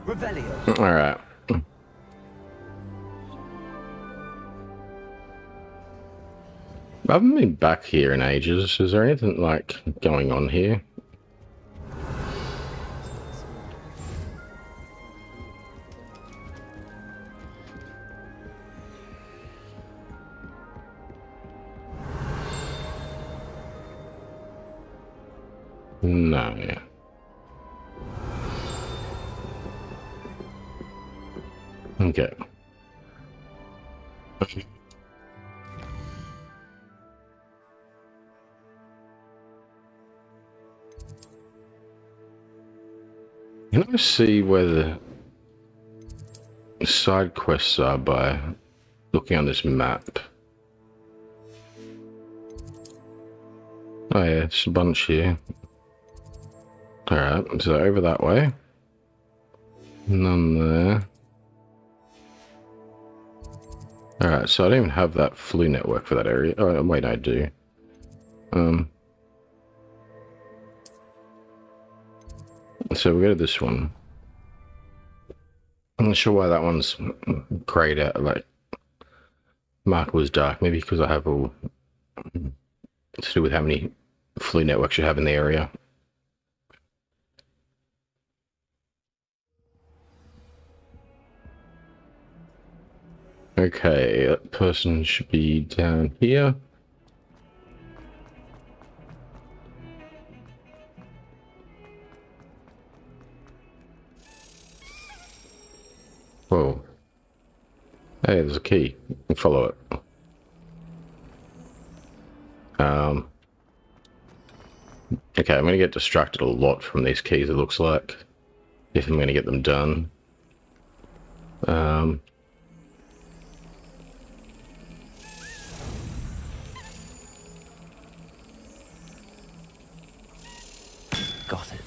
[SPEAKER 2] Revelio.
[SPEAKER 1] Alright. I haven't been back here in ages. Is there anything like going on here? No. Okay. Can I see where the side quests are by looking on this map? Oh yeah, it's a bunch here. Alright, so over that way. None there. Alright, so I don't even have that flu network for that area. Oh, wait, I do. So we go to this one. I'm not sure why that one's grayed out, like mark was dark. Maybe because I have all to do with how many flu networks you have in the area. Okay, that person should be down here. Whoa. Hey, there's a key. You can follow it. Okay, I'm going to get distracted a lot from these keys, it looks like, if I'm going to get them done.
[SPEAKER 2] Got it.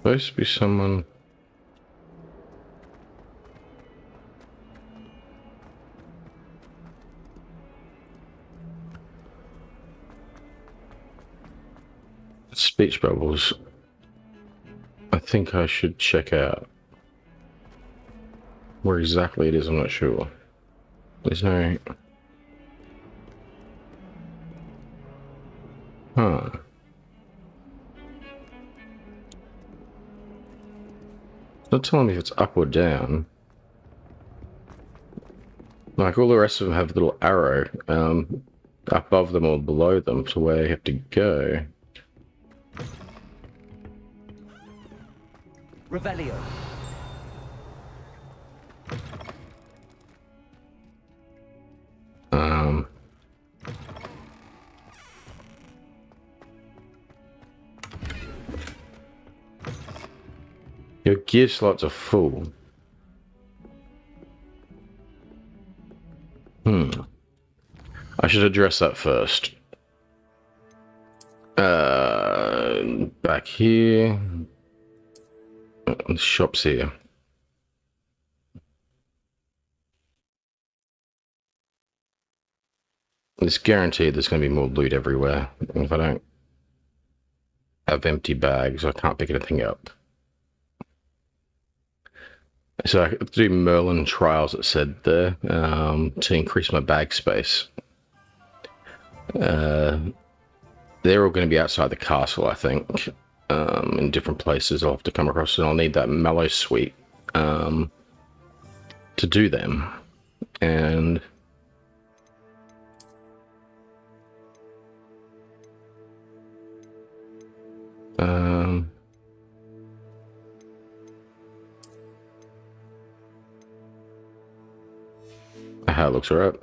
[SPEAKER 1] Supposed to be someone... Speech bubbles. I think I should check out where exactly it is, I'm not sure. There's no... Huh. It's not telling me if it's up or down. Like, all the rest of them have a little arrow above them or below them to where you have to go.
[SPEAKER 2] Revelio.
[SPEAKER 1] Your gear slots are full. I should address that first. Back here. The shop's here. It's guaranteed there's going to be more loot everywhere. If I don't have empty bags, I can't pick anything up. So I could do Merlin trials, it said there, to increase my bag space. They're all going to be outside the castle, I think, in different places I'll have to come across, and I'll need that mellow suite to do them. And how it looks alright.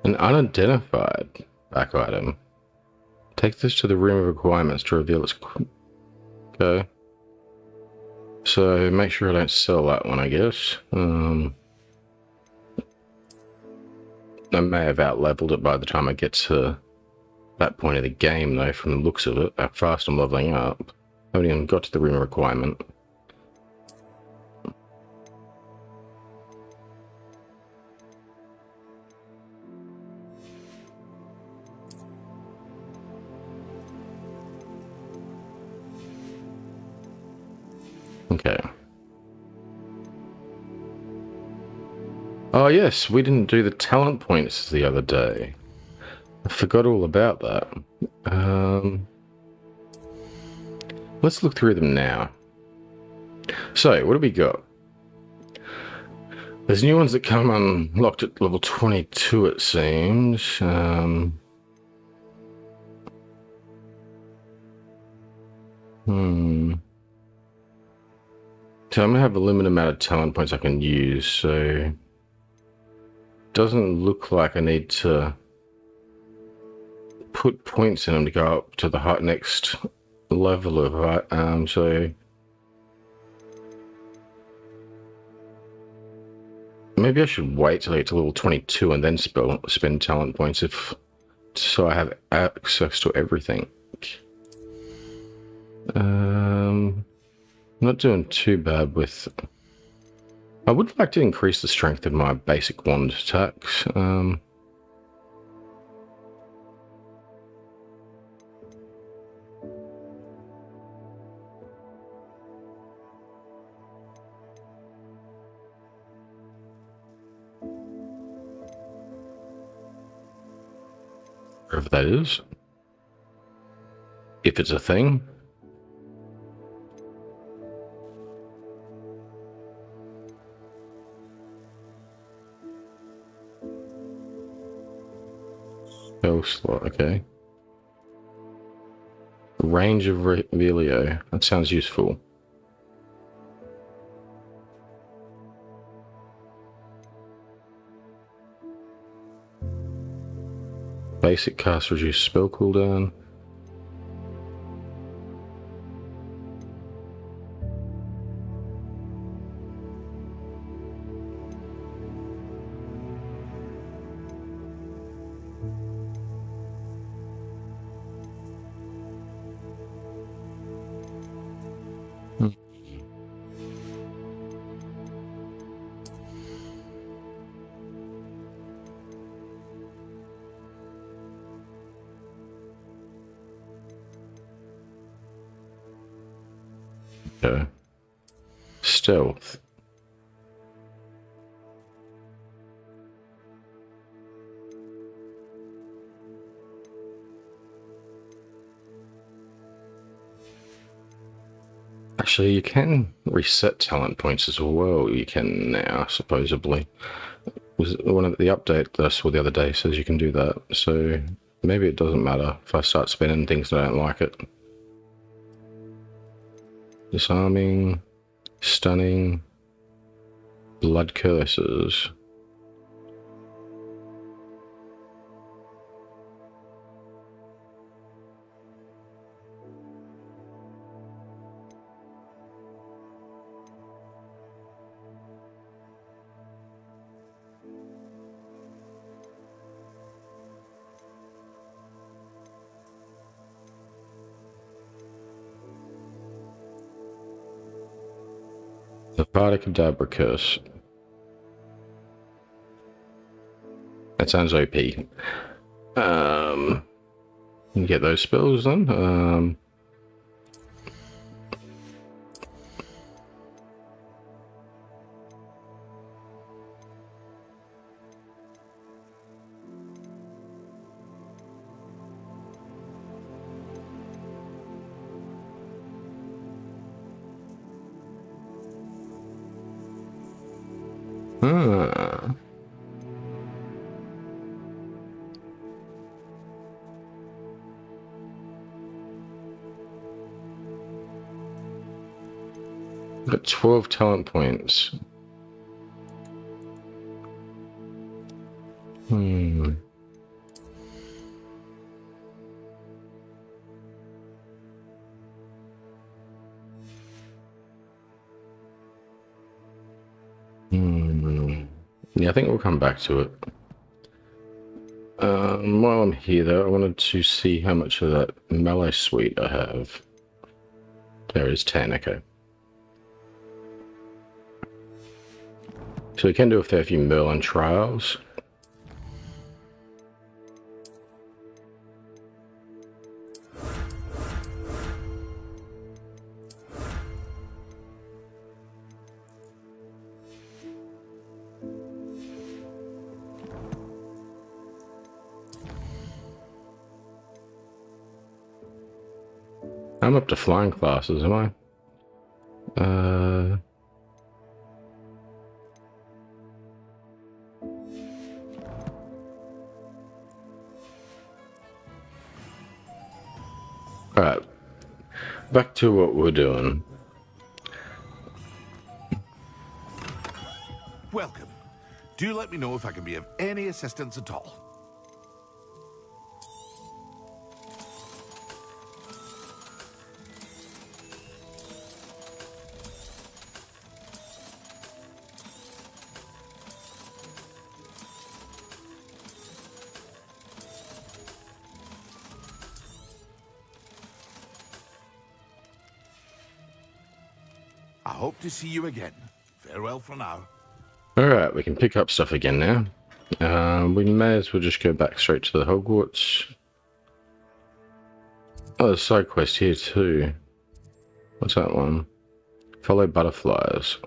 [SPEAKER 1] An unidentified back item. Take this to the room of requirements to reveal its... Okay. So make sure I don't sell that one, I guess. I may have out-leveled it by the time I get to that point of the game, though, from the looks of it. How fast I'm leveling up. I haven't even got to the room of requirement. Okay. Oh yes, we didn't do the talent points the other day. I forgot all about that. Let's look through them now. So, what do we got? There's new ones that come unlocked at level 22, it seems. So I'm going to have a limited amount of talent points I can use, so... Doesn't look like I need to put points in them to go up to the next level of it, so... Maybe I should wait till I get to level 22 and then spend talent points so I have access to everything. I'm not doing too bad with... I would like to increase the strength of my basic wand attacks. wherever that is. If it's a thing. Spell slot, okay. Range of Revelio. That sounds useful. Basic cast reduce spell cooldown. Okay. Stealth. Actually, you can reset talent points as well. You can now, supposedly. Was one of the update that I saw the other day says you can do that. So maybe it doesn't matter if I start spending things that I don't like it. Disarming, stunning, blood curses. The Cadabra curse. That sounds OP. You get those spells then. Got 12 talent points. Yeah, I think we'll come back to it. While I'm here though, I wanted to see how much of that melee suite I have. There is 10, okay. So we can do a fair few Merlin trials. I'm up to flying classes, am I? Alright, back to what we're doing.
[SPEAKER 10] Welcome. Do let me know if I can be of any assistance at all. I hope to see you again. Farewell for now.
[SPEAKER 1] Alright, we can pick up stuff again now. We may as well just go back straight to the Hogwarts. Oh, there's a side quest here too. What's that one? Follow butterflies.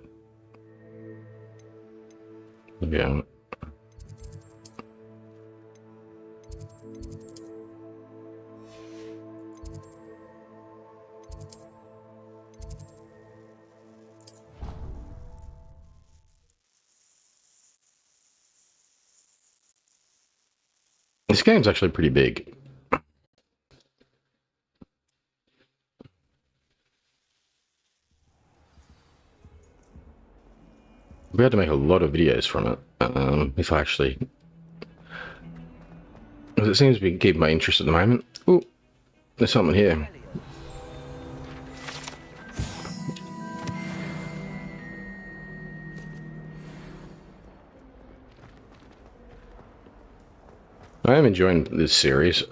[SPEAKER 1] Yeah. This game's actually pretty big. We had to make a lot of videos from it, if I actually... Because it seems to be keeping my interest at the moment. Ooh, there's something here. I am enjoying this series.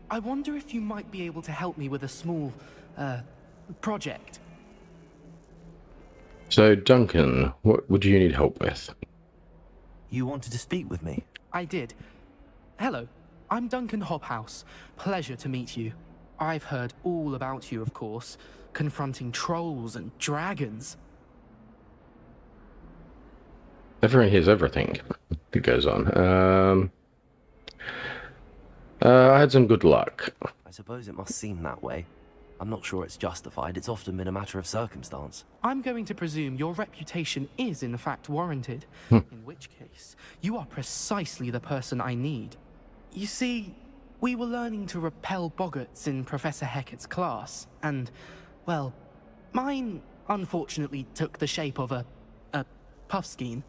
[SPEAKER 4] I wonder if you might be able to help me with a small, project.
[SPEAKER 1] So, Duncan, what would you need help with?
[SPEAKER 2] You wanted to speak with me?
[SPEAKER 4] I did. Hello, I'm Duncan Hobhouse. Pleasure to meet you. I've heard all about you, of course, confronting trolls and dragons.
[SPEAKER 1] Everyone hears everything that goes on. I had some good luck.
[SPEAKER 2] I suppose it must seem that way. I'm not sure it's justified. It's often been a matter of circumstance.
[SPEAKER 4] I'm going to presume your reputation is in fact warranted, in which case you are precisely the person I need. You see, we were learning to repel boggarts in Professor Hecat's class, and, well, mine unfortunately took the shape of a puffskein.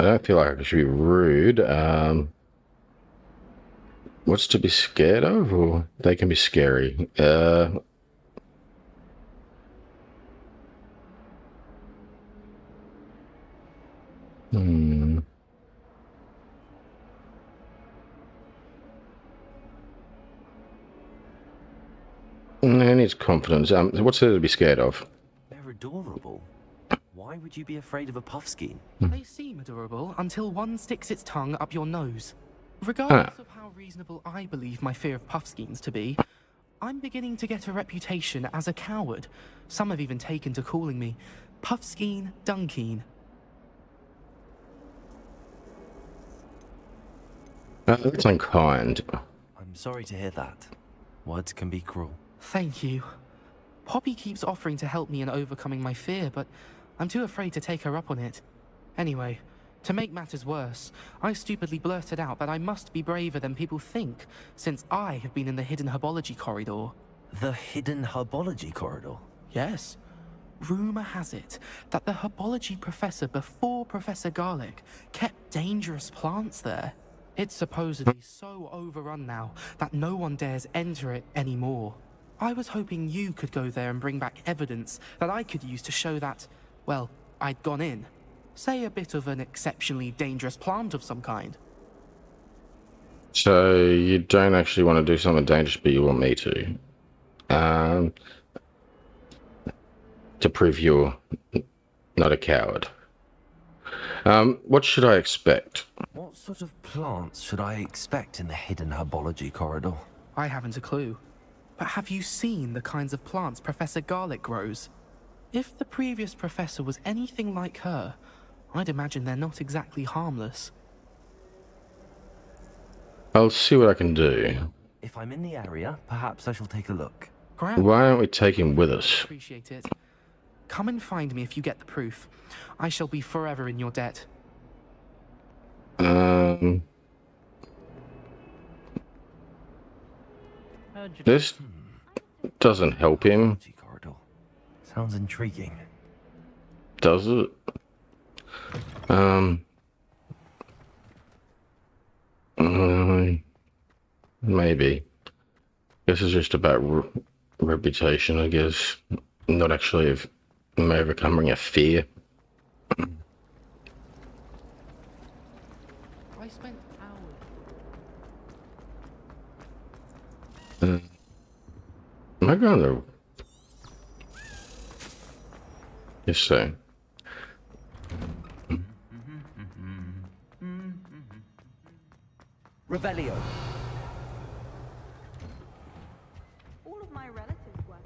[SPEAKER 1] I don't feel like I should be rude. What's to be scared of? Or they can be scary. Who needs confidence? What's there to be scared of?
[SPEAKER 2] They're adorable. Why would you be afraid of a puffskein?
[SPEAKER 4] They seem adorable until one sticks its tongue up your nose. Regardless of how reasonable I believe my fear of puffskeins to be, I'm beginning to get a reputation as a coward. Some have even taken to calling me Puffskein Dunkeen.
[SPEAKER 1] That's unkind.
[SPEAKER 2] I'm sorry to hear that. Words can be cruel.
[SPEAKER 4] Thank you. Poppy keeps offering to help me in overcoming my fear, but I'm too afraid to take her up on it. Anyway, to make matters worse, I stupidly blurted out that I must be braver than people think, since I have been in the hidden herbology corridor.
[SPEAKER 2] The hidden herbology corridor?
[SPEAKER 4] Yes. Rumor has it that the herbology professor before Professor Garlic kept dangerous plants there. It's supposedly so overrun now that no one dares enter it anymore. I was hoping you could go there and bring back evidence that I could use to show that, well, I'd gone in. Say a bit of an exceptionally dangerous plant of some kind.
[SPEAKER 1] So you don't actually want to do something dangerous, but you want me to. To prove you're not a coward. What should I expect?
[SPEAKER 2] What sort of plants should I expect in the hidden herbology corridor?
[SPEAKER 4] I haven't a clue. But have you seen the kinds of plants Professor Garlic grows? If the previous professor was anything like her, I'd imagine they're not exactly harmless.
[SPEAKER 1] I'll see what I can do.
[SPEAKER 2] If I'm in the area, perhaps I shall take a look.
[SPEAKER 1] Why aren't we taking him with us?
[SPEAKER 4] Appreciate it. Come and find me if you get the proof. I shall be forever in your debt.
[SPEAKER 1] This doesn't help him.
[SPEAKER 2] Sounds intriguing.
[SPEAKER 1] Does it? Maybe. This is just about reputation, I guess. Not actually of overcoming a fear.
[SPEAKER 4] I spent hours.
[SPEAKER 1] Am I going to... Yes, so.
[SPEAKER 22] Revelio.
[SPEAKER 23] All of my relatives were.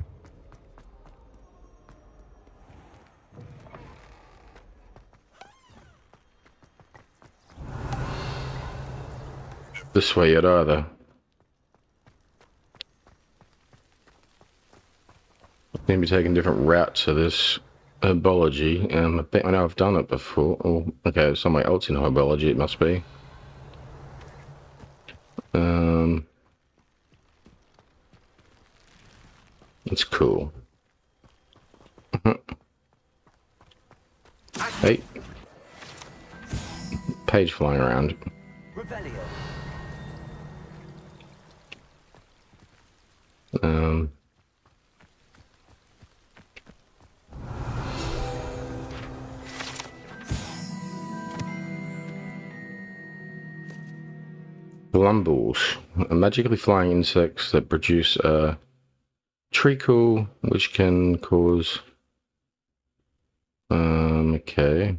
[SPEAKER 1] this way yet either. I'm going to be taking different routes to this herbology. I think I know I've done it before. Oh, okay, somewhere else in herbology it must be. It's cool. Hey. Page flying around. Blumballs are magically flying insects that produce a treacle, which can cause. Okay.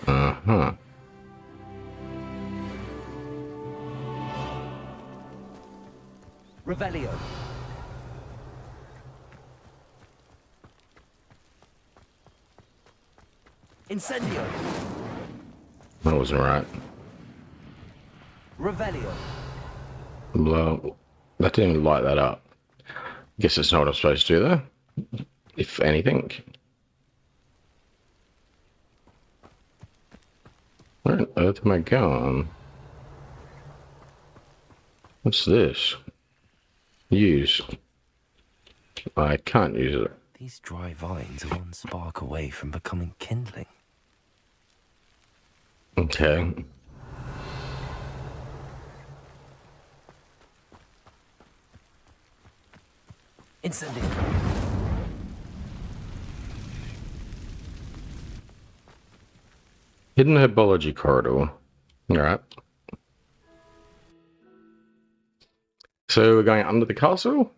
[SPEAKER 1] Uh-huh.
[SPEAKER 2] Revelio. Incendio.
[SPEAKER 1] That wasn't right.
[SPEAKER 2] Revelio.
[SPEAKER 1] Well, that didn't even light that up. Guess that's not what I'm supposed to do there. If anything. Where on earth am I going? What's this? Use. I can't use it.
[SPEAKER 2] These dry vines are one spark away from becoming kindling.
[SPEAKER 1] Okay.
[SPEAKER 2] Incendio.
[SPEAKER 1] Hidden herbology corridor. Alright. So we're going under the castle?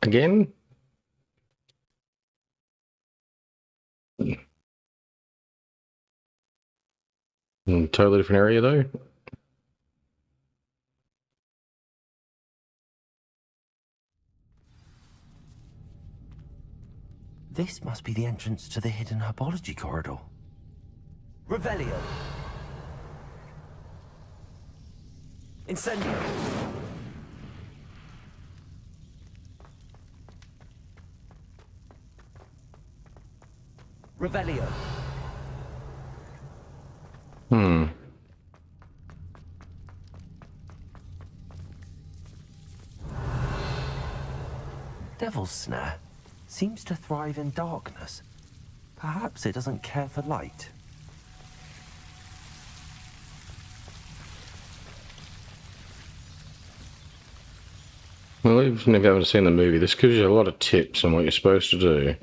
[SPEAKER 1] Again? Totally different area though.
[SPEAKER 2] This must be the entrance to the hidden herbology corridor. Revelio. Incendio. Revelio. Devil's Snare seems to thrive in darkness. Perhaps it doesn't care for light.
[SPEAKER 1] Well, even if you haven't seen the movie, this gives you a lot of tips on what you're supposed to do.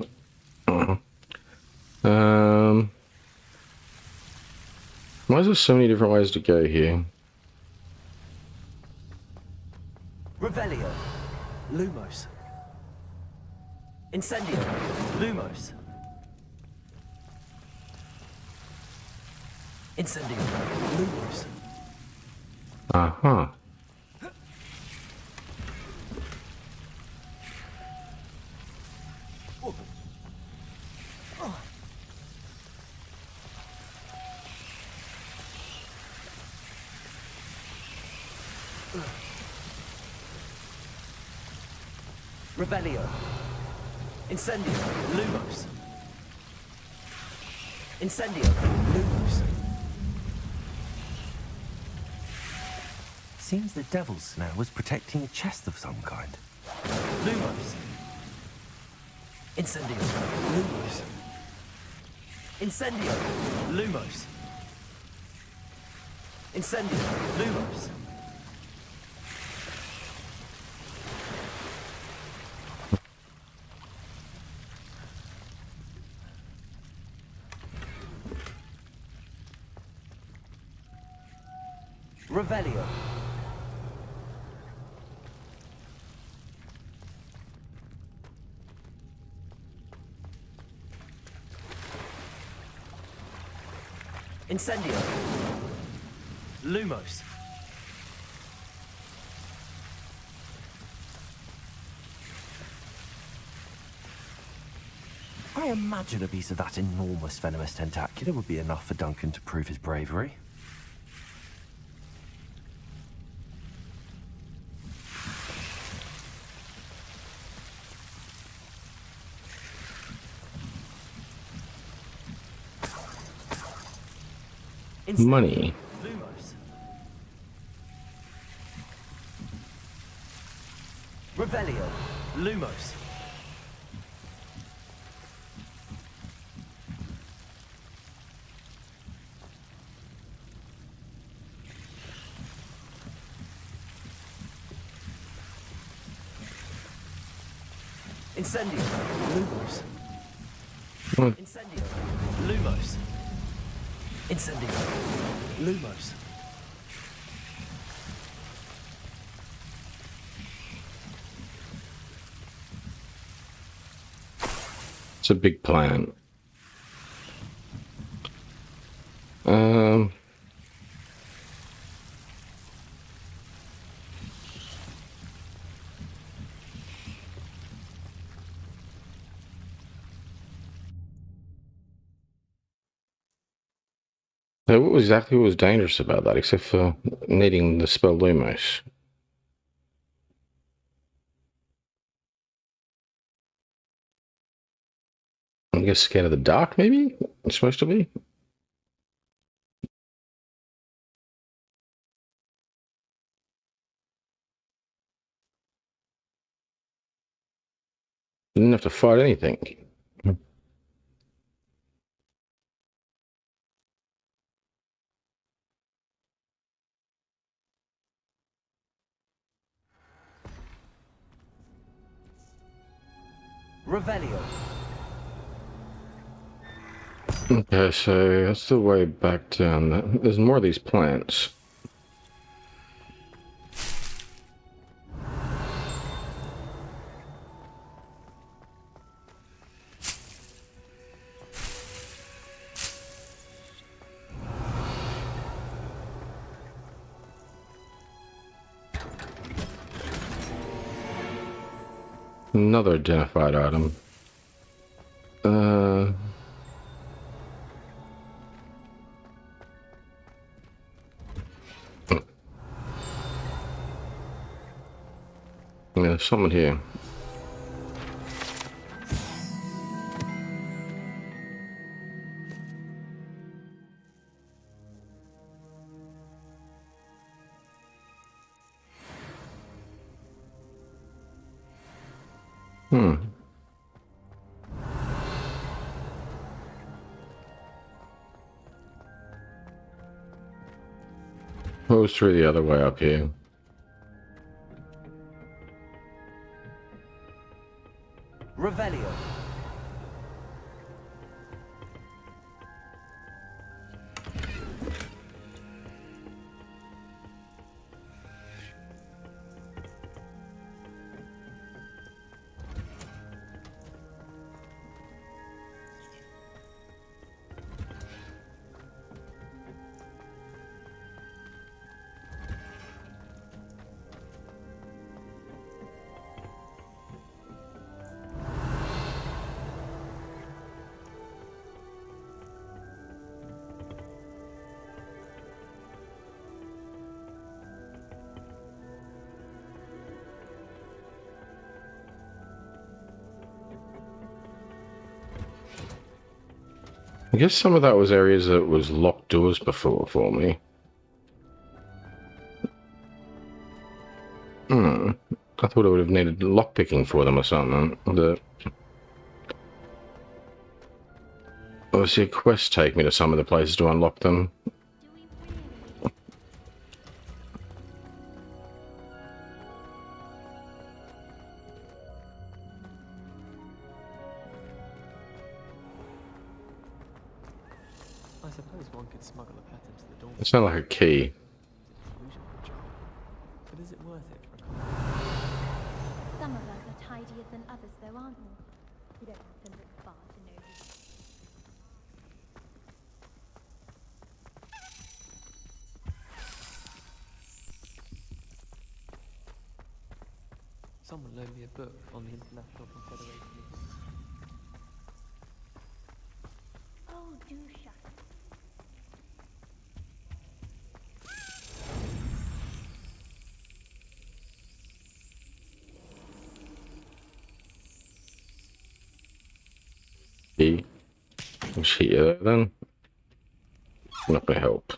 [SPEAKER 1] Why is there so many different ways to go here?
[SPEAKER 2] Revelio. Lumos. Incendio. Lumos. Incendio. Lumos.
[SPEAKER 1] Uh-huh.
[SPEAKER 2] Revelio. Incendio. Lumos. Incendio. Lumos. Seems the Devil's Snare was protecting a chest of some kind. Lumos. Incendio. Lumos. Incendio. Lumos. Incendio. Lumos. Revelio. Incendio. Lumos. I imagine a piece of that enormous venomous tentacula would be enough for Duncan to prove his bravery.
[SPEAKER 1] Money.
[SPEAKER 2] Lumos. Revelio. Lumos. Incendio. Lumos. Incendio. Lumos. Incendio. Lumos.
[SPEAKER 1] It's a big plan. So what exactly was dangerous about that, except for needing the spell Lumos? I guess scared of the dark, maybe? It's supposed to be? Didn't have to fight anything.
[SPEAKER 2] Revelio.
[SPEAKER 1] Okay, so that's the way back down. There's more of these plants. Another identified item. Yeah, there's someone here. Goes through the other way up here.
[SPEAKER 2] Revelio.
[SPEAKER 1] I guess some of that was areas that was locked doors before for me. I thought I would have needed lockpicking for them or something. Obviously, a quest take me to some of the places to unlock them.
[SPEAKER 6] I suppose one could smuggle a pet into the door.
[SPEAKER 1] It's not like a key.
[SPEAKER 6] But is it worth it for a
[SPEAKER 5] Some of us are tidier than others, though, aren't we? You don't have to look far to know who.
[SPEAKER 6] Someone loaned me a book on the International Confederation.
[SPEAKER 5] Do shut.
[SPEAKER 1] Let's hit you there then. Not gonna help.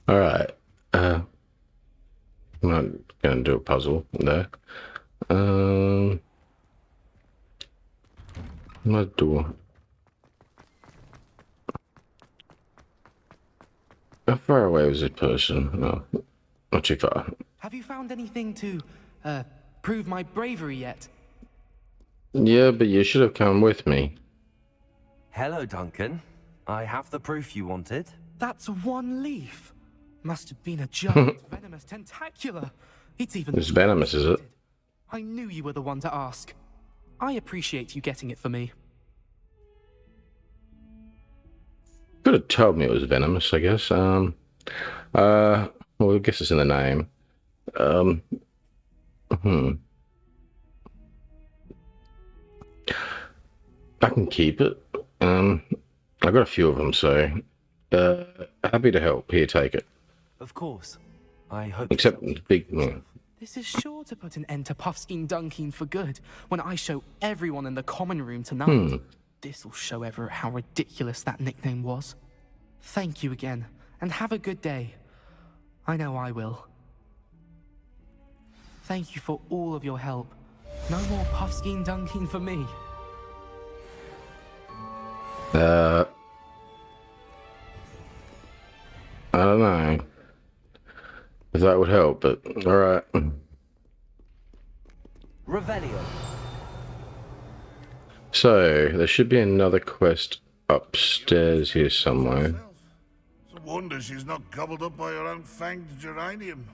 [SPEAKER 1] Alright. I'm not gonna do a puzzle there. My door. How far away was this person? No, not too far.
[SPEAKER 4] Have you found anything to, prove my bravery yet?
[SPEAKER 1] Yeah, but you should have come with me.
[SPEAKER 2] Hello, Duncan. I have the proof you wanted.
[SPEAKER 4] That's one leaf. Must have been a giant venomous tentacula. It's even...
[SPEAKER 1] It's venomous, is it?
[SPEAKER 4] I knew you were the one to ask. I appreciate you getting it for me.
[SPEAKER 1] Could have told me it was venomous, I guess. Well, I guess it's in the name. I can keep it. I've got a few of them, so happy to help. Here, take it.
[SPEAKER 2] Of course. I hope.
[SPEAKER 1] Except the big one.
[SPEAKER 4] This is sure to put an end to Puffskein Dunkin for good when I show everyone in the common room tonight. This'll show Everett how ridiculous that nickname was. Thank you again, and have a good day. I know I will. Thank you for all of your help. No more Puffskein Dunkin for me.
[SPEAKER 1] I don't know if that would help, but alright.
[SPEAKER 2] Revelio.
[SPEAKER 1] So, there should be another quest upstairs here somewhere.
[SPEAKER 10] It's a wonder she's not gobbled up by her own fanged geranium.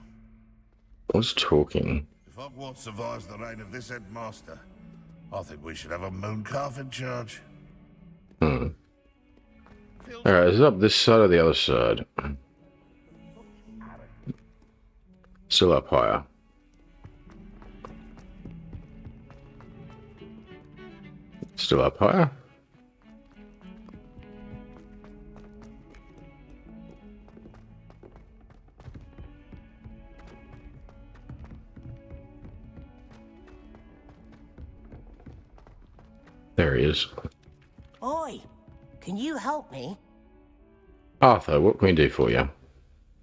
[SPEAKER 1] What's talking?
[SPEAKER 10] If Hogwarts survives the reign of this headmaster, I think we should have a mooncalf in charge.
[SPEAKER 1] Alright, is it up this side or the other side? Still up higher. Still up higher? There he is.
[SPEAKER 7] Oi, can you help me?
[SPEAKER 1] Arthur, what can we do for you?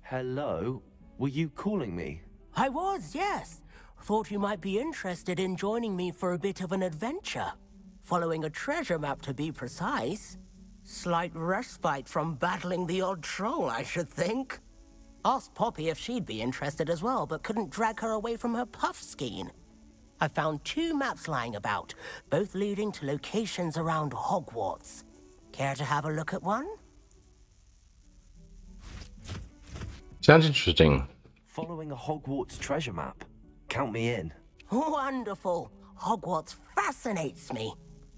[SPEAKER 2] Hello? Were you calling me?
[SPEAKER 7] I was, yes. Thought you might be interested in joining me for a bit of an adventure. Following a treasure map, to be precise. Slight respite from battling the odd troll, I should think. Asked Poppy if she'd be interested as well, but couldn't drag her away from her Puffskein. I found 2 maps lying about, both leading to locations around Hogwarts. Care to have a look at one?
[SPEAKER 1] Sounds interesting.
[SPEAKER 2] Following a Hogwarts treasure map. Count me in.
[SPEAKER 7] Wonderful. Hogwarts fascinates me.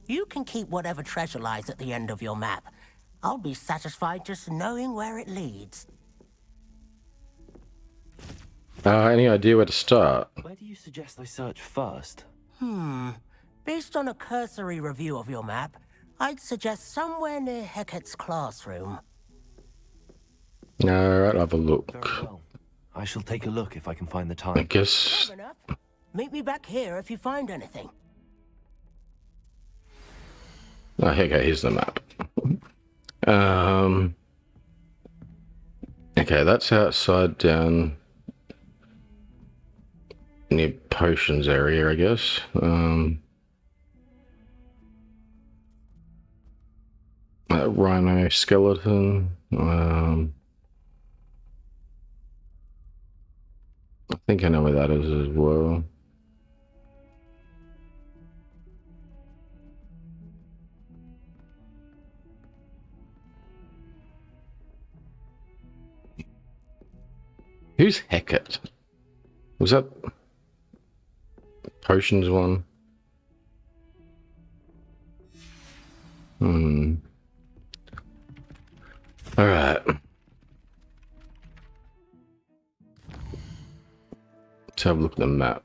[SPEAKER 7] You can keep whatever treasure lies at the end of your map. I'll be satisfied just knowing where it leads.
[SPEAKER 1] Any idea where to start?
[SPEAKER 2] Where do you suggest I search first?
[SPEAKER 7] Based on a cursory review of your map, I'd suggest somewhere near Hecat's classroom.
[SPEAKER 1] Alright, I'll have a look.
[SPEAKER 2] Very well. I shall take a look if I can find the time.
[SPEAKER 1] I guess...
[SPEAKER 7] Meet me back here if you find anything.
[SPEAKER 1] Oh, okay, here's the map. Okay, that's outside down near potions area, I guess. Rhino skeleton. I think I know where that is as well. Who's Hecat? Was that potions one? Alright. Let's have a look at the map.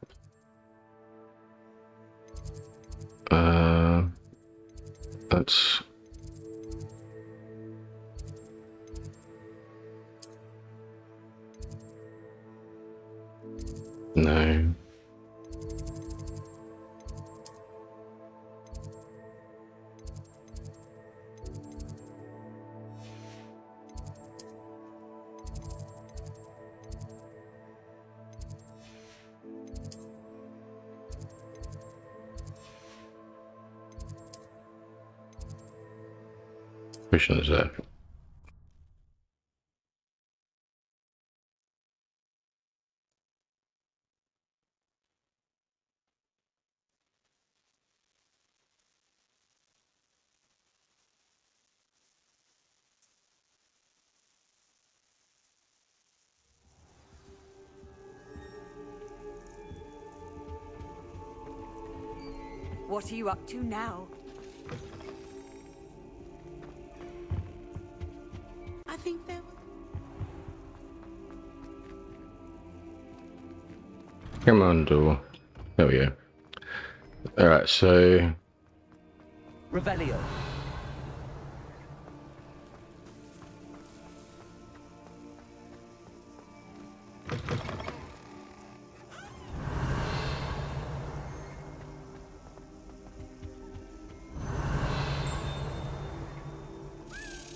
[SPEAKER 1] want... No. Which one is that?
[SPEAKER 18] What are you up to now?
[SPEAKER 21] I think there
[SPEAKER 1] Come on, door. There we go. Alright, so...
[SPEAKER 2] Revelio.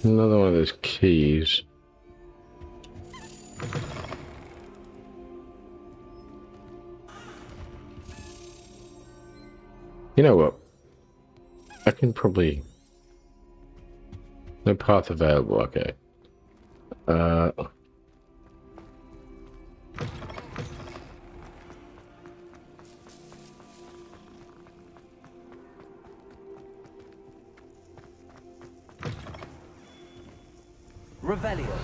[SPEAKER 1] Another one of those keys. You know what? I can probably... No path available, okay.
[SPEAKER 2] Revelio.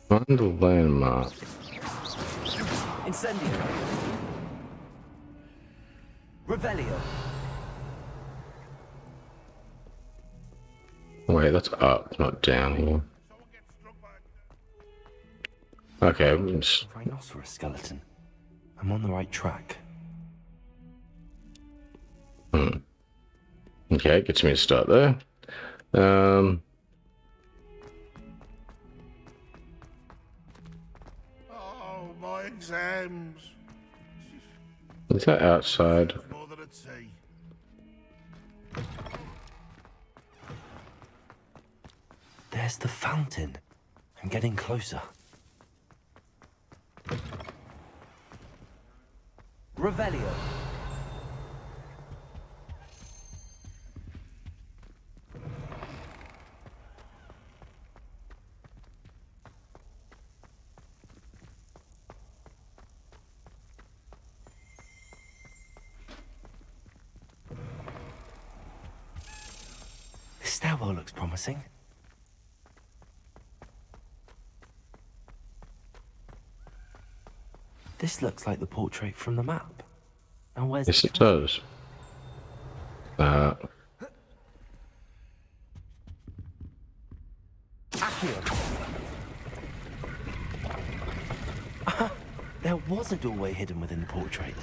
[SPEAKER 1] Find the landmark.
[SPEAKER 2] Incendio. Revelio.
[SPEAKER 1] Wait, that's up, not down here. Okay,
[SPEAKER 2] Rhinoceros skeleton. I'm on the right track.
[SPEAKER 1] Okay, gets me to start there.
[SPEAKER 10] Oh, my exams.
[SPEAKER 1] Is that outside?
[SPEAKER 10] More than at sea.
[SPEAKER 2] There's the fountain. I'm getting closer. Revelio. This stairwell looks promising. This looks like the portrait from the map. Now where's
[SPEAKER 1] Yes, it does.
[SPEAKER 2] There was a doorway hidden within the portrait.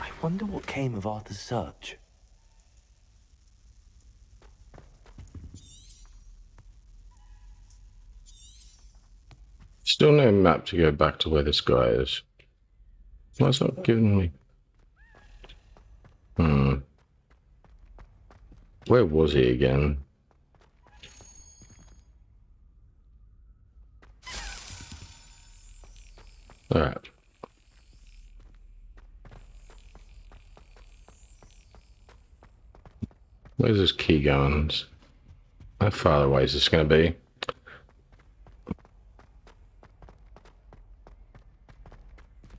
[SPEAKER 2] I wonder what came of Arthur's search.
[SPEAKER 1] Still no map to go back to where this guy is. Why is that giving me? Where was he again? Alright. Where's this key going? How far away is this going to be?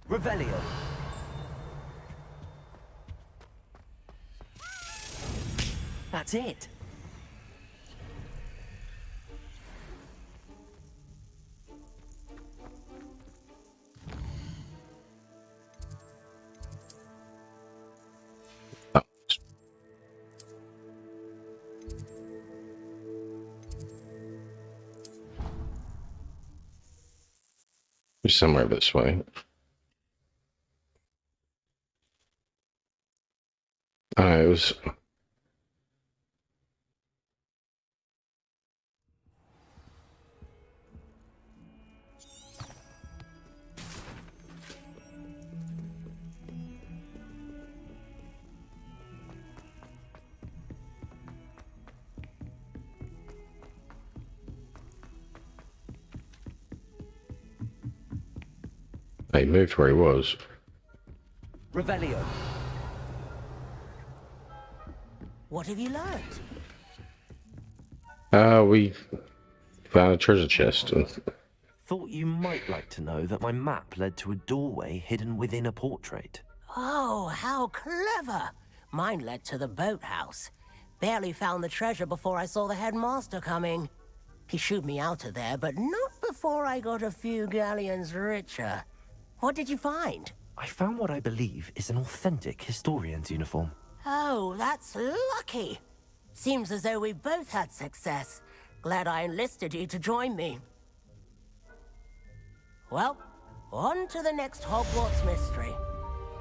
[SPEAKER 2] Revelio. That's it.
[SPEAKER 1] Somewhere this way. It was... He moved where he was.
[SPEAKER 2] Revelio.
[SPEAKER 7] What have you learned?
[SPEAKER 1] We found a treasure chest.
[SPEAKER 2] Thought you might like to know that my map led to a doorway hidden within a portrait.
[SPEAKER 7] Oh, how clever! Mine led to the boathouse. Barely found the treasure before I saw the headmaster coming. He shooed me out of there, but not before I got a few galleons richer. What did you find?
[SPEAKER 2] I found what I believe is an authentic historian's uniform.
[SPEAKER 7] Oh, that's lucky. Seems as though we both had success. Glad I enlisted you to join me. Well, on to the next Hogwarts mystery.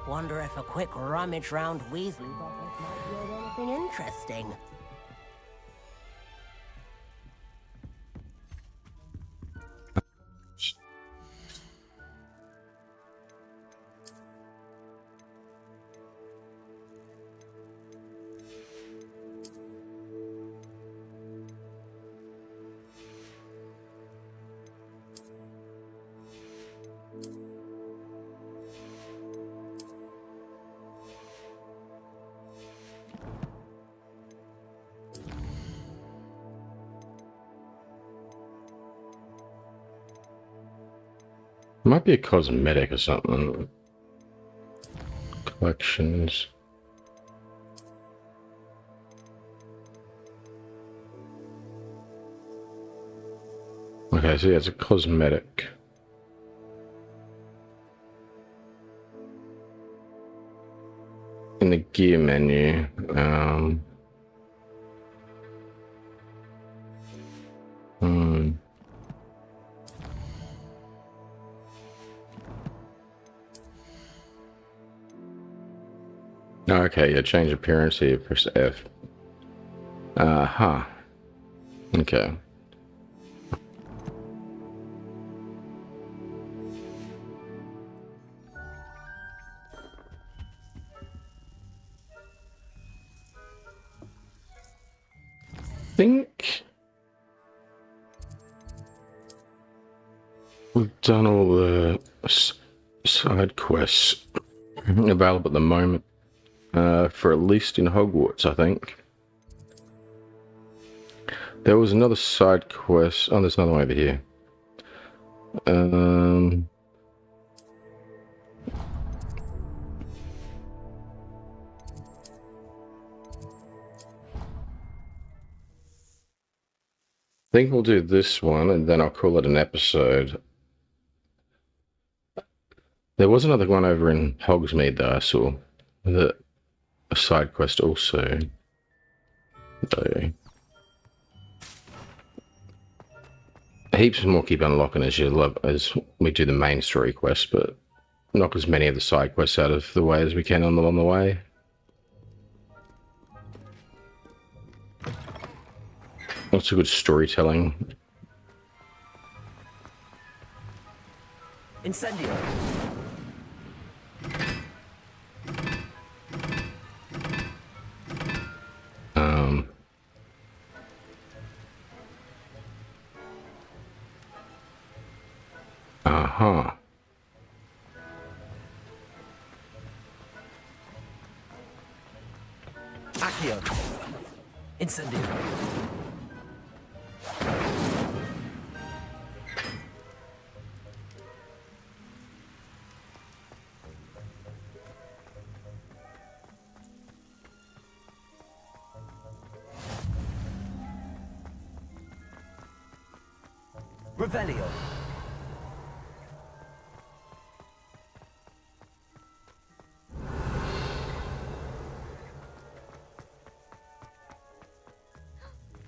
[SPEAKER 7] Wonder if a quick rummage round Weasley's office might yield anything interesting.
[SPEAKER 1] Might be a cosmetic or something. Collections. Okay, so yeah, it's a cosmetic. In the gear menu, Okay, yeah, change appearance here, press F. Okay. Think we've done all the side quests available at the moment, for at least in Hogwarts, I think. There was another side quest. Oh, there's another one over here. I think we'll do this one, and then I'll call it an episode. There was another one over in Hogsmeade that I saw. A side quest also. Though. Heaps more keep unlocking as we do the main story quest, but knock as many of the side quests out of the way as we can along the way. Lots of good storytelling.
[SPEAKER 2] Incendio. Accio. Incendio. Revelio.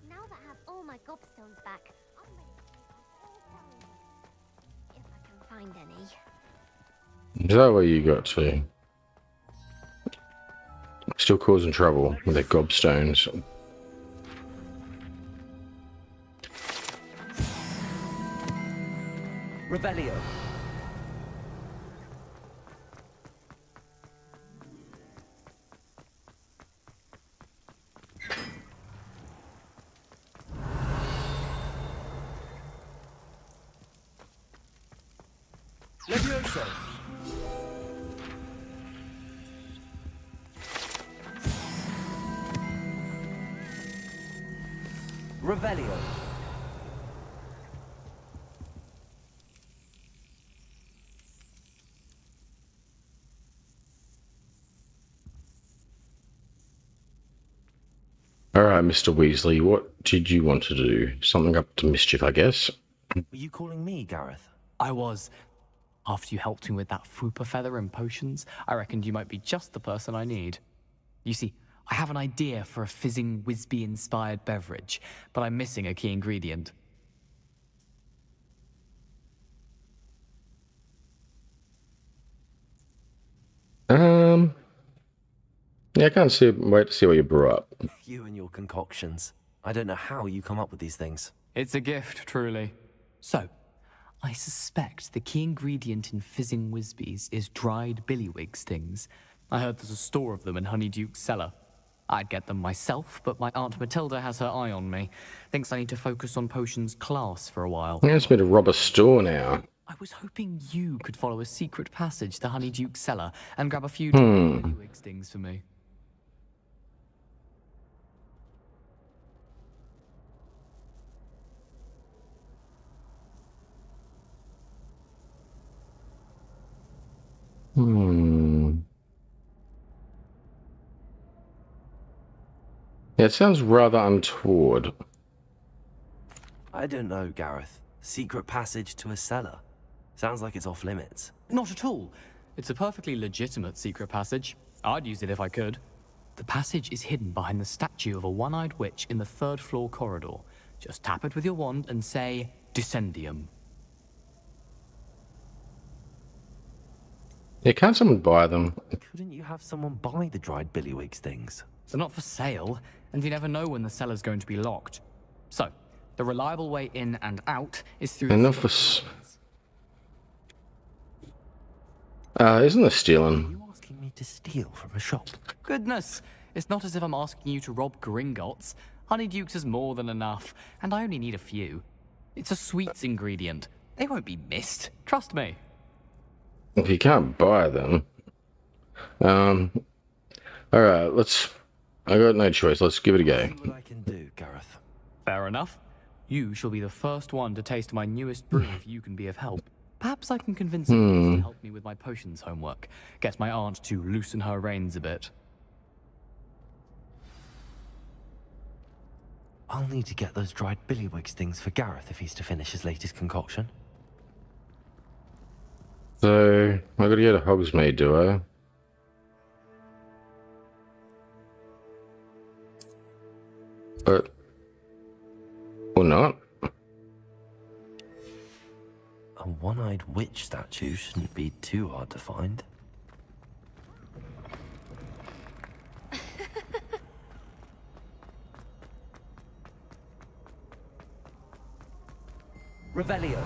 [SPEAKER 5] Now that I have all my gobstones back, I'm ready to take on all challenges. If I can find any.
[SPEAKER 1] Is that where you got to? Still causing trouble with their gobstones.
[SPEAKER 2] Revelio. Levioso. Revelio.
[SPEAKER 1] Alright, Mr. Weasley, what did you want to do? Something up to mischief, I guess.
[SPEAKER 2] Were you calling me, Gareth?
[SPEAKER 4] I was. After you helped me with that fupa feather and potions, I reckoned you might be just the person I need. You see, I have an idea for a fizzing Whizbee-inspired beverage, but I'm missing a key ingredient.
[SPEAKER 1] Yeah, I can't wait to see what you brought up.
[SPEAKER 2] You and your concoctions. I don't know how you come up with these things.
[SPEAKER 4] It's a gift, truly. So, I suspect the key ingredient in fizzing Whizbees is dried billywig stings. I heard there's a store of them in Honeyduke's cellar. I'd get them myself, but my Aunt Matilda has her eye on me. Thinks I need to focus on potions class for a while.
[SPEAKER 1] He wants me to rob a store now.
[SPEAKER 4] I was hoping you could follow a secret passage to Honeyduke's cellar and grab a few billywig stings for me.
[SPEAKER 1] Yeah, it sounds rather untoward.
[SPEAKER 2] I don't know, Gareth. Secret passage to a cellar. Sounds like it's off limits.
[SPEAKER 4] Not at all. It's a perfectly legitimate secret passage. I'd use it if I could. The passage is hidden behind the statue of a one-eyed witch in the 3rd floor corridor. Just tap it with your wand and say, Descendium.
[SPEAKER 1] Yeah, can't someone buy them?
[SPEAKER 2] Couldn't you have someone buy the dried billywig stings?
[SPEAKER 4] They're not for sale, and you never know when the cellar's going to be locked. So, the reliable way in and out is through...
[SPEAKER 1] Enough for... isn't this stealing?
[SPEAKER 2] Are you asking me to steal from a shop?
[SPEAKER 4] Goodness! It's not as if I'm asking you to rob Gringotts. Honeyduke's is more than enough, and I only need a few. It's a sweets ingredient. They won't be missed. Trust me.
[SPEAKER 1] If you can't buy them... Alright, let's... I got no choice. Let's give it a go.
[SPEAKER 2] See what I can do, Gareth.
[SPEAKER 4] Fair enough. You shall be the first one to taste my newest brew if you can be of help. Perhaps I can convince you to help me with my potions homework. Get my aunt to loosen her reins a bit.
[SPEAKER 2] I'll need to get those dried billywig stings for Gareth if he's to finish his latest concoction.
[SPEAKER 1] So, I gotta go to Hogsmeade, do I? But... or not?
[SPEAKER 2] A one-eyed witch statue shouldn't be too hard to find. Revelio.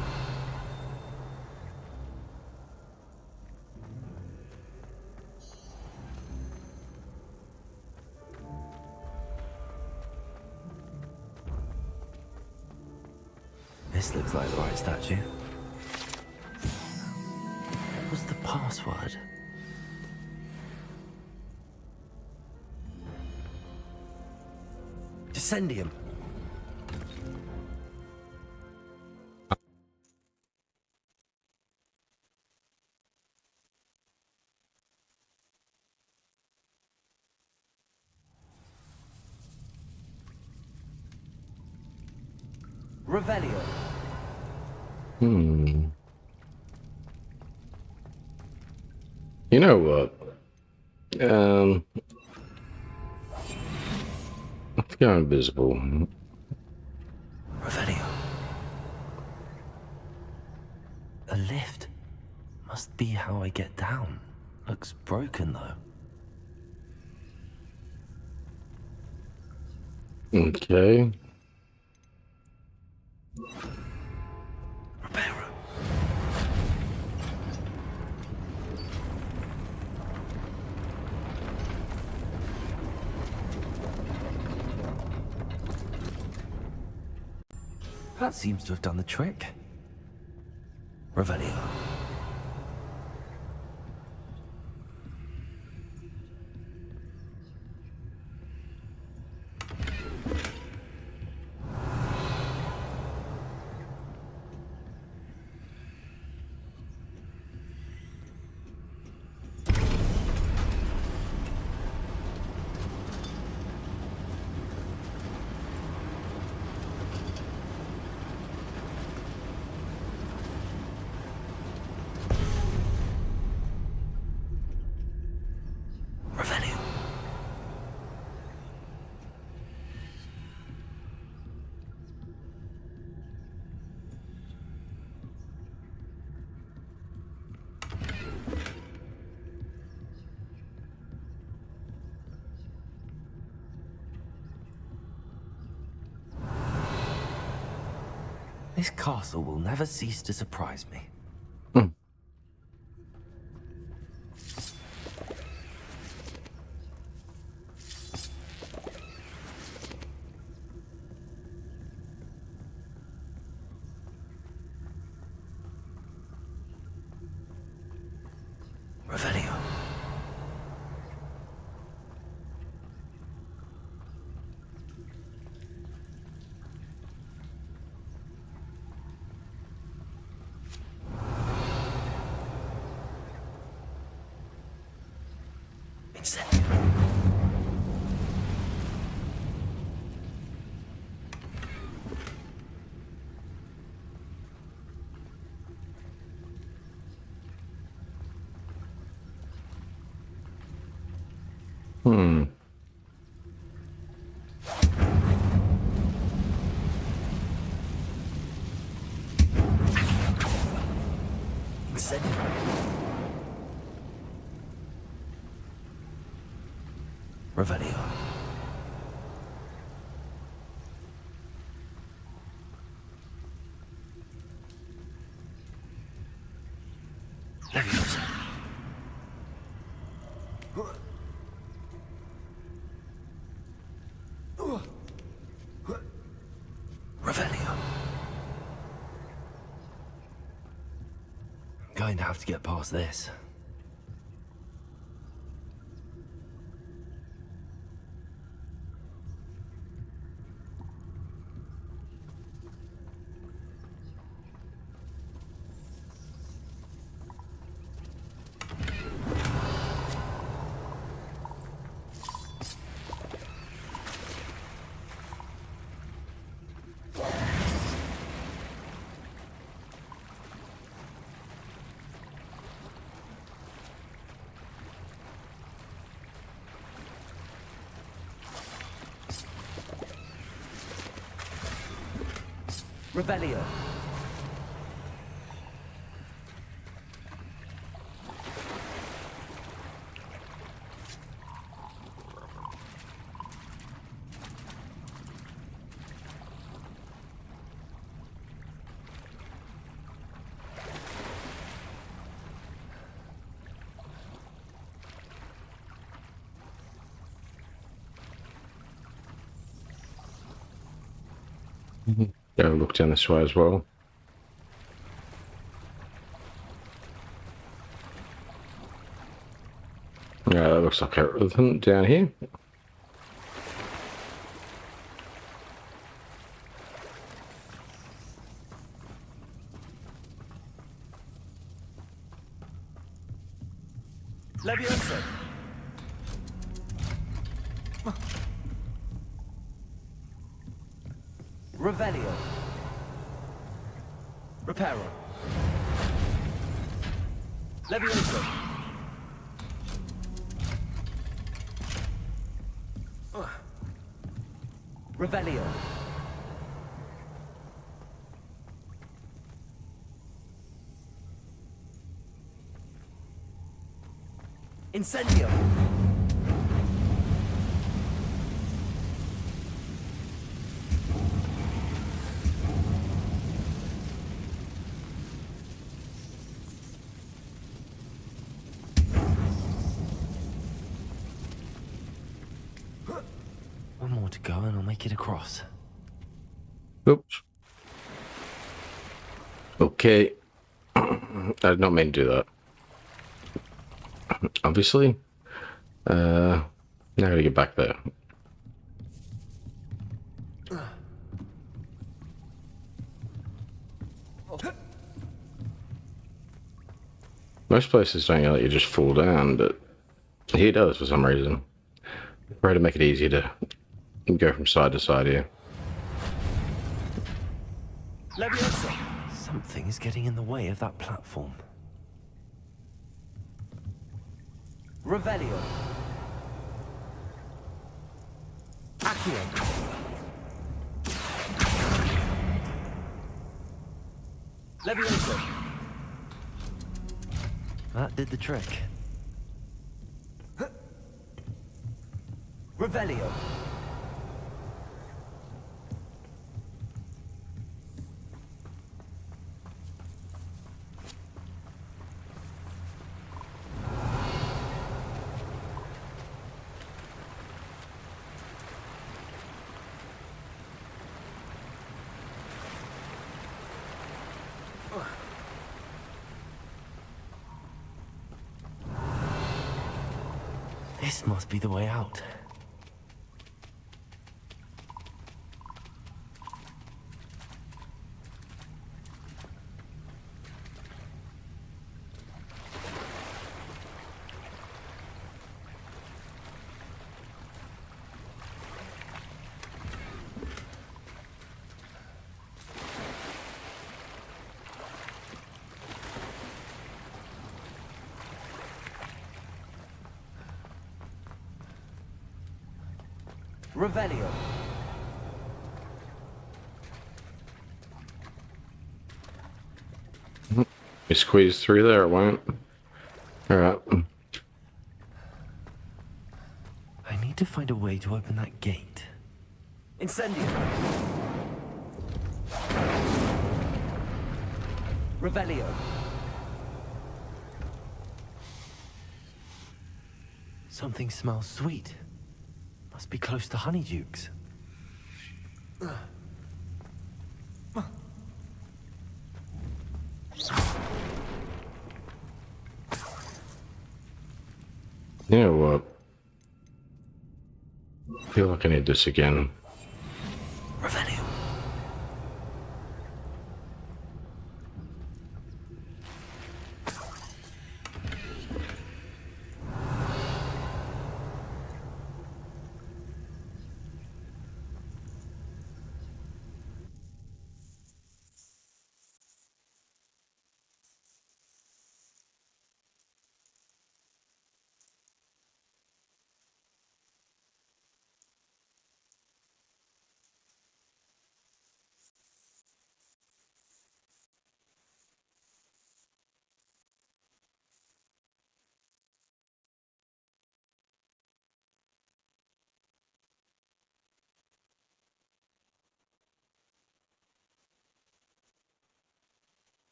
[SPEAKER 2] This looks like the right statue. What was the password? Descendium. Revelio.
[SPEAKER 1] You know what? Let's go invisible.
[SPEAKER 2] Revelio. A lift. Must be how I get down. Looks broken, though.
[SPEAKER 1] Okay.
[SPEAKER 2] That seems to have done the trick. Revelio. This castle will never cease to surprise me. Revelio. Revelio. Leviosa. Revelio. I'm going to have to get past this. Revelio.
[SPEAKER 1] Go look down this way as well. Yeah, that looks like everything down here.
[SPEAKER 2] Leviosa. Revelio. Reparo. Leviosa. Revelio. Incendio! One more to go and I'll make it across.
[SPEAKER 1] Oops. Okay. I did not mean to do that. Obviously. Now I gotta get back there. Most places don't let you just fall down, but he does for some reason. Try to make it easier to go from side to side here.
[SPEAKER 2] Something is getting in the way of that platform. Revelio. Accio. Levioso. That did the trick. Revelio. This must be the way out. Revelio.
[SPEAKER 1] You squeeze through there, it won't. Alright.
[SPEAKER 2] I need to find a way to open that gate. Incendio. Revelio. Something smells sweet. Must be close to Honeydukes.
[SPEAKER 1] You know what? I feel like I need this again.
[SPEAKER 2] Revelio.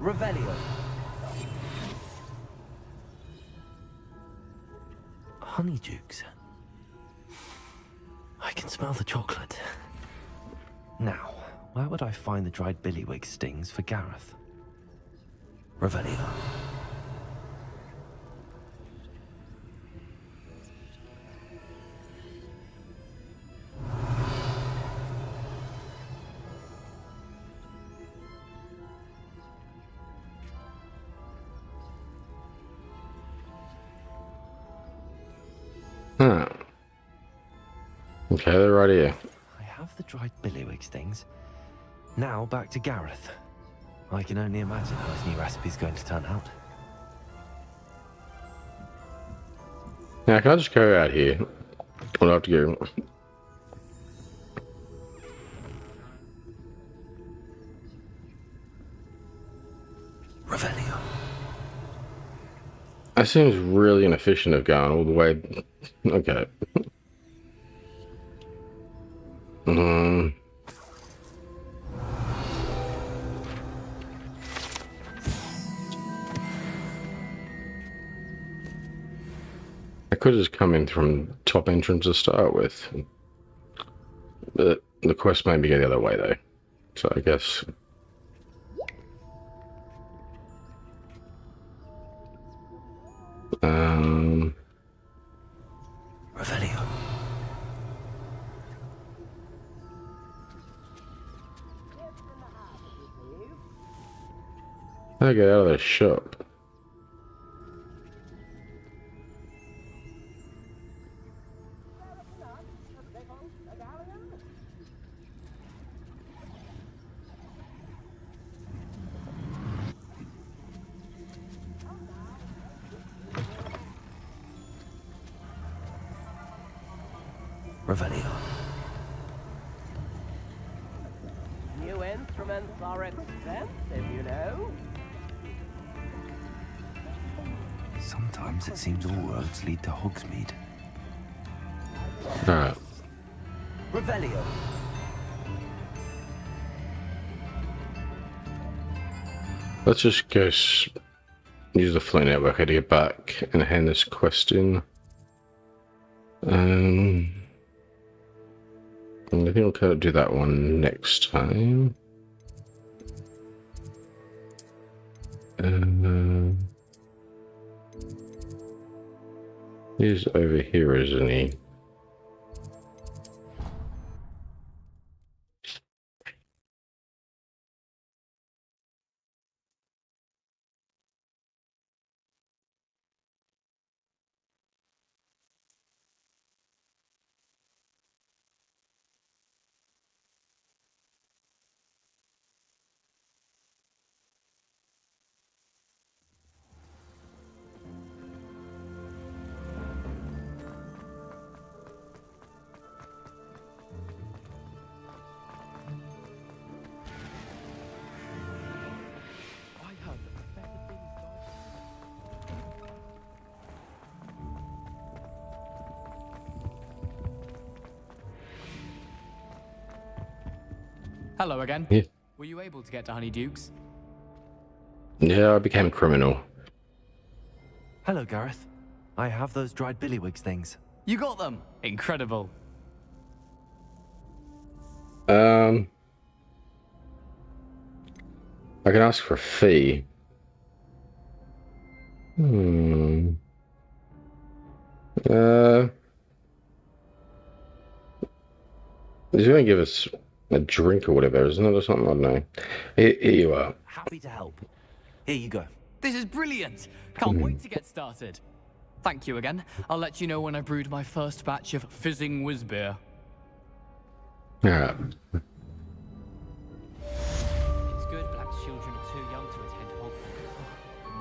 [SPEAKER 2] Revelio. Honeydukes. I can smell the chocolate. Now, where would I find the dried billywig stings for Gareth? Revelio.
[SPEAKER 1] Huh. Okay, they're right here.
[SPEAKER 2] I have the dried billywig stings. Now back to Gareth. I can only imagine how his new recipe's going to turn out.
[SPEAKER 1] Now, can I just go out here? I'll have to go.
[SPEAKER 2] Revelio.
[SPEAKER 1] That seems really inefficient of going all the way. Okay. I could just come in from top entrance to start with. But the quest made me go the other way though. So I guess.
[SPEAKER 2] Revelio.
[SPEAKER 1] I get out of the shop.
[SPEAKER 2] Revelio.
[SPEAKER 11] New instruments are expensive, you know.
[SPEAKER 2] Sometimes it seems all roads lead to Hogsmeade.
[SPEAKER 1] Alright.
[SPEAKER 2] Revelio.
[SPEAKER 1] Let's just go use the flow network to get back and hand this quest in. I think I'll kind of do that one next time. He's over here, isn't he?
[SPEAKER 15] Hello again.
[SPEAKER 1] Yeah.
[SPEAKER 15] Were you able to get to Honeydukes?
[SPEAKER 1] Yeah, I became a criminal.
[SPEAKER 2] Hello, Gareth. I have those dried billywigs things.
[SPEAKER 15] You got them! Incredible.
[SPEAKER 1] I can ask for a fee. He's going to give us a drink or whatever, isn't it, or something? I don't know. Here you are.
[SPEAKER 2] Happy to help. Here you go.
[SPEAKER 15] This is brilliant! Can't wait to get started. Thank you again. I'll let you know when I brewed my first batch of fizzing whiz beer.
[SPEAKER 1] Yeah.
[SPEAKER 6] It's good black children are too young to attend Hogwarts.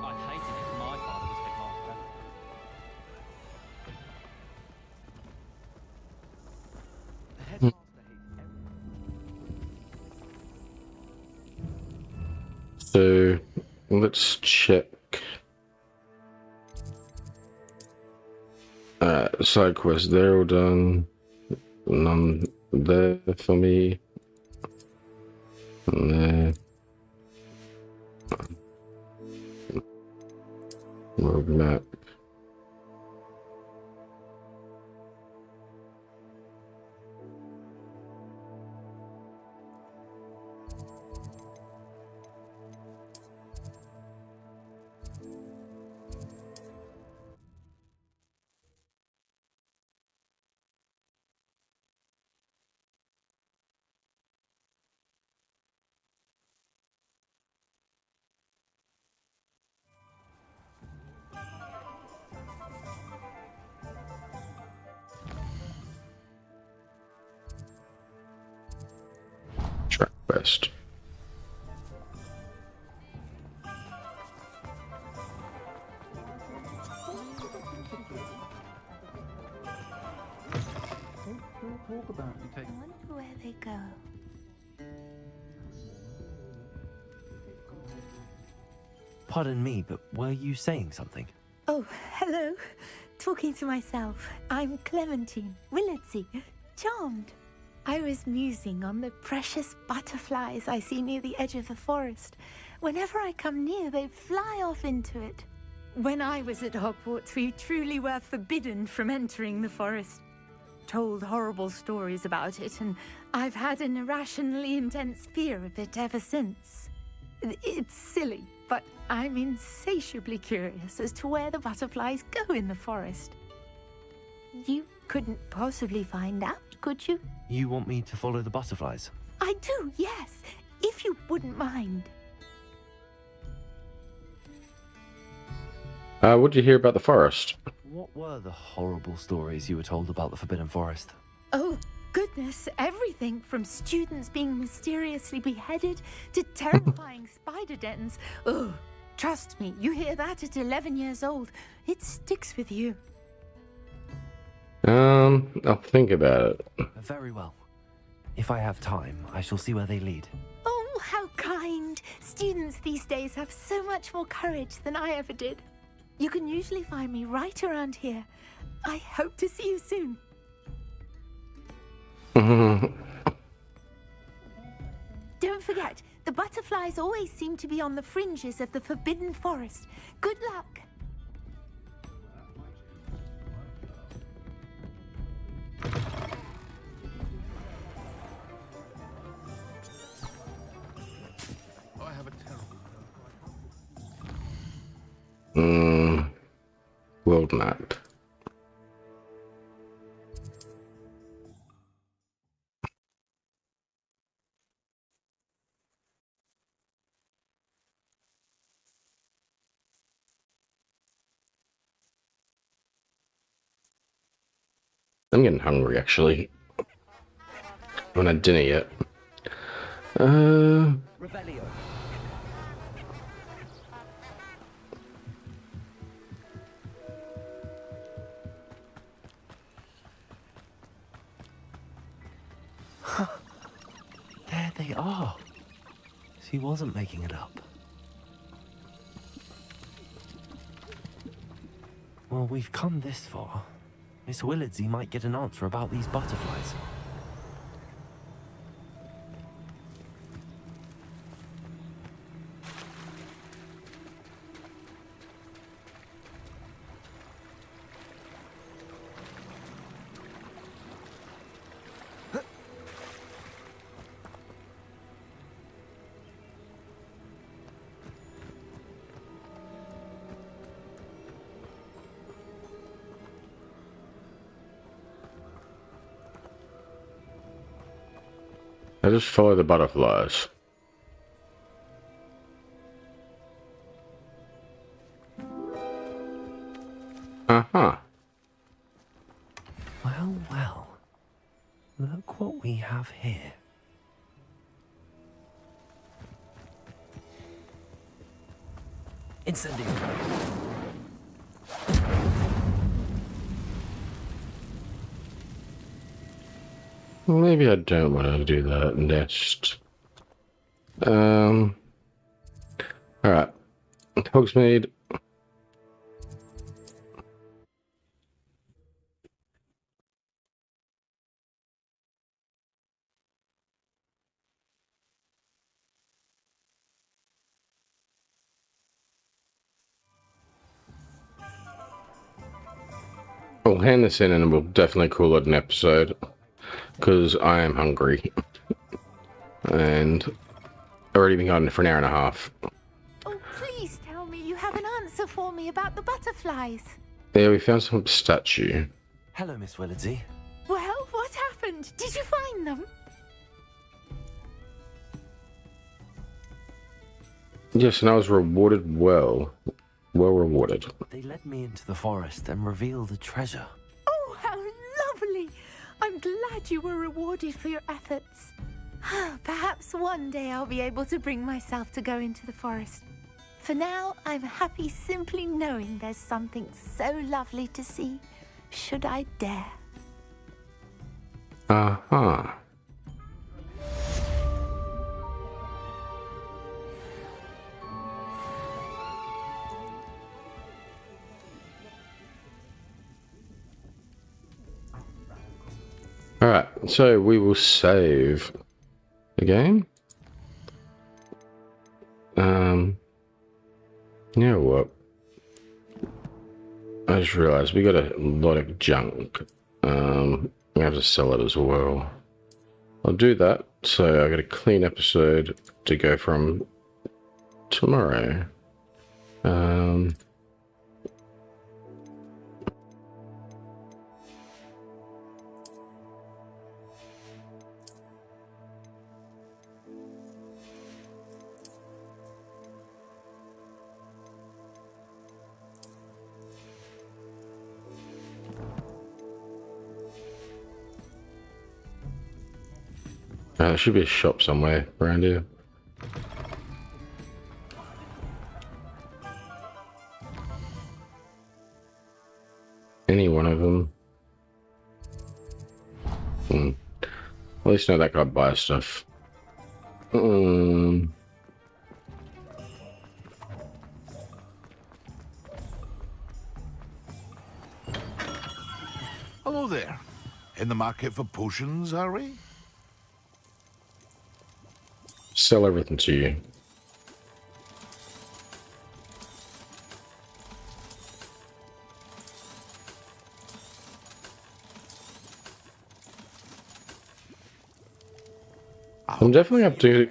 [SPEAKER 6] I'd hated it if my father was headmaster.
[SPEAKER 2] The headmaster hates
[SPEAKER 1] So
[SPEAKER 2] everyone.
[SPEAKER 1] let's check. Side quests, they're all done. None there for me. And there. Roadmap. Track quest.
[SPEAKER 4] talk about you take.
[SPEAKER 5] I wonder where they go.
[SPEAKER 2] Pardon me, but were you saying something?
[SPEAKER 5] Oh, hello. Talking to myself. I'm Clementine Willardsey. Charmed. I was musing on the precious butterflies I see near the edge of the forest. Whenever I come near, they fly off into it. When I was at Hogwarts, we truly were forbidden from entering the forest. Told horrible stories about it, and I've had an irrationally intense fear of it ever since. It's silly, but I'm insatiably curious as to where the butterflies go in the forest. You couldn't possibly find out, could you?
[SPEAKER 2] You want me to follow the butterflies?
[SPEAKER 5] I do, yes, if you wouldn't mind.
[SPEAKER 1] What did you hear about the forest?
[SPEAKER 2] What were the horrible stories you were told about the Forbidden Forest?
[SPEAKER 5] Oh, goodness, everything from students being mysteriously beheaded to terrifying spider dens. Oh, trust me, you hear that at 11 years old, it sticks with you.
[SPEAKER 1] I'll think about it.
[SPEAKER 2] Very well. If I have time, I shall see where they lead.
[SPEAKER 5] Oh, how kind. Students these days have so much more courage than I ever did. You can usually find me right around here. I hope to see you soon. Don't forget, the butterflies always seem to be on the fringes of the Forbidden Forest. Good luck.
[SPEAKER 10] I have a terrible.
[SPEAKER 1] World map. I'm getting hungry, actually. I haven't had dinner yet.
[SPEAKER 2] Revelio. There they are. She wasn't making it up. Well, we've come this far. Miss Willardsey might get an answer about these butterflies.
[SPEAKER 1] I just follow the butterflies. Uh-huh.
[SPEAKER 2] Well, well. Look what we have here. Incendio.
[SPEAKER 1] Maybe I don't want to do that next. Alright. Hogsmeade. We'll hand this in and we'll definitely call it an episode. Because I am hungry. And I've already been gone for an hour and a half.
[SPEAKER 5] Oh, please tell me you have an answer for me about the butterflies.
[SPEAKER 1] Yeah, we found some statue.
[SPEAKER 2] Hello, Miss Willardsey.
[SPEAKER 5] Well, what happened? Did you find them?
[SPEAKER 1] Yes, and I was rewarded well. Well rewarded.
[SPEAKER 2] They led me into the forest and revealed a treasure.
[SPEAKER 5] Oh, how lovely! I'm glad you were rewarded for your efforts. Perhaps one day I'll be able to bring myself to go into the forest. For now, I'm happy simply knowing there's something so lovely to see, should I dare.
[SPEAKER 1] Uh-huh. Alright, so we will save the game. You know what? I just realized we got a lot of junk. We have to sell it as well. I'll do that. So I got a clean episode to go from tomorrow. There should be a shop somewhere around here. Any one of them. At least know that guy buys stuff.
[SPEAKER 10] Hello there. In the market for potions, are we?
[SPEAKER 1] Sell everything to you. I'm definitely up to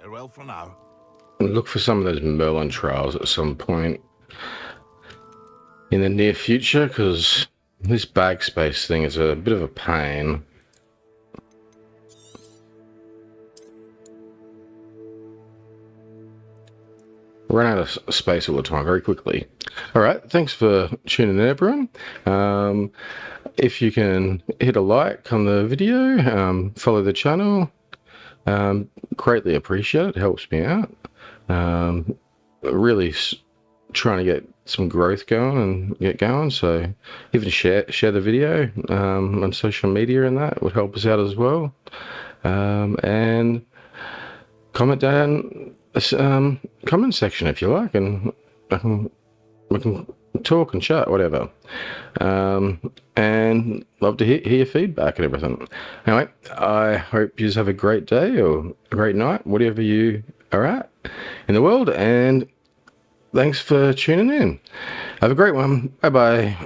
[SPEAKER 10] Farewell for now.
[SPEAKER 1] look for some of those Merlin trials at some point in the near future, because this bag space thing is a bit of a pain. Run out of space all the time very quickly. All right, thanks for tuning in, everyone. If you can hit a like on the video, follow the channel, greatly appreciate it. Helps me out. Really trying to get some growth going and get going. So even share the video on social media, and that would help us out as well. And comment down comment section if you like, and we can talk and chat, whatever. And love to hear your feedback and everything. Anyway, I hope you have a great day or a great night, whatever you are at in the world, and thanks for tuning in. Have a great one. Bye bye.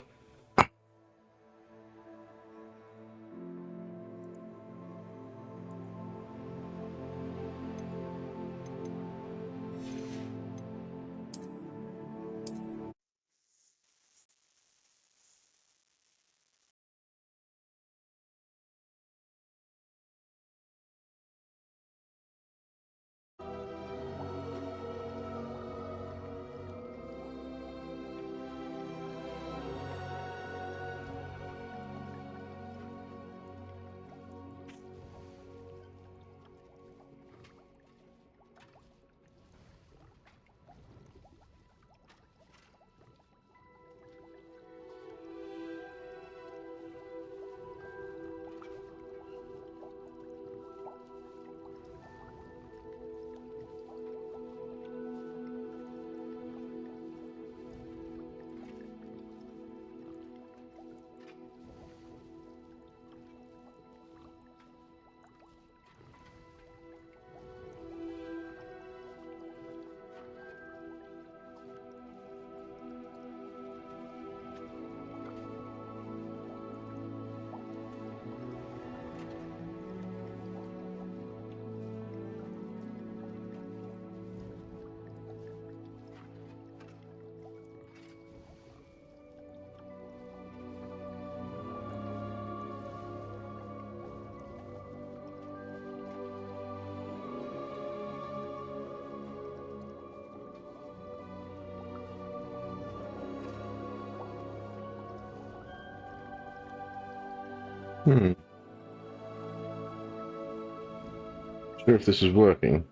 [SPEAKER 1] Sure if this is working.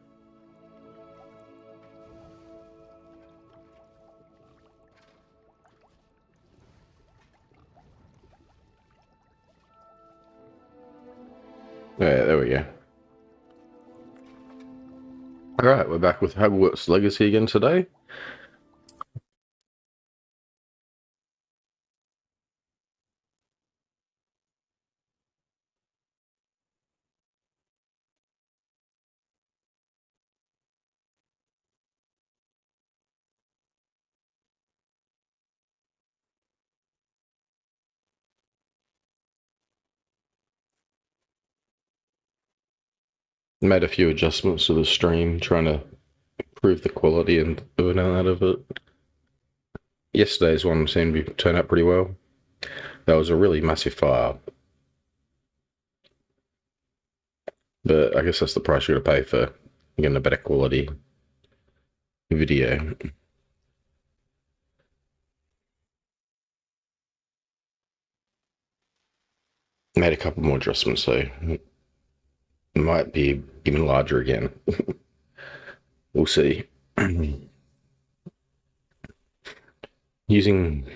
[SPEAKER 1] Yeah, there we go. Alright, we're back with Hogwarts Legacy again today. Made a few adjustments to the stream, trying to improve the quality and doing out of it. Yesterday's one seemed to turn out pretty well. That was a really massive file. But I guess that's the price you're going to pay for getting a better quality video. Made a couple more adjustments, so it might be even larger again. We'll see. Using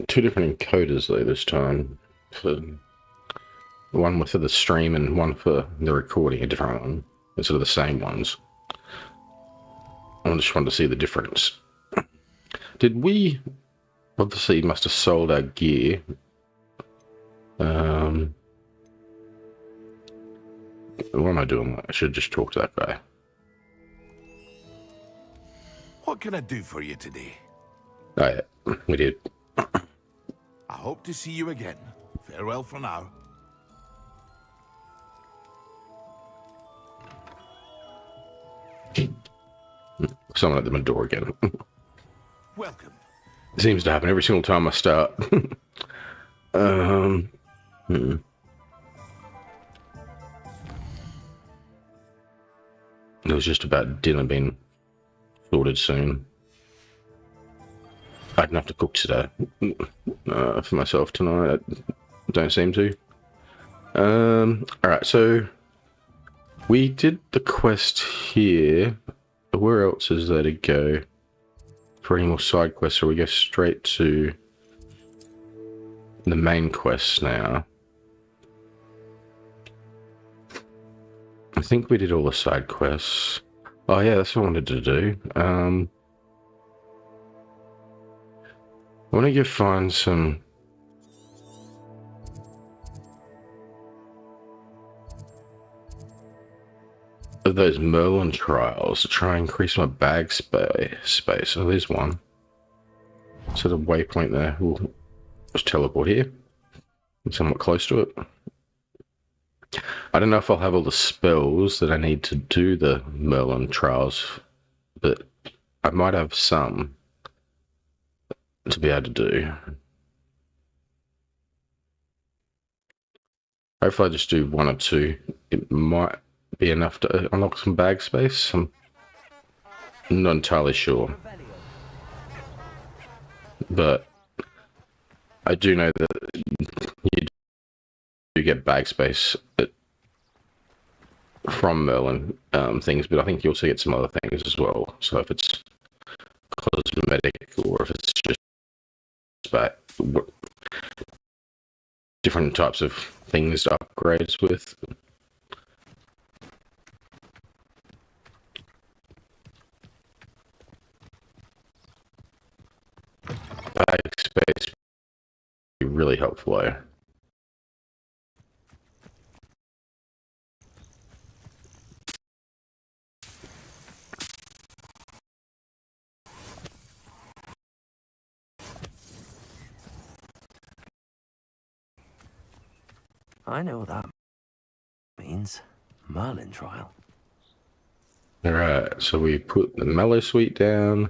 [SPEAKER 1] 2 different encoders though this time. For one for the stream and one for the recording, a different one instead of the same ones. I just wanted to see the difference. Did we obviously must have sold our gear? What am I doing? I should just talk to that guy.
[SPEAKER 10] What can I do for you today?
[SPEAKER 1] Oh yeah, we did.
[SPEAKER 10] I hope to see you again. Farewell for now.
[SPEAKER 1] Someone at the door again.
[SPEAKER 10] Welcome.
[SPEAKER 1] It seems to happen every single time I start. It was just about dinner being sorted soon. I didn't have to cook today for myself tonight. I don't seem to. Alright, so we did the quest here. Where else is there to go for any more side quests? Or we go straight to the main quest now? I think we did all the side quests. Oh yeah, that's what I wanted to do. I want to go find some of those Merlin trials to try and increase my bag space. Oh, there's one. Sort of waypoint there. We'll just teleport here. I'm somewhat close to it. I don't know if I'll have all the spells that I need to do the Merlin trials, but I might have some to be able to do. Hopefully I just do 1 or 2. It might be enough to unlock some bag space. I'm not entirely sure. But I do know that you do get bag space from Merlin things, but I think you also get some other things as well. So if it's cosmetic or if it's just different types of things to upgrade with. Bag space would be really helpful there.
[SPEAKER 2] I know what that means. Merlin trial.
[SPEAKER 1] Alright, so we put the mellow suite down.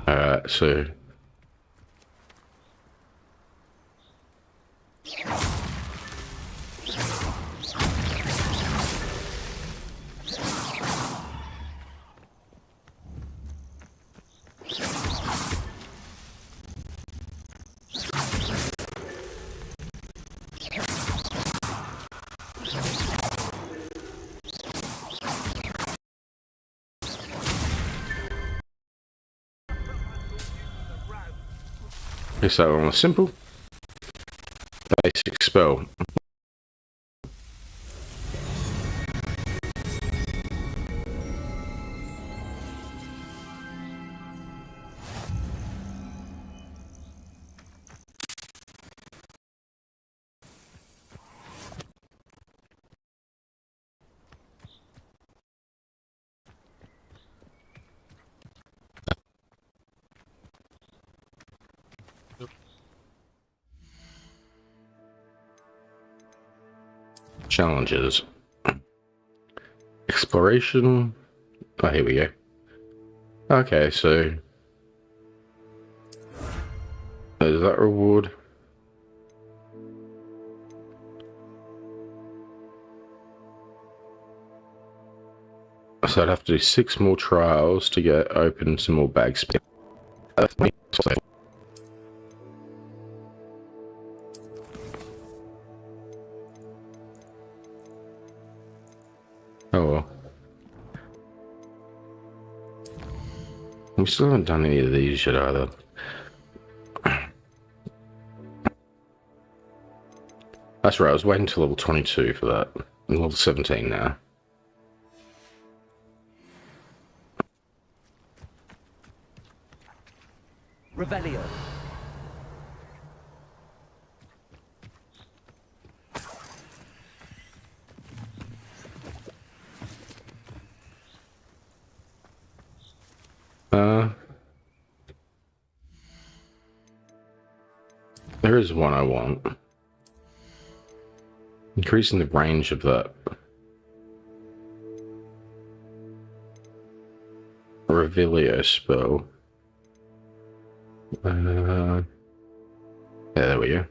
[SPEAKER 1] Alright, so So on a simple, basic spell. Challenges. Exploration. Oh, here we go. Okay, so there's that reward. So I'd have to do 6 more trials to get open some more bags. Oh well. We still haven't done any of these yet either. That's right, I was waiting until level 22 for that. I'm level 17 now.
[SPEAKER 2] Revelio.
[SPEAKER 1] There is one I want. Increasing the range of that Revelio spell. Yeah, there we go.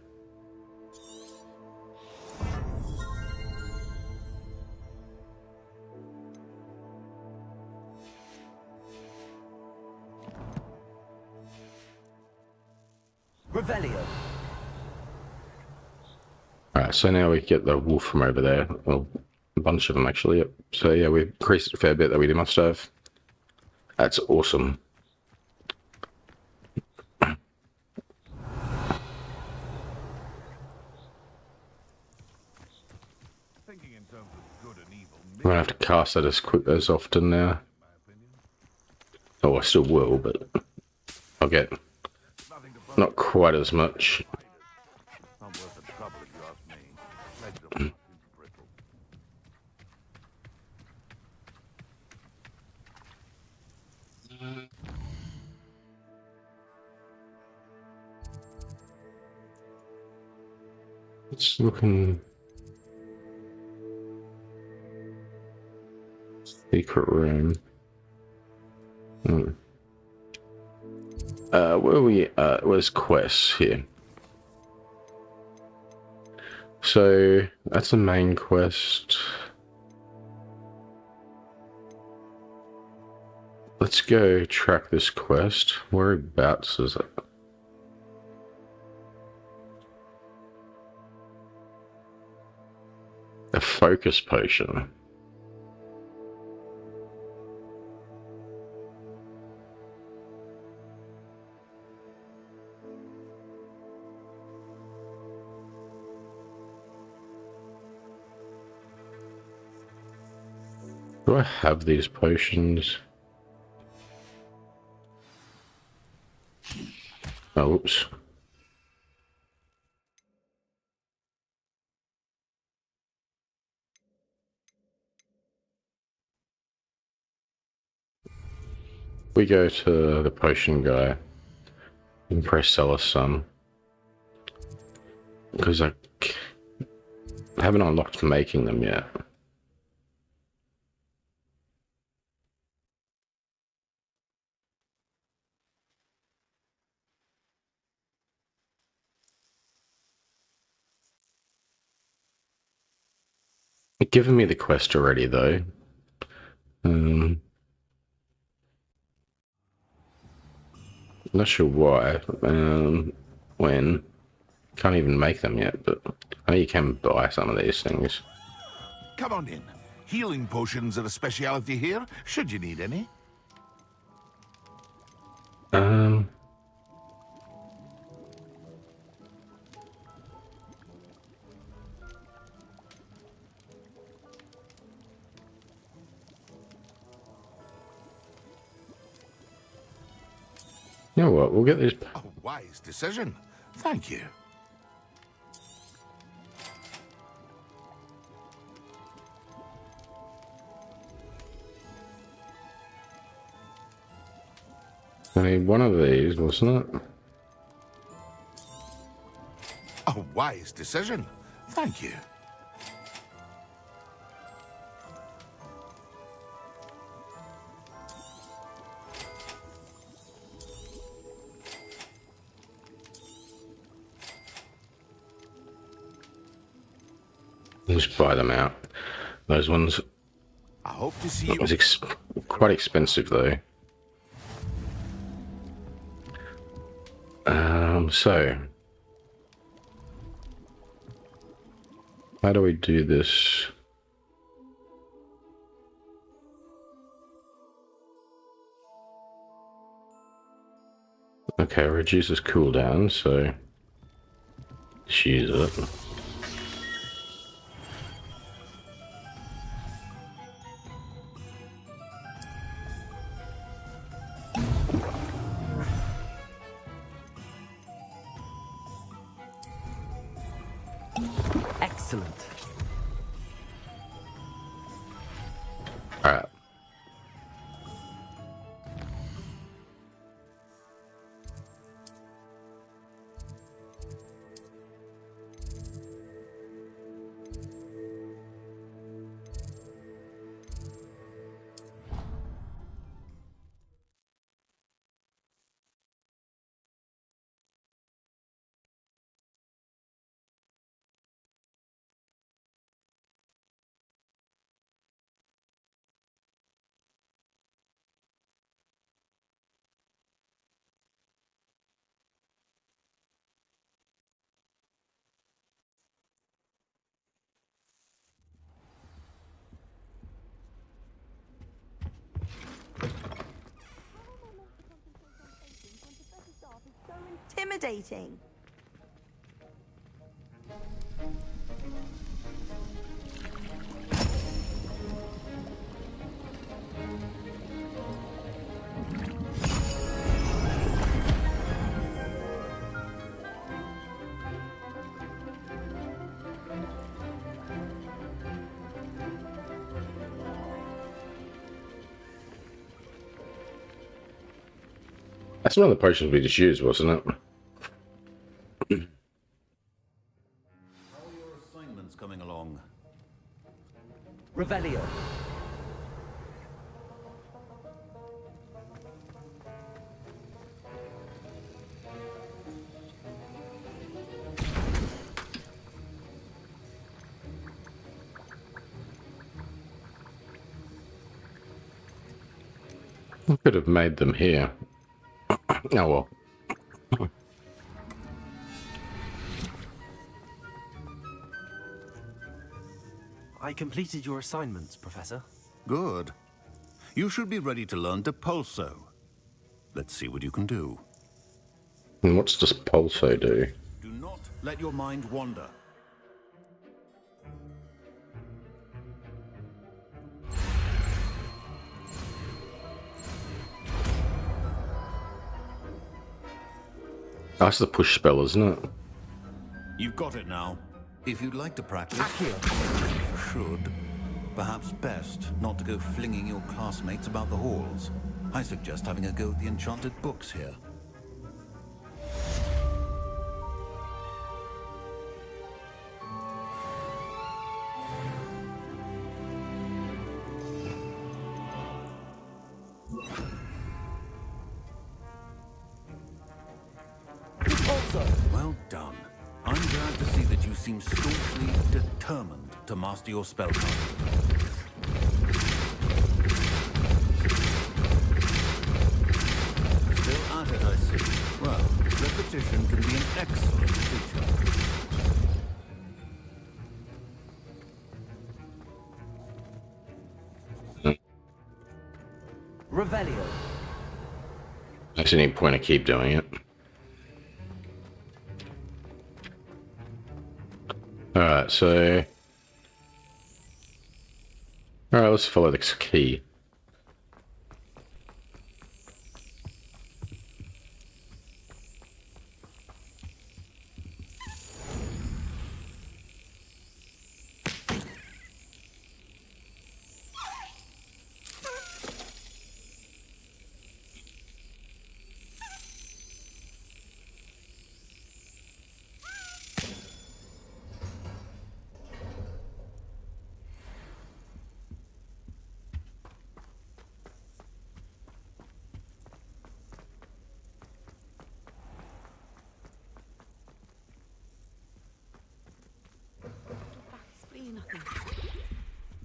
[SPEAKER 2] Revelio.
[SPEAKER 1] Alright, so now we get the wolf from over there. Well, a bunch of them actually, yep. So yeah, we've increased it a fair bit that we must have. That's awesome. I'm gonna have to cast that as often now. Oh, I still will, but I'll get not quite as much. It's looking secret room. Where are we? Where's quests here? So that's the main quest. Let's go track this quest. Whereabouts is it? A focus potion. Do I have these potions? Oh, oops. We go to the potion guy and press sell us some. Because I haven't unlocked making them yet. It's given me the quest already though. Not sure why. When. Can't even make them yet, but I know you can buy some of these things.
[SPEAKER 10] Come on in. Healing potions are a speciality here, should you need any.
[SPEAKER 1] You know what? We'll get this.
[SPEAKER 10] A wise decision. Thank you.
[SPEAKER 1] I need one of these, wasn't it?
[SPEAKER 10] A wise decision. Thank you.
[SPEAKER 1] Just buy them out. Those ones.
[SPEAKER 10] I hope to see you.
[SPEAKER 1] It was quite expensive though. So how do we do this? Okay, reduces cooldown, so let's use it.
[SPEAKER 2] Excellent.
[SPEAKER 1] All right.
[SPEAKER 12] Intimidating.
[SPEAKER 1] That's one of the potions we just used, wasn't it?
[SPEAKER 13] How are your assignments coming along?
[SPEAKER 2] Revelio.
[SPEAKER 1] We could have made them here. Oh well.
[SPEAKER 2] I completed your assignments, Professor.
[SPEAKER 14] Good. You should be ready to learn Depulso. Let's see what you can do.
[SPEAKER 1] And what's this Pulso do?
[SPEAKER 14] Do not let your mind wander.
[SPEAKER 1] That's the push spell, isn't it?
[SPEAKER 14] You've got it now. If you'd like to practice, you should. Perhaps best not to go flinging your classmates about the halls. I suggest having a go at the enchanted books here. Well done. I'm glad to see that you seem staunchly determined to master your spellcraft. Still at it, I see. Well, repetition can be an excellent teacher.
[SPEAKER 2] Revelio.
[SPEAKER 1] There's any point I keep doing it. Alright, so... Alright, let's follow this key.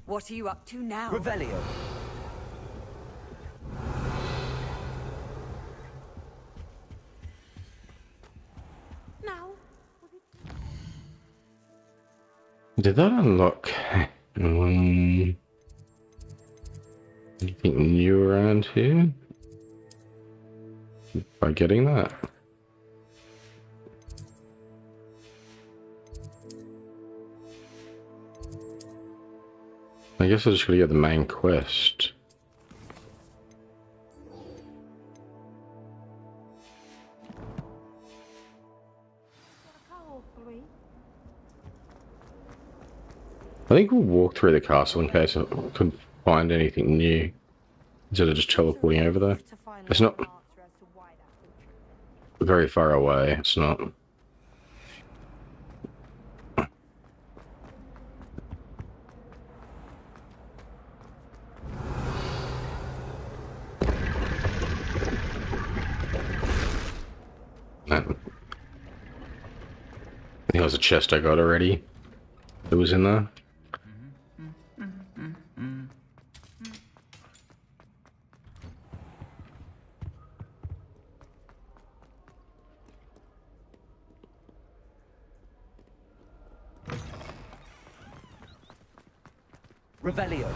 [SPEAKER 18] What are you up to now?
[SPEAKER 2] Revelio.
[SPEAKER 5] Now.
[SPEAKER 1] Did that unlock anything new around here? By getting that? I guess I just gotta get the main quest. I think we'll walk through the castle in case I can find anything new instead of just teleporting over there. It's not very far away, it's not. I think it was a chest I got already. It was in there.
[SPEAKER 2] Revelio.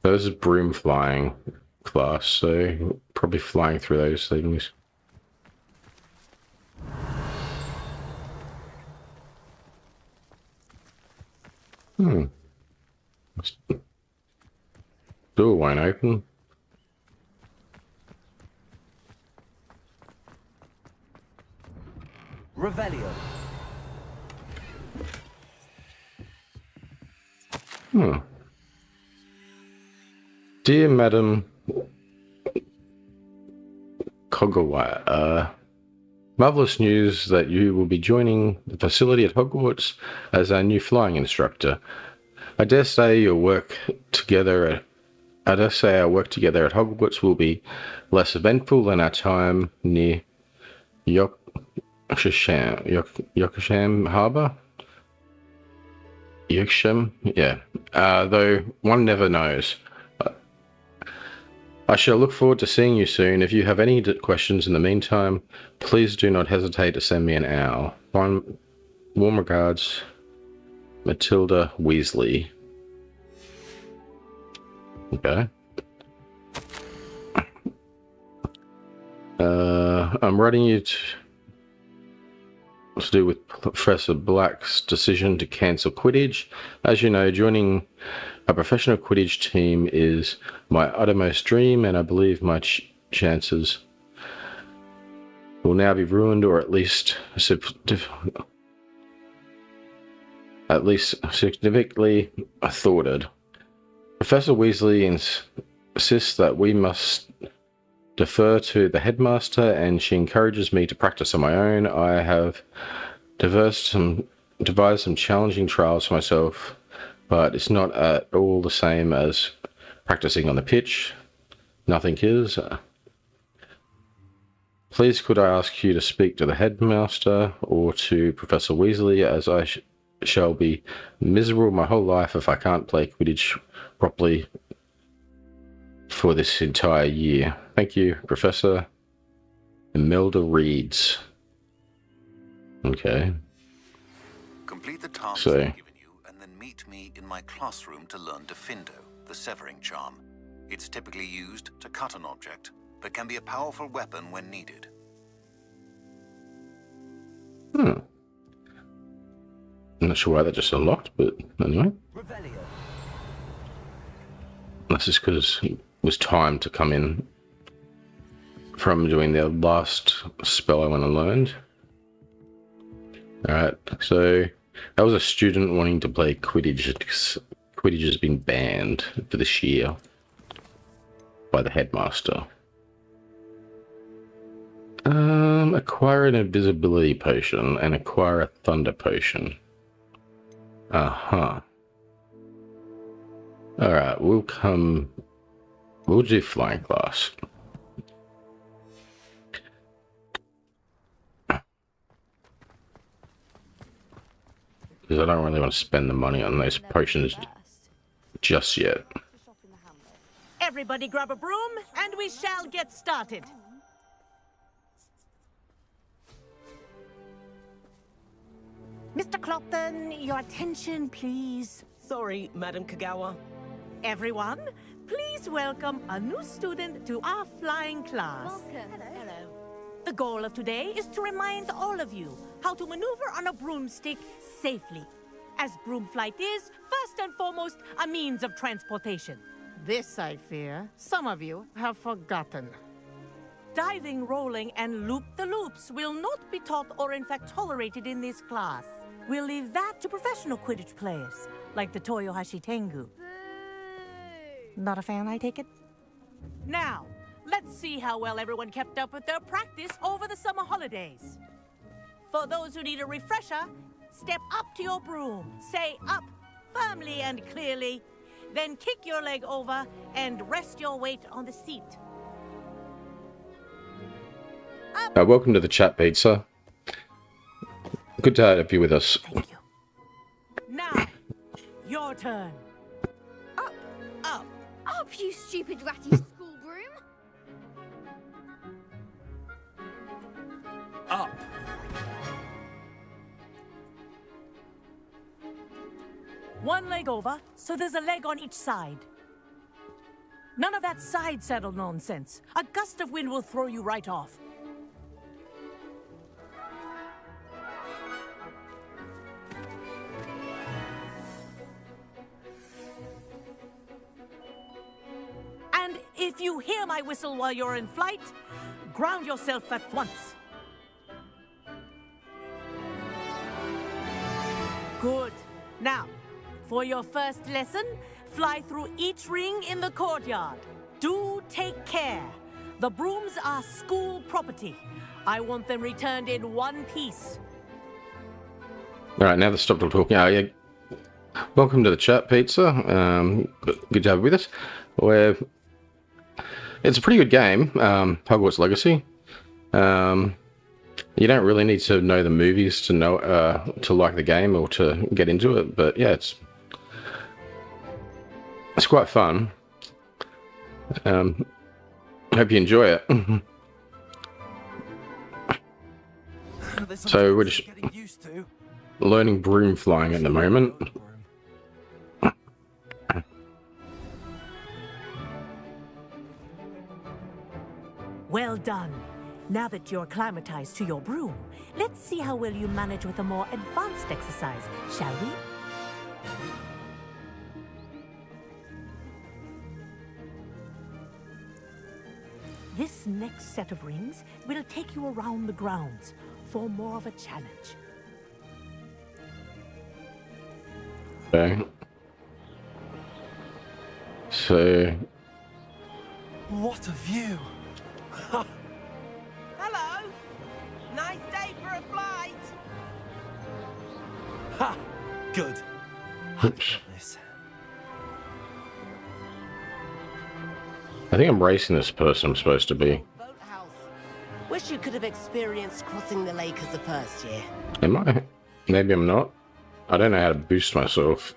[SPEAKER 1] So this is broom flying class, so probably flying through those things. Door won't open.
[SPEAKER 2] Revelio.
[SPEAKER 1] Dear Madam Kogawai, marvelous news that you will be joining the facility at Hogwarts as our new flying instructor. I dare say our work together at Hogwarts will be less eventful than our time near Yorksham Harbour. Yorksham, yeah. Though one never knows. I shall look forward to seeing you soon. If you have any questions in the meantime, please do not hesitate to send me an owl. Warm regards, Matilda Weasley. Okay. I'm writing you to do with Professor Black's decision to cancel Quidditch. As you know, joining a professional Quidditch team is my uttermost dream, and I believe my chances will now be ruined, or at least significantly thwarted. Professor Weasley insists that we must defer to the headmaster, and she encourages me to practice on my own. I have devised some challenging trials for myself, but it's not at all the same as practicing on the pitch. Nothing is. Please could I ask you to speak to the headmaster or to Professor Weasley, as I shall be miserable my whole life if I can't play Quidditch properly for this entire year. Thank you, Professor Imelda Reeds. Okay.
[SPEAKER 14] Complete the tasks
[SPEAKER 1] So,
[SPEAKER 14] I've given you, and then meet me in my classroom to learn Defindo, the severing charm. It's typically used to cut an object, but can be a powerful weapon when needed.
[SPEAKER 1] I'm not sure why that just unlocked, but anyway. This is because it was time to come in from doing the last spell I went and learned. Alright, so that was a student wanting to play Quidditch. Quidditch has been banned for this year by the headmaster. Acquire an invisibility potion and acquire a thunder potion. Alright, we'll do flying class. because I don't really want to spend the money on those potions just yet.
[SPEAKER 3] Everybody grab a broom, and we shall get started. Mr. Clopton, your attention, please.
[SPEAKER 7] Sorry, Madam Kagawa.
[SPEAKER 3] Everyone, please welcome a new student to our flying class.
[SPEAKER 12] Welcome. Hello.
[SPEAKER 3] The goal of today is to remind all of you how to maneuver on a broomstick safely, as broom flight is, first and foremost, a means of transportation. This, I fear, some of you have forgotten. Diving, rolling, and loop-the-loops will not be taught or in fact tolerated in this class. We'll leave that to professional Quidditch players, like the Toyohashi Tengu. Not a fan, I take it? Now, let's see how well everyone kept up with their practice over the summer holidays. For those who need a refresher, step up to your broom, say up firmly and clearly, then kick your leg over and rest your weight on the seat.
[SPEAKER 1] Welcome to the chat, Pizza. Good to have you with us.
[SPEAKER 3] Thank you. Now, your turn.
[SPEAKER 12] Up.
[SPEAKER 3] Up.
[SPEAKER 12] Up, you stupid ratty school broom.
[SPEAKER 2] Up.
[SPEAKER 3] One leg over, so there's a leg on each side. None of that side saddle nonsense. A gust of wind will throw you right off. And if you hear my whistle while you're in flight, ground yourself at once. Good. Now, for your first lesson, fly through each ring in the courtyard. Do take care. The brooms are school property. I want them returned in one piece.
[SPEAKER 1] Alright, now that stopped all talking. Oh, yeah. Welcome to the chat, Pizza. Good to have you with us. It's a pretty good game, Hogwarts Legacy. You don't really need to know the movies to know to like the game or to get into it, but yeah, it's quite fun. Hope you enjoy it. So we're just learning broom flying at the moment.
[SPEAKER 3] Well done. Now that you're acclimatized to your broom, let's see how well you manage with a more advanced exercise, shall we? This next set of rings will take you around the grounds for more of a challenge.
[SPEAKER 1] Okay. So...
[SPEAKER 2] What a view!
[SPEAKER 7] Hello! Nice day for a flight!
[SPEAKER 2] Ha! Good.
[SPEAKER 1] Oops. I think I'm racing this person I'm supposed to be.
[SPEAKER 7] Boathouse. Wish you could have experienced crossing the lake as a first year.
[SPEAKER 1] Am I? Maybe I'm not. I don't know how to boost myself.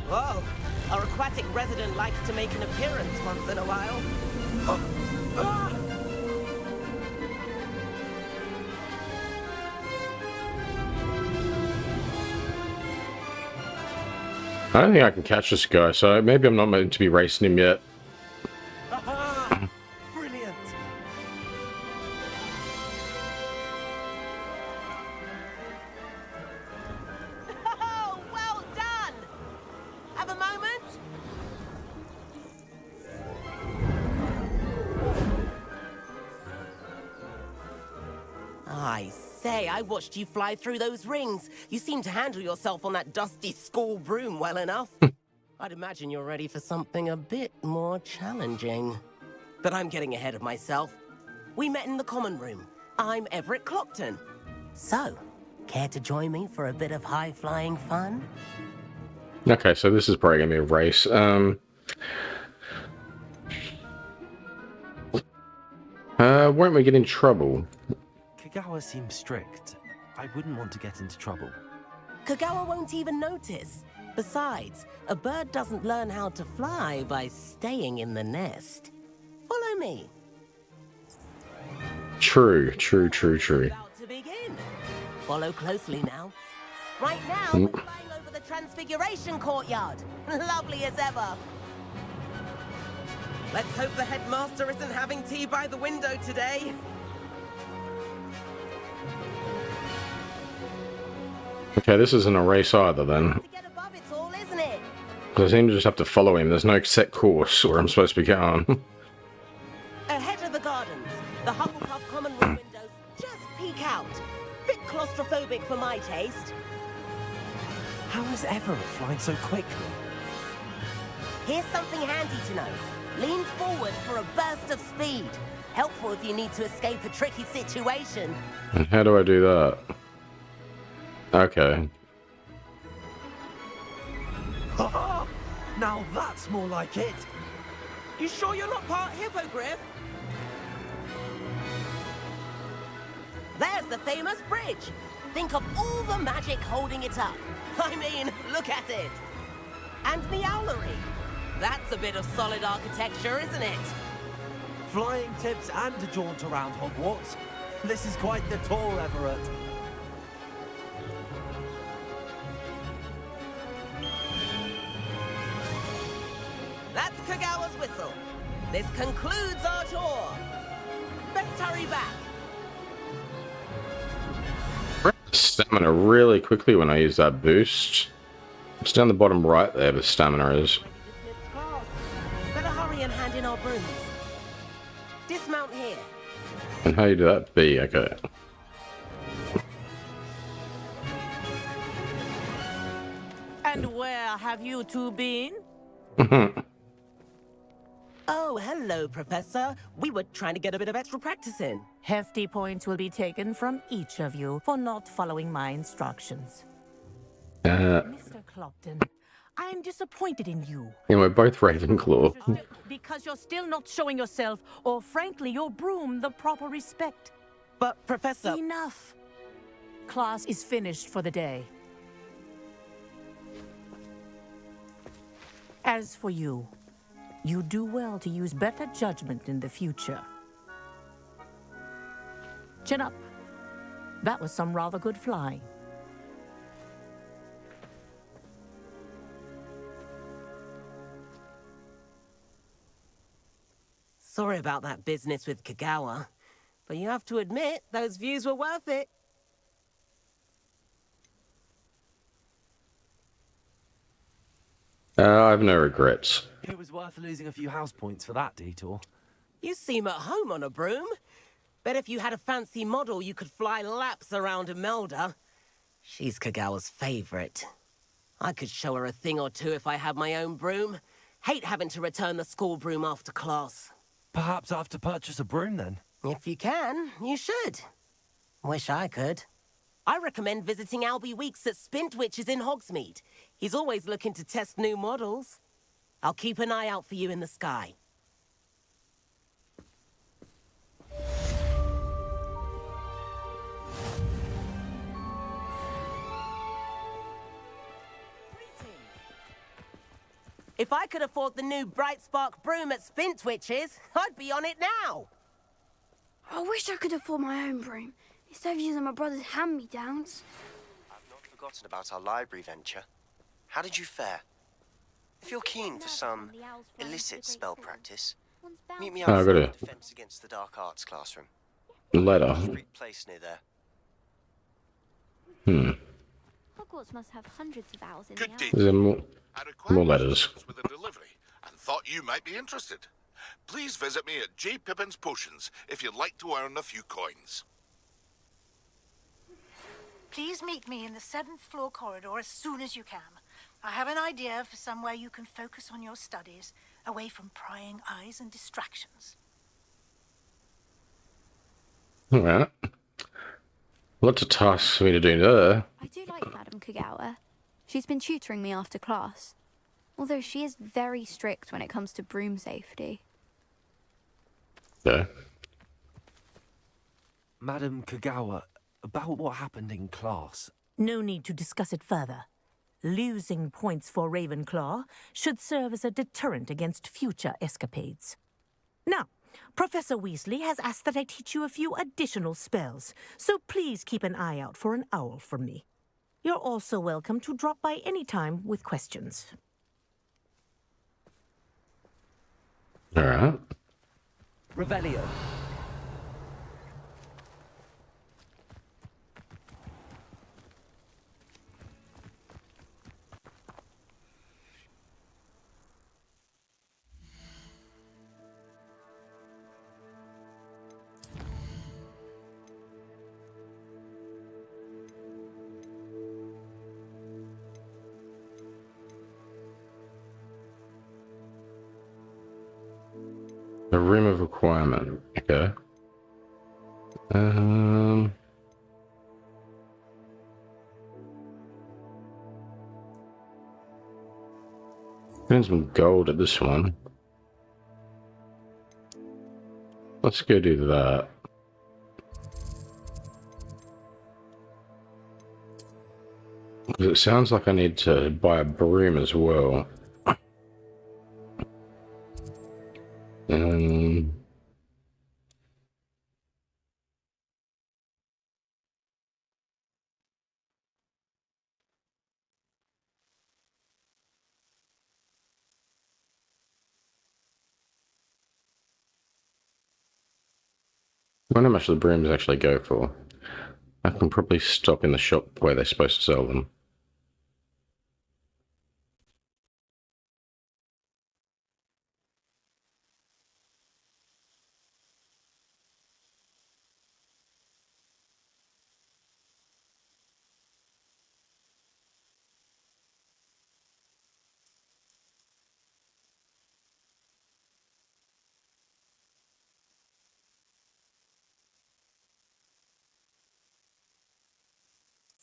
[SPEAKER 7] Whoa! Our aquatic resident likes to make an appearance once in a while.
[SPEAKER 1] I don't think I can catch this guy, so maybe I'm not meant to be racing him yet.
[SPEAKER 2] Brilliant!
[SPEAKER 7] Oh, well done! Have a moment? I say, I watched you fly through those rings. You seem to handle yourself on that dusty school broom well enough. I'd imagine you're ready for something a bit more challenging. But I'm getting ahead of myself. We met in the common room. I'm Everett Clopton. So, care to join me for a bit of high-flying fun?
[SPEAKER 1] Okay, so this is probably going to be a race. Won't we get in trouble?
[SPEAKER 2] Kagawa seems strict. I wouldn't want to get into trouble.
[SPEAKER 7] Kagawa won't even notice. Besides, a bird doesn't learn how to fly by staying in the nest. Follow me.
[SPEAKER 1] True.
[SPEAKER 7] About to begin. Follow closely now. Right now, we're flying over the Transfiguration Courtyard. Lovely as ever. Let's hope the headmaster isn't having tea by the window today.
[SPEAKER 1] Okay, this isn't a race either then.
[SPEAKER 7] It's all, isn't it?
[SPEAKER 1] Because I seem to just have to follow him. There's no set course where I'm supposed to be going.
[SPEAKER 7] Ahead of the gardens, the Hufflepuff common room windows just peek out. Bit claustrophobic for my taste.
[SPEAKER 2] How is Everett flying so quickly?
[SPEAKER 7] Here's something handy to know. Lean forward for a burst of speed. Helpful if you need to escape a tricky situation.
[SPEAKER 1] And how do I do that? Okay.
[SPEAKER 2] Now that's more like it.
[SPEAKER 7] You sure you're not part hippogriff? There's the famous bridge. Think of all the magic holding it up. I mean, look at it. And the owlery. That's a bit of solid architecture, isn't it?
[SPEAKER 2] Flying tips and a jaunt around Hogwarts. This is quite the tour, Everett.
[SPEAKER 7] That's Kagawa's whistle. This concludes our tour. Best hurry back.
[SPEAKER 1] Stamina really quickly when I use that boost. It's down the bottom right there, the stamina is.
[SPEAKER 7] Better hurry and hand in our brooms. Dismount here.
[SPEAKER 1] And how you do that? B, okay.
[SPEAKER 3] And where have you two been?
[SPEAKER 7] Oh, hello, Professor. We were trying to get a bit of extra practice in.
[SPEAKER 3] Hefty points will be taken from each of you for not following my instructions. Mr. Clopton, I'm disappointed in you.
[SPEAKER 1] Yeah, we're both Ravenclaw.
[SPEAKER 3] Because you're still not showing yourself, or frankly, your broom, the proper respect.
[SPEAKER 7] But, Professor...
[SPEAKER 3] Enough. Class is finished for the day. As for you, you do well to use better judgment in the future. Chin up. That was some rather good flying.
[SPEAKER 7] Sorry about that business with Kagawa, but you have to admit, those views were worth it.
[SPEAKER 1] I have no regrets.
[SPEAKER 2] It was worth losing a few house points for that detour.
[SPEAKER 7] You seem at home on a broom. Bet if you had a fancy model, you could fly laps around Imelda. She's Kagawa's favorite. I could show her a thing or two if I had my own broom. Hate having to return the school broom after class.
[SPEAKER 2] Perhaps I have to purchase a broom then?
[SPEAKER 7] If you can, you should. Wish I could. I recommend visiting Albie Weeks at Spintwitches in Hogsmeade. He's always looking to test new models. I'll keep an eye out for you in the sky. If I could afford the new Bright Spark broom at Spintwitches, I'd be on it now.
[SPEAKER 12] I wish I could afford my own broom, instead of using my brother's hand-me-downs.
[SPEAKER 8] I've not forgotten about our library venture. How did you fare? If you're keen for some illicit spell practice, meet me outside the Defense Against the Dark Arts classroom.
[SPEAKER 1] Letter.
[SPEAKER 8] Street place near there.
[SPEAKER 12] Hogwarts must have hundreds of owls in
[SPEAKER 10] Good day.
[SPEAKER 1] Is there more letters?
[SPEAKER 10] With a delivery, and thought you might be interested. Please visit me at J. Pippin's Potions if you'd like to earn a few coins.
[SPEAKER 16] Please meet me in the 7th floor corridor as soon as you can. I have an idea for somewhere you can focus on your studies, away from prying eyes and distractions.
[SPEAKER 1] Alright. Lots of tasks for me to do there.
[SPEAKER 12] I do like Madam Kagawa. She's been tutoring me after class. Although she is very strict when it comes to broom safety.
[SPEAKER 1] Yeah.
[SPEAKER 2] Madam Kagawa, about what happened in class.
[SPEAKER 3] No need to discuss it further. Losing points for Ravenclaw should serve as a deterrent against future escapades. Now, Professor Weasley has asked that I teach you a few additional spells, so please keep an eye out for an owl from me. You're also welcome to drop by any time with questions.
[SPEAKER 1] All right.
[SPEAKER 2] Revelio.
[SPEAKER 1] The room of requirement. Okay. Spend some gold at this one. Let's go do that. Because it sounds like I need to buy a broom as well. I wonder how much the brooms actually go for. I can probably stop in the shop where they're supposed to sell them.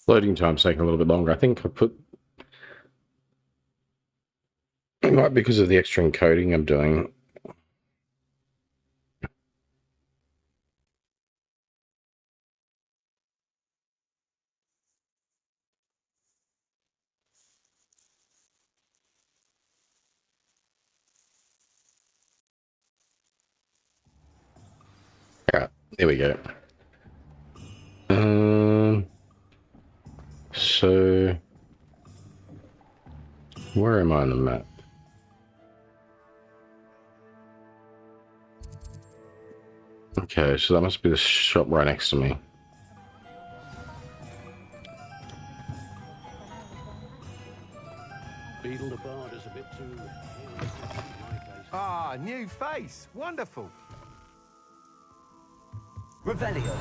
[SPEAKER 1] Loading time's taking a little bit longer. I think I put... It might be because of the extra encoding I'm doing. Yeah, there we go. So... Where am I on the map? Okay, so that must be the shop right next to me.
[SPEAKER 17] Beetle the Bard is a bit too...
[SPEAKER 20] Ah, new face. Wonderful.
[SPEAKER 2] Revelio.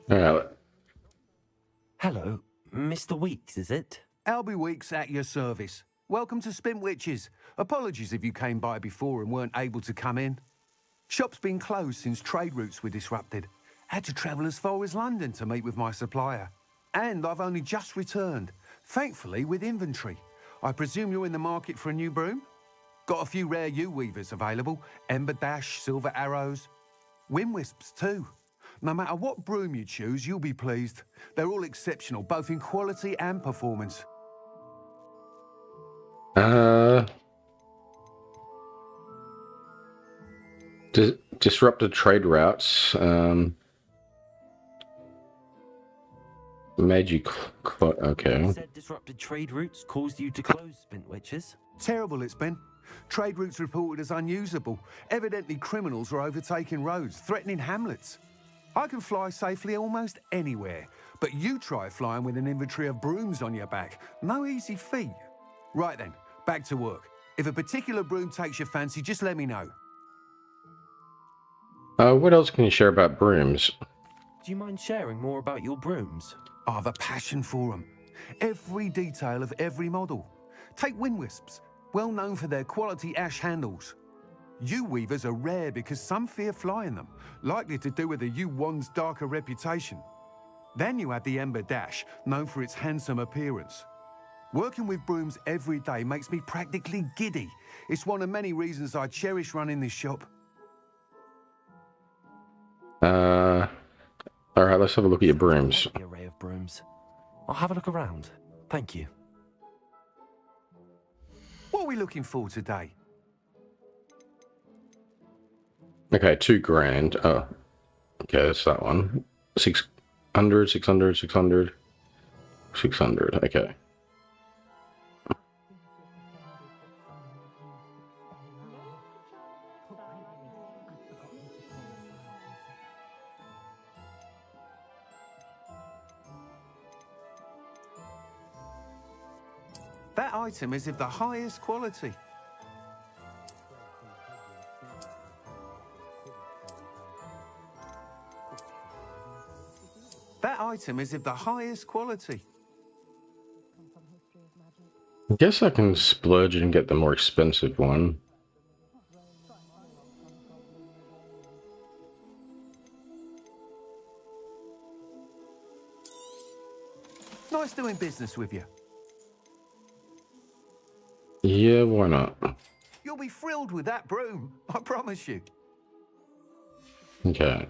[SPEAKER 1] Alright.
[SPEAKER 2] Hello, Mr. Weeks, is it?
[SPEAKER 20] Albie Weeks at your service. Welcome to Spintwitches. Apologies if you came by before and weren't able to come in. Shop's been closed since trade routes were disrupted. Had to travel as far as London to meet with my supplier. And I've only just returned, thankfully with inventory. I presume you're in the market for a new broom? Got a few rare yew-weavers available. Ember Dash, Silver Arrows. Wind Wisps too. No matter what broom you choose, you'll be pleased. They're all exceptional, both in quality and performance.
[SPEAKER 1] Disrupted trade routes. Made you okay.
[SPEAKER 2] You said disrupted trade routes caused you to close Spintwitches?
[SPEAKER 20] Terrible it's been. Trade routes reported as unusable. Evidently criminals are overtaking roads, threatening hamlets. I can fly safely almost anywhere, but you try flying with an inventory of brooms on your back. No easy feat. Right then, back to work. If a particular broom takes your fancy, just let me know.
[SPEAKER 1] What else can you share about brooms?
[SPEAKER 2] Do you mind sharing more about your brooms?
[SPEAKER 20] I have a passion for them. Every detail of every model. Take Wind Wisps, well known for their quality ash handles. Yew-weavers are rare because some fear flying them, likely to do with the yew-wand's darker reputation. Then you have the Ember Dash, known for its handsome appearance. Working with brooms every day makes me practically giddy. It's one of many reasons I cherish running this shop.
[SPEAKER 1] Alright, let's have a look at your brooms.
[SPEAKER 2] The array of brooms. I'll have a look around. Thank you.
[SPEAKER 20] What are we looking for today?
[SPEAKER 1] Okay, $2,000. Oh, okay, that's that one. 600, 600, 600, 600. Okay.
[SPEAKER 20] That item is of the highest quality. That item is of the highest quality.
[SPEAKER 1] I guess I can splurge and get the more expensive one.
[SPEAKER 20] Nice doing business with you.
[SPEAKER 1] Yeah, why not?
[SPEAKER 20] You'll be thrilled with that broom, I promise you.
[SPEAKER 1] Okay.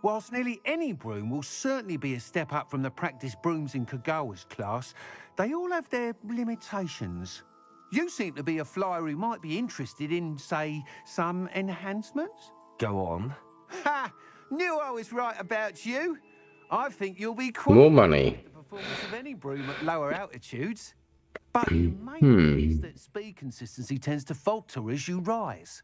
[SPEAKER 20] Whilst nearly any broom will certainly be a step up from the practice brooms in Kagawa's class, they all have their limitations. You seem to be a flyer who might be interested in, say, some enhancements?
[SPEAKER 2] Go on.
[SPEAKER 20] Ha! Knew I was right about you. I think you'll be quite
[SPEAKER 1] More money.
[SPEAKER 20] the performance of any broom at lower altitudes. But you may notice that speed consistency tends to falter as you rise.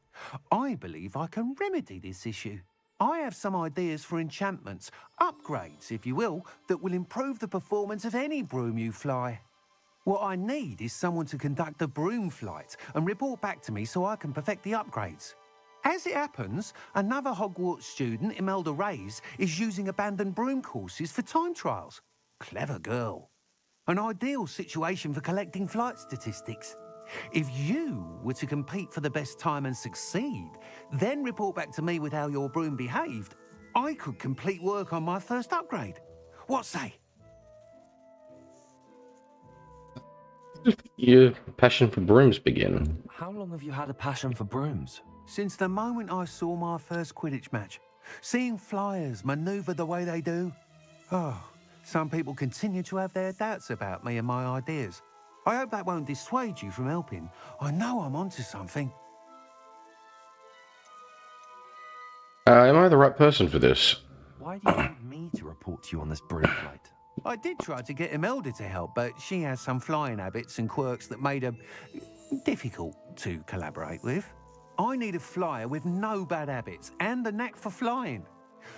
[SPEAKER 20] I believe I can remedy this issue. I have some ideas for enchantments, upgrades, if you will, that will improve the performance of any broom you fly. What I need is someone to conduct a broom flight and report back to me so I can perfect the upgrades. As it happens, another Hogwarts student, Imelda Reyes, is using abandoned broom courses for time trials. Clever girl. An ideal situation for collecting flight statistics. If you were to compete for the best time and succeed, then report back to me with how your broom behaved, I could complete work on my first upgrade. What say?
[SPEAKER 1] Your passion for brooms begin.
[SPEAKER 2] How long have you had a passion for brooms?
[SPEAKER 20] Since the moment I saw my first Quidditch match, seeing flyers manoeuvre the way they do. Oh, some people continue to have their doubts about me and my ideas. I hope that won't dissuade you from helping. I know I'm onto something.
[SPEAKER 1] Am I the right person for this?
[SPEAKER 2] Why do you need me to report to you on this broom flight?
[SPEAKER 20] I did try to get Imelda to help, but she has some flying habits and quirks that made her difficult to collaborate with. I need a flyer with no bad habits and the knack for flying.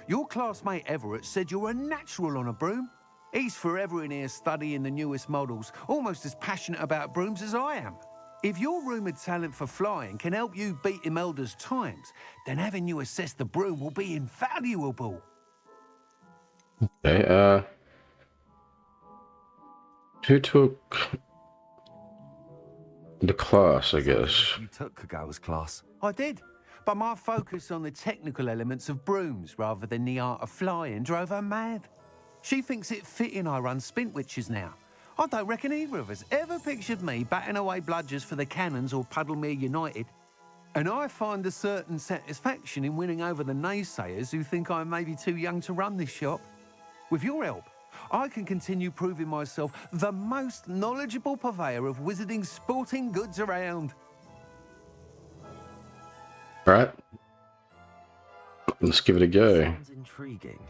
[SPEAKER 20] Your classmate Everett said you're a natural on a broom. He's forever in here studying the newest models, almost as passionate about brooms as I am. If your rumoured talent for flying can help you beat Imelda's times, then having you assess the broom will be invaluable.
[SPEAKER 1] Okay, who took the class, I guess?
[SPEAKER 2] You took Kagawa's class.
[SPEAKER 20] I did, but my focus on the technical elements of brooms rather than the art of flying drove her mad. She thinks it fitting I run Spintwitches now. I don't reckon either of us ever pictured me batting away bludgers for the Cannons or Puddlemere United. And I find a certain satisfaction in winning over the naysayers who think I may be too young to run this shop. With your help, I can continue proving myself the most knowledgeable purveyor of wizarding sporting goods around.
[SPEAKER 1] Alright. Let's give it a go.
[SPEAKER 2] Sounds intriguing.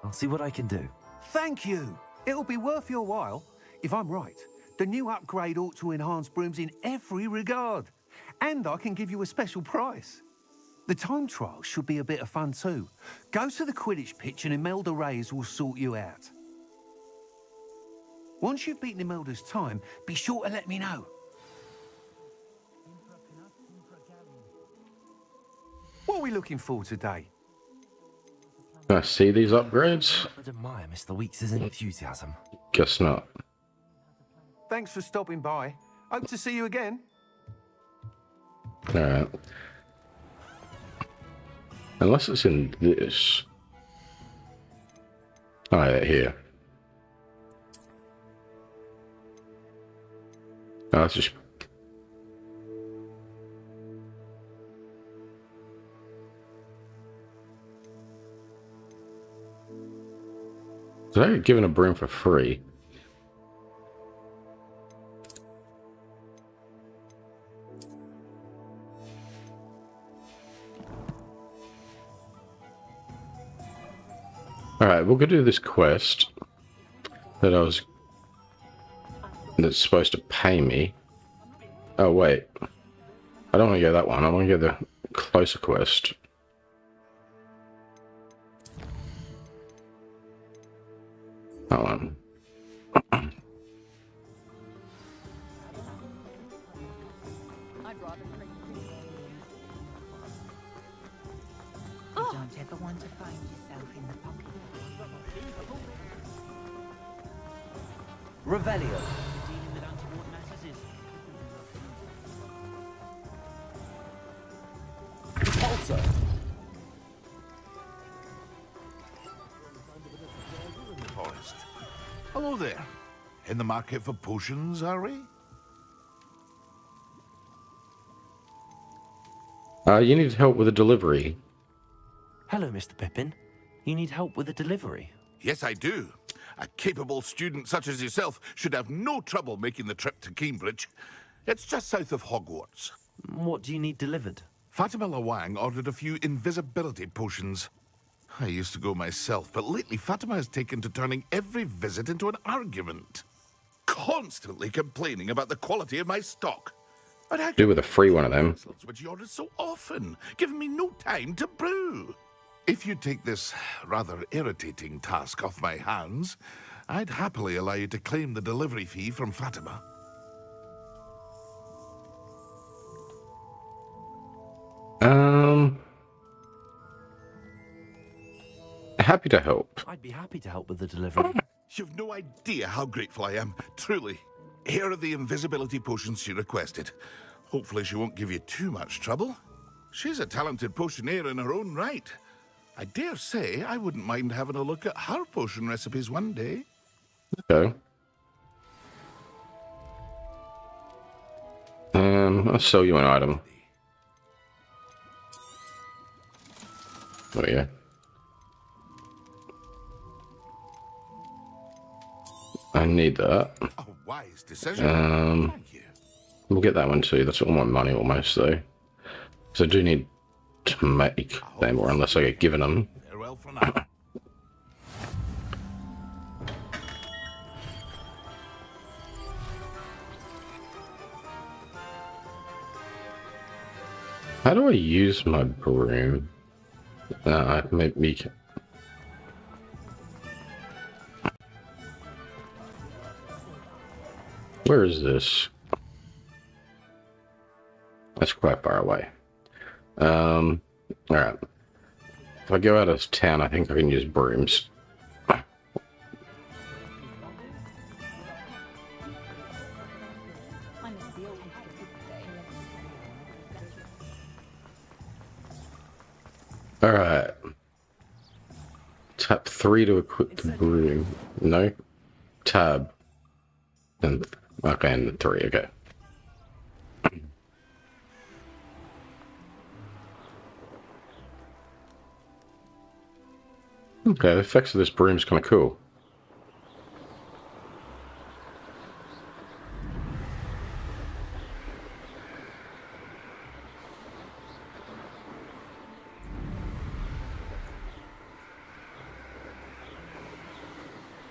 [SPEAKER 2] I'll see what I can do.
[SPEAKER 20] Thank you. It'll be worth your while. If I'm right, the new upgrade ought to enhance brooms in every regard. And I can give you a special price. The time trial should be a bit of fun too. Go to the Quidditch pitch and Imelda Reyes will sort you out. Once you've beaten Imelda's time, be sure to let me know. What are we looking for today?
[SPEAKER 1] Can I see these upgrades?
[SPEAKER 2] I admire Mr. Weeks' enthusiasm.
[SPEAKER 1] Guess not.
[SPEAKER 20] Thanks for stopping by. Hope to see you again.
[SPEAKER 1] Alright. Unless it's in this. Oh, yeah, here. Oh, that's just... So they're giving a broom for free. Alright, we'll go do this quest that's supposed to pay me. Oh, wait. I don't want to go that one. I want to go the closer quest. That one.
[SPEAKER 9] You don't ever want to find yourself in the pocket.
[SPEAKER 2] Revelio.
[SPEAKER 6] Dealing with untoward matters is...
[SPEAKER 2] Repulsor.
[SPEAKER 10] Forest. Hello there. In the market for potions, are we?
[SPEAKER 1] You need help with a delivery.
[SPEAKER 2] Hello, Mr. Pippin. You need help with a delivery?
[SPEAKER 10] Yes, I do. A capable student such as yourself should have no trouble making the trip to Cambridge. It's just south of Hogwarts.
[SPEAKER 2] What do you need delivered?
[SPEAKER 10] Fatima Lawang ordered a few invisibility potions. I used to go myself, but lately Fatima has taken to turning every visit into an argument. Constantly complaining about the quality of my stock. But I
[SPEAKER 1] Do with a free one of them.
[SPEAKER 10] which he orders so often, giving me no time to brew. If you take this rather irritating task off my hands, I'd happily allow you to claim the delivery fee from Fatima.
[SPEAKER 1] Happy to help.
[SPEAKER 2] I'd be happy to help with the delivery.
[SPEAKER 10] You've no idea how grateful I am, truly. Here are the invisibility potions she requested. Hopefully she won't give you too much trouble. She's a talented potioneer in her own right. I dare say I wouldn't mind having a look at her potion recipes one day.
[SPEAKER 1] Okay. I'll sell you an item. Oh yeah. I need that.
[SPEAKER 10] A wise decision.
[SPEAKER 1] We'll get that one too. That's all my money almost though. So I do need to make them, or unless I get given them.
[SPEAKER 10] Farewell for now.
[SPEAKER 1] How do I use my broom? Maybe. Where is this? That's quite far away. Alright. If I go out of town, I think I can use brooms. Alright. Tap 3 to equip the broom. No? Tab. And okay, and 3, okay. Okay, the effects of this broom is kind of cool.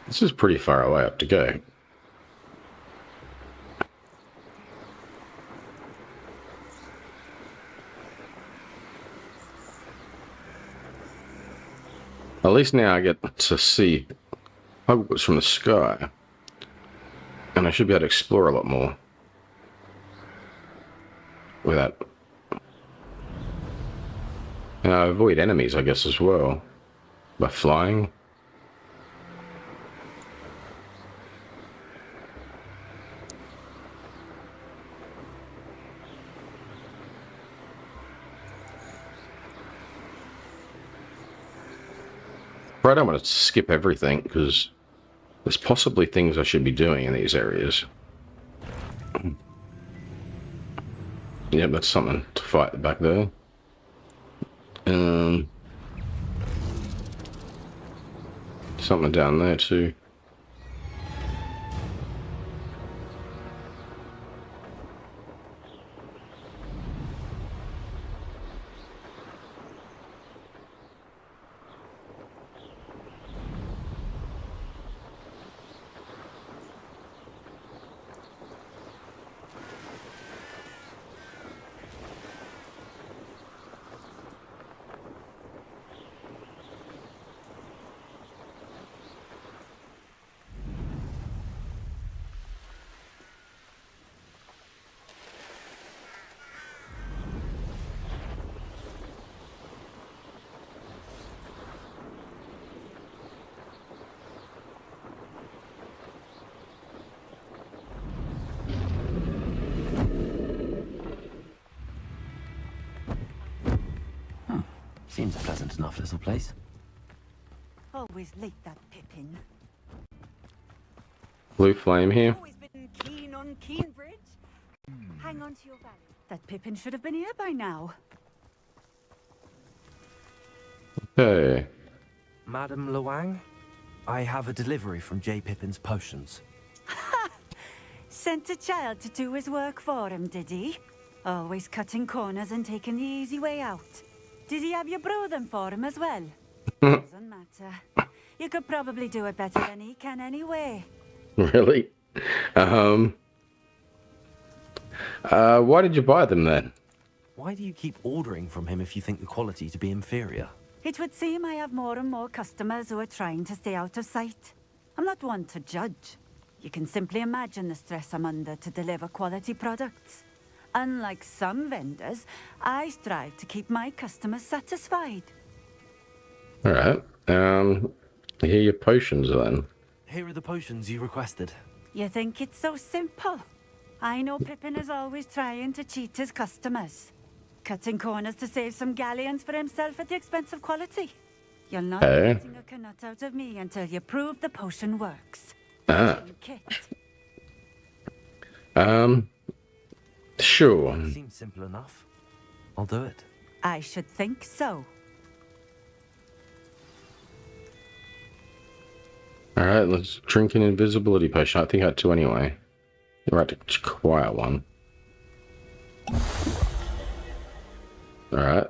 [SPEAKER 1] This is pretty far away up to go. At least now I get to see Hogwarts from the sky. And I should be able to explore a lot more. Without... And I avoid enemies, I guess, as well. By flying. afraid I'm going to skip everything, because there's possibly things I should be doing in these areas. Yeah, that's something to fight back there. Something down there too.
[SPEAKER 2] Seems a pleasant enough little place.
[SPEAKER 9] Always like that Pippin.
[SPEAKER 1] Blue flame here.
[SPEAKER 9] Always been keen on Keenbridge. Hang on to your value. That Pippin should have been here by now.
[SPEAKER 1] Hey.
[SPEAKER 2] Madam Luang, I have a delivery from J. Pippin's Potions.
[SPEAKER 9] Sent a child to do his work for him, did he? Always cutting corners and taking the easy way out. Did he have you brew them for him as well? Doesn't matter. You could probably do it better than he can anyway.
[SPEAKER 1] Really? Why did you buy them then?
[SPEAKER 2] Why do you keep ordering from him if you think the quality to be inferior?
[SPEAKER 9] It would seem I have more and more customers who are trying to stay out of sight. I'm not one to judge. You can simply imagine the stress I'm under to deliver quality products. Unlike some vendors, I strive to keep my customers satisfied.
[SPEAKER 1] Alright. Here are your potions then.
[SPEAKER 2] Here are the potions you requested.
[SPEAKER 9] You think it's so simple? I know Pippin is always trying to cheat his customers. Cutting corners to save some galleons for himself at the expense of quality. You're not getting a nut out of me until you prove the potion works.
[SPEAKER 1] Sure.
[SPEAKER 2] Seems simple enough. I'll do it.
[SPEAKER 9] I should think so.
[SPEAKER 1] Alright, let's drink an invisibility potion. I think I had two anyway. You're right to acquire one. Alright.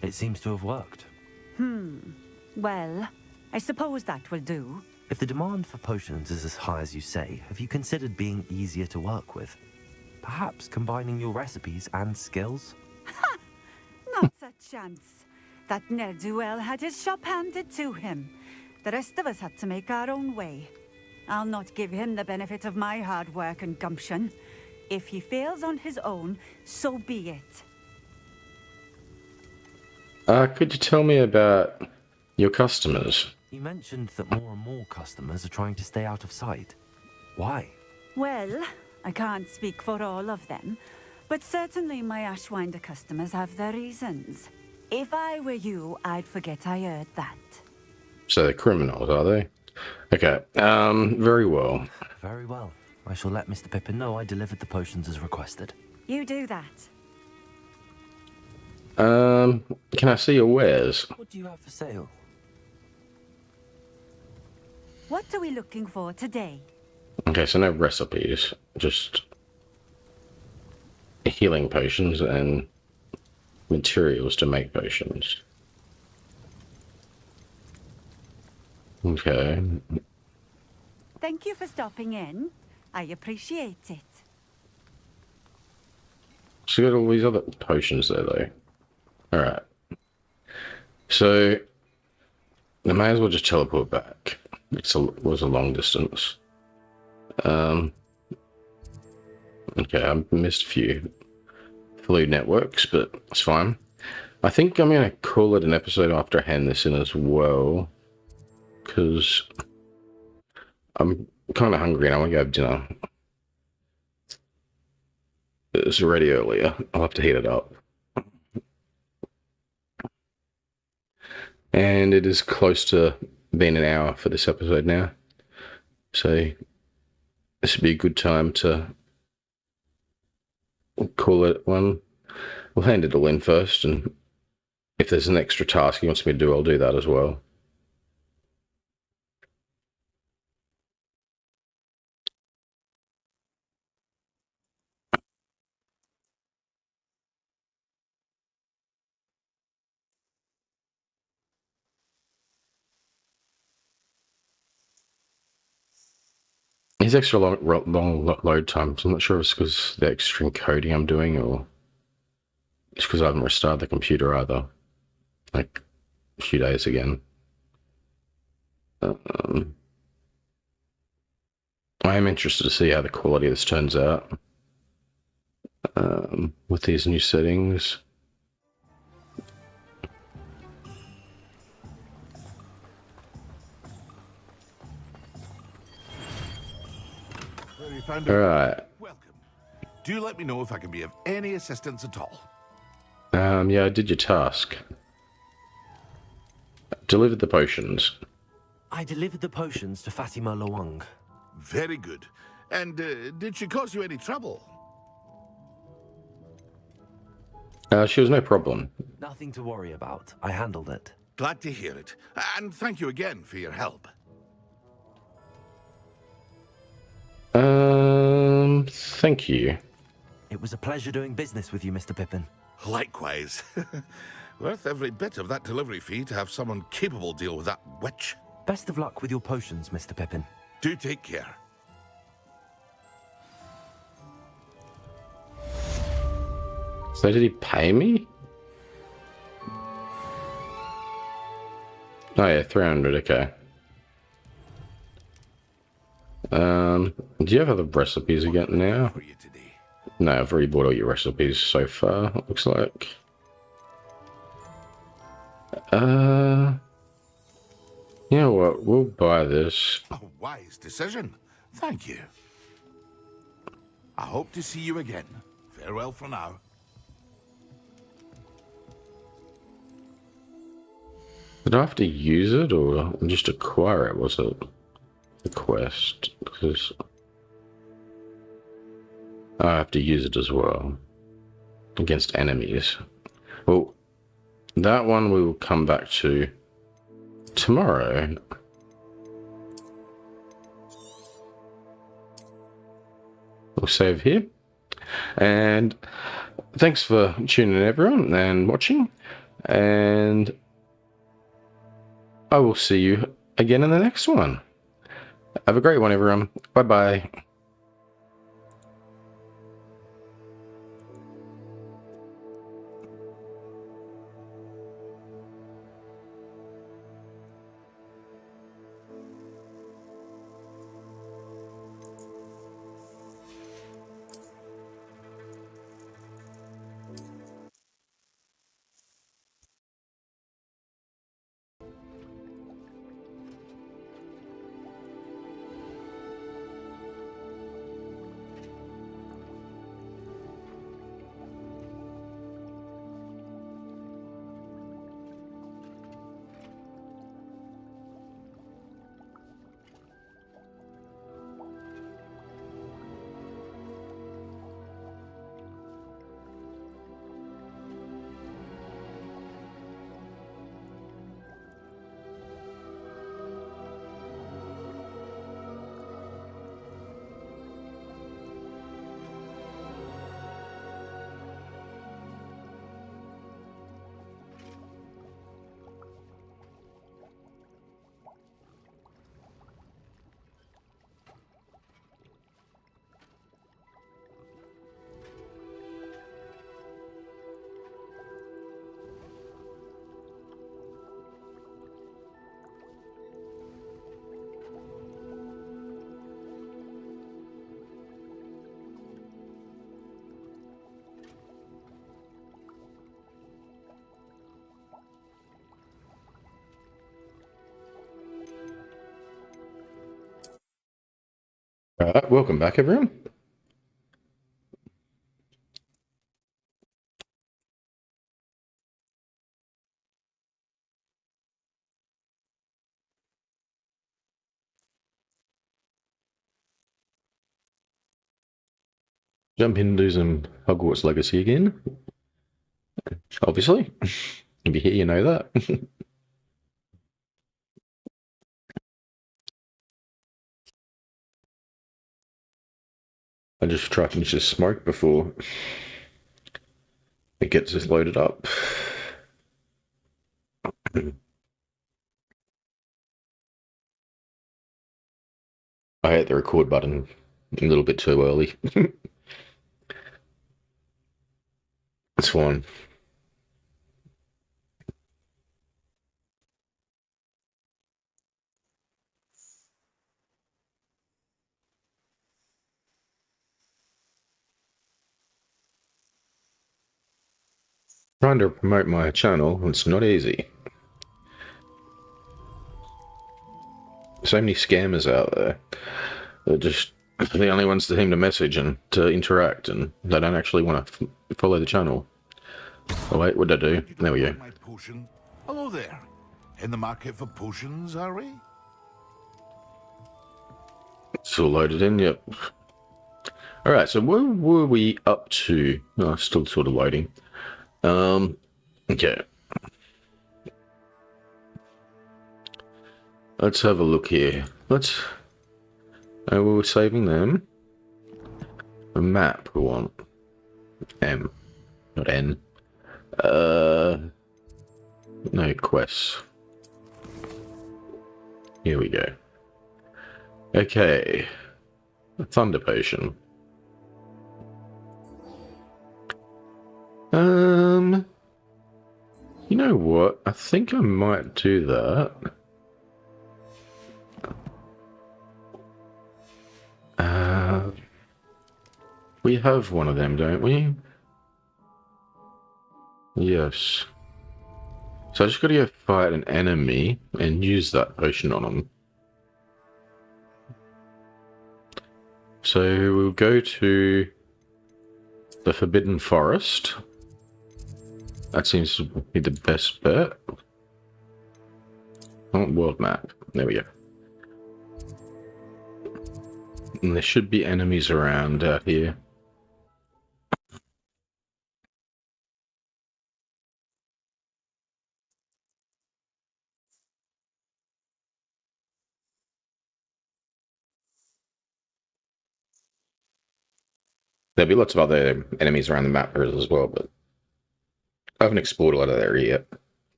[SPEAKER 2] It seems to have worked.
[SPEAKER 9] Well, I suppose that will do.
[SPEAKER 2] If the demand for potions is as high as you say, have you considered being easier to work with? Perhaps combining your recipes and skills?
[SPEAKER 9] Not a chance. That ne'er-do-well had his shop handed to him. The rest of us had to make our own way. I'll not give him the benefit of my hard work and gumption. If he fails on his own, so be it.
[SPEAKER 1] Could you tell me about your customers?
[SPEAKER 2] You mentioned that more and more customers are trying to stay out of sight. Why?
[SPEAKER 9] Well, I can't speak for all of them, but certainly my Ashwinder customers have their reasons. If I were you, I'd forget I heard that.
[SPEAKER 1] So they're criminals, are they? Okay, very well.
[SPEAKER 2] Very well. I shall let Mr. Pippin know I delivered the potions as requested.
[SPEAKER 9] You do that.
[SPEAKER 1] Can I see your wares?
[SPEAKER 2] What do you have for sale?
[SPEAKER 9] What are we looking for today?
[SPEAKER 1] Okay, so no recipes, just healing potions and materials to make potions. Okay.
[SPEAKER 9] Thank you for stopping in. I appreciate it.
[SPEAKER 1] So you got all these other potions there, though. Alright. So, I may as well just teleport back. It was a long distance. Okay, I missed a few flu networks, but it's fine. I think I'm going to call it an episode after I hand this in as well. Because I'm kind of hungry and I want to go have dinner. It was ready earlier. I'll have to heat it up. And it is close to being an hour for this episode now. So this would be a good time to call it one. We'll hand it all in first, and if there's an extra task he wants me to do, I'll do that as well. These extra long load times, I'm not sure if it's because the extra encoding I'm doing, or it's because I haven't restarted the computer either, like a few days again. I am interested to see how the quality of this turns out with these new settings. All right.
[SPEAKER 10] Welcome. Do let me know if I can be of any assistance at all.
[SPEAKER 1] Yeah, I did your task. Delivered the potions.
[SPEAKER 2] I delivered the potions to Fatima Lawang.
[SPEAKER 10] Very good. And did she cause you any trouble?
[SPEAKER 1] She was no problem.
[SPEAKER 2] Nothing to worry about. I handled it.
[SPEAKER 10] Glad to hear it. And thank you again for your help.
[SPEAKER 1] Thank you.
[SPEAKER 2] It was a pleasure doing business with you, Mr. Pippin.
[SPEAKER 10] Likewise. Worth every bit of that delivery fee to have someone capable deal with that witch.
[SPEAKER 2] Best of luck with your potions, Mr. Pippin.
[SPEAKER 10] Do take care.
[SPEAKER 1] So did he pay me? Oh yeah, 300, okay. Do you have other recipes again now? No, I've already bought all your recipes so far, it looks like. You know what, we'll buy this.
[SPEAKER 10] A wise decision. Thank you. I hope to see you again. Farewell for now.
[SPEAKER 1] Did I have to use it or just acquire it? Was it the quest? Because I have to use it as well against enemies. Well, that one we will come back to tomorrow. We'll save here. And thanks for tuning in, everyone, and watching. And I will see you again in the next one. Have a great one, everyone. Bye-bye. Welcome back, everyone. jump into some Hogwarts Legacy again. Obviously. If you're here, you know that. I just try to finish this smoke before it gets us loaded up. I hit the record button a little bit too early. It's fine. Trying to promote my channel, it's not easy. So many scammers out there. They're just the only ones that seem to message and to interact, and they don't actually want to follow the channel. Oh wait, what did I do? There we go.
[SPEAKER 10] My potion. Hello there. In the market for potions, are we?
[SPEAKER 1] It's all loaded in, yep. Alright, so where were we up to? Oh, still sort of loading. Okay. Let's have a look here. Let's... we were saving them. A map we want. M. Not N. No quests. Here we go. Okay. A thunder potion. You know what? I think I might do that. We have one of them, don't we? Yes. So I just gotta go fight an enemy and use that potion on them. So we'll go to the Forbidden Forest. That seems to be the best bet. Oh, world map. There we go. And there should be enemies around out here. There'll be lots of other enemies around the map as well, but I haven't explored a lot of that area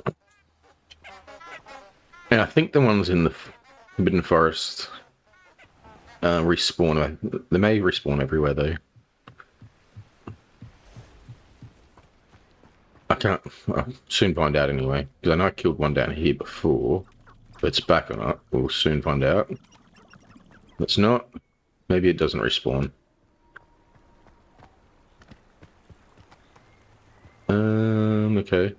[SPEAKER 1] yet. And I think the ones in the Forbidden Forest respawn. They may respawn everywhere though. I'll soon find out anyway, because I know I killed one down here before. If it's back or not, we'll soon find out. If it's not, maybe it doesn't respawn. Okay.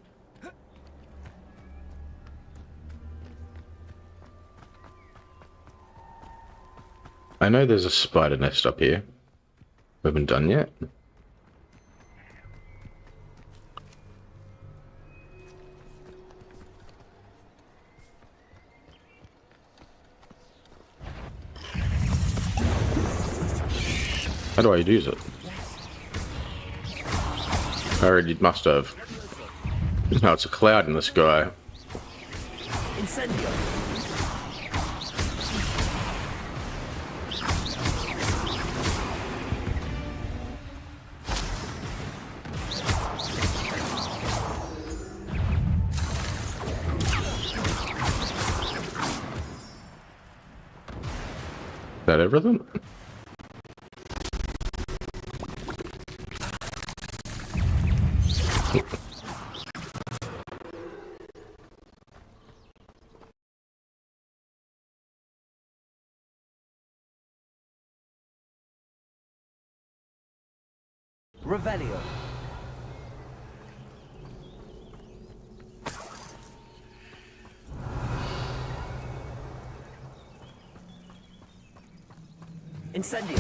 [SPEAKER 1] I know there's a spider nest up here. We haven't done yet. How do I use it? I already must have. No, it's a cloud in the sky.
[SPEAKER 7] Incendio.
[SPEAKER 1] Is that everything?
[SPEAKER 7] Revelio. Incendio.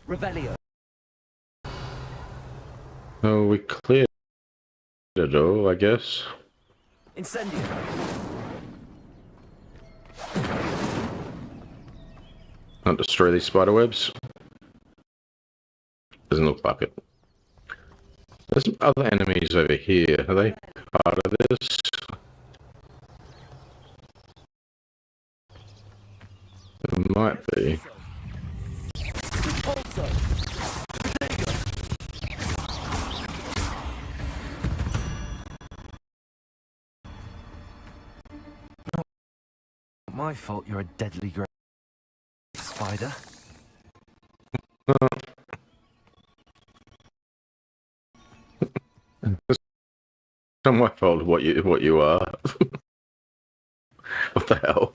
[SPEAKER 7] Revelio.
[SPEAKER 1] Oh, we cleared it all, I guess.
[SPEAKER 2] Incendio.
[SPEAKER 1] Not destroy these spider webs. Doesn't look like it. There's some other enemies over here. Are they part of this? It might be.
[SPEAKER 2] Not my fault you're a deadly great spider.
[SPEAKER 1] It's not my fault what you are. What the hell?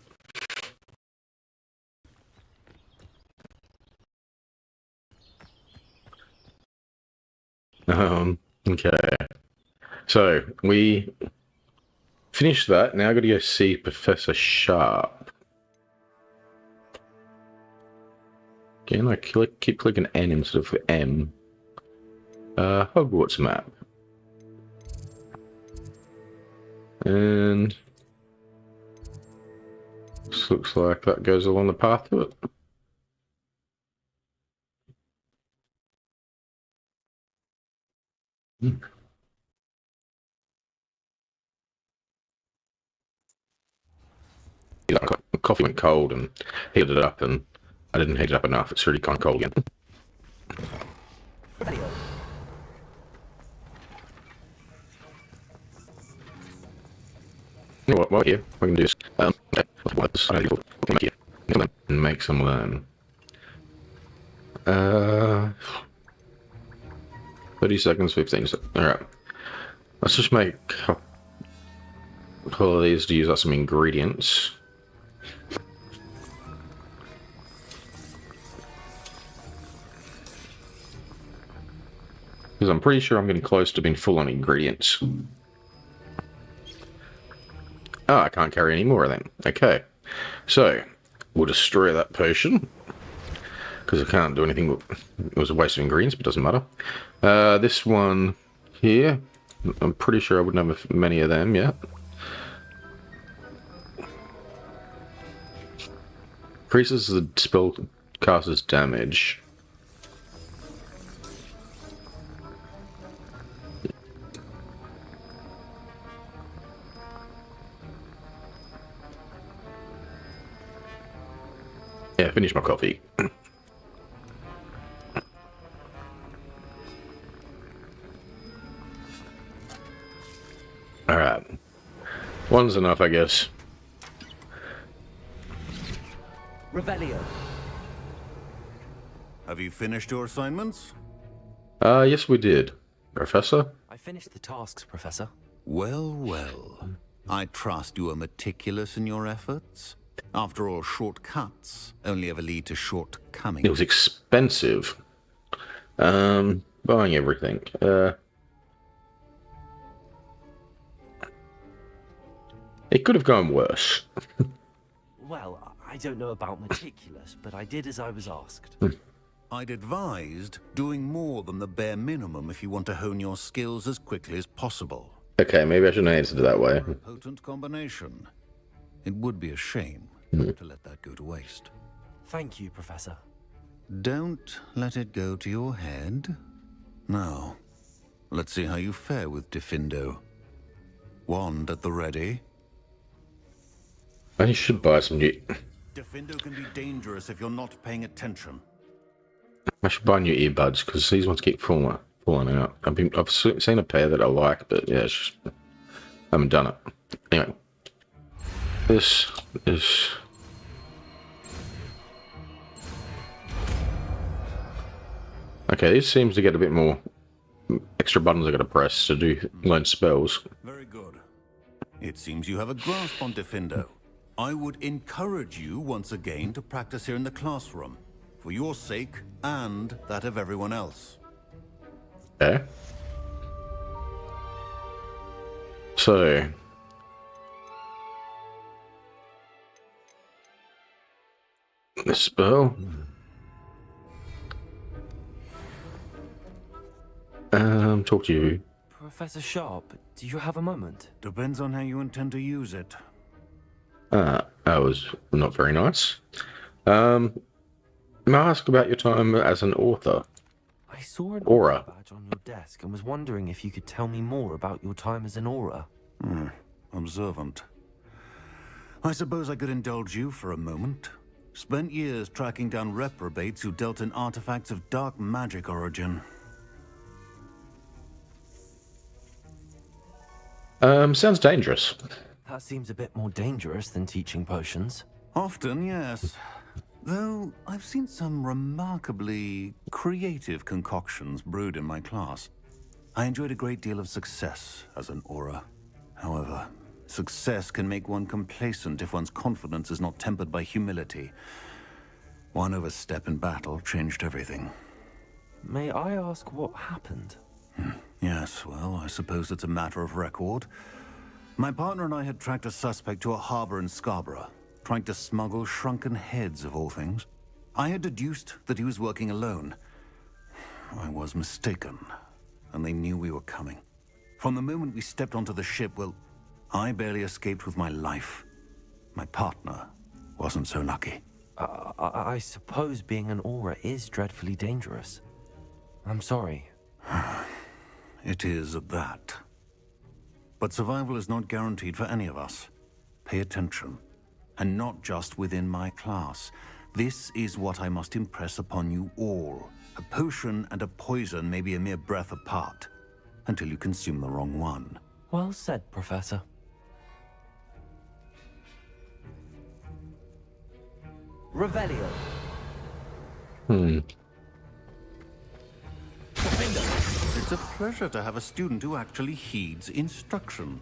[SPEAKER 1] Okay. So we finished that. Now I got to go see Professor Sharp. Again, I keep clicking N instead of M. Hogwarts map. And this looks like that goes along the path to it. The coffee went cold and heated it up, and I didn't heat it up enough. It's really kind of cold again. You know what? While here, we can do this. And make some of them. 30 seconds, 15 seconds. Alright. Let's just make a couple of these to use up some ingredients. Because I'm pretty sure I'm getting close to being full on ingredients. Oh, I can't carry any more of them. Okay. So, we'll destroy that potion. Because I can't do anything. It was a waste of ingredients, but it doesn't matter. This one here. I'm pretty sure I wouldn't have many of them yet. Increases the spell caster's damage. Yeah, finish my coffee. Alright. One's enough, I guess.
[SPEAKER 2] Revelio.
[SPEAKER 14] Have you finished your assignments?
[SPEAKER 1] Yes we did. Professor?
[SPEAKER 2] I finished the tasks, Professor.
[SPEAKER 14] Well, well. I trust you are meticulous in your efforts. After all, shortcuts only ever lead to shortcomings.
[SPEAKER 1] It was expensive. Buying everything. It could have gone worse.
[SPEAKER 2] Well, I don't know about meticulous, but I did as I was asked.
[SPEAKER 14] I'd advised doing more than the bare minimum if you want to hone your skills as quickly as possible.
[SPEAKER 1] Okay, maybe I shouldn't answer it that way.
[SPEAKER 14] A potent combination. It would be a shame to let that go to waste.
[SPEAKER 2] Thank you, Professor.
[SPEAKER 14] Don't let it go to your head. Now, let's see how you fare with Diffindo. Wand at the ready.
[SPEAKER 1] I should buy some new...
[SPEAKER 14] Diffindo can be dangerous if you're not paying attention.
[SPEAKER 1] I should buy new earbuds, because these ones keep falling out. I've seen a pair that I like, but yeah, it's just... I haven't done it. Anyway. This is... Okay, this seems to get a bit more extra buttons I gotta press to learn spells.
[SPEAKER 14] Very good. It seems you have a grasp on Diffindo. I would encourage you once again to practice here in the classroom, for your sake and that of everyone else.
[SPEAKER 1] Okay. So... this spell... talk to you.
[SPEAKER 2] Professor Sharp, do you have a moment?
[SPEAKER 14] Depends on how you intend to use it.
[SPEAKER 1] That was not very nice. May I ask about your time as an author?
[SPEAKER 2] I saw an
[SPEAKER 1] aura
[SPEAKER 2] badge on your desk and was wondering if you could tell me more about your time as an aura.
[SPEAKER 14] Observant. I suppose I could indulge you for a moment. Spent years tracking down reprobates who dealt in artifacts of dark magic origin.
[SPEAKER 1] Sounds dangerous.
[SPEAKER 2] That seems a bit more dangerous than teaching potions.
[SPEAKER 14] Often, yes. Though I've seen some remarkably creative concoctions brewed in my class. I enjoyed a great deal of success as an aura. However, success can make one complacent if one's confidence is not tempered by humility. One overstep in battle changed everything.
[SPEAKER 2] May I ask what happened?
[SPEAKER 14] Yes, well, I suppose it's a matter of record. My partner and I had tracked a suspect to a harbor in Scarborough, trying to smuggle shrunken heads of all things. I had deduced that he was working alone. I was mistaken, and they knew we were coming. From the moment we stepped onto the ship, well, I barely escaped with my life. My partner wasn't so lucky.
[SPEAKER 2] I suppose being an aura is dreadfully dangerous. I'm sorry.
[SPEAKER 14] It is at that. But survival is not guaranteed for any of us. Pay attention. And not just within my class. This is what I must impress upon you all. A potion and a poison may be a mere breath apart, until you consume the wrong one.
[SPEAKER 2] Well said, Professor. Revelio.
[SPEAKER 14] It's a pleasure to have a student who actually heeds instruction.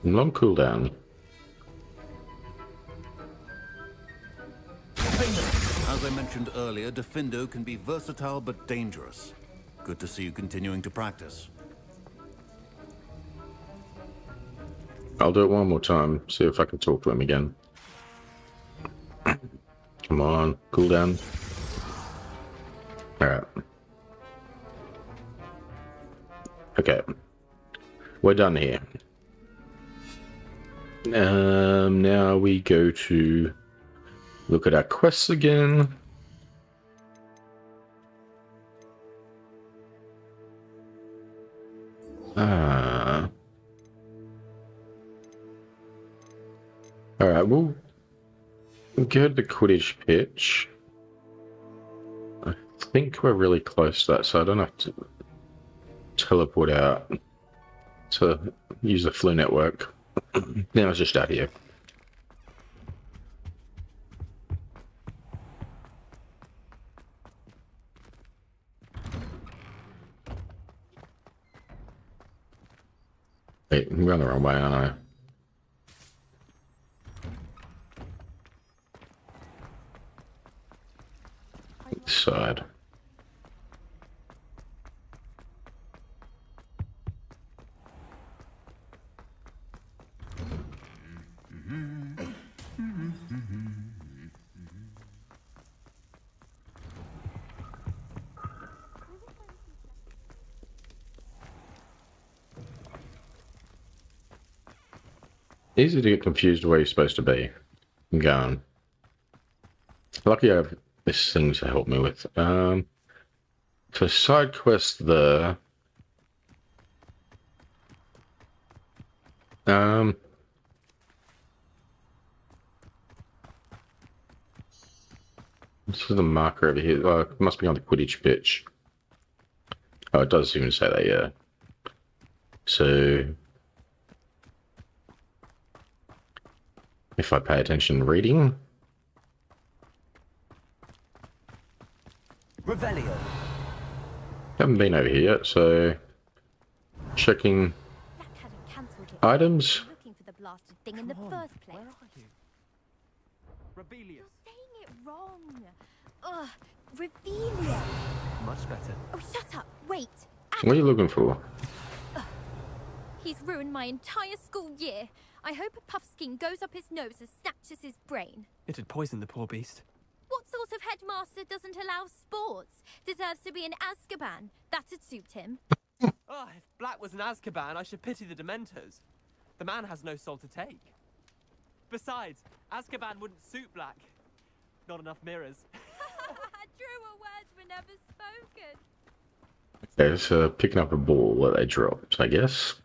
[SPEAKER 1] Long cooldown.
[SPEAKER 14] As I mentioned earlier, Defindo can be versatile but dangerous. Good to see you continuing to practice.
[SPEAKER 1] I'll do it one more time, see if I can talk to him again. Come on, cooldown. Alright. Okay. We're done here. Now we go to look at our quests again. Alright, we'll go to the Quidditch pitch. I think we're really close to that, so I don't have to teleport out to use the Flu network. Now it's just out here. Wait, I'm going the wrong way, aren't I? This side. Easy to get confused where you're supposed to be. I'm going. Lucky I have this thing to help me with. For side quest there. This is the marker over here. Oh, it must be on the Quidditch pitch. Oh, it does even say that, yeah. So if I pay attention reading.
[SPEAKER 2] Revelio.
[SPEAKER 1] Haven't been over here yet, so checking items.
[SPEAKER 19] Looking for the blasted thing in the first place.
[SPEAKER 15] Where are you? Rebellious.
[SPEAKER 19] You're saying it wrong. Ugh, Revelia.
[SPEAKER 15] Much better.
[SPEAKER 19] Oh, shut up. Wait.
[SPEAKER 1] What are you looking for?
[SPEAKER 19] He's ruined my entire school year. I hope a puff skein goes up his nose and snatches his brain.
[SPEAKER 15] It had poisoned the poor beast.
[SPEAKER 19] What sort of headmaster doesn't allow sports? Deserves to be in Azkaban. That'd suit him.
[SPEAKER 6] Oh, if Black was in Azkaban, I should pity the Dementors. The man has no soul to take. Besides, Azkaban wouldn't suit Black. Not enough mirrors.
[SPEAKER 19] Truer words were never spoken.
[SPEAKER 1] Okay, so picking up a ball that they dropped, I guess.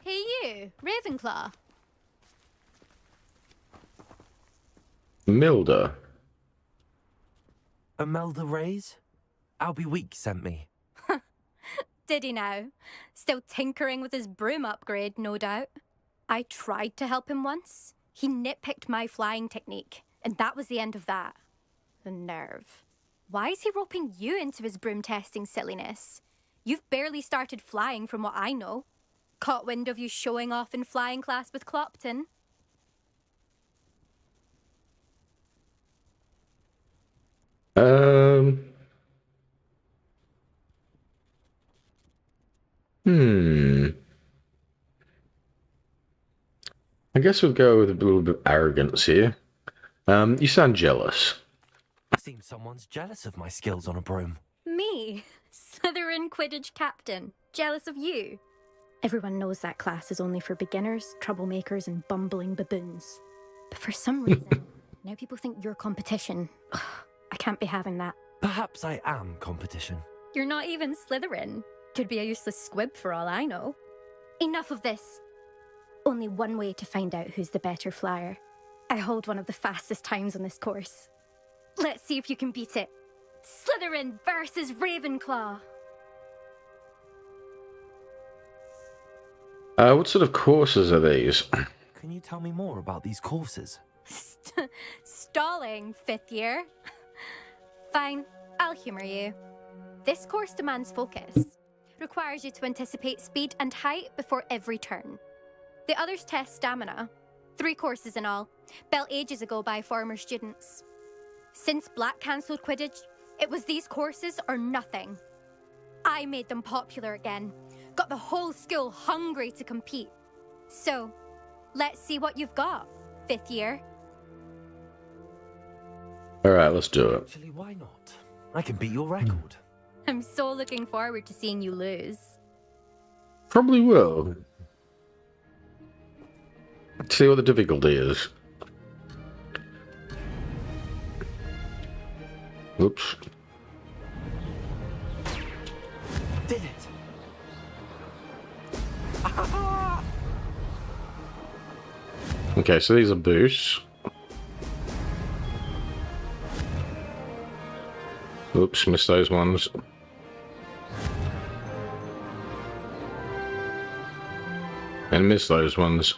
[SPEAKER 19] Hey you, Ravenclaw.
[SPEAKER 1] Milda.
[SPEAKER 2] Imelda Reyes? Albie Week sent me.
[SPEAKER 19] Did he now? Still tinkering with his broom upgrade, no doubt. I tried to help him once. He nitpicked my flying technique, and that was the end of that. The nerve. Why is he roping you into his broom testing silliness? You've barely started flying from what I know. Caught wind of you showing off in flying class with Clopton.
[SPEAKER 1] I guess we'll go with a little bit of arrogance here. You sound jealous.
[SPEAKER 2] Seems someone's jealous of my skills on a broom.
[SPEAKER 19] Me? Slytherin Quidditch captain. Jealous of you? Everyone knows that class is only for beginners, troublemakers, and bumbling baboons. But for some reason, now people think you're competition. Ugh, I can't be having that.
[SPEAKER 2] Perhaps I am competition.
[SPEAKER 19] You're not even Slytherin. Could be a useless squib for all I know. Enough of this. Only one way to find out who's the better flyer. I hold one of the fastest times on this course. Let's see if you can beat it. Slytherin versus Ravenclaw.
[SPEAKER 1] What sort of courses are these?
[SPEAKER 2] Can you tell me more about these courses?
[SPEAKER 19] Stalling, 5th year. Fine, I'll humour you. This course demands focus. Requires you to anticipate speed and height before every turn. The others test stamina. 3 courses in all, built ages ago by former students. Since Black cancelled Quidditch, it was these courses or nothing. I made them popular again. Got the whole school hungry to compete. So, let's see what you've got, 5th year.
[SPEAKER 1] Alright, let's do it.
[SPEAKER 2] Actually, why not? I can beat your record.
[SPEAKER 19] I'm so looking forward to seeing you lose.
[SPEAKER 1] Probably will. Let's see what the difficulty is. Oops.
[SPEAKER 2] Did it!
[SPEAKER 1] Okay, so these are boosts. Oops, missed those ones. And missed those ones.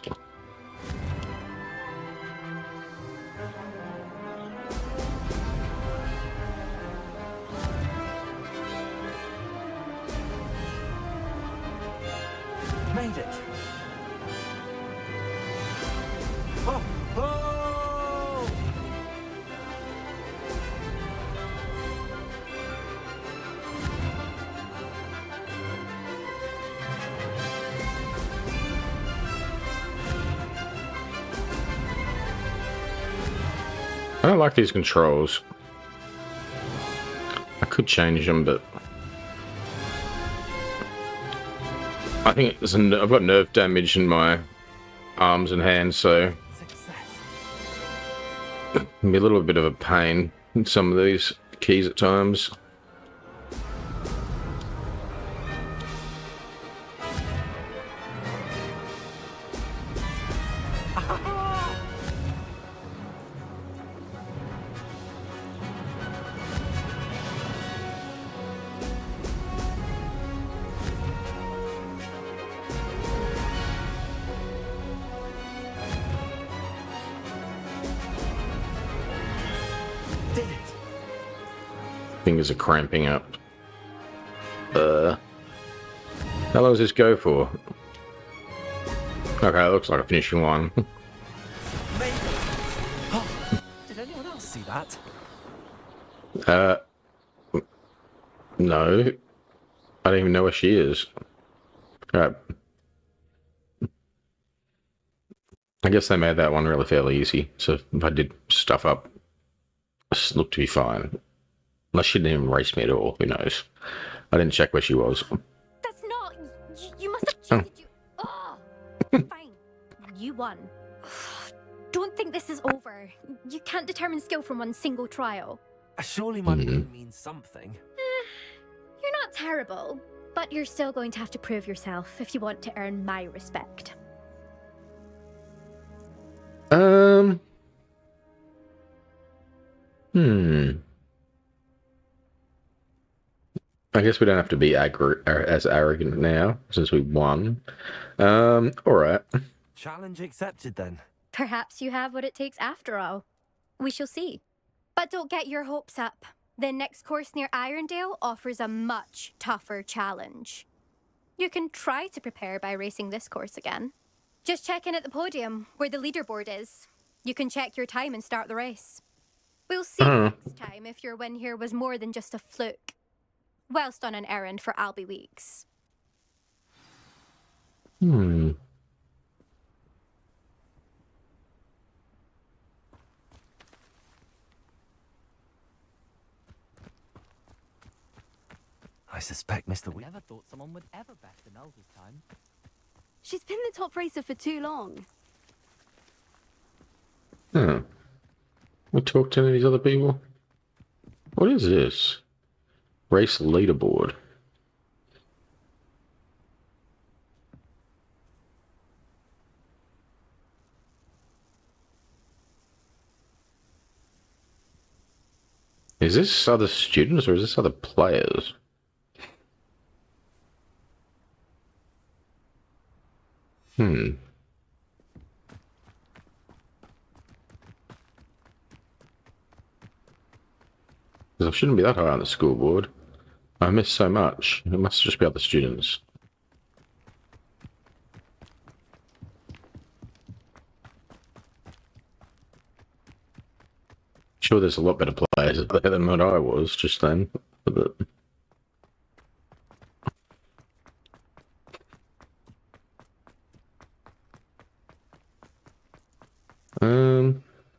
[SPEAKER 2] Made it! Oh! Oh!
[SPEAKER 1] I don't like these controls. I could change them, but I think it's I've got nerve damage in my arms and hands, so it can be a little bit of a pain in some of these keys at times. Fingers are cramping up. How long does this go for? Okay, it looks like a finishing one.
[SPEAKER 2] Did anyone else see that?
[SPEAKER 1] No. I don't even know where she is. Alright. I guess they made that one really fairly easy, so if I did stuff up, it looked to be fine. Unless she didn't even race me at all, who knows. I didn't check where she was.
[SPEAKER 19] That's not... You must have cheated. Oh, fine. You won. Don't think this is over. You can't determine skill from one single trial.
[SPEAKER 2] Surely my win means something.
[SPEAKER 19] You're not terrible, but you're still going to have to prove yourself if you want to earn my respect.
[SPEAKER 1] I guess we don't have to be as arrogant now, since we won. Alright.
[SPEAKER 2] Challenge accepted, then.
[SPEAKER 19] Perhaps you have what it takes after all. We shall see. But don't get your hopes up. The next course near Irondale offers a much tougher challenge. You can try to prepare by racing this course again. Just check in at the podium, where the leaderboard is. You can check your time and start the race. We'll see next time if your win here was more than just a fluke. Whilst on an errand for Albie Weeks.
[SPEAKER 2] I suspect Mr.
[SPEAKER 15] I never thought someone would ever bet Denelle this time.
[SPEAKER 21] She's been the top racer for too long.
[SPEAKER 1] We talked to any of these other people? What is this? Race leaderboard. Is this other students or is this other players? Because I shouldn't be that high on the scoreboard. I missed so much. It must just be other students. Sure, there's a lot better players there than what I was just then. But...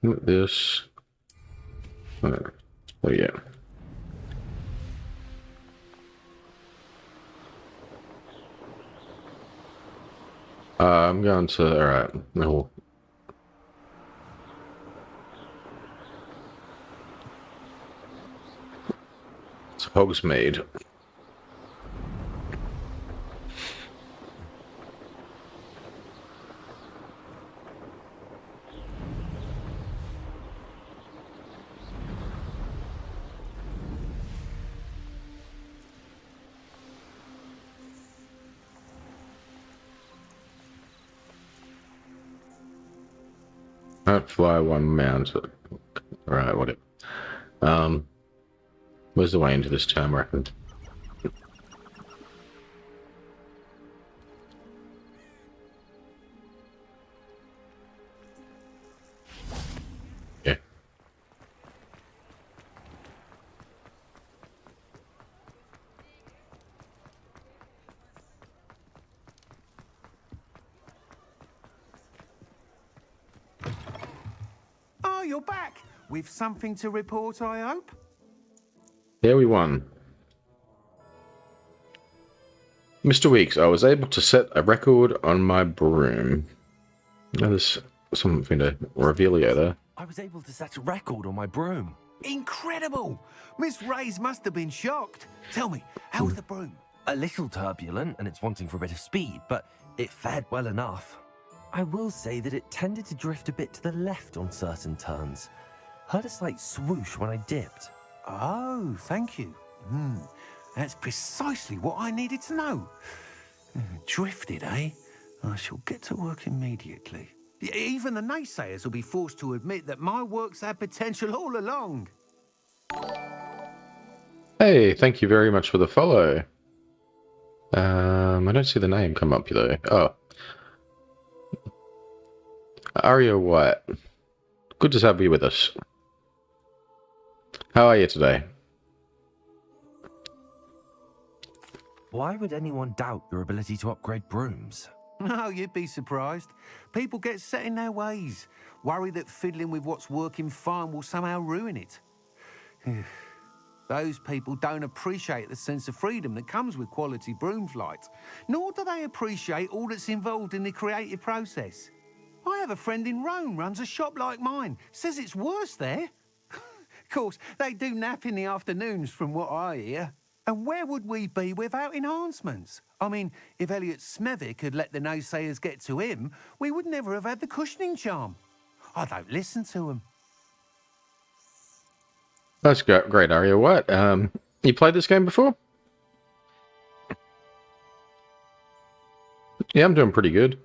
[SPEAKER 1] look at this. Oh yeah. I'm going to, alright, no. It's Hogsmeade. Not fly one mount. Alright, whatever. Where's the way into this town, I reckon? Yeah.
[SPEAKER 20] Oh, you're back! With something to report, I hope?
[SPEAKER 1] There we won. Mr. Weeks, I was able to set a record on my broom. Now there's something to revealio there.
[SPEAKER 2] I was able to set a record on my broom.
[SPEAKER 20] Incredible! Miss Reyes must have been shocked. Tell me, how was the broom?
[SPEAKER 2] A little turbulent, and it's wanting for a bit of speed, but it fared well enough. I will say that it tended to drift a bit to the left on certain turns. Heard a slight swoosh when I dipped.
[SPEAKER 20] Oh, thank you. That's precisely what I needed to know. Drifted, eh? I shall get to work immediately. Even the naysayers will be forced to admit that my work's had potential all along.
[SPEAKER 1] Hey, thank you very much for the follow. I don't see the name come up though. Oh. Aria White. Good to have you with us. How are you today?
[SPEAKER 2] Why would anyone doubt your ability to upgrade brooms?
[SPEAKER 20] No, you'd be surprised. People get set in their ways, worry that fiddling with what's working fine will somehow ruin it. Those people don't appreciate the sense of freedom that comes with quality broom flight, nor do they appreciate all that's involved in the creative process. I have a friend in Rome runs a shop like mine, says it's worse there. Of course, they do nap in the afternoons from what I hear. And where would we be without enhancements? I mean, if Elliot Smethwick had let the naysayers get to him, we would never have had the cushioning charm. I don't listen to him.
[SPEAKER 1] That's great, Aria. What? You played this game before? Yeah, I'm doing pretty good.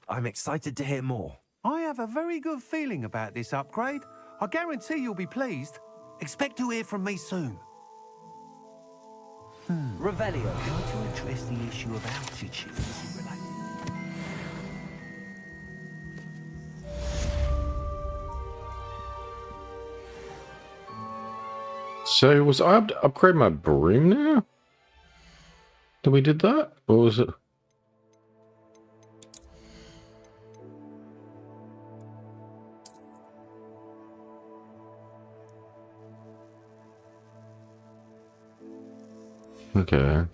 [SPEAKER 2] I'm excited to hear more.
[SPEAKER 20] I have a very good feeling about this upgrade. I guarantee you'll be pleased. Expect to hear from me soon.
[SPEAKER 13] Revelio, how to address the issue of altitude as it relates.
[SPEAKER 1] So, was I to upgrade my broom now? Did we did that? Or was it... Okay. I'm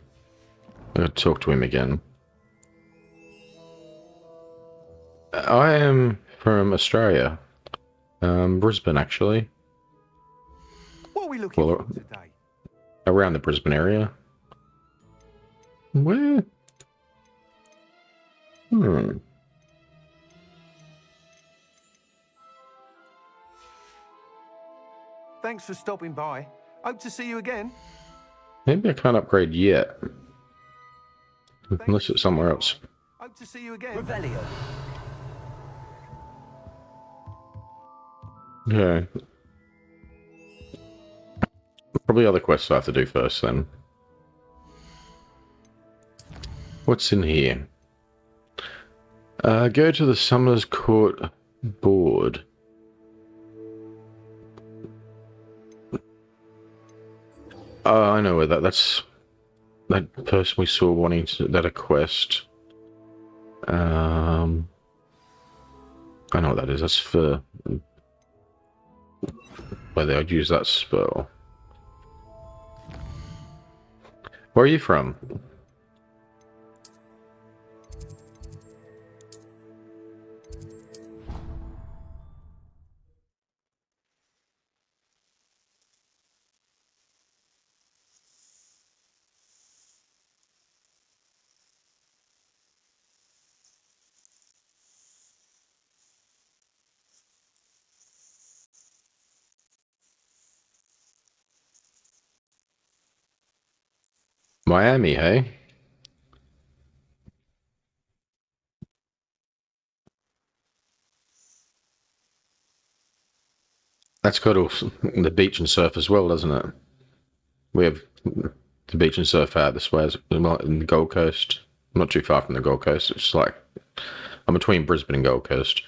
[SPEAKER 1] gonna talk to him again. I am from Australia. Brisbane, actually.
[SPEAKER 20] What are we looking for today?
[SPEAKER 1] Around the Brisbane area. Where?
[SPEAKER 20] Thanks for stopping by. Hope to see you again.
[SPEAKER 1] Maybe I can't upgrade yet. Unless it's somewhere else.
[SPEAKER 20] Hope to see you again.
[SPEAKER 2] Revelio.
[SPEAKER 1] Okay. Probably other quests I have to do first then. What's in here? Go to the Summer's Court board. Oh, I know where that's that person we saw wanting that a quest. I know what that is. That's for where they would use that spell. Where are you from? Miami, hey? That's got all the beach and surf as well, doesn't it? We have the beach and surf out this way as well in the Gold Coast. Not too far from the Gold Coast. It's like I'm between Brisbane and Gold Coast.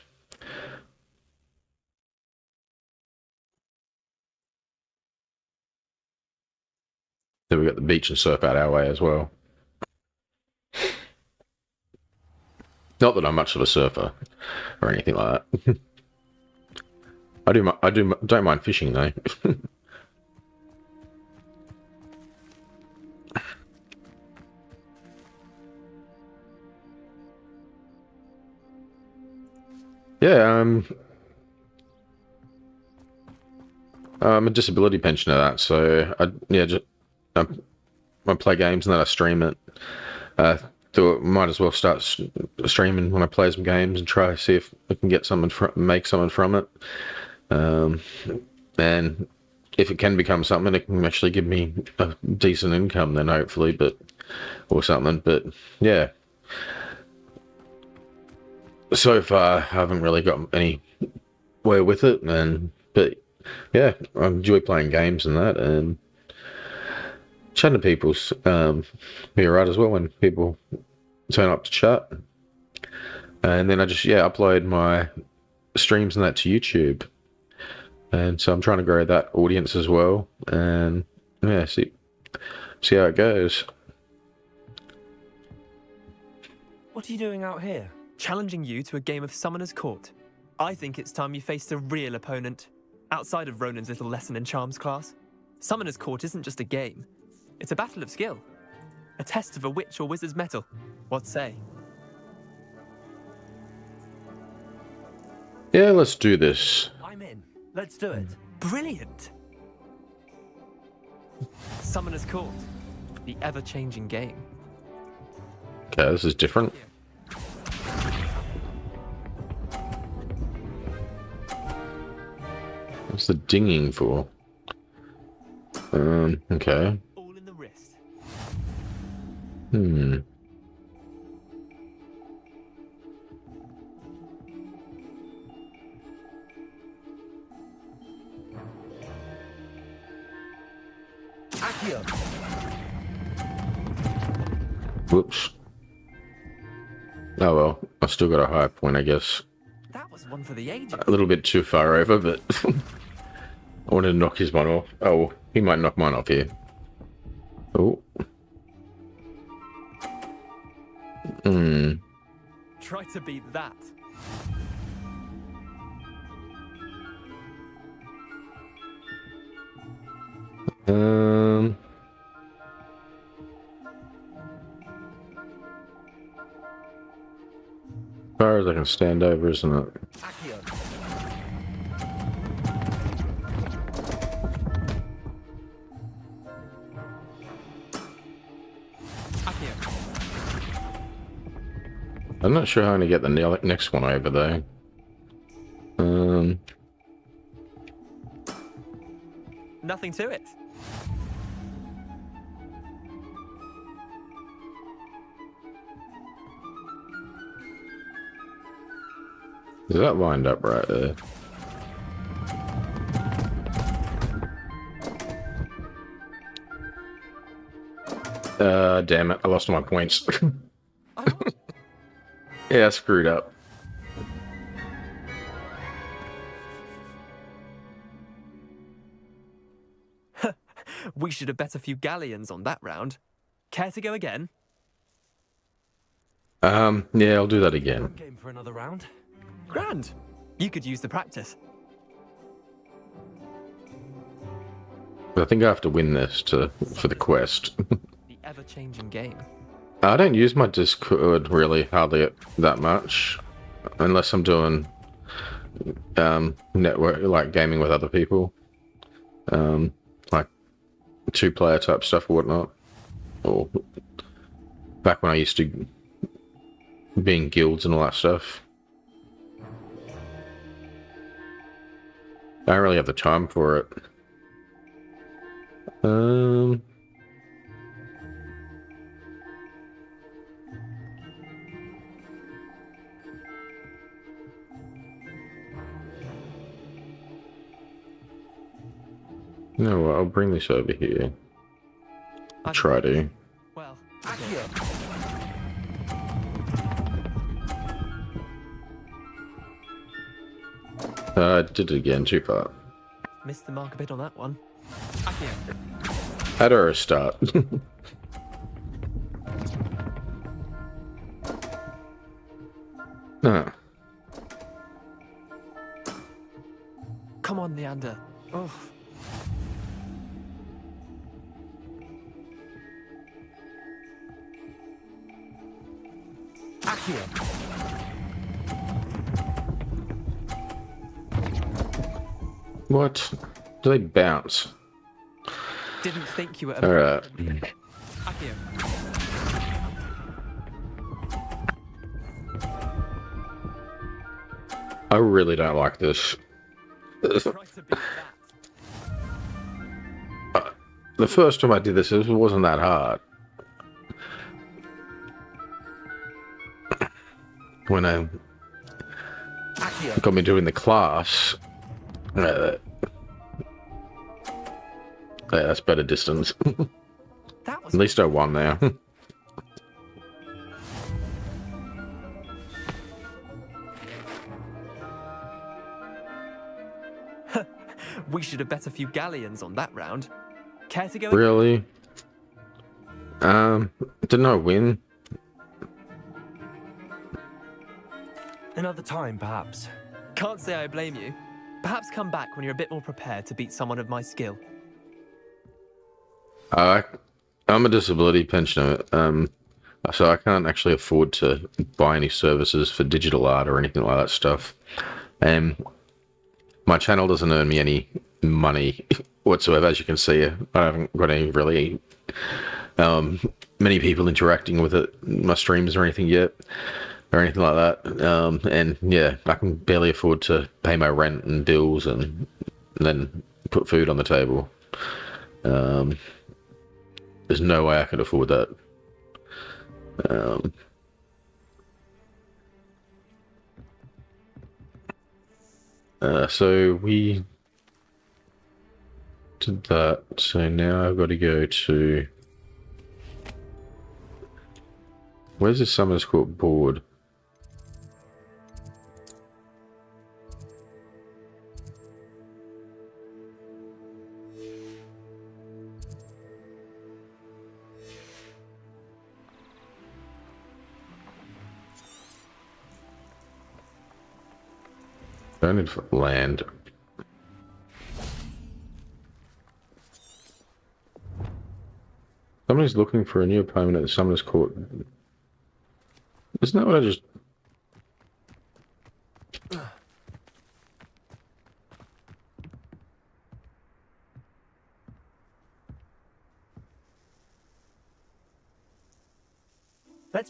[SPEAKER 1] Then we got the beach and surf out our way as well. Not that I'm much of a surfer or anything like that. Don't mind fishing though. Yeah, I'm a disability pensioner, that, so I play games and then I stream it. Thought might as well start streaming when I play some games and try to see if I can get something make something from it. And if it can become something, it can actually give me a decent income then hopefully, or something. But yeah, so far I haven't really got anywhere with it, but yeah, I enjoy playing games and that, and chatting to people's be alright as well when people turn up to chat. And then I just upload my streams and that to YouTube, and so I'm trying to grow that audience as well, and yeah, see how it goes.
[SPEAKER 6] What are you doing out here? Challenging you to a game of Summoner's Court. I think it's time you faced a real opponent, outside of Ronan's little lesson in charms class. Summoner's Court isn't just a game. It's a battle of skill. A test of a witch or wizard's mettle. What say?
[SPEAKER 1] Yeah, let's do this.
[SPEAKER 6] I'm in. Let's do it. Brilliant. Summoner's Court. The ever-changing game.
[SPEAKER 1] Okay, this is different. What's the dinging for? Okay.
[SPEAKER 6] All in the wrist.
[SPEAKER 20] Accio.
[SPEAKER 1] Whoops. Oh well, I still got a high point, I guess.
[SPEAKER 6] That was one for the ages.
[SPEAKER 1] A little bit too far over, but I wanted to knock his one off. Oh, he might knock mine off here. Oh.
[SPEAKER 6] Try to beat that.
[SPEAKER 1] As far as I can stand over, isn't it? I'm not sure how I'm gonna get the next one over though.
[SPEAKER 6] Nothing to it.
[SPEAKER 1] Is that lined up right there? Damn it, I lost my points. Yeah, I screwed up.
[SPEAKER 6] We should have bet a few galleons on that round. Care to go again?
[SPEAKER 1] Yeah, I'll do that again.
[SPEAKER 6] Game for another round. Grand. You could use the practice.
[SPEAKER 1] I think I have to win this for the quest.
[SPEAKER 6] The ever-changing game.
[SPEAKER 1] I don't use my Discord really hardly that much, unless I'm doing network, like gaming with other people, like two-player type stuff or whatnot, or back when I used to be in guilds and all that stuff. I don't really have the time for it. You know what, I'll bring this over here. I'll try to.
[SPEAKER 6] Well,
[SPEAKER 1] I did it again, too far.
[SPEAKER 6] missed the mark a bit on that one.
[SPEAKER 1] How do I start? Ah.
[SPEAKER 6] Come on, Leander. Oh.
[SPEAKER 1] What? Do they bounce?
[SPEAKER 6] Didn't think you were.
[SPEAKER 1] Alright. I really don't like this. The first time I did this, it wasn't that hard. When I got me doing the class, yeah, that's better distance. At least I won now.
[SPEAKER 6] We should have bet a few galleons on that round. Care to go?
[SPEAKER 1] Really? Didn't I win?
[SPEAKER 2] Another time, perhaps.
[SPEAKER 6] Can't say I blame you. Perhaps come back when you're a bit more prepared to beat someone of my skill.
[SPEAKER 1] I'm a disability pensioner, so I can't actually afford to buy any services for digital art or anything like that stuff. My channel doesn't earn me any money whatsoever. As you can see, I haven't got any really many people interacting with it, my streams or anything yet, or anything like that. And yeah, I can barely afford to pay my rent and bills and then put food on the table. There's no way I can afford that. So we did that. So now I've got to go to... Where's the Summoners Court board? I need land. Somebody's looking for a new opponent at the Summoners Court. Isn't that what I just...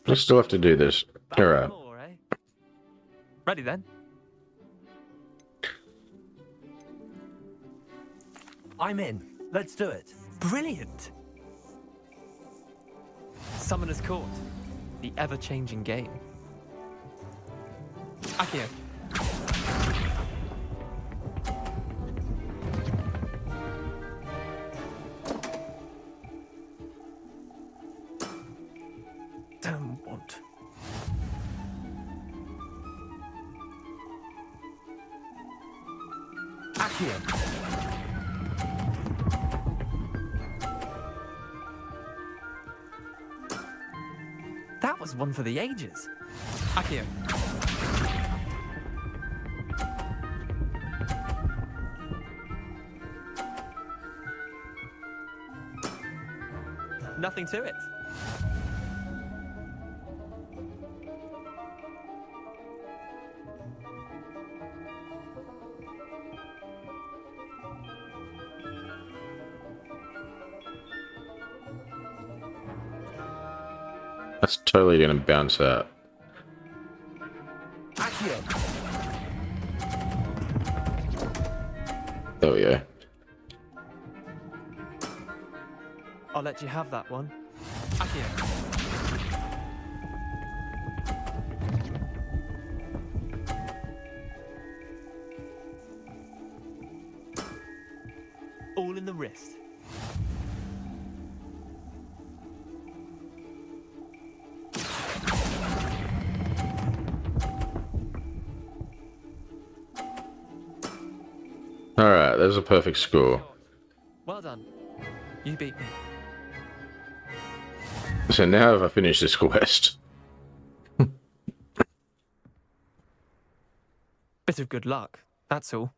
[SPEAKER 1] I still have to do this. Alright.
[SPEAKER 6] Ready then?
[SPEAKER 2] I'm in. Let's do it.
[SPEAKER 6] Brilliant! Summoner's Court. The ever-changing game. Akio.
[SPEAKER 2] Don't want. Akio.
[SPEAKER 6] That was one for the ages. Akio. Nothing to it.
[SPEAKER 1] That's totally gonna bounce out. There we go.
[SPEAKER 6] I'll let you have that one. Akio. All in the wrist.
[SPEAKER 1] Alright, there's a perfect score.
[SPEAKER 6] Well done. You beat me.
[SPEAKER 1] So now have I finished this quest?
[SPEAKER 6] Bit of good luck, that's all.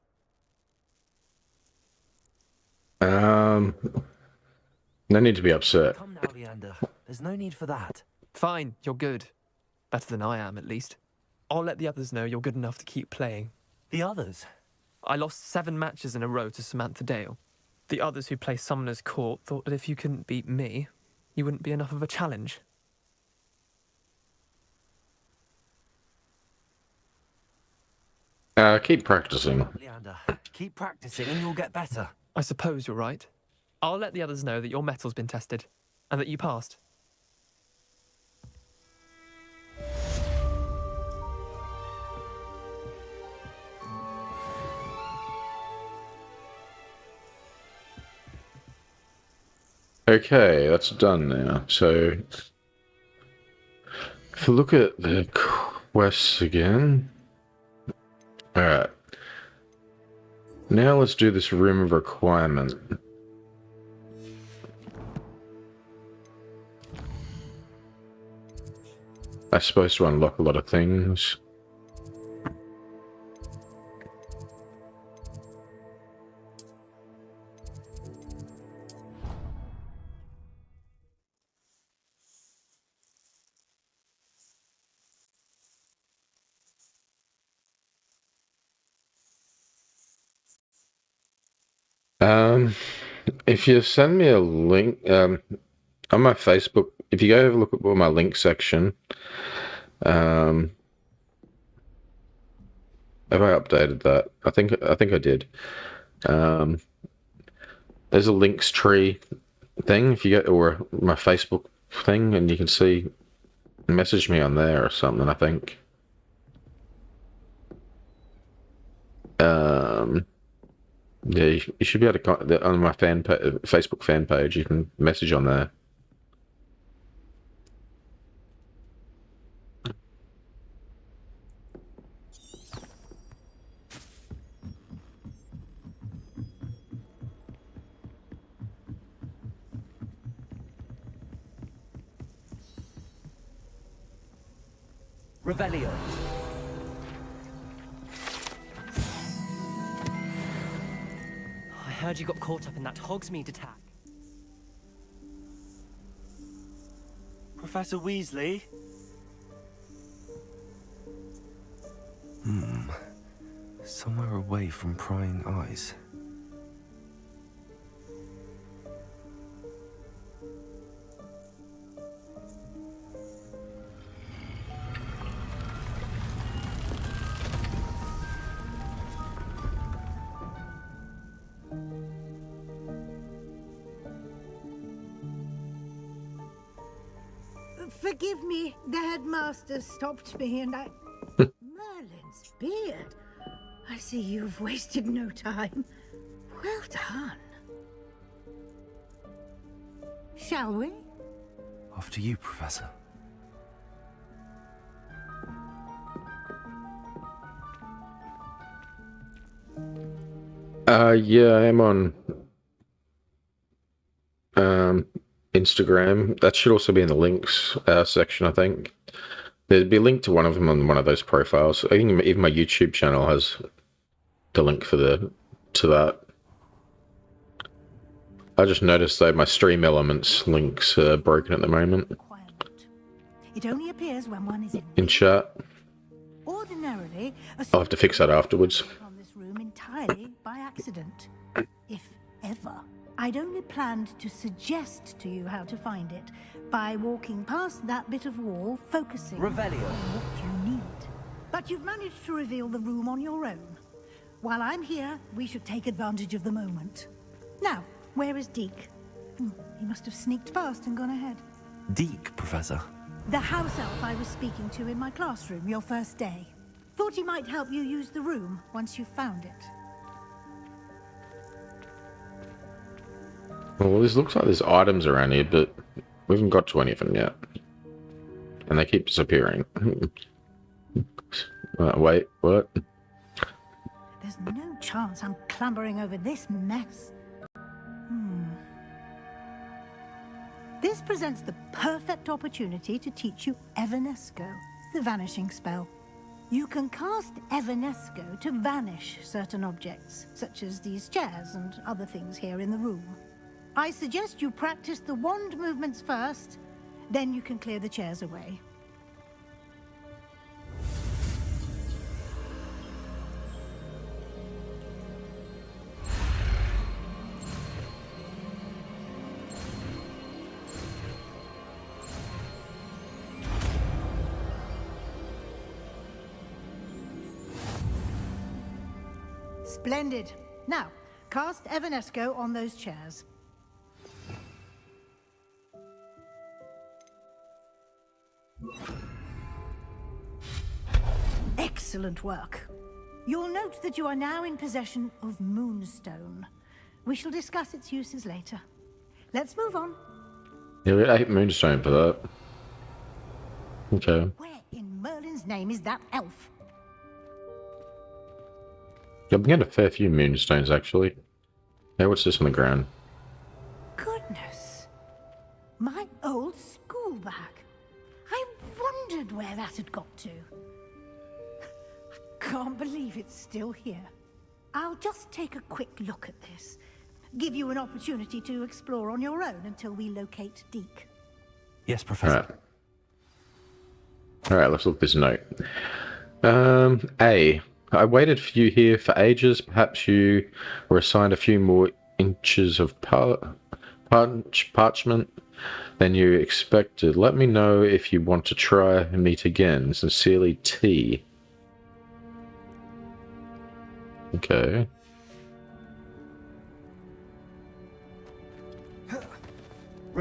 [SPEAKER 1] No need to be upset.
[SPEAKER 2] Come now, Leander. There's no need for that.
[SPEAKER 6] Fine, you're good. Better than I am, at least. I'll let the others know you're good enough to keep playing.
[SPEAKER 2] The others?
[SPEAKER 6] I lost 7 matches in a row to Samantha Dale. The others who play Summoner's Court thought that if you couldn't beat me, you wouldn't be enough of a challenge.
[SPEAKER 1] Keep practicing.
[SPEAKER 2] Leander, keep practicing and you'll get better.
[SPEAKER 6] I suppose you're right. I'll let the others know that your metal's been tested, and that you passed.
[SPEAKER 1] Okay, that's done now. So, if we look at the quests again. Alright. Now let's do this room of requirement. That's supposed to unlock a lot of things. If you send me a link on my Facebook, if you go have a look at my link section, have I updated that? I think I did. There's a links tree thing if you go, or my Facebook thing, and you can see, message me on there or something. I think. Yeah, you should be able to on my Facebook fan page. You can message on there.
[SPEAKER 2] Revelio.
[SPEAKER 11] I heard you got caught up in that Hogsmeade attack.
[SPEAKER 22] Professor Weasley?
[SPEAKER 2] Somewhere away from prying eyes.
[SPEAKER 16] Forgive me, the headmaster stopped me and I... Merlin's beard. I see you've wasted no time. Well done. Shall we?
[SPEAKER 2] After you, Professor.
[SPEAKER 1] Yeah, I am on Instagram. That should also be in the links section, I think. There'd be a link to one of them on one of those profiles. I think even my YouTube channel has the link for to that. I just noticed though my Stream Elements links are broken at the moment.
[SPEAKER 16] It only appears when one is
[SPEAKER 1] in chat.
[SPEAKER 16] Ordinarily,
[SPEAKER 1] I'll have to fix that afterwards.
[SPEAKER 16] On this room entirely by accident, if ever. I'd only planned to suggest to you how to find it by walking past that bit of wall, focusing
[SPEAKER 2] Revelio.
[SPEAKER 16] on what you need. But you've managed to reveal the room on your own. While I'm here, we should take advantage of the moment. Now, where is Deke? He must have sneaked past and gone ahead.
[SPEAKER 2] Deke, Professor.
[SPEAKER 16] The house elf I was speaking to in my classroom your first day. Thought he might help you use the room once you've found it.
[SPEAKER 1] Well, this looks like there's items around here, but we haven't got to any of them yet. And they keep disappearing. Wait, what?
[SPEAKER 16] There's no chance I'm clambering over this mess. This presents the perfect opportunity to teach you Evanesco, the vanishing spell. You can cast Evanesco to vanish certain objects, such as these chairs and other things here in the room. I suggest you practice the wand movements first, then you can clear the chairs away. Splendid. Now, cast Evanesco on those chairs. Excellent work. You'll note that you are now in possession of Moonstone. We shall discuss its uses later. Let's move on.
[SPEAKER 1] Yeah, we got 8 Moonstone for that. Okay.
[SPEAKER 16] Where in Merlin's name is that elf?
[SPEAKER 1] I've been getting a fair few Moonstones, actually. Hey, what's this on the ground?
[SPEAKER 16] Goodness. My old school bag. I wondered where that had got to. I can't believe it's still here. I'll just take a quick look at this. Give you an opportunity to explore on your own until we locate Deke.
[SPEAKER 2] Yes, Professor.
[SPEAKER 1] Alright, let's look at this note. A. I waited for you here for ages. Perhaps you were assigned a few more inches of parchment than you expected. Let me know if you want to try and meet again. Sincerely, T. Okay.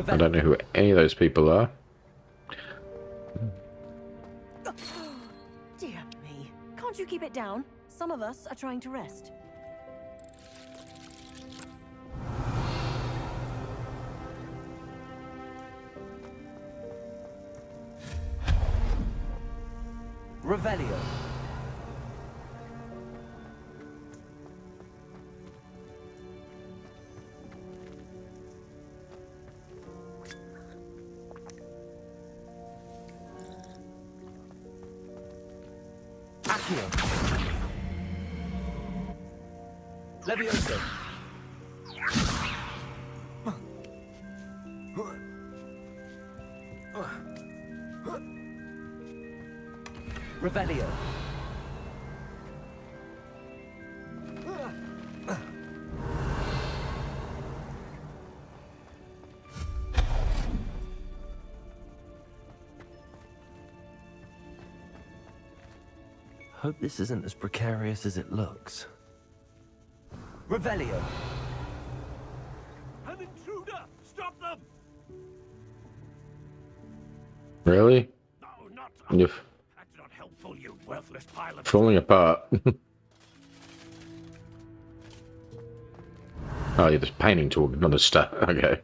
[SPEAKER 1] I don't know who any of those people are.
[SPEAKER 4] Dear me. Can't you keep it down? Some of us are trying to rest.
[SPEAKER 8] Revelio. Accio. Levioso. Revelio.
[SPEAKER 2] Hope this isn't as precarious as it looks.
[SPEAKER 8] Revelio.
[SPEAKER 13] An intruder! Stop them!
[SPEAKER 1] Really?
[SPEAKER 13] No, not
[SPEAKER 1] You're
[SPEAKER 13] That's not helpful, you worthless pile of...
[SPEAKER 1] falling apart. Oh, you're just painting to another stuff. Okay.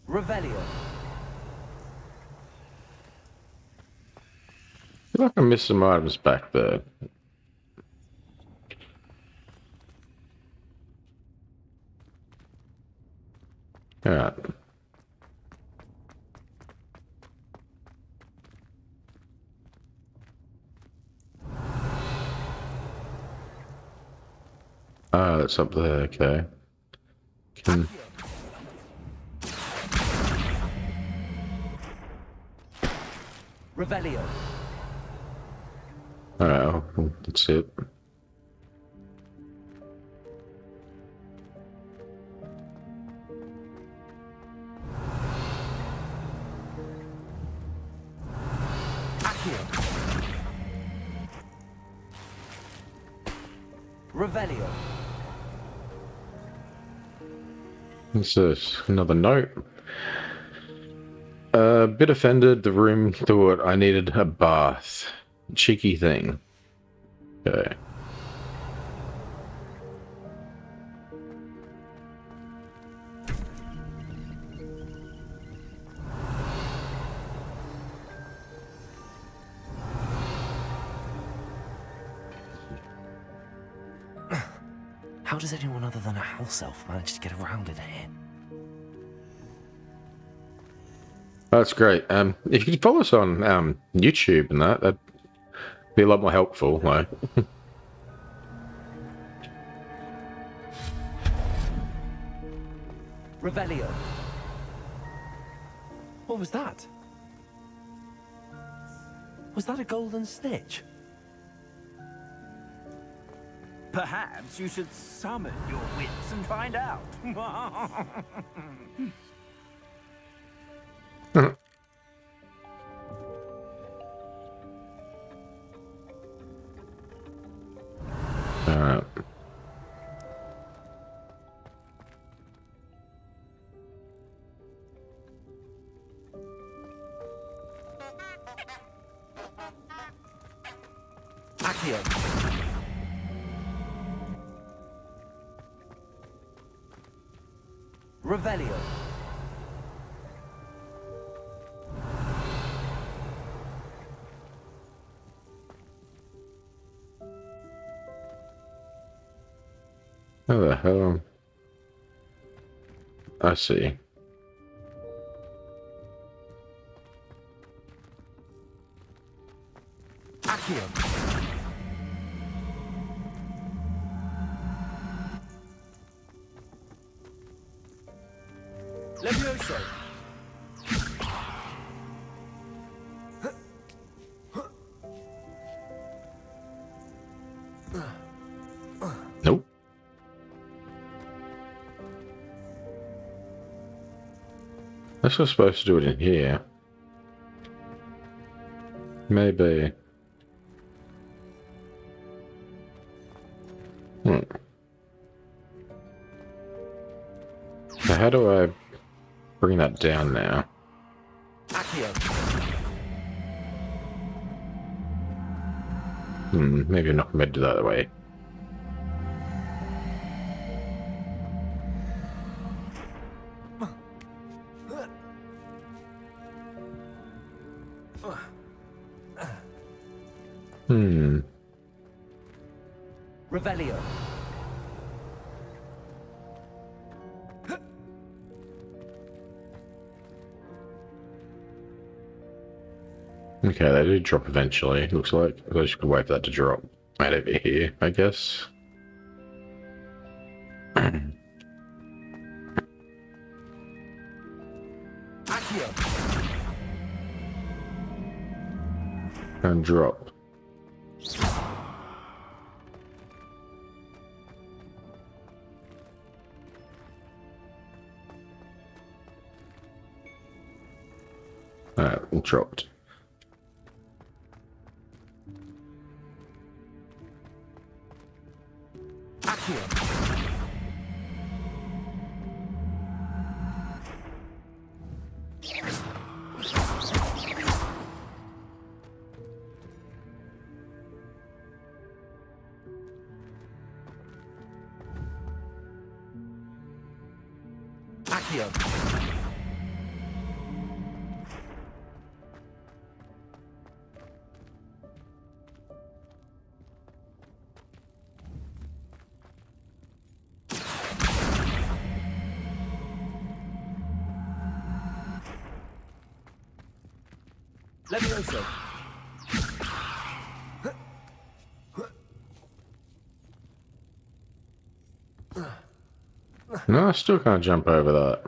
[SPEAKER 8] Revelio.
[SPEAKER 1] I feel like I missed some items back there. Alright. Ah, it's up there, okay. Can...
[SPEAKER 8] Revelio.
[SPEAKER 1] Alright, that's it.
[SPEAKER 8] Revelio.
[SPEAKER 1] What's this? Another note. A bit offended, the room thought I needed a bath. Cheeky thing. Okay.
[SPEAKER 2] How does anyone other than a house elf manage to get around in here?
[SPEAKER 1] That's great. If you could follow us on YouTube and that'd be a lot more helpful. Like.
[SPEAKER 8] Revelio.
[SPEAKER 2] What was that? Was that a golden snitch?
[SPEAKER 13] Perhaps you should summon your wits and find out.
[SPEAKER 8] Accio. Revelio.
[SPEAKER 1] How the hell? I see.
[SPEAKER 8] Accio. Levioso!
[SPEAKER 1] Nope. I was supposed to do it in here. Maybe. So how do I bring that down now? Maybe I'm not meant to do that way.
[SPEAKER 8] Revelio.
[SPEAKER 1] Okay, they do drop eventually, looks like. I just could wait for that to drop right over here, I guess. And drop. Alright, dropped.
[SPEAKER 8] Levioso.
[SPEAKER 1] No, I still can't jump over that.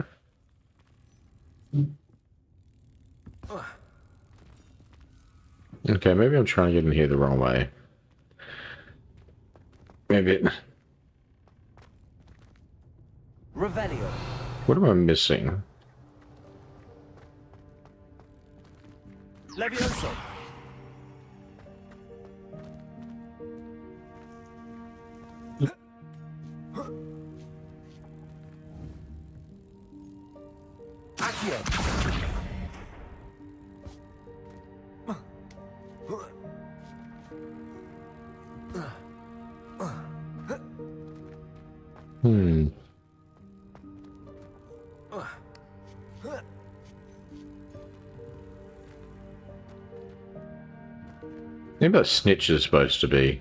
[SPEAKER 1] Okay, maybe I'm trying to get in here the wrong way. Maybe.
[SPEAKER 8] Revelio.
[SPEAKER 1] What am I missing?
[SPEAKER 8] Levioso.
[SPEAKER 1] Maybe that snitch is supposed to be.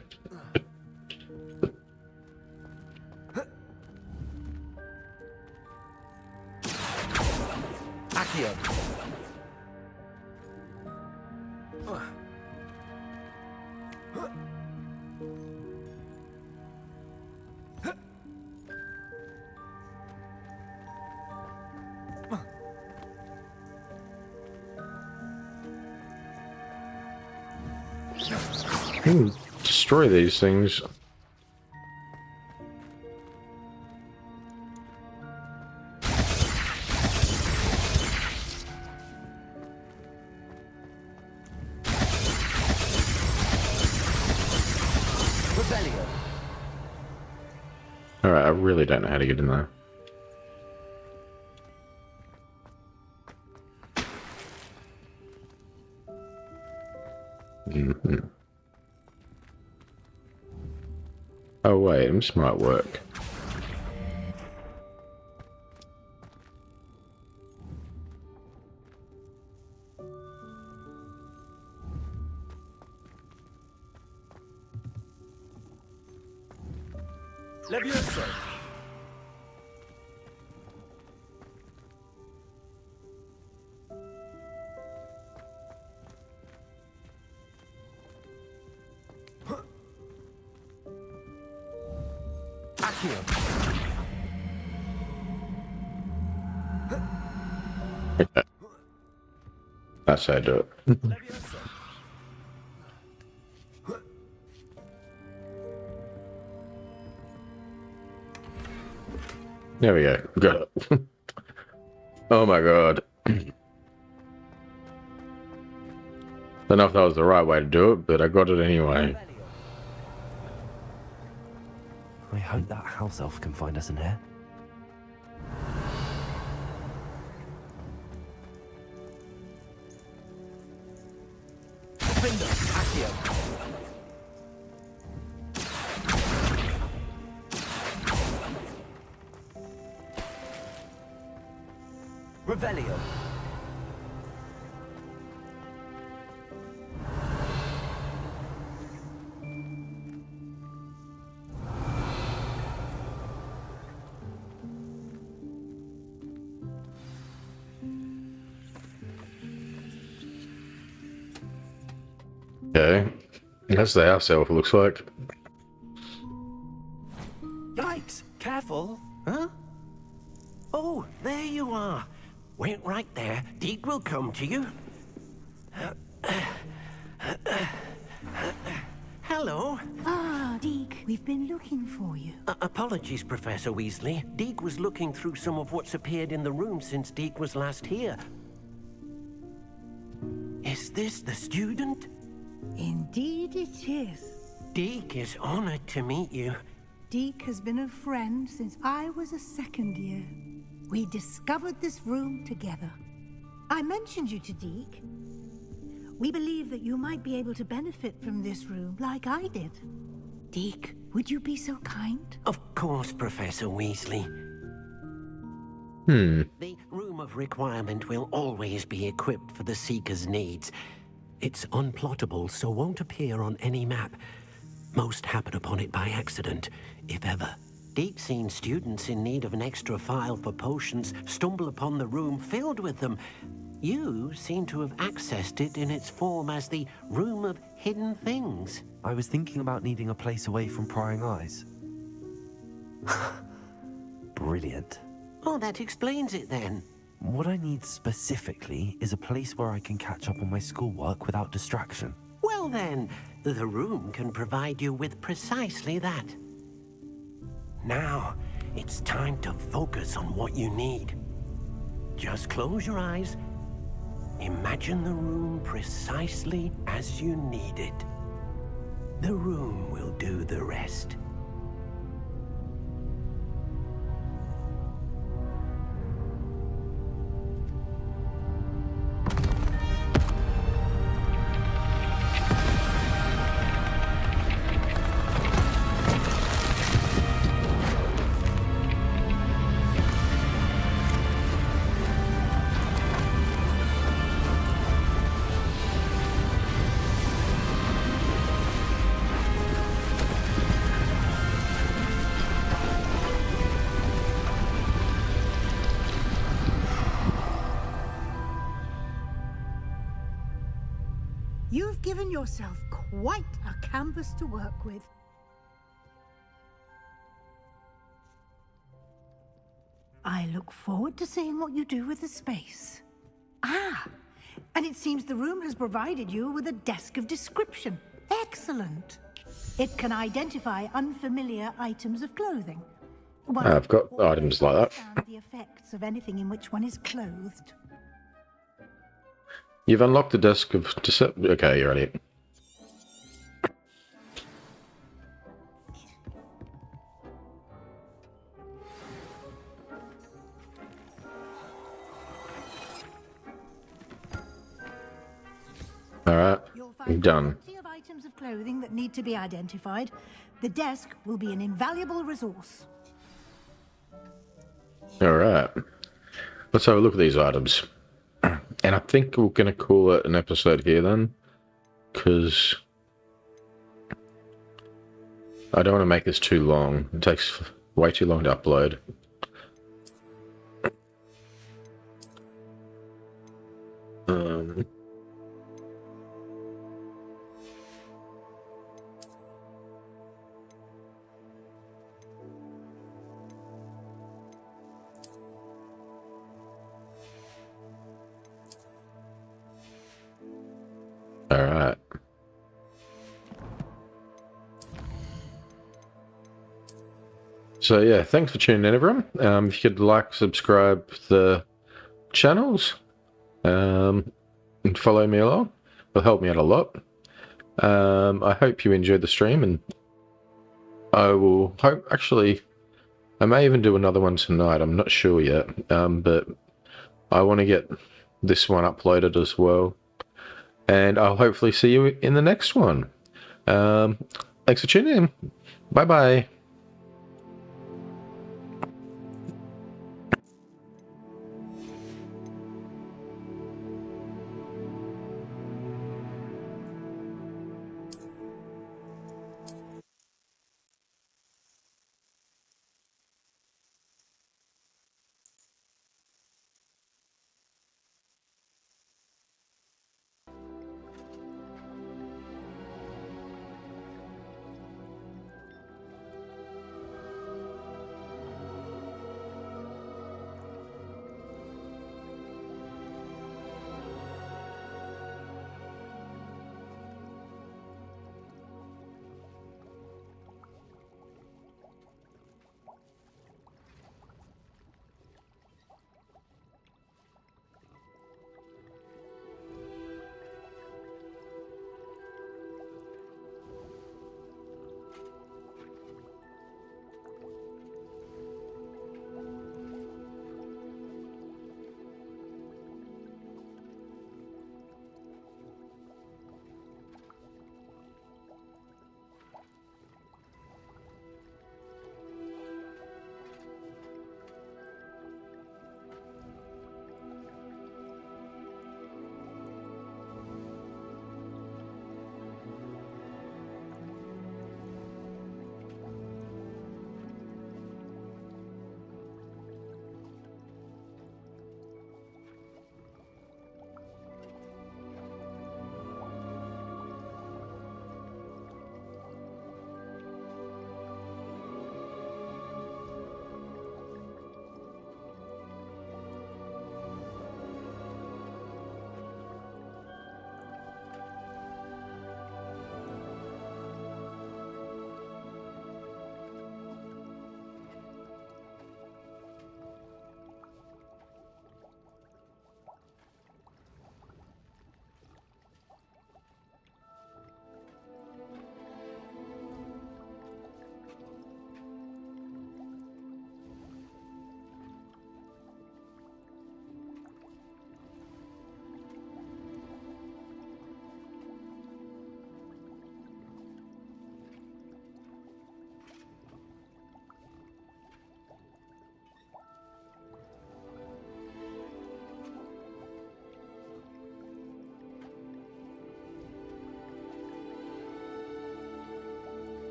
[SPEAKER 1] Destroy these things. Alright, I really don't know how to get in there. Oh wait, this might work.
[SPEAKER 8] Levioso.
[SPEAKER 1] That's how I do it. There we go. Got it. Oh my god. Don't know if that was the right way to do it, but I got it anyway.
[SPEAKER 2] I hope that house elf can find us in here.
[SPEAKER 8] Revelio.
[SPEAKER 1] Okay. That's the house elf, it looks like.
[SPEAKER 18] Yikes! Careful! Huh? Oh, there you are. Wait right there. Deke will come to you. Hello.
[SPEAKER 16] Ah, Deke, we've been looking for you.
[SPEAKER 18] Apologies, Professor Weasley. Deke was looking through some of what's appeared in the room since Deke was last here. Is this the student?
[SPEAKER 16] Indeed it is.
[SPEAKER 18] Deke is honored to meet you.
[SPEAKER 16] Deke has been a friend since I was a second year. We discovered this room together. I mentioned you to Deke. We believe that you might be able to benefit from this room like I did. Deke, would you be so kind?
[SPEAKER 18] Of course, Professor Weasley. The Room of Requirement will always be equipped for the Seeker's needs. It's unplottable, so won't appear on any map. Most happen upon it by accident, if ever. Deke's seen students in need of an extra file for potions stumble upon the room filled with them. You seem to have accessed it in its form as the Room of Hidden Things.
[SPEAKER 2] I was thinking about needing a place away from prying eyes. Brilliant.
[SPEAKER 18] Oh, that explains it then.
[SPEAKER 2] What I need specifically is a place where I can catch up on my schoolwork without distraction.
[SPEAKER 18] Well then, the room can provide you with precisely that. Now, it's time to focus on what you need. Just close your eyes. Imagine the room precisely as you need it. The room will do the rest.
[SPEAKER 16] You've given yourself quite a canvas to work with. I look forward to seeing what you do with the space. Ah, and it seems the room has provided you with a desk of description. Excellent. It can identify unfamiliar items of clothing.
[SPEAKER 1] I've got items like that.
[SPEAKER 16] Understand the effects of anything in which one is clothed.
[SPEAKER 1] You've unlocked the desk of deception. Okay, you're ready. Alright, I'm done.
[SPEAKER 16] Plenty of items of clothing that need to be identified. The desk will be an invaluable resource.
[SPEAKER 1] Alright. Let's have a look at these items. And I think we're going to call it an episode here then, because I don't want to make this too long. It takes way too long to upload. So yeah, thanks for tuning in, everyone. If you could like, subscribe the channels, and follow me along, it'll help me out a lot. I hope you enjoyed the stream, and I will hope, actually, I may even do another one tonight, I'm not sure yet, but I want to get this one uploaded as well, and I'll hopefully see you in the next one. Thanks for tuning in. Bye bye.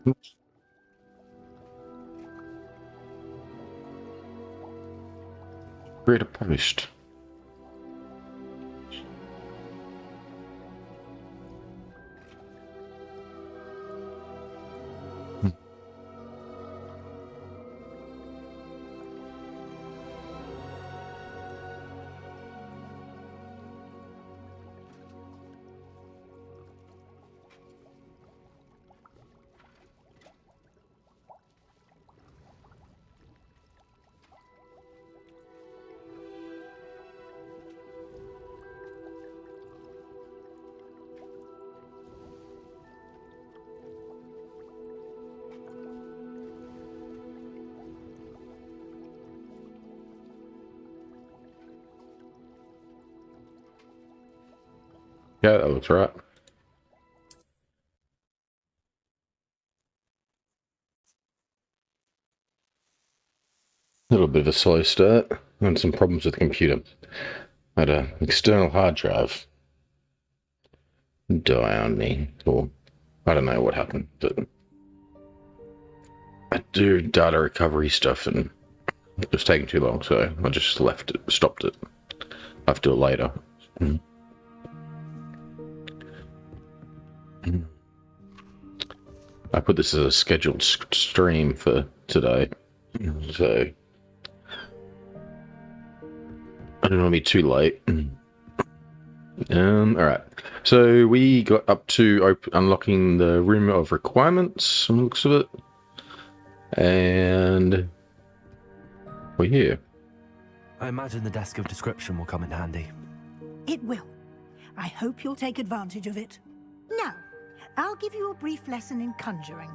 [SPEAKER 1] Oops. Create a post. Yeah, that looks right. A little bit of a slow start and some problems with the computer. I had an external hard drive die on me, or I don't know what happened, but I do data recovery stuff and it was taking too long, so I just left it, stopped it. I have to do it later. I put this as a scheduled stream for today, so don't want to be too late. Alright. So we got up to unlocking the room of requirements, from the looks of it. And we're here.
[SPEAKER 2] I imagine the desk of description will come in handy.
[SPEAKER 16] It will. I hope you'll take advantage of it. Now, I'll give you a brief lesson in conjuring.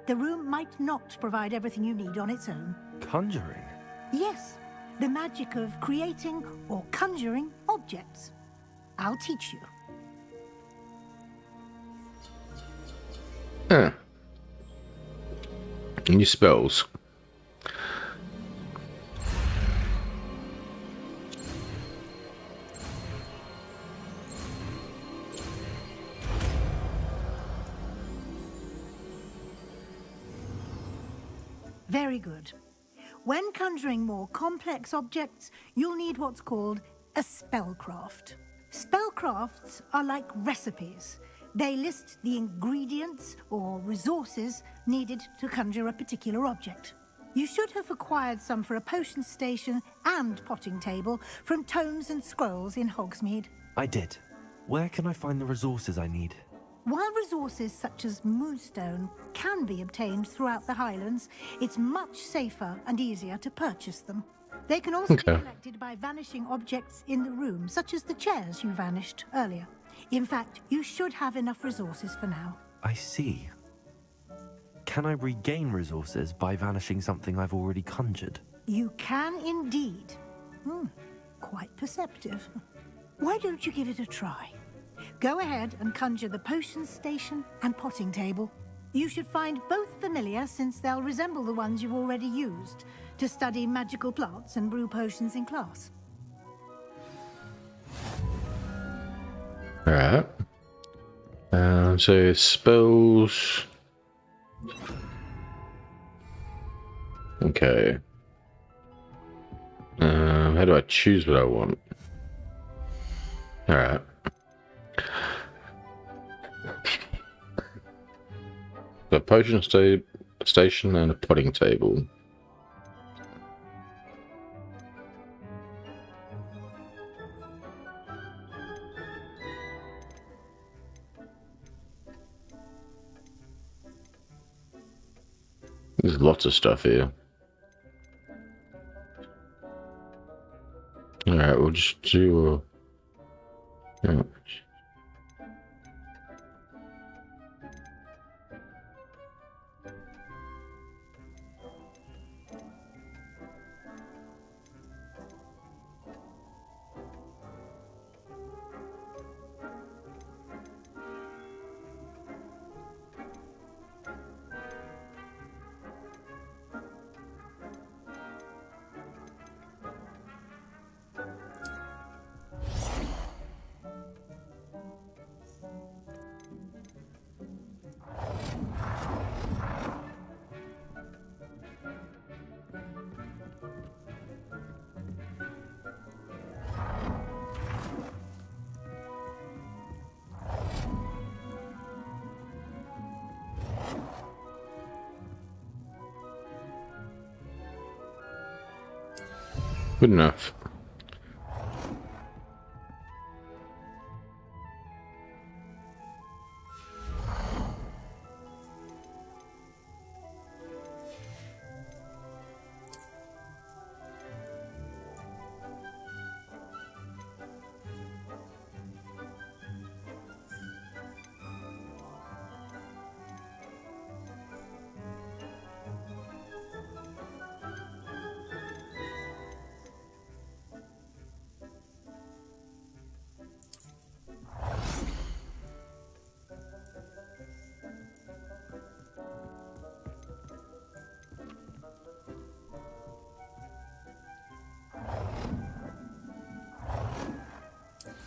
[SPEAKER 16] The room might not provide everything you need on its own.
[SPEAKER 2] Conjuring?
[SPEAKER 16] Yes, the magic of creating or conjuring objects. I'll teach you.
[SPEAKER 1] Huh. New spells.
[SPEAKER 16] Very good. When conjuring more complex objects, you'll need what's called a spellcraft. Spellcrafts are like recipes. They list the ingredients or resources needed to conjure a particular object. You should have acquired some for a potion station and potting table from tomes and scrolls in Hogsmeade.
[SPEAKER 2] I did. Where can I find the resources I need?
[SPEAKER 16] While resources such as moonstone can be obtained throughout the Highlands, it's much safer and easier to purchase them. They can also be collected by vanishing objects in the room, such as the chairs you vanished earlier. In fact, you should have enough resources for now.
[SPEAKER 2] I see. Can I regain resources by vanishing something I've already conjured?
[SPEAKER 16] You can indeed. Quite perceptive. Why don't you give it a try? Go ahead and conjure the potion station and potting table. You should find both familiar, since they'll resemble the ones you've already used to study magical plants and brew potions in class.
[SPEAKER 1] Alright. So spells. Okay. How do I choose what I want? Alright. A potion station and a potting table. There's lots of stuff here. Alright, we'll just do yeah. Good enough.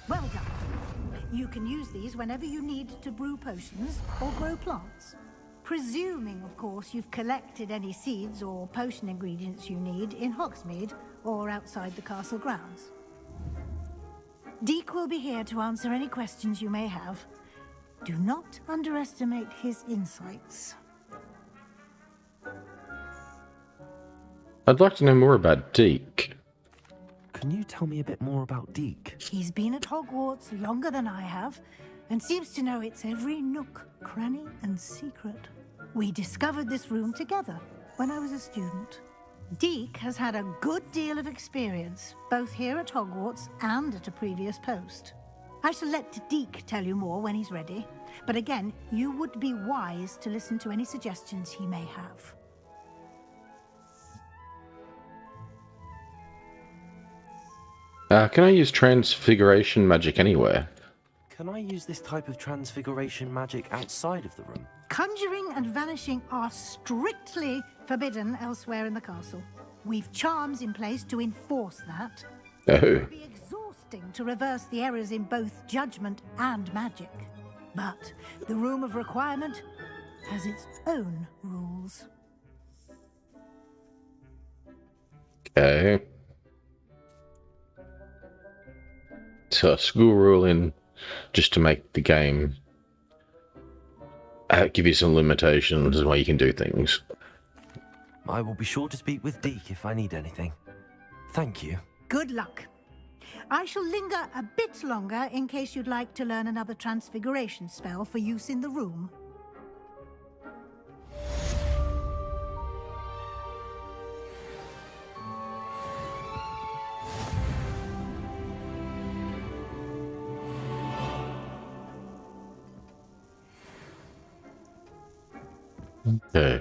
[SPEAKER 16] Well done. You can use these whenever you need to brew potions or grow plants. Presuming, of course, you've collected any seeds or potion ingredients you need in Hogsmeade or outside the castle grounds. Deke will be here to answer any questions you may have. Do not underestimate his insights.
[SPEAKER 1] I'd like to know more about Deke.
[SPEAKER 2] Can you tell me a bit more about Deke?
[SPEAKER 16] He's been at Hogwarts longer than I have, and seems to know its every nook, cranny, and secret. We discovered this room together when I was a student. Deke has had a good deal of experience, both here at Hogwarts and at a previous post. I shall let Deke tell you more when he's ready, but again, you would be wise to listen to any suggestions he may have.
[SPEAKER 1] Can I use transfiguration magic anywhere?
[SPEAKER 2] Can I use this type of transfiguration magic outside of the room?
[SPEAKER 16] Conjuring and vanishing are strictly forbidden elsewhere in the castle. We've charms in place to enforce that.
[SPEAKER 1] Oh.
[SPEAKER 16] It would be exhausting to reverse the errors in both judgment and magic. But the Room of Requirement has its own rules.
[SPEAKER 1] Okay. So school ruling just to make the game give you some limitations on where you can do things.
[SPEAKER 2] I will be sure to speak with Deke if I need anything. Thank you.
[SPEAKER 16] Good luck. I shall linger a bit longer in case you'd like to learn another transfiguration spell for use in the room.
[SPEAKER 1] Okay.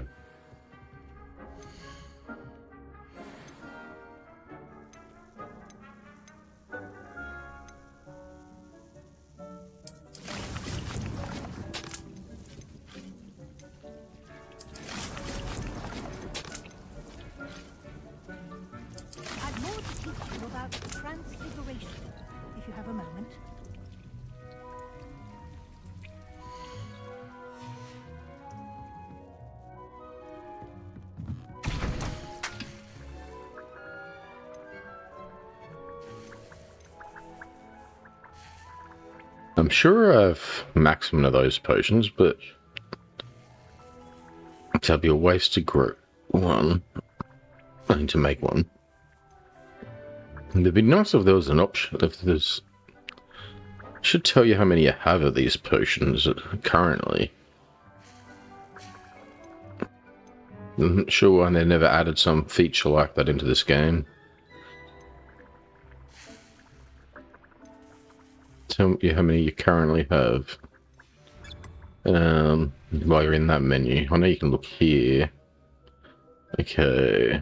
[SPEAKER 16] I've more to teach you about transfiguration, if you have a moment.
[SPEAKER 1] I'm sure I have maximum of those potions, but that'd be a waste to grow one. I need to make one. It'd be nice if there was an option. If there's, should tell you how many you have of these potions currently. I'm not sure why they never added some feature like that into this game. Tell you how many you currently have. While you're in that menu, I know you can look here. Okay.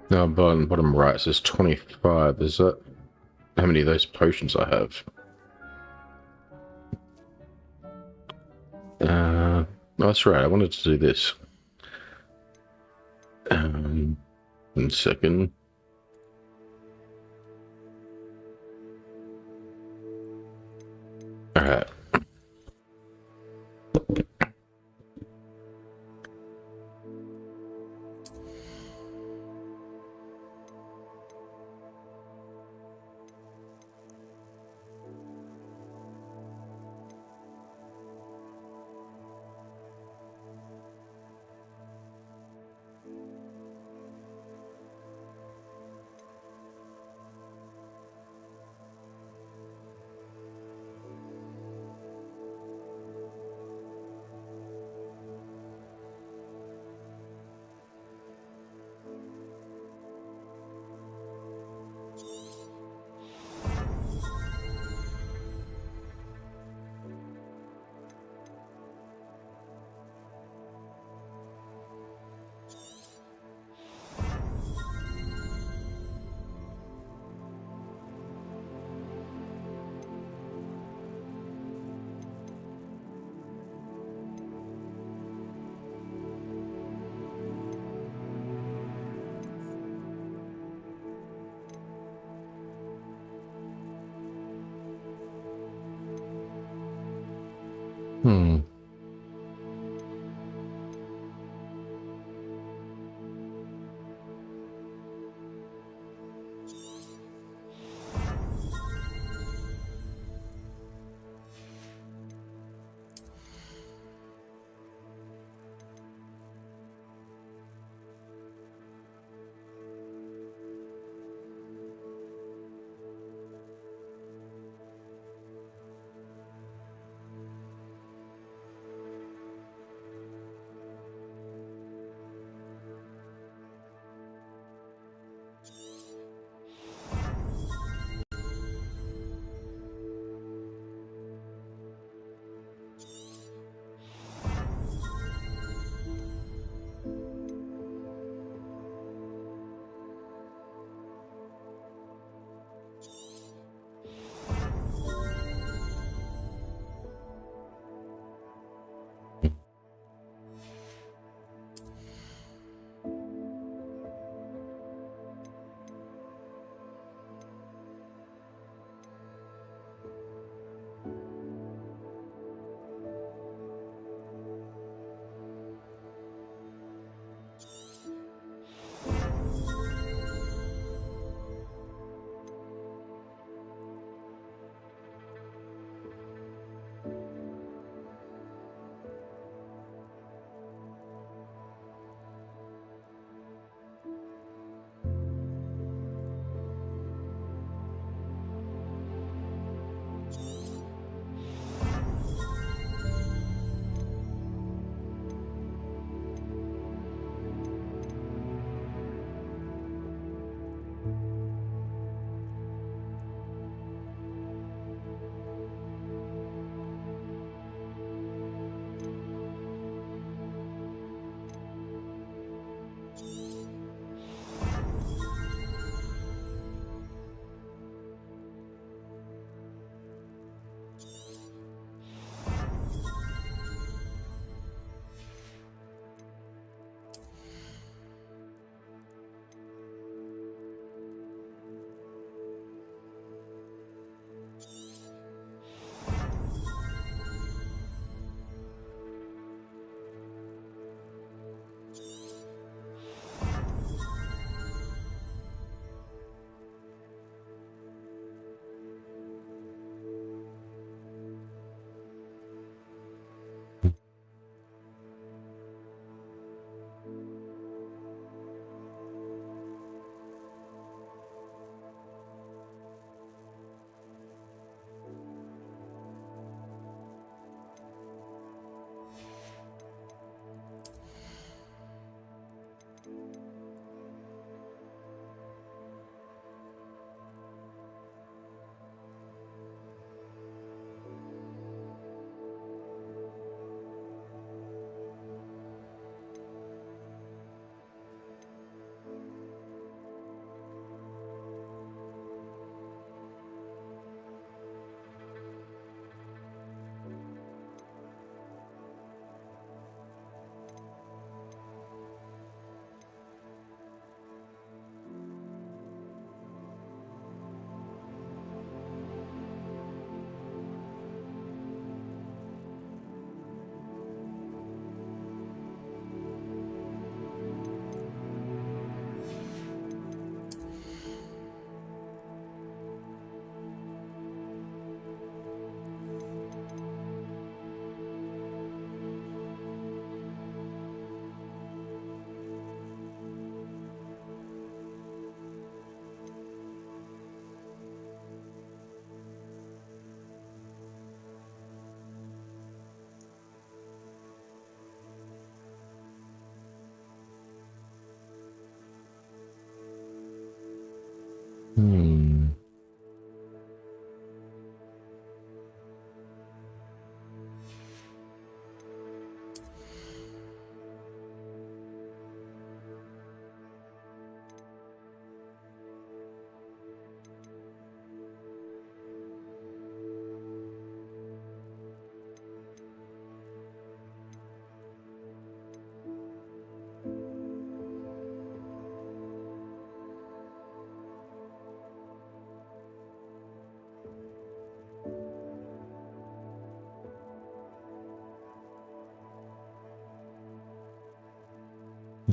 [SPEAKER 1] No, bottom right says 25. Is that how many of those potions I have? No, that's right. I wanted to do this. 1 second. All right.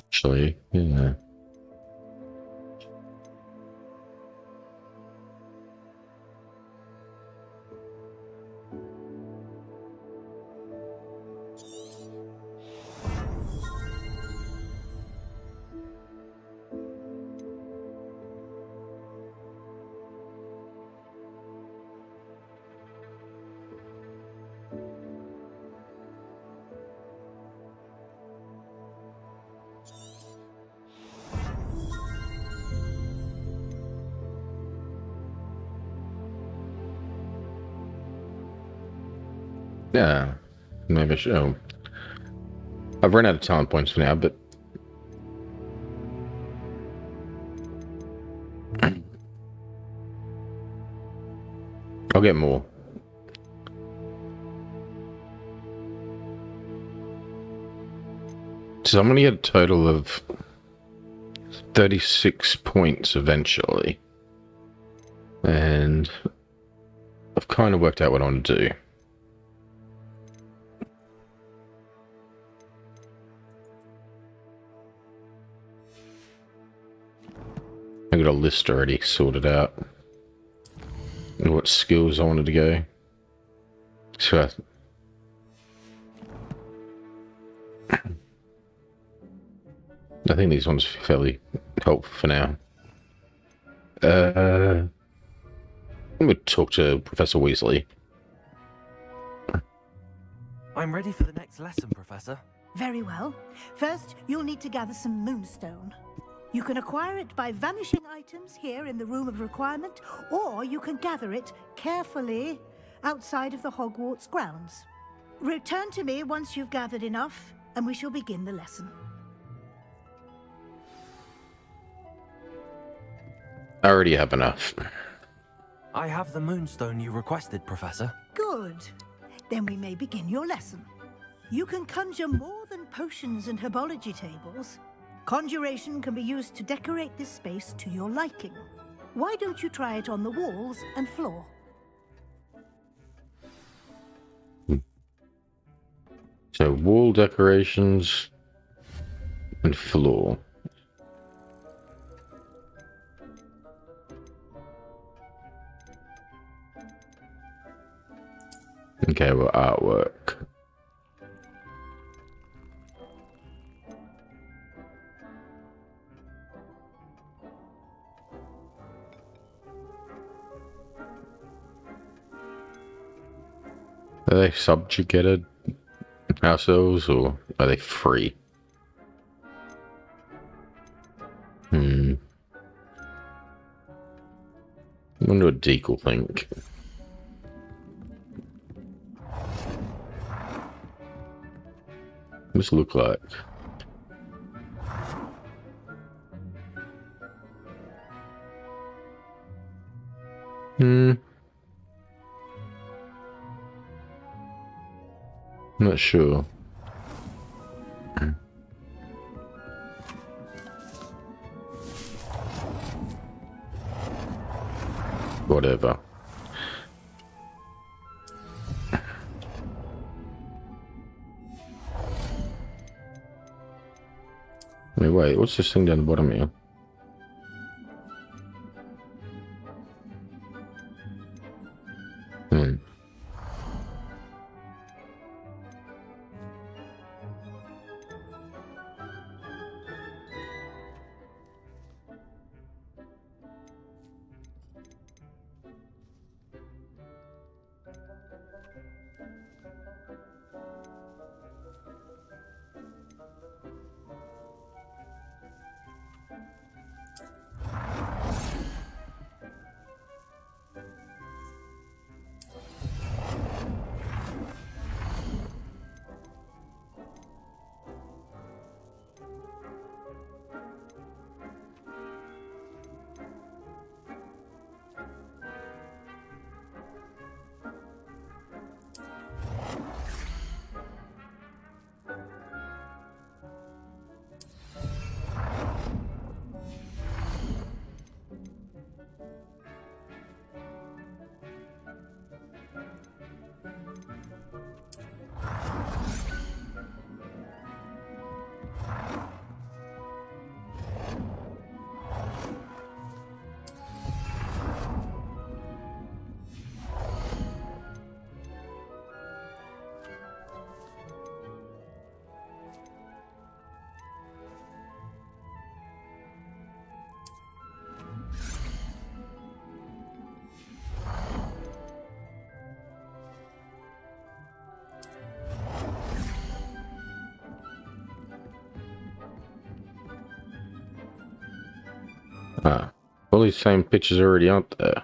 [SPEAKER 1] Actually, yeah. Yeah, maybe I should. Oh, I've run out of talent points for now, but I'll get more. So I'm going to get a total of 36 points eventually. And I've kind of worked out what I want to do. I got a list already sorted out. And what skills I wanted to go. So I think these ones are fairly helpful for now. I'm going to talk to Professor Weasley.
[SPEAKER 2] I'm ready for the next lesson, Professor.
[SPEAKER 16] Very well. First, you'll need to gather some moonstone. You can acquire it by vanishing items here in the Room of Requirement, or you can gather it carefully outside of the Hogwarts grounds. Return to me once you've gathered enough, and we shall begin the lesson.
[SPEAKER 1] I already have enough.
[SPEAKER 2] I have the moonstone you requested, Professor.
[SPEAKER 16] Good. Then we may begin your lesson. You can conjure more than potions and herbology tables. Conjuration can be used to decorate this space to your liking. Why don't you try it on the walls and floor?
[SPEAKER 1] So wall decorations and floor. Okay, well, artwork. Are they subjugated ourselves, or are they free? I wonder what Deke will think. What does it look like? Not sure. Whatever. Wait, what's this thing down the bottom here? Ah, all these same pictures already aren't there.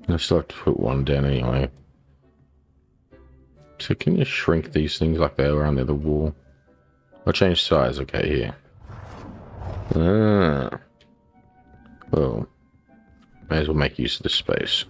[SPEAKER 1] I still have to put one down anyway. So can you shrink these things like they were under the wall? I'll change size, okay, here. Ah. Well, may as well make use of this space.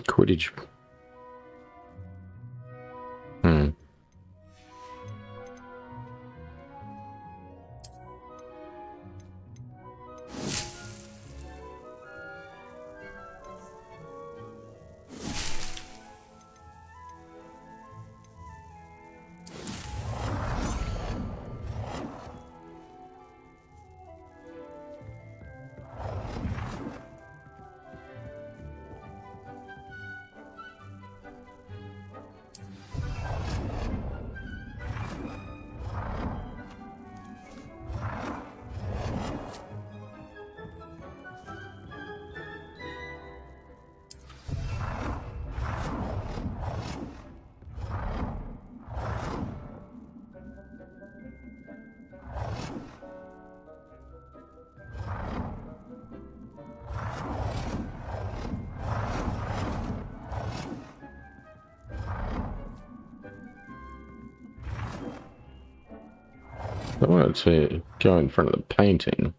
[SPEAKER 1] Quidditch. I wanted to go in front of the painting.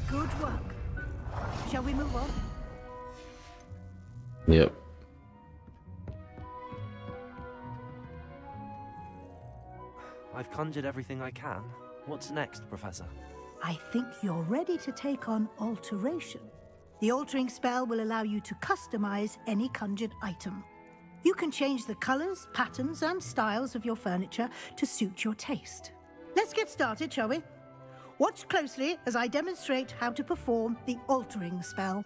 [SPEAKER 16] Good work. Shall we move on?
[SPEAKER 1] Yep.
[SPEAKER 2] I've conjured everything I can. What's next, Professor?
[SPEAKER 16] I think you're ready to take on alteration. The altering spell will allow you to customize any conjured item. You can change the colors, patterns, and styles of your furniture to suit your taste. Let's get started, shall we? Watch closely as I demonstrate how to perform the altering spell.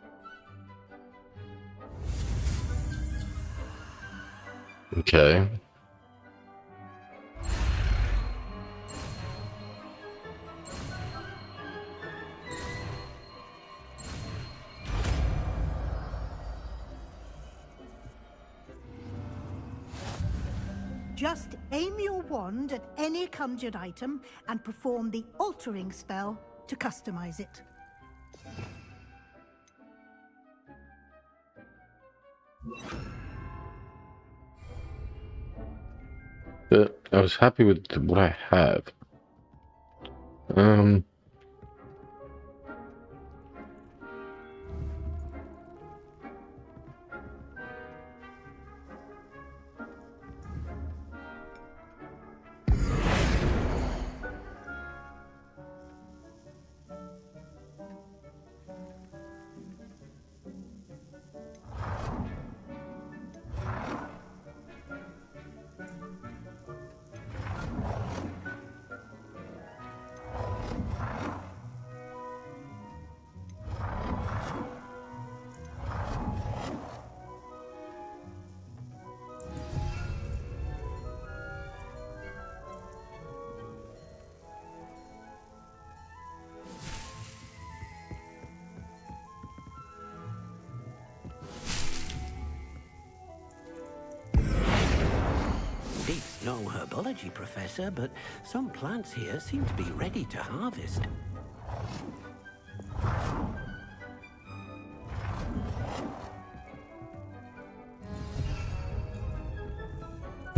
[SPEAKER 1] Okay.
[SPEAKER 16] Just aim your wand at any conjured item and perform the altering spell to customize it.
[SPEAKER 1] But I was happy with what I have.
[SPEAKER 18] It's no herbology, Professor, but some plants here seem to be ready to harvest.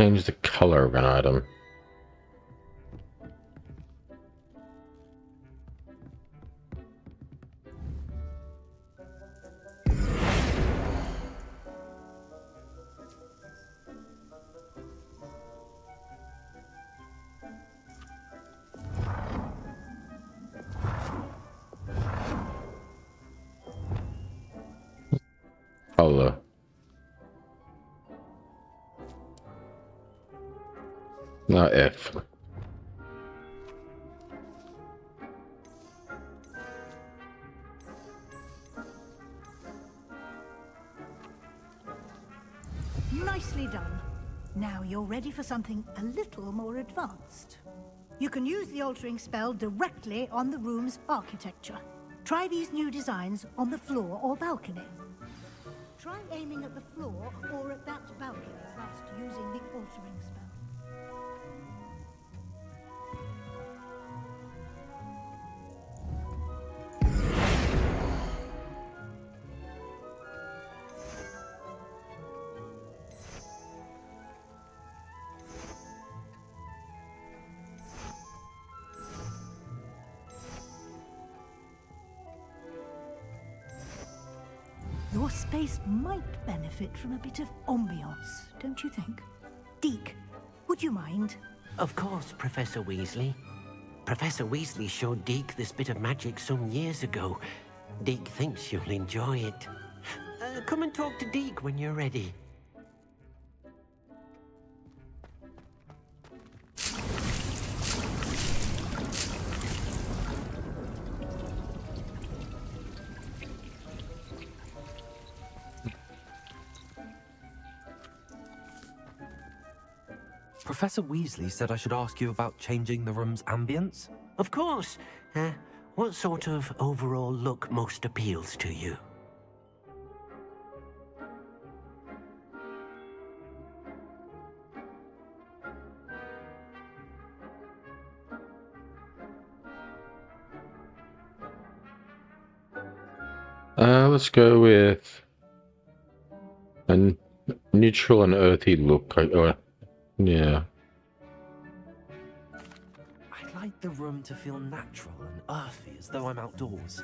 [SPEAKER 1] Change the color of an item. Color. No, F.
[SPEAKER 16] Nicely done. Now you're ready for something a little more advanced. You can use the altering spell directly on the room's architecture. Try these new designs on the floor or balcony. Try aiming at the floor or at that balcony whilst using the altering spell. Your space might benefit from a bit of ambiance, don't you think? Deke, would you mind?
[SPEAKER 18] Of course, Professor Weasley. Professor Weasley showed Deke this bit of magic some years ago. Deke thinks you'll enjoy it. Come and talk to Deke when you're ready.
[SPEAKER 2] Professor Weasley said I should ask you about changing the room's ambience?
[SPEAKER 18] Of course. What sort of overall look most appeals to you?
[SPEAKER 1] Let's go with a neutral and earthy look. Yeah.
[SPEAKER 2] I'd like the room to feel natural and earthy, as though I'm outdoors.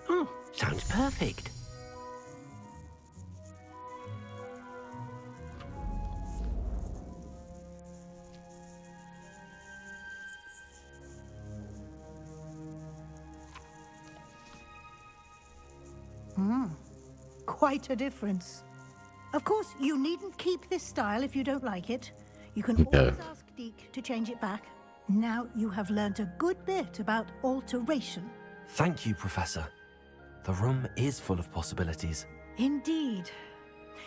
[SPEAKER 18] Oh, sounds perfect.
[SPEAKER 16] Quite a difference. Of course, you needn't keep this style if you don't like it. You can always ask Deke to change it back. Now you have learnt a good bit about alteration.
[SPEAKER 2] Thank you, Professor. The room is full of possibilities.
[SPEAKER 16] Indeed.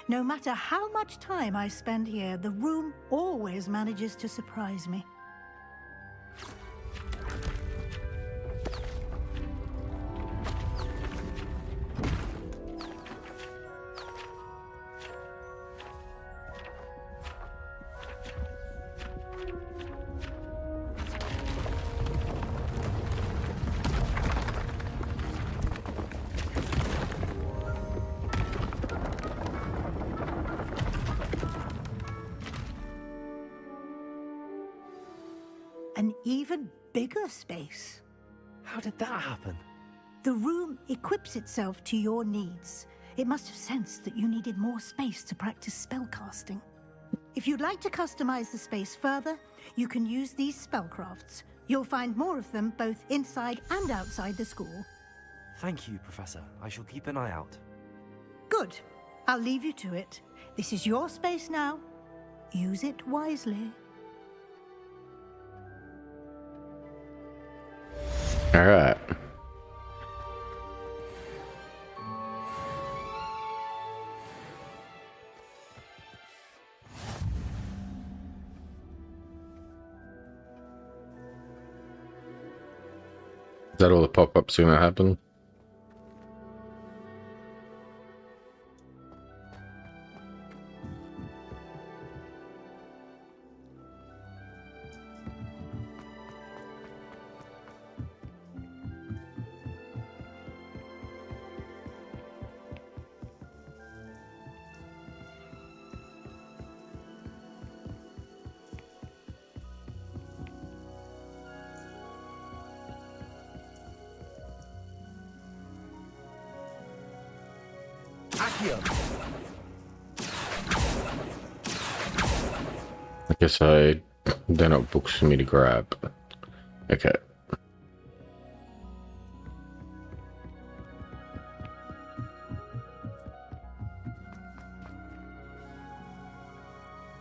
[SPEAKER 16] No matter how much time I spend here, the room always manages to surprise me. An even bigger space.
[SPEAKER 2] How did that happen?
[SPEAKER 16] The room equips itself to your needs. It must have sensed that you needed more space to practice spellcasting. If you'd like to customize the space further, you can use these spellcrafts. You'll find more of them both inside and outside the school.
[SPEAKER 2] Thank you, Professor. I shall keep an eye out.
[SPEAKER 16] Good. I'll leave you to it. This is your space now. Use it wisely.
[SPEAKER 1] All right. Is that all the pop-ups gonna happen?
[SPEAKER 20] Here.
[SPEAKER 1] I guess they're not books for me to grab. Okay.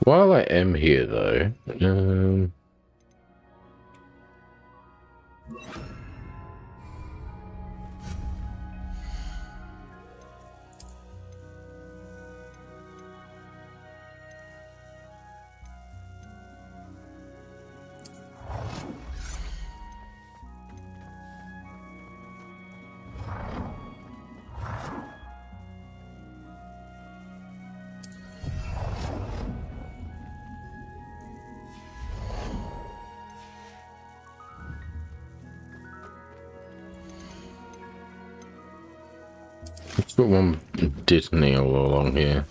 [SPEAKER 1] While I am here, though, let's put one Disney all along here.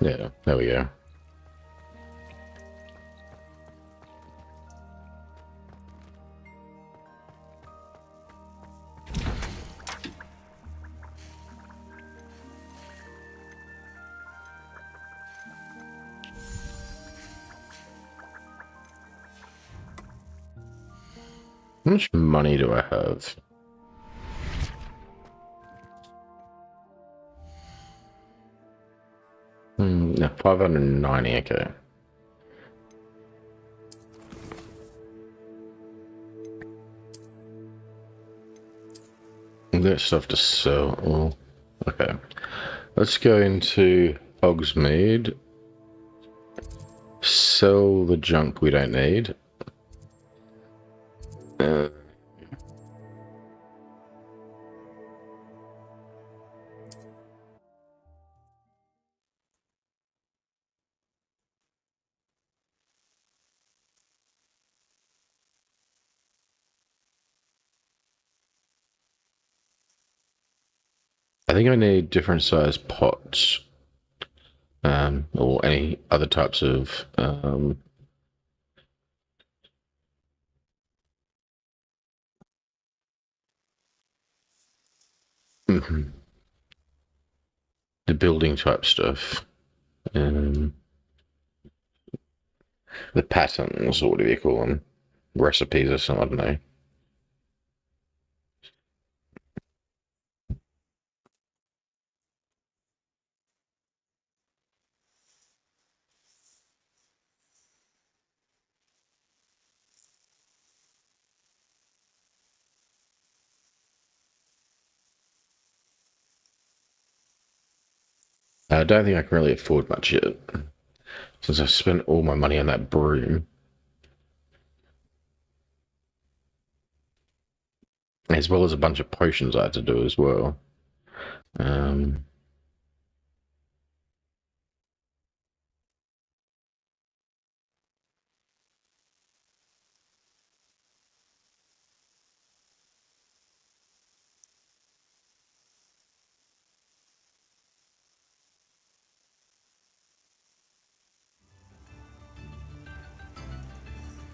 [SPEAKER 1] Yeah, there we go. How much money do I have? No, 590, okay. There's stuff to sell. Oh, okay. Let's go into Hogsmeade. Sell the junk we don't need. I think I need different size pots, or any other types of the building type stuff, the patterns, or whatever you call them, recipes or something, I don't know. I don't think I can really afford much yet, since I spent all my money on that broom. As well as a bunch of potions I had to do as well.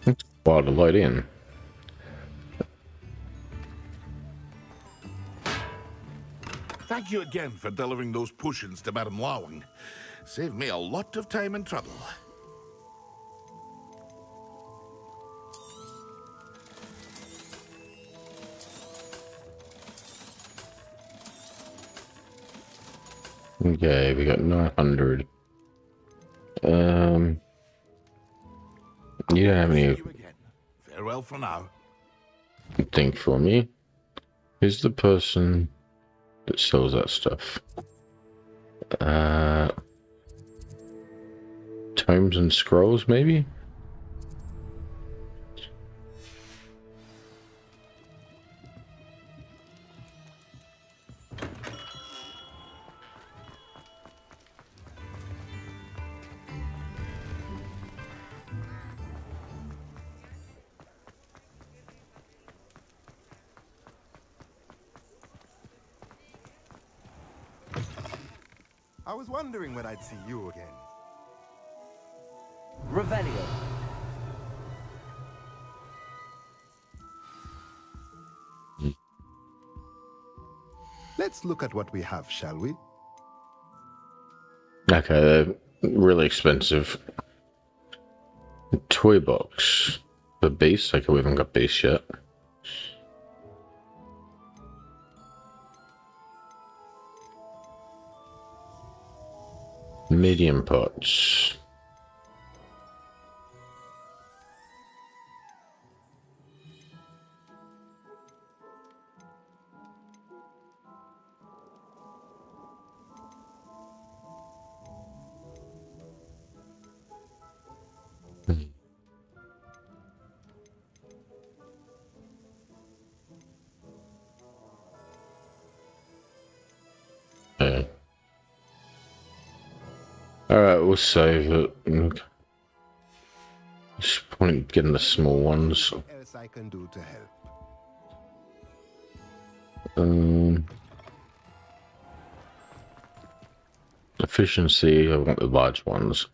[SPEAKER 1] It's wild to load in.
[SPEAKER 10] Thank you again for delivering those potions to Madame Lawing. Saved me a lot of time and trouble.
[SPEAKER 1] Okay, we got 900. You don't have any
[SPEAKER 10] Farewell for now.
[SPEAKER 1] thing for me. Who's the person that sells that stuff? Tomes and scrolls, maybe?
[SPEAKER 5] I was wondering when I'd see you again.
[SPEAKER 8] Revelio.
[SPEAKER 5] Let's look at what we have, shall we?
[SPEAKER 1] Okay, they're really expensive. Toy box. The beast? Okay, we haven't got beast yet. Medium pots. Yeah. Alright, we'll save it. Just point getting the small ones.
[SPEAKER 5] What else I can do to help?
[SPEAKER 1] Efficiency, I want the large ones.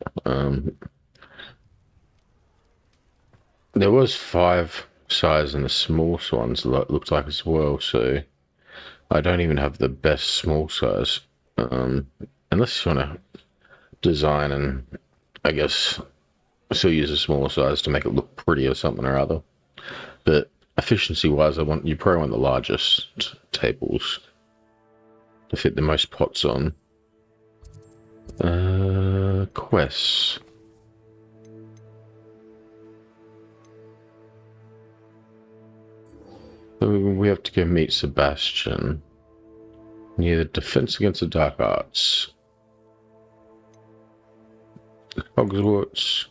[SPEAKER 1] There was 5 size in the small ones looked like as well, so I don't even have the best small size. Unless you want to design and I guess still use a small size to make it look pretty or something or other. But efficiency wise, you probably want the largest tables to fit the most pots on. Quests. So we have to go meet Sebastian near the Defense Against the Dark Arts. Hogwarts.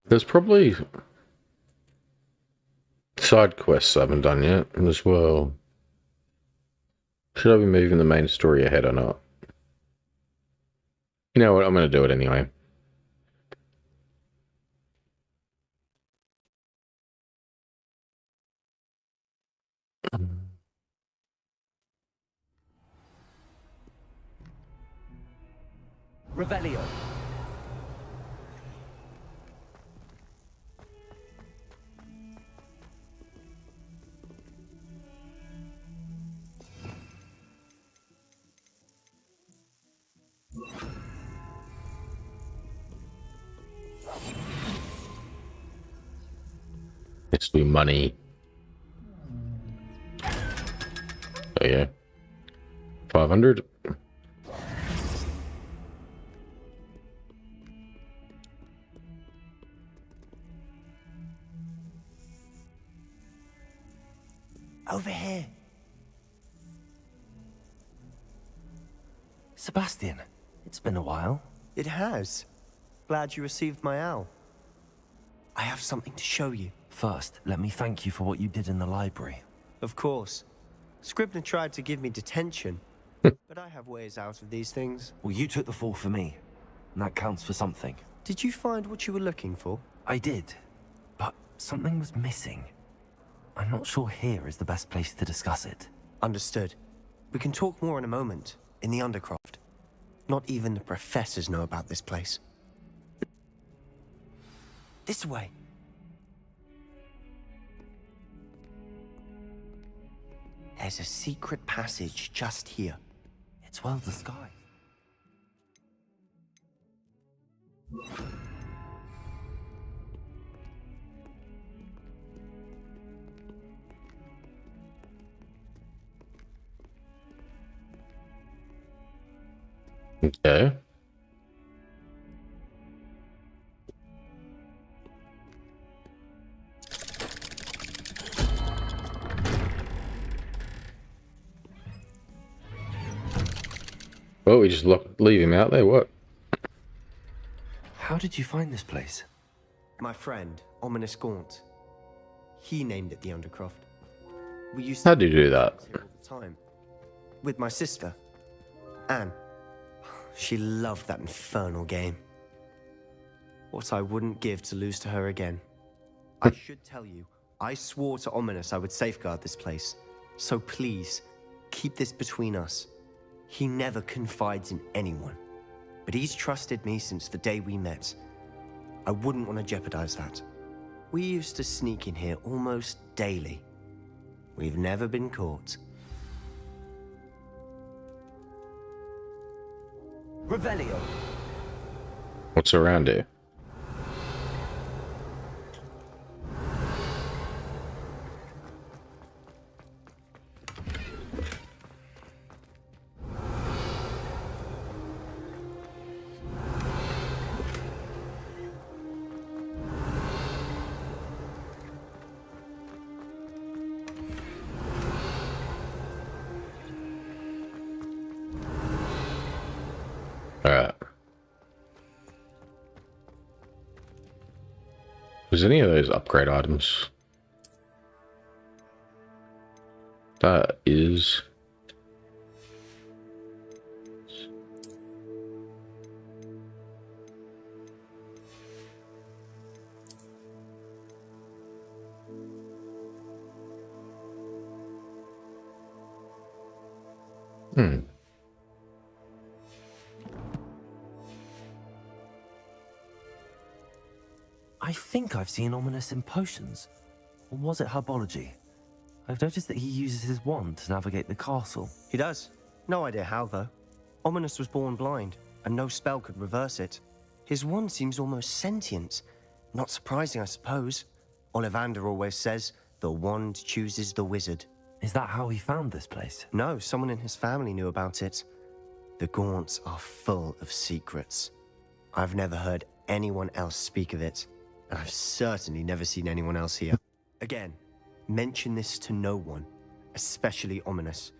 [SPEAKER 1] There's probably side quests I haven't done yet as well. Should I be moving the main story ahead or not? You know what, I'm going to do it anyway.
[SPEAKER 2] Revelio.
[SPEAKER 1] Let's do money. Oh yeah. 500.
[SPEAKER 8] Over here.
[SPEAKER 2] Sebastian, it's been a while.
[SPEAKER 8] It has. Glad you received my owl. I have something to show you.
[SPEAKER 2] First, let me thank you for what you did in the library.
[SPEAKER 8] Of course. Scribner tried to give me detention, but I have ways out of these things.
[SPEAKER 2] Well, you took the fall for me, and that counts for something.
[SPEAKER 8] Did you find what you were looking for?
[SPEAKER 2] I did, but something was missing. I'm not sure here is the best place to discuss it.
[SPEAKER 8] Understood. We can talk more in a moment, in the Undercroft. Not even the professors know about this place. This way. There's a secret passage just here.
[SPEAKER 2] It's well disguised.
[SPEAKER 1] Okay. Well, we just leave him out there, what?
[SPEAKER 2] How did you find this place?
[SPEAKER 8] My friend, Ominous Gaunt. He named it the Undercroft. We used
[SPEAKER 1] How'd you do that?
[SPEAKER 8] all the time. With my sister, Anne. She loved that infernal game. What I wouldn't give to lose to her again. I should tell you, I swore to Ominous I would safeguard this place. So please, keep this between us. He never confides in anyone. But he's trusted me since the day we met. I wouldn't want to jeopardize that. We used to sneak in here almost daily. We've never been caught.
[SPEAKER 2] Revelio.
[SPEAKER 1] What's around here? Alright. Was any of those upgrade items? That is...
[SPEAKER 2] I think I've seen Ominous in potions. Or was it herbology? I've noticed that he uses his wand to navigate the castle.
[SPEAKER 8] He does. No idea how, though. Ominous was born blind, and no spell could reverse it. His wand seems almost sentient. Not surprising, I suppose. Ollivander always says, the wand chooses the wizard.
[SPEAKER 2] Is that how he found this place?
[SPEAKER 8] No, someone in his family knew about it. The Gaunts are full of secrets. I've never heard anyone else speak of it, and I've certainly never seen anyone else here. Again, mention this to no one, especially Ominous.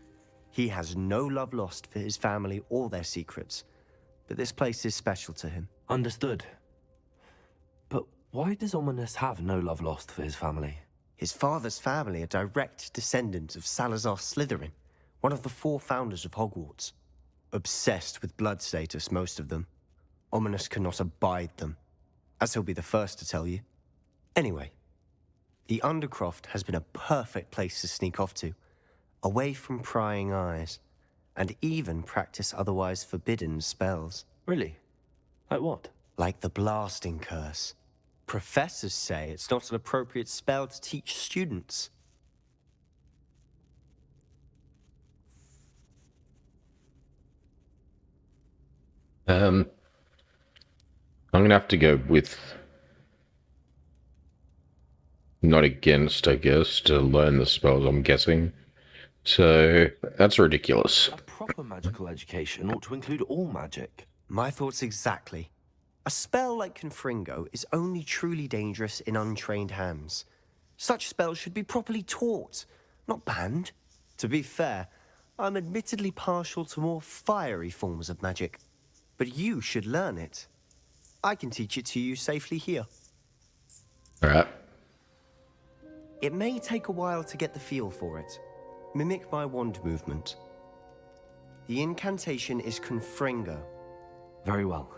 [SPEAKER 8] He has no love lost for his family or their secrets, but this place is special to him.
[SPEAKER 2] Understood. But why does Ominous have no love lost for his family?
[SPEAKER 8] His father's family are direct descendants of Salazar Slytherin, one of the 4 founders of Hogwarts. Obsessed with blood status, most of them. Ominous cannot abide them, as he'll be the first to tell you. Anyway, the Undercroft has been a perfect place to sneak off to, away from prying eyes, and even practice otherwise forbidden spells.
[SPEAKER 2] Really? Like what?
[SPEAKER 8] Like the Blasting Curse. Professors say it's not an appropriate spell to teach students.
[SPEAKER 1] I'm gonna have to go with not against, I guess, to learn the spells, I'm guessing. So that's ridiculous.
[SPEAKER 2] A proper magical education ought to include all magic.
[SPEAKER 8] My thoughts exactly. A spell like Confringo is only truly dangerous in untrained hands. Such spells should be properly taught, not banned. To be fair, I'm admittedly partial to more fiery forms of magic, but you should learn it. I can teach it to you safely here.
[SPEAKER 1] Alright.
[SPEAKER 8] It may take a while to get the feel for it. Mimic my wand movement. The incantation is Confringo.
[SPEAKER 2] Very well.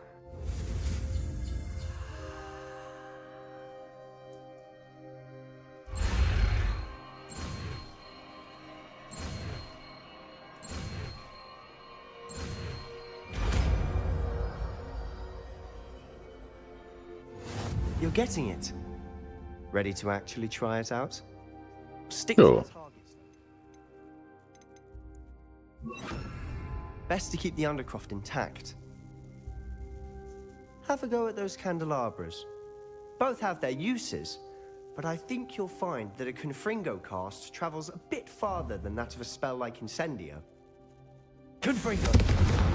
[SPEAKER 8] You're getting it. Ready to actually try it out? Stick
[SPEAKER 1] Sure.
[SPEAKER 8] to the targets. Best to keep the Undercroft intact. Have a go at those candelabras. Both have their uses, but I think you'll find that a Confringo cast travels a bit farther than that of a spell like Incendio.
[SPEAKER 2] Confringo!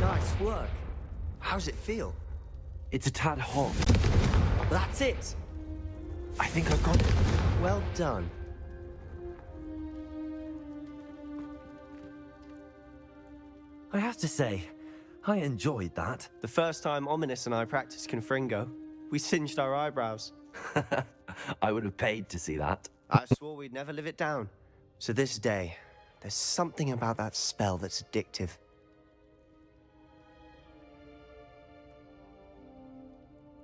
[SPEAKER 8] Nice work. How's it feel?
[SPEAKER 2] It's a tad hot.
[SPEAKER 8] That's it!
[SPEAKER 2] I think I've got it.
[SPEAKER 8] Well done.
[SPEAKER 2] I have to say, I enjoyed that.
[SPEAKER 8] The first time Ominous and I practiced Confringo, we singed our eyebrows.
[SPEAKER 2] I would have paid to see that.
[SPEAKER 8] I swore we'd never live it down. So this day, there's something about that spell that's addictive.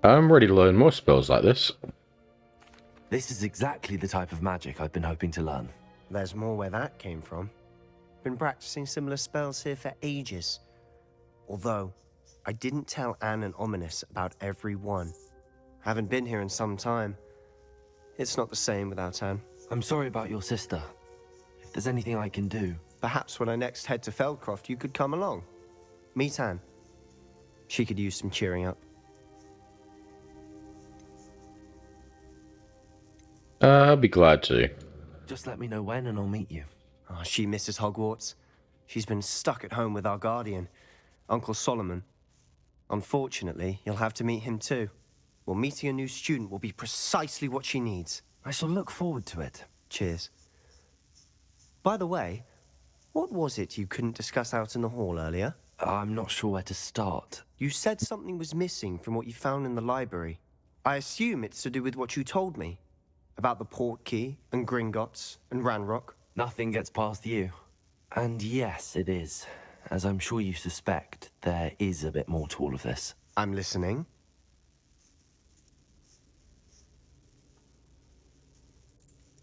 [SPEAKER 1] I'm ready to learn more spells like this.
[SPEAKER 2] This is exactly the type of magic I've been hoping to learn.
[SPEAKER 8] There's more where that came from. Been practicing similar spells here for ages. Although, I didn't tell Anne and Ominous about every one. Haven't been here in some time. It's not the same without Anne.
[SPEAKER 2] I'm sorry about your sister. If there's anything I can do...
[SPEAKER 8] Perhaps when I next head to Feldcroft, you could come along. Meet Anne. She could use some cheering up.
[SPEAKER 1] I'll be glad to.
[SPEAKER 2] Just let me know when and I'll meet you.
[SPEAKER 8] Oh, she misses Hogwarts. She's been stuck at home with our guardian, Uncle Solomon. Unfortunately, you'll have to meet him too. Well, meeting a new student will be precisely what she needs.
[SPEAKER 2] I shall look forward to it.
[SPEAKER 8] Cheers. By the way, what was it you couldn't discuss out in the hall earlier?
[SPEAKER 2] I'm not sure where to start.
[SPEAKER 8] You said something was missing from what you found in the library. I assume it's to do with what you told me. About the Portkey, and Gringotts, and Ranrock.
[SPEAKER 2] Nothing gets past you. And yes, it is. As I'm sure you suspect, there is a bit more to all of this.
[SPEAKER 8] I'm listening.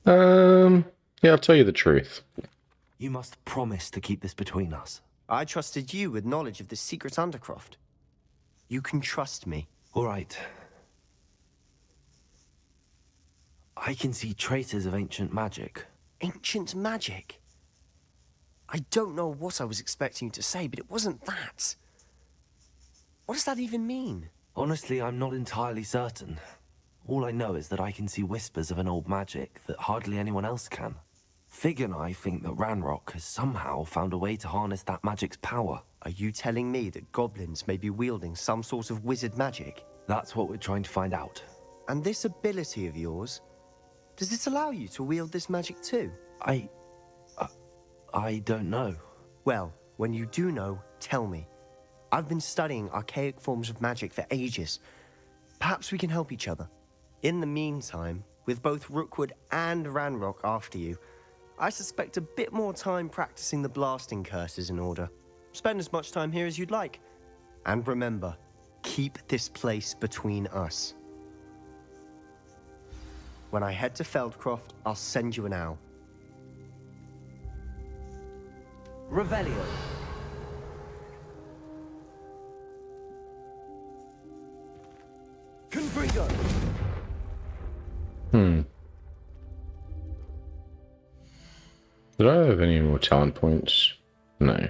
[SPEAKER 1] Yeah, I'll tell you the truth.
[SPEAKER 2] You must promise to keep this between us.
[SPEAKER 8] I trusted you with knowledge of the secret Undercroft. You can trust me.
[SPEAKER 2] All right. I can see traces of ancient magic.
[SPEAKER 8] Ancient magic? I don't know what I was expecting you to say, but it wasn't that. What does that even mean?
[SPEAKER 2] Honestly, I'm not entirely certain. All I know is that I can see whispers of an old magic that hardly anyone else can. Fig and I think that Ranrock has somehow found a way to harness that magic's power.
[SPEAKER 8] Are you telling me that goblins may be wielding some sort of wizard magic?
[SPEAKER 2] That's what we're trying to find out.
[SPEAKER 8] And this ability of yours, does it allow you to wield this magic too?
[SPEAKER 2] I don't know.
[SPEAKER 8] Well, when you do know, tell me. I've been studying archaic forms of magic for ages. Perhaps we can help each other. In the meantime, with both Rookwood and Ranrock after you, I suspect a bit more time practicing the blasting curse is in order. Spend as much time here as you'd like. And remember, keep this place between us. When I head to Feldcroft, I'll send you an owl.
[SPEAKER 2] Revelio. Confringo.
[SPEAKER 1] Did I have any more talent points? No.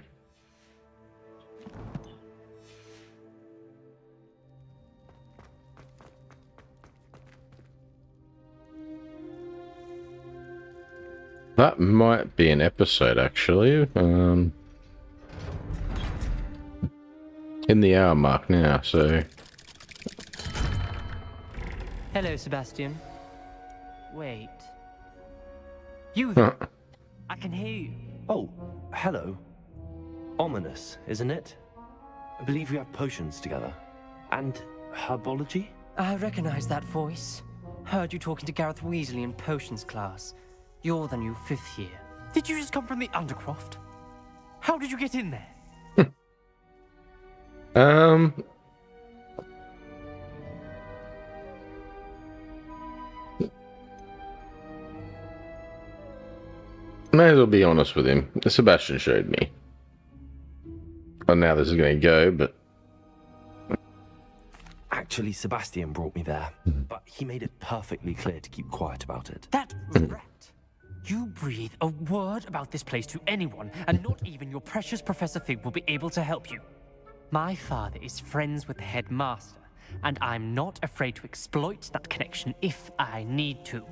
[SPEAKER 1] That might be an episode, actually. In the hour mark now, so...
[SPEAKER 11] Hello, Sebastian. Wait. You... I can hear you.
[SPEAKER 2] Oh, hello. Ominous, isn't it? I believe we have potions together. And herbology?
[SPEAKER 11] I recognize that voice. Heard you talking to Gareth Weasley in potions class. You're the new 5th year. Did you just come from the Undercroft? How did you get in there?
[SPEAKER 1] May as well be honest with him. Sebastian showed me. Well, now this is going to go, but...
[SPEAKER 2] Actually, Sebastian brought me there, but he made it perfectly clear to keep quiet about it.
[SPEAKER 11] That rat! You breathe a word about this place to anyone, and not even your precious Professor Fig will be able to help you. My father is friends with the headmaster, and I'm not afraid to exploit that connection if I need to.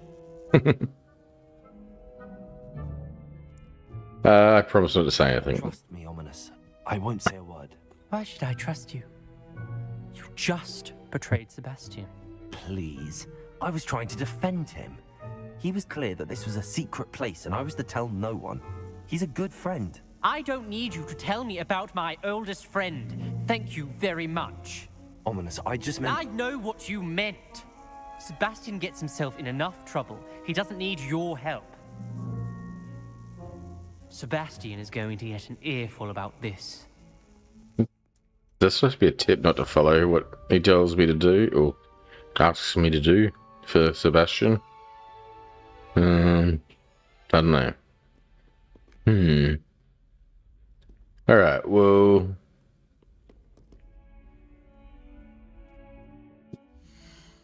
[SPEAKER 1] I promise not to say anything.
[SPEAKER 2] Trust me, Ominous. I won't say a word.
[SPEAKER 11] Why should I trust you? You just betrayed Sebastian.
[SPEAKER 2] Please. I was trying to defend him. He was clear that this was a secret place, and I was to tell no one. He's a good friend.
[SPEAKER 11] I don't need you to tell me about my oldest friend. Thank you very much.
[SPEAKER 2] Ominous, I just meant...
[SPEAKER 11] I know what you meant. Sebastian gets himself in enough trouble. He doesn't need your help. Sebastian is going to get an earful about this.
[SPEAKER 1] That's supposed to be a tip not to follow what he tells me to do, or asks me to do for Sebastian. I don't know. Alright, well...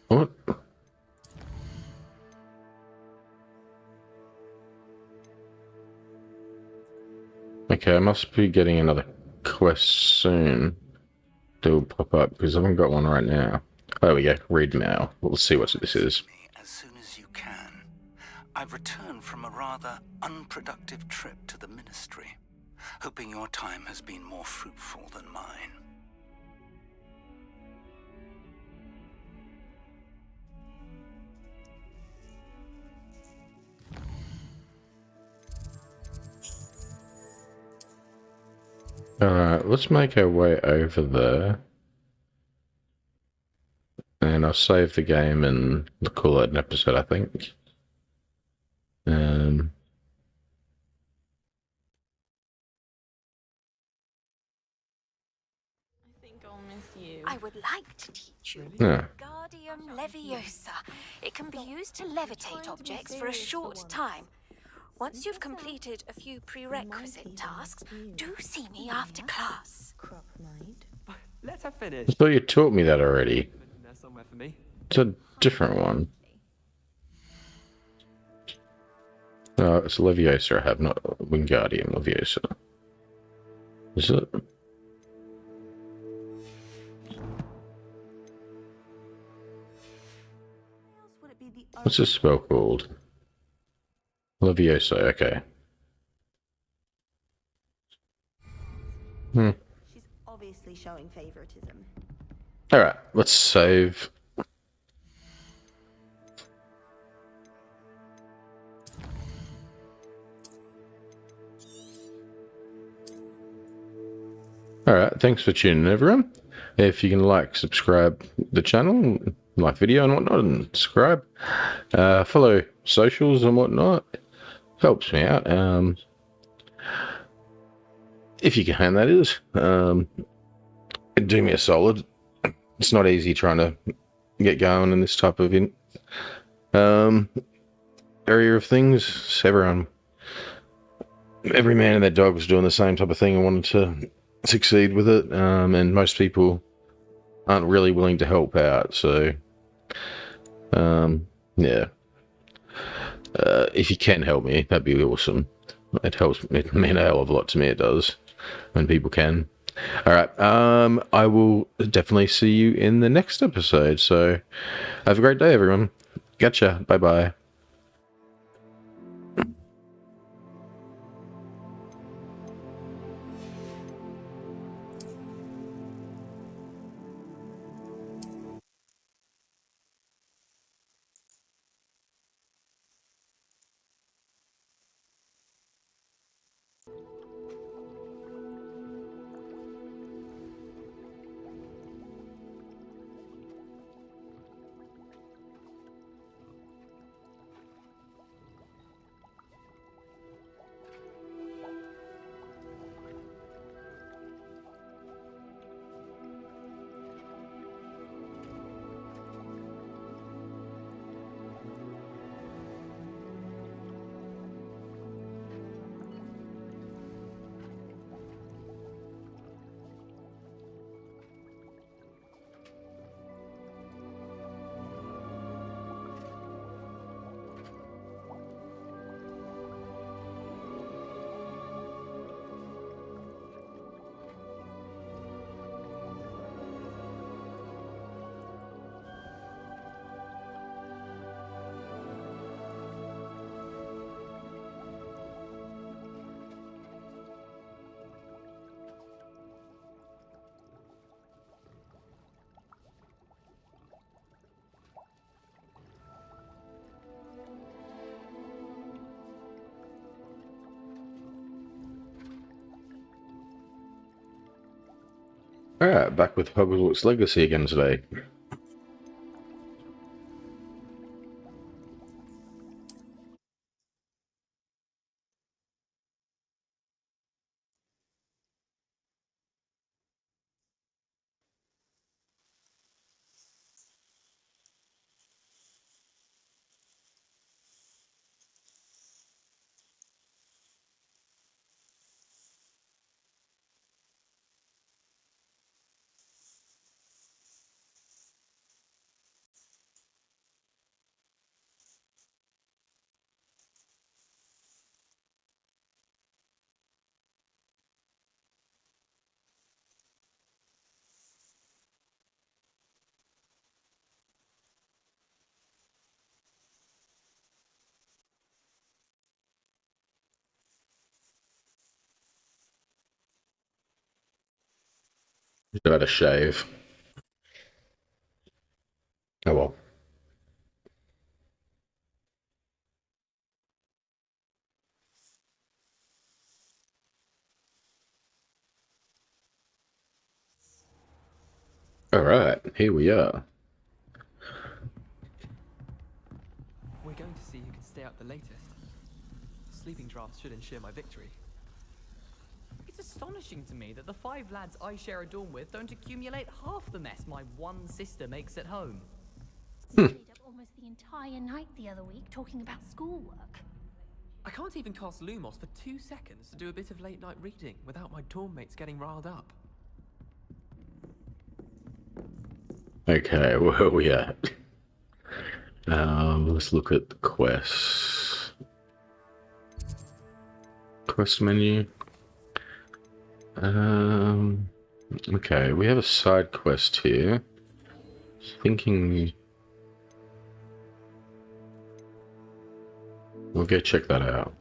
[SPEAKER 1] What? Okay, I must be getting another quest soon. That will pop up, because I haven't got one right now. Oh, there we go. Read mail. We'll see what this is.
[SPEAKER 13] As soon as you can. I've returned from a rather unproductive trip to the Ministry, hoping your time has been more fruitful than mine.
[SPEAKER 1] Alright, let's make our way over there. And I'll save the game and call it an episode, I think.
[SPEAKER 4] I would like to teach you
[SPEAKER 1] Yeah.
[SPEAKER 4] Wingardium Leviosa. It can be used to levitate objects for a short time. Once you've completed a few prerequisite tasks, do see me after class.
[SPEAKER 6] Let her finish.
[SPEAKER 1] I thought you taught me that already.
[SPEAKER 6] There's somewhere for me.
[SPEAKER 1] It's a different one. No, it's Leviosa I have, not Wingardium Leviosa. Is it? What's this spell called? Leviosa, okay.
[SPEAKER 12] She's obviously showing favoritism.
[SPEAKER 1] Alright, let's save. Alright, thanks for tuning in, everyone. If you can like, subscribe the channel, like video and whatnot, and subscribe. Follow socials and whatnot. Helps me out. If you can, that is. Do me a solid. It's not easy trying to get going in this type of area of things. Every man and their dog was doing the same type of thing and wanted to succeed with it, and most people aren't really willing to help out, so yeah. If you can help me, that'd be awesome. It helps. It means a hell of a lot to me. It does when people can. All right. I will definitely see you in the next episode. So have a great day, everyone. Gotcha. Bye bye. Alright, back with Hogwarts Legacy again today. Should have had a shave. Oh well. Alright, here we are.
[SPEAKER 6] We're going to see who can stay up the latest. Sleeping drafts should ensure my victory.
[SPEAKER 15] It's astonishing to me that the 5 lads I share a dorm with don't accumulate half the mess my one sister makes at home.
[SPEAKER 3] We stayed up almost the entire night the other week talking about schoolwork.
[SPEAKER 6] I can't even cast Lumos for 2 seconds to do a bit of late night reading without my dorm mates getting riled up.
[SPEAKER 1] Okay, where are we at? Let's look at the quests. Quest menu. Okay, we have a side quest here. Thinking we'll go check that out.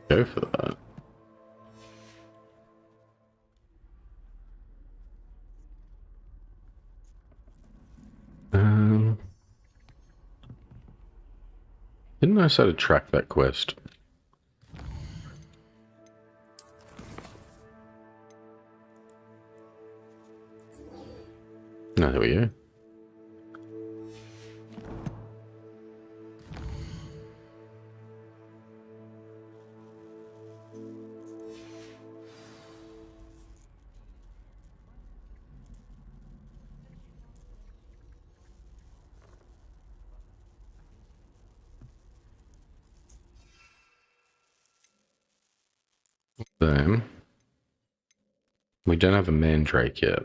[SPEAKER 1] Go for that. Didn't I say to track that quest? No, there we go. Then we don't have a mandrake yet.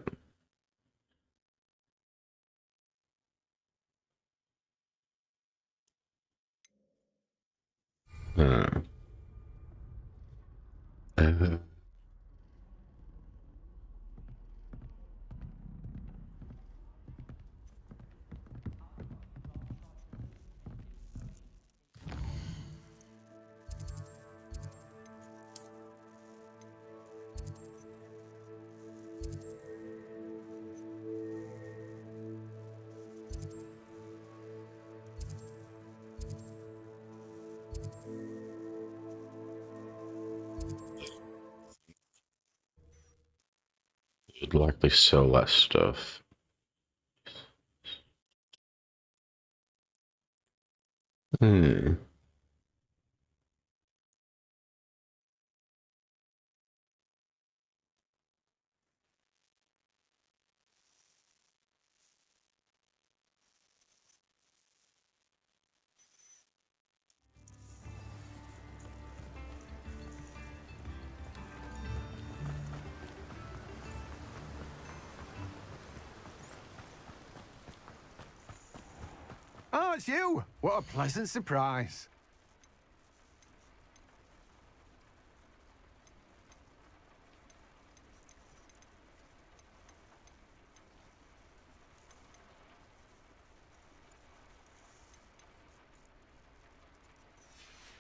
[SPEAKER 1] Should likely sell that stuff.
[SPEAKER 20] Oh, it's you! What a pleasant surprise.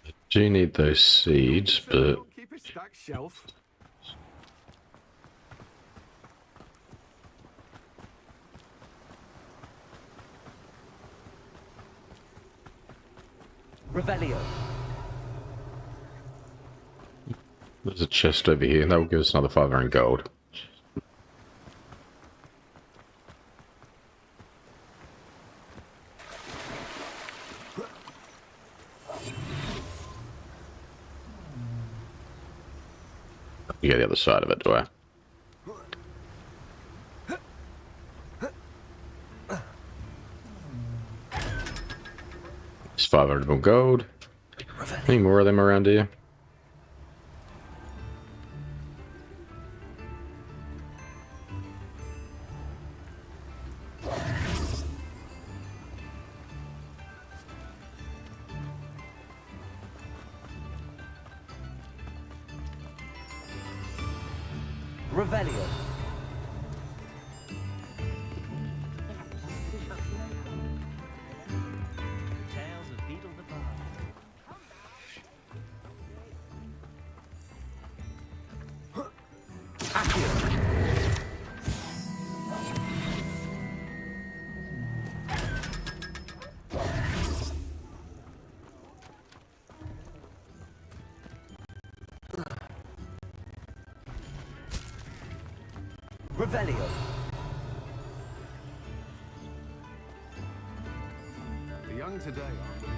[SPEAKER 1] I do need those seeds, but
[SPEAKER 20] Keep a stacked shelf.
[SPEAKER 2] Revelio.
[SPEAKER 1] there's a chest over here, and that will give us another 500 gold. You go the other side of it, do I? It's 500 more gold. Any more of them around here?
[SPEAKER 2] Revelio. Tales of Beetle the Bard. Revelio.
[SPEAKER 20] The young today aren't really.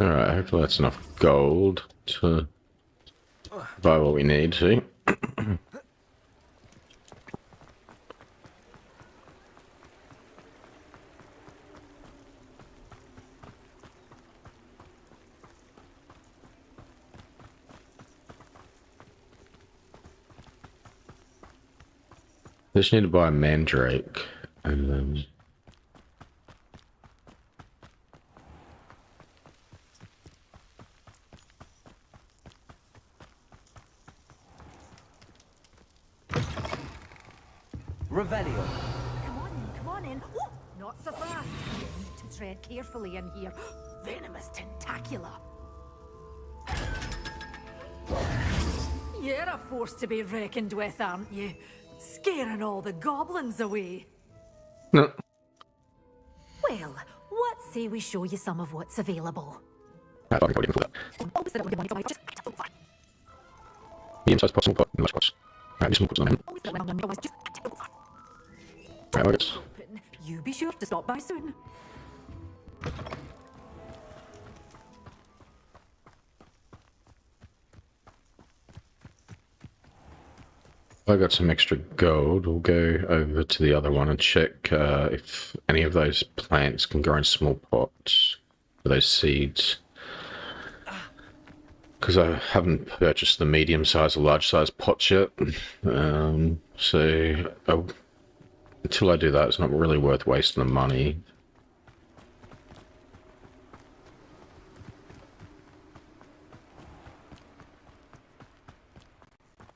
[SPEAKER 1] Alright, hopefully that's enough gold to buy what we need to. Just need to buy a mandrake and then
[SPEAKER 2] Revelio.
[SPEAKER 17] Come on in. Ooh, not so fast. You need to tread carefully in here. Venomous tentacula. You're a force to be reckoned with, aren't you? Scaring all the goblins away.
[SPEAKER 1] No.
[SPEAKER 17] Well, what say we show you some of what's available?
[SPEAKER 1] Medium-sized pot, small pot, and large pots. Right, small pots on them. Right, I guess.
[SPEAKER 17] You be sure to stop by soon.
[SPEAKER 1] I got some extra gold. We'll go over to the other one and check if any of those plants can grow in small pots for those seeds. Because I haven't purchased the medium-sized or large-sized pots yet. So until I do that, it's not really worth wasting the money.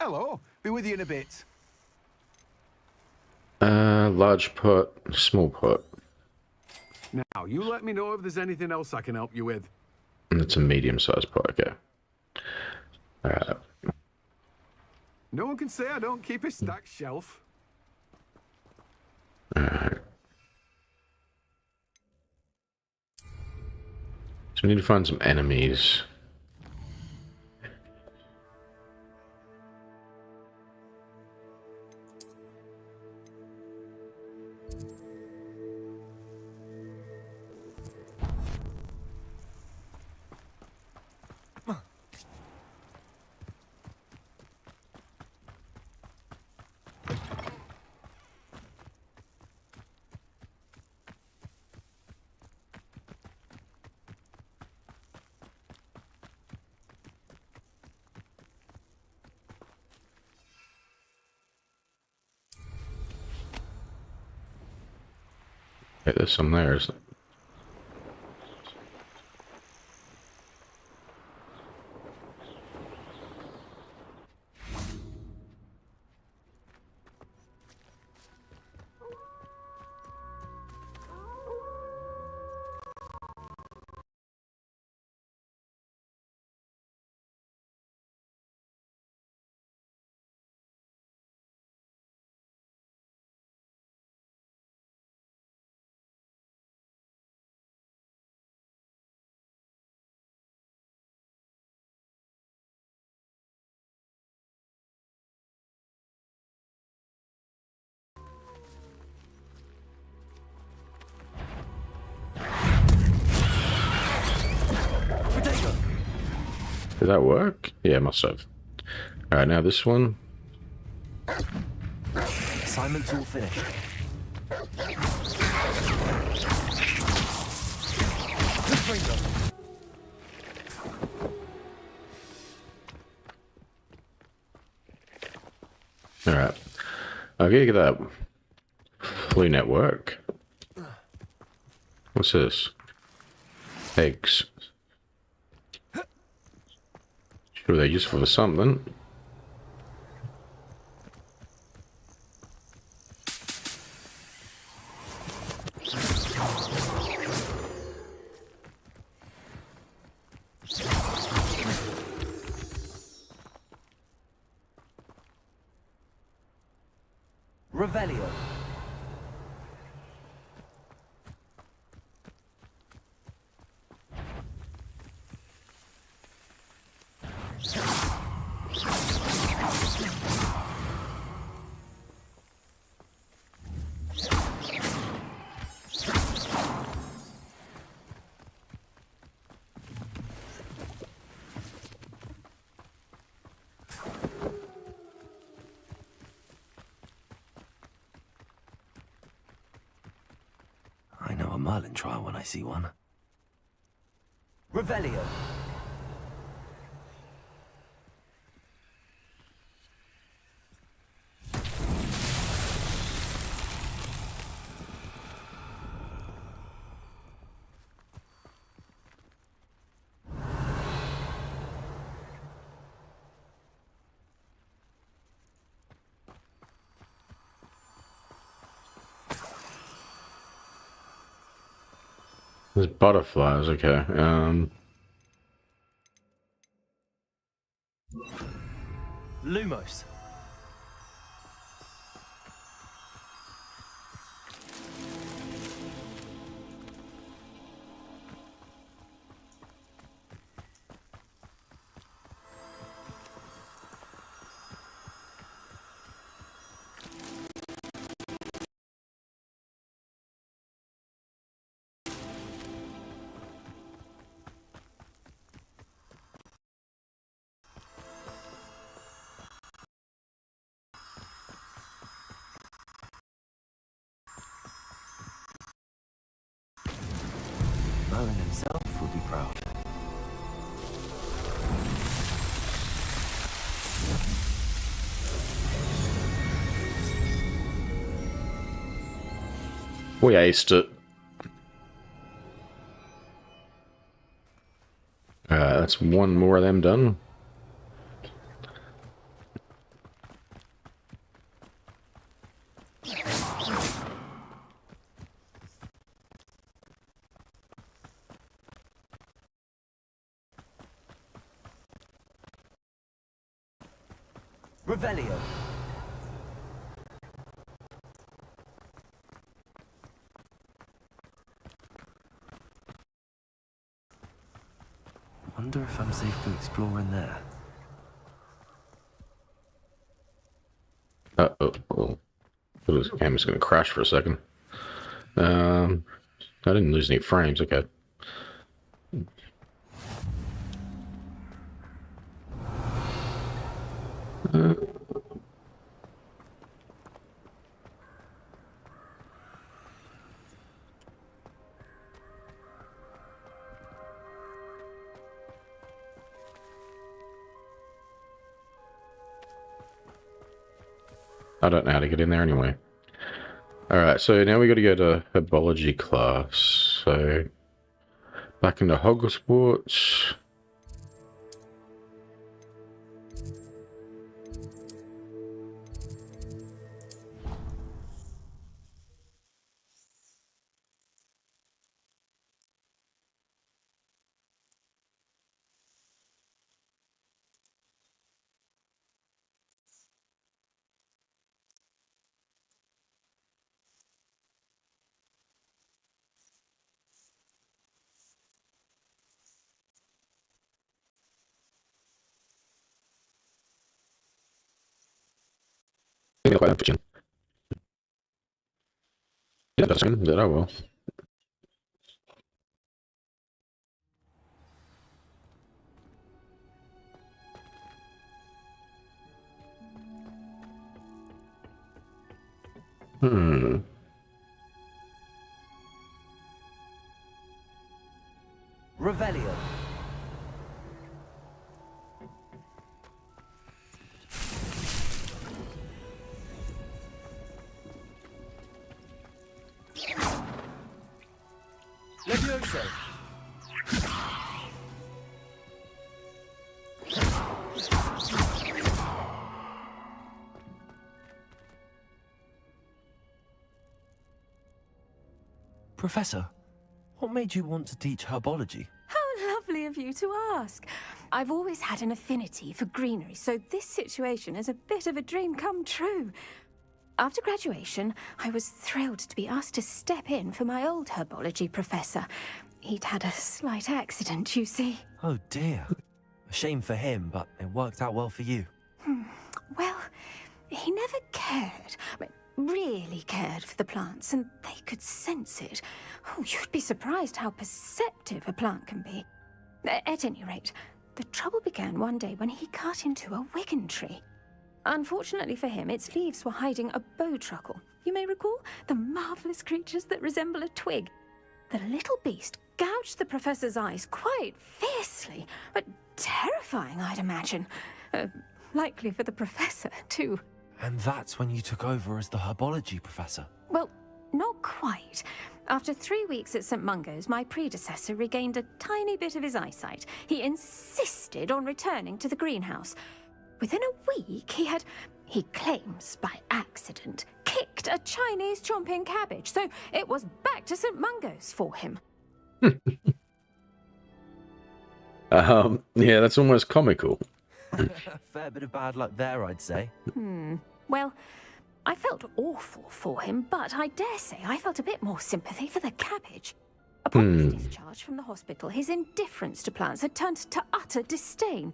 [SPEAKER 20] Hello, be with you in a bit.
[SPEAKER 1] Large pot, small pot.
[SPEAKER 20] Now, you let me know if there's anything else I can help you with.
[SPEAKER 1] And it's a medium-sized pot, okay.
[SPEAKER 20] No one can say I don't keep a stacked shelf.
[SPEAKER 1] Alright. So we need to find some enemies. Okay, there's some there, isn't it? Did that work? Yeah, it must have. Alright, now this one.
[SPEAKER 2] Assignment's all finished.
[SPEAKER 1] Alright. I'll get that Flea network. What's this? Eggs. Sure, they're useful for something.
[SPEAKER 2] Revelio. I know a Merlin trial when I see one. Revelio.
[SPEAKER 1] There's butterflies, okay.
[SPEAKER 2] Lumos. Merlin himself would be proud.
[SPEAKER 1] We aced it. That's one more of them done.
[SPEAKER 2] Revelio. Wonder if I'm safe to explore in there.
[SPEAKER 1] Uh-oh. This camera's gonna crash for a second. I didn't lose any frames, okay. I don't know how to get in there anyway. Alright, so now we got to go to herbology class. So, back into Hogwarts. Yeah, that's that I will.
[SPEAKER 2] Revelio. Levioso. Professor, what made you want to teach herbology?
[SPEAKER 4] How lovely of you to ask. I've always had an affinity for greenery, so this situation is a bit of a dream come true. After graduation, I was thrilled to be asked to step in for my old herbology professor. He'd had a slight accident, you see.
[SPEAKER 2] Oh dear. A shame for him, but it worked out well for you.
[SPEAKER 4] Well, he never cared. Really cared for the plants, and they could sense it. Oh, you'd be surprised how perceptive a plant can be. At any rate, the trouble began one day when he cut into a wigan tree. Unfortunately for him, its leaves were hiding a bowtruckle. You may recall the marvellous creatures that resemble a twig. The little beast gouged the professor's eyes quite fiercely, but terrifying, I'd imagine. Likely for the professor, too.
[SPEAKER 2] And that's when you took over as the herbology professor?
[SPEAKER 4] Well, not quite. After 3 weeks at St. Mungo's, my predecessor regained a tiny bit of his eyesight. He insisted on returning to the greenhouse. Within a week, he claims by accident, kicked a Chinese chomping cabbage, so it was back to St. Mungo's for him.
[SPEAKER 1] Yeah, that's almost comical.
[SPEAKER 2] Fair bit of bad luck there, I'd say.
[SPEAKER 4] Well, I felt awful for him, but I dare say I felt a bit more sympathy for the cabbage. Upon his discharge from the hospital, his indifference to plants had turned to utter disdain.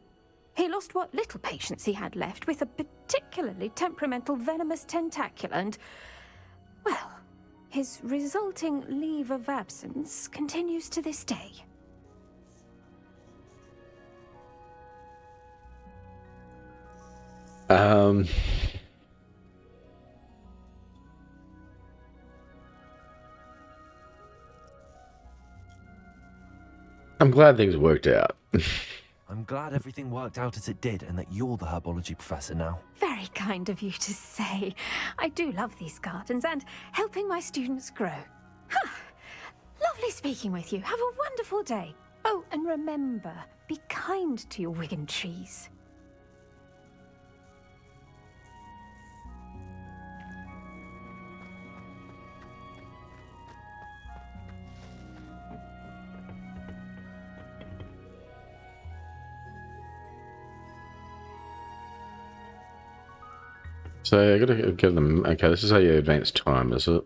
[SPEAKER 4] He lost what little patience he had left with a particularly temperamental venomous tentacula and, well, his resulting leave of absence continues to this day.
[SPEAKER 1] I'm glad things worked out.
[SPEAKER 2] I'm glad everything worked out as it did and that you're the herbology professor now.
[SPEAKER 4] Very kind of you to say. I do love these gardens and helping my students grow. Lovely speaking with you. Have a wonderful day. Oh, and remember, be kind to your wigan trees.
[SPEAKER 1] So I gotta give them. Okay, this is how you advance time, is it?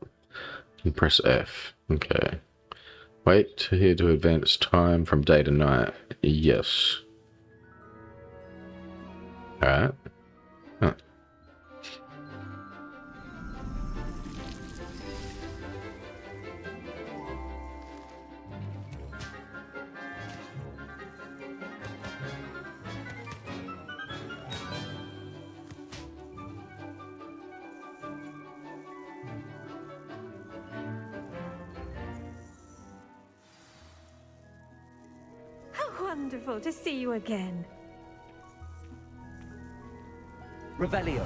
[SPEAKER 1] You press F. Okay. Wait here to advance time from day to night. Yes. Alright. Huh.
[SPEAKER 4] Wonderful to see you again.
[SPEAKER 2] Revelio.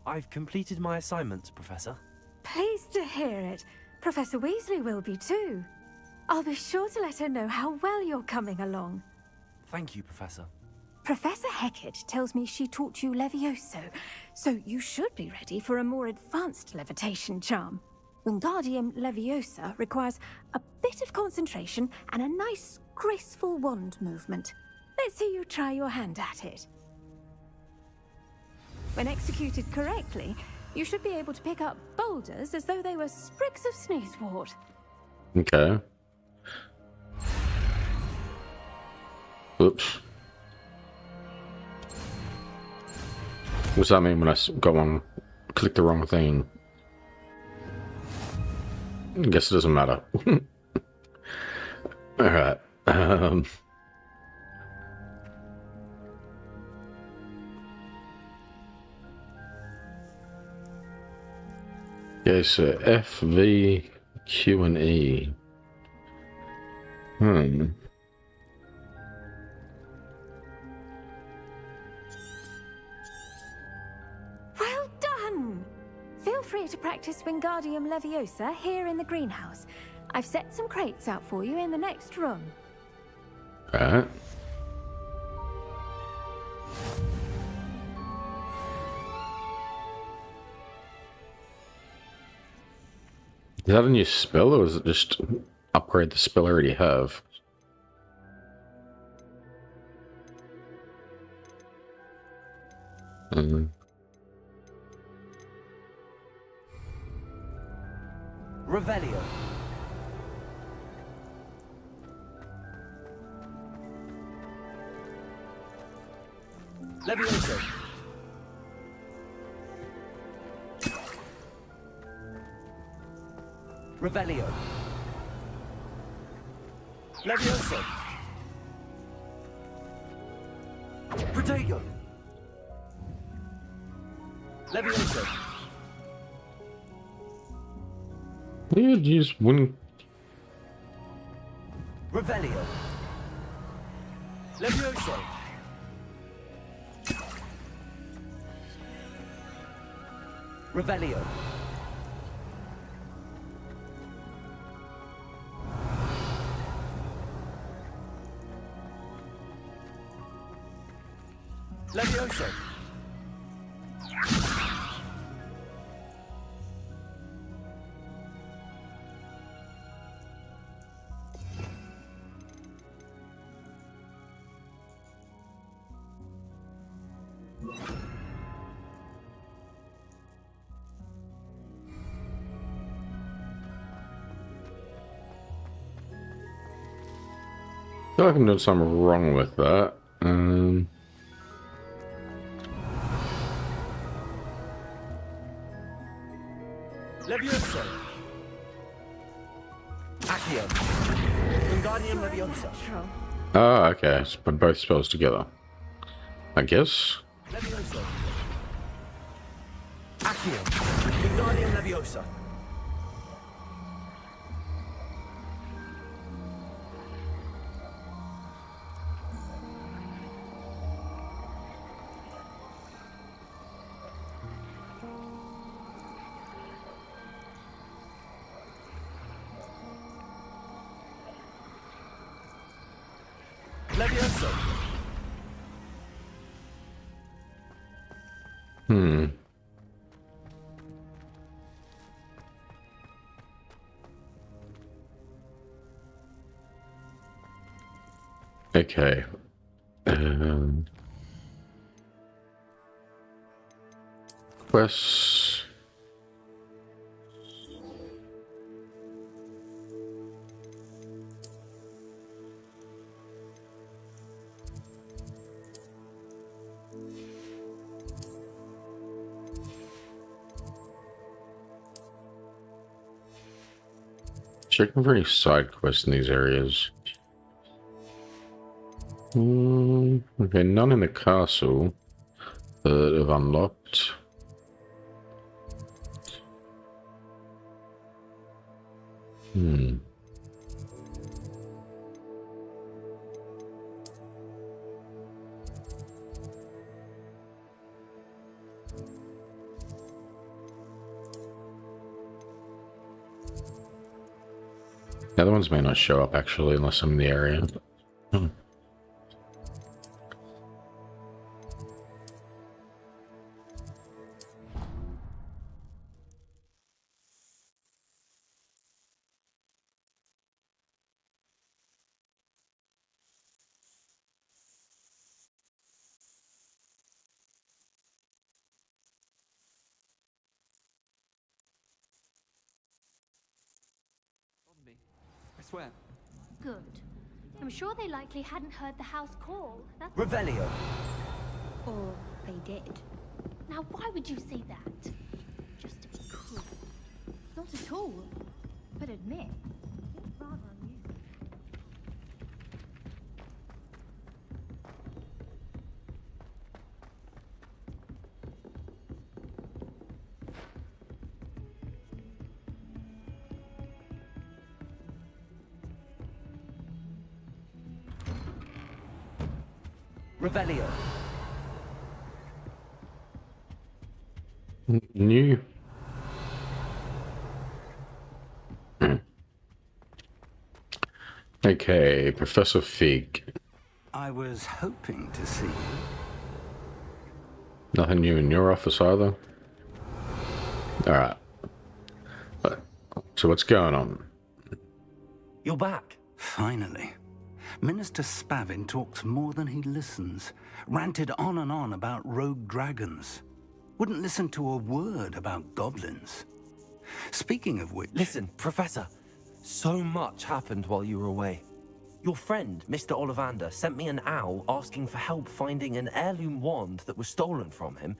[SPEAKER 2] I've completed my assignments, Professor.
[SPEAKER 4] Pleased to hear it. Professor Weasley will be too. I'll be sure to let her know how well you're coming along.
[SPEAKER 2] Thank you, Professor.
[SPEAKER 4] Professor Hecat tells me she taught you Levioso, so you should be ready for a more advanced levitation charm. Wingardium Leviosa requires a bit of concentration and a nice, graceful wand movement. Let's see you try your hand at it. When executed correctly, you should be able to pick up boulders as though they were sprigs of sneezewort.
[SPEAKER 1] Okay. Oops. What's that mean when I click the wrong thing? I guess it doesn't matter. Alright. Okay, so F, V, Q, and E.
[SPEAKER 4] Well done! Feel free to practice Wingardium Leviosa here in the greenhouse. I've set some crates out for you in the next room.
[SPEAKER 1] Alright. Is that a new spell, or is it just upgrade the spell I already have?
[SPEAKER 8] Revelio. Levioso. Revelio. Levioso. Protego. Levioso.
[SPEAKER 1] Yeah, just wouldn't.
[SPEAKER 8] Revelio. Levioso. Revelio. Levioso.
[SPEAKER 1] I feel like I'm doing something wrong with that.
[SPEAKER 8] Levioso. Accio. Wingardium Leviosa.
[SPEAKER 1] Oh, okay. So put both spells together, I guess.
[SPEAKER 8] Levioso. Accio. Wingardium Leviosa. Levioso.
[SPEAKER 1] Okay. Quests. Checking for any side quests in these areas. Okay, none in the castle that have unlocked. The other ones may not show up actually unless I'm in the area.
[SPEAKER 6] I swear.
[SPEAKER 3] Good. I'm sure they likely hadn't heard the house call. That's
[SPEAKER 8] Revelio.
[SPEAKER 3] Or they did. Now, why would you say that? Just to be cruel. Not at all. But admit, it's rather
[SPEAKER 2] Revelio.
[SPEAKER 1] New. Okay, Professor Fig.
[SPEAKER 13] I was hoping to see you.
[SPEAKER 1] Nothing new in your office either. Alright. So what's going on?
[SPEAKER 2] You're back.
[SPEAKER 13] Finally. Minister Spavin talks more than he listens. Ranted on and on about rogue dragons. Wouldn't listen to a word about goblins. Speaking of which...
[SPEAKER 2] Listen, Professor. So much happened while you were away. Your friend, Mr. Ollivander, sent me an owl asking for help finding an heirloom wand that was stolen from him.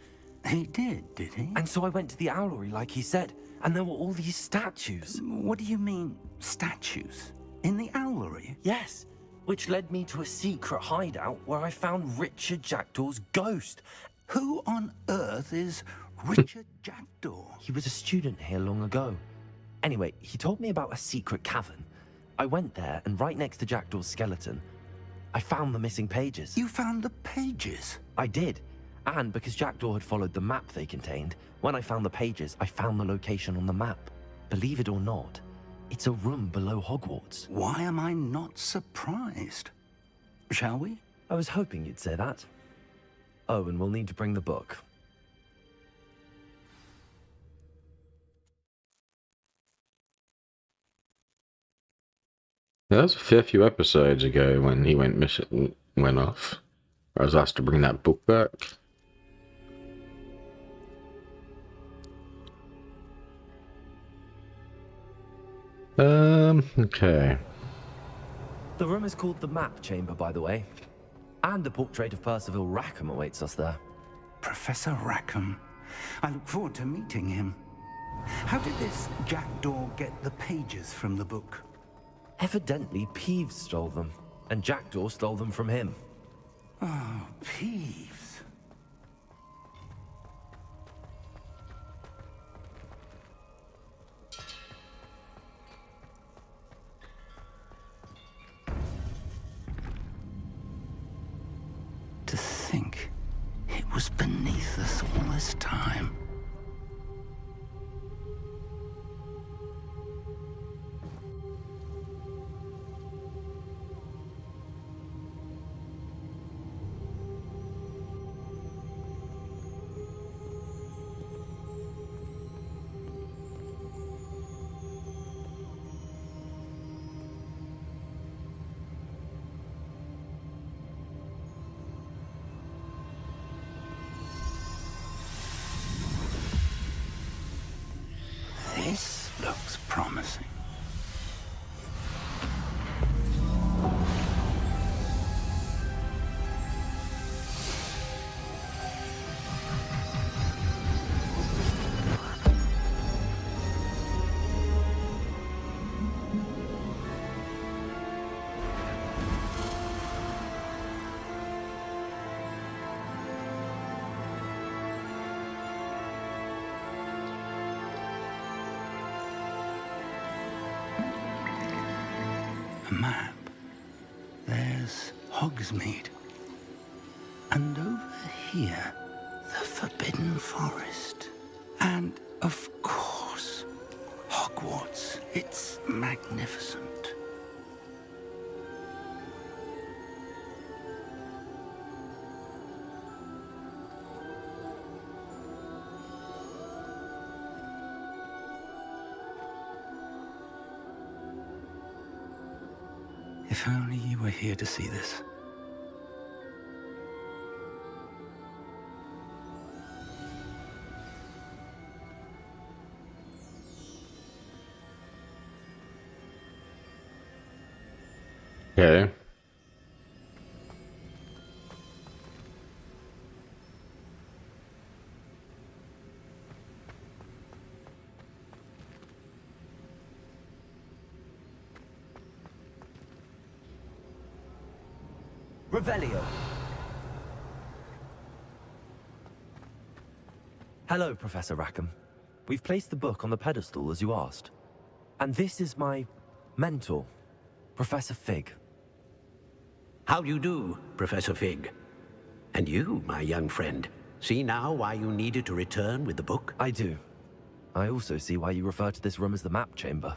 [SPEAKER 13] He did he?
[SPEAKER 2] And so I went to the owlery like he said, and there were all these statues.
[SPEAKER 13] What do you mean, statues? In the owlery?
[SPEAKER 2] Yes, which led me to a secret hideout where I found Richard Jackdaw's ghost.
[SPEAKER 13] Who on earth is Richard Jackdaw?
[SPEAKER 2] He was a student here long ago. Anyway, he told me about a secret cavern. I went there, and right next to Jackdaw's skeleton, I found the missing pages.
[SPEAKER 13] You found the pages?
[SPEAKER 2] I did. And because Jackdaw had followed the map they contained, when I found the pages, I found the location on the map. Believe it or not, it's a room below Hogwarts.
[SPEAKER 13] Why am I not surprised? Shall we?
[SPEAKER 2] I was hoping you'd say that. Oh, and we'll need to bring the book.
[SPEAKER 1] That was a fair few episodes ago when he went off. I was asked to bring that book back. Okay.
[SPEAKER 2] The room is called the Map Chamber, by the way. And a portrait of Percival Rackham awaits us there.
[SPEAKER 13] Professor Rackham. I look forward to meeting him. How did this Jackdaw get the pages from the book?
[SPEAKER 2] Evidently, Peeves stole them, and Jackdaw stole them from him.
[SPEAKER 13] Oh, Peeves. To think it was beneath us all this time. This looks promising. A map. There's Hogsmeade. And over here, the Forbidden Forest. And, of course, Hogwarts. It's magnificent. If only you were here to see this.
[SPEAKER 1] Okay.
[SPEAKER 2] Revelio. Hello, Professor Rackham. We've placed the book on the pedestal as you asked. And this is my mentor, Professor Fig.
[SPEAKER 18] How do you do, Professor Fig? And you, my young friend, see now why you needed to return with the book?
[SPEAKER 2] I do. I also see why you refer to this room as the map chamber.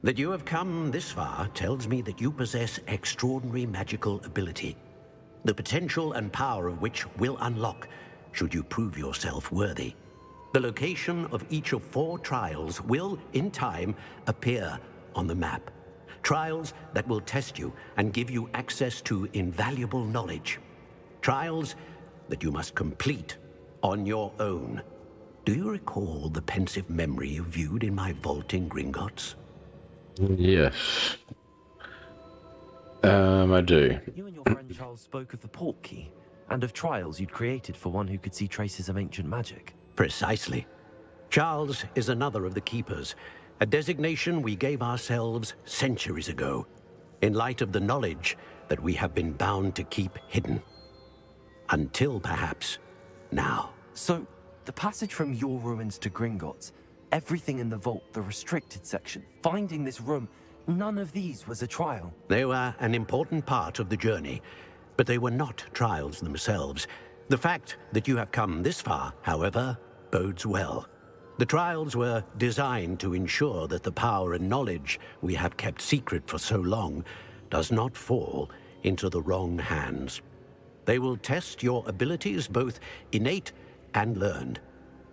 [SPEAKER 18] That you have come this far tells me that you possess extraordinary magical ability, the potential and power of which will unlock should you prove yourself worthy. The location of each of 4 trials will, in time, appear on the map. Trials that will test you and give you access to invaluable knowledge. Trials that you must complete on your own. Do you recall the pensive memory you viewed in my vault in Gringotts?
[SPEAKER 1] Yes. I do.
[SPEAKER 2] You and your friend Charles spoke of the port key, and of trials you'd created for one who could see traces of ancient magic.
[SPEAKER 18] Precisely. Charles is another of the Keepers, a designation we gave ourselves centuries ago, in light of the knowledge that we have been bound to keep hidden. Until, perhaps, now.
[SPEAKER 2] So, the passage from your ruins to Gringotts, everything in the vault, the restricted section, finding this room, none of these was a trial.
[SPEAKER 18] They were an important part of the journey, but they were not trials themselves. The fact that you have come this far, however, bodes well. The trials were designed to ensure that the power and knowledge we have kept secret for so long does not fall into the wrong hands. They will test your abilities, both innate and learned.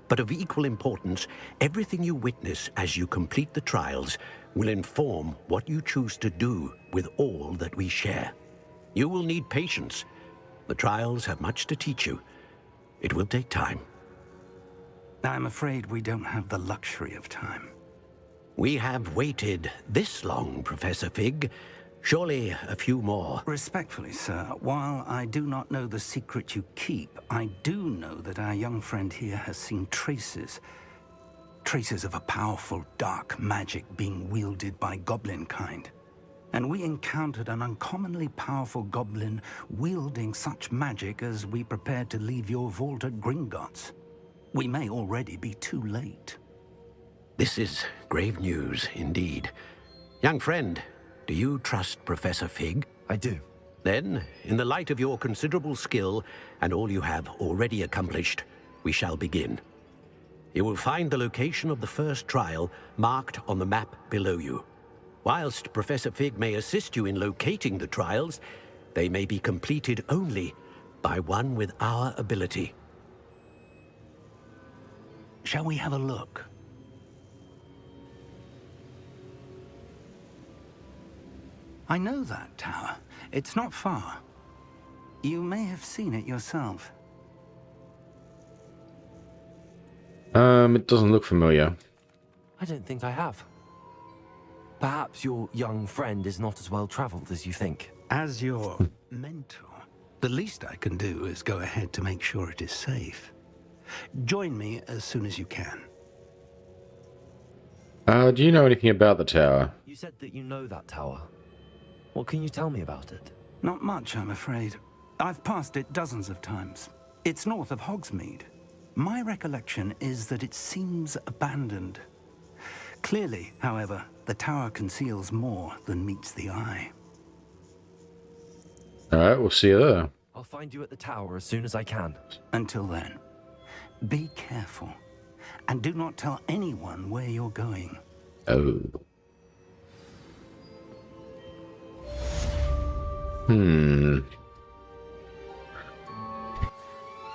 [SPEAKER 18] But of equal importance, everything you witness as you complete the trials will inform what you choose to do with all that we share. You will need patience. The trials have much to teach you. It will take time.
[SPEAKER 13] I'm afraid we don't have the luxury of time.
[SPEAKER 18] We have waited this long, Professor Fig. Surely a few more.
[SPEAKER 13] Respectfully, sir, while I do not know the secret you keep, I do know that our young friend here has seen traces of a powerful dark magic being wielded by goblin kind. And we encountered an uncommonly powerful goblin wielding such magic as we prepared to leave your vault at Gringotts. We may already be too late.
[SPEAKER 18] This is grave news indeed. Young friend, do you trust Professor Fig?
[SPEAKER 2] I do.
[SPEAKER 18] Then, in the light of your considerable skill and all you have already accomplished, we shall begin. You will find the location of the first trial marked on the map below you. Whilst Professor Fig may assist you in locating the trials, they may be completed only by one with our ability.
[SPEAKER 13] Shall we have a look? I know that tower. It's not far. You may have seen it yourself.
[SPEAKER 1] It doesn't look familiar.
[SPEAKER 2] I don't think I have. Perhaps your young friend is not as well traveled as you think.
[SPEAKER 13] As your mentor, the least I can do is go ahead to make sure it is safe. Join me as soon as you can.
[SPEAKER 1] Do you know anything about the tower?
[SPEAKER 2] You said that you know that tower. What can you tell me about it?
[SPEAKER 13] Not much, I'm afraid. I've passed it dozens of times. It's north of Hogsmeade. My recollection is that it seems abandoned. Clearly, however, the tower conceals more than meets the eye.
[SPEAKER 1] Alright, we'll see you there.
[SPEAKER 2] I'll find you at the tower as soon as I can.
[SPEAKER 13] Until then, be careful. And do not tell anyone where you're going.
[SPEAKER 1] Oh.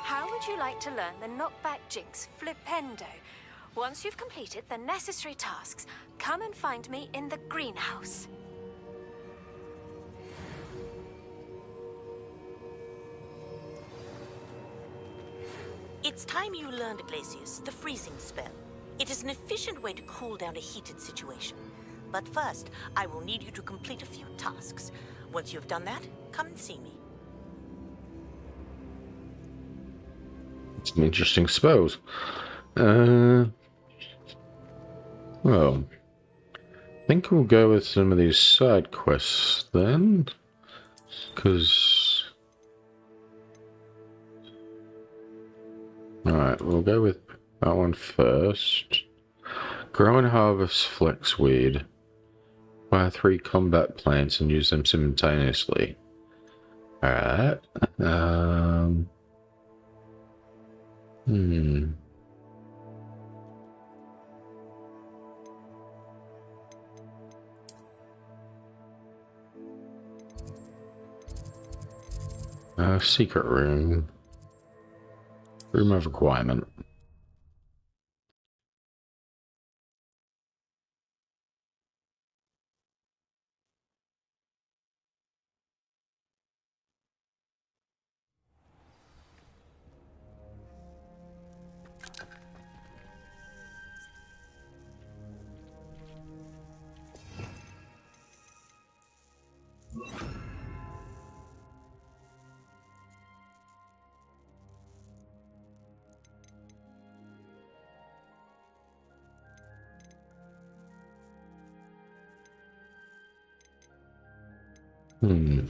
[SPEAKER 4] How would you like to learn the knockback jinx flipendo? Once you've completed the necessary tasks, come and find me in the greenhouse.
[SPEAKER 9] It's time you learned, Glacius, the freezing spell. It is an efficient way to cool down a heated situation. But first, I will need you to complete a few tasks. Once you've done that, come and see me.
[SPEAKER 1] Some interesting spells. Well, I think we'll go with some of these side quests then, because... Alright, we'll go with that one first. Grow and harvest flexweed. Buy 3 combat plants and use them simultaneously. Alright. Hmm. Secret room. Room of requirement. Hmm.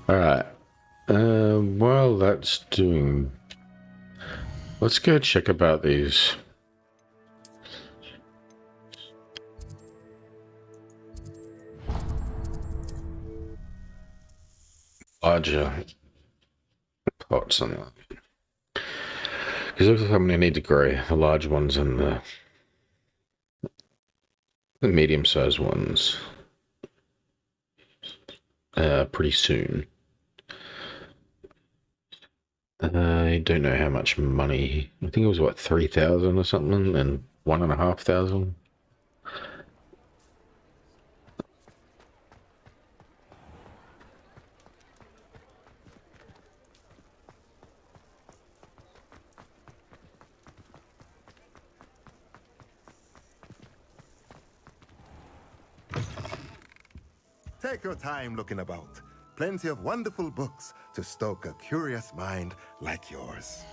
[SPEAKER 1] Alright. While that's doing... Let's go check about these. Larger pots on that. Because looks like I'm going to need to grow the large ones and the medium-sized ones pretty soon. I don't know how much money. I think it was what, 3,000 or something, and 1,500.
[SPEAKER 5] Take your time looking about. Plenty of wonderful books to stoke a curious mind like yours.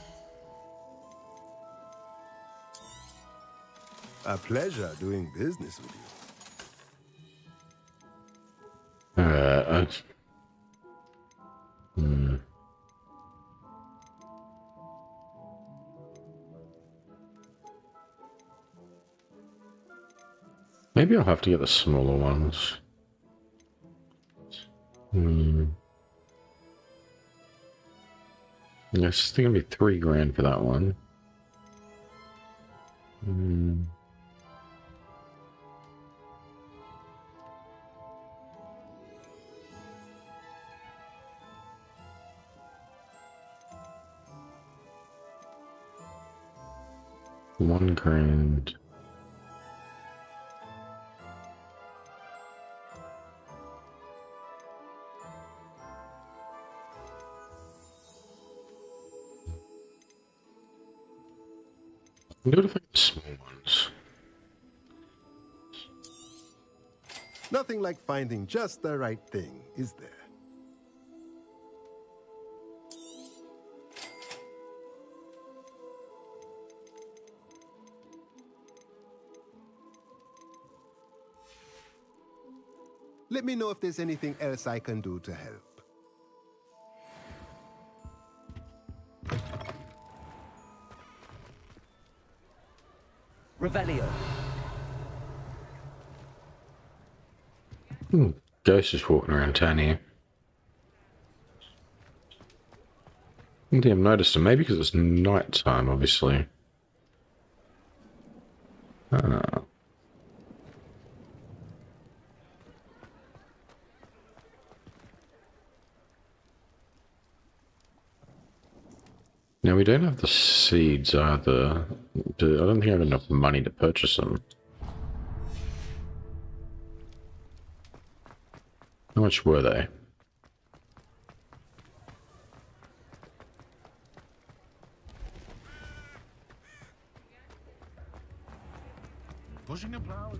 [SPEAKER 5] A pleasure doing business with you. Maybe I'll have to get the smaller ones. Yes, it's gonna be $3 grand for that one. $1 grand.
[SPEAKER 1] I'm going to think the small ones.
[SPEAKER 5] Nothing like finding just the right thing, is there? Let me know if there's anything else I can do to help.
[SPEAKER 8] Revelio.
[SPEAKER 1] Ghost just walking around town here. I think I've noticed him. Maybe because it's night time, obviously. Now, we don't have the seeds either. I don't think I have enough money to purchase them. How much were they?
[SPEAKER 10] Pushing a plow.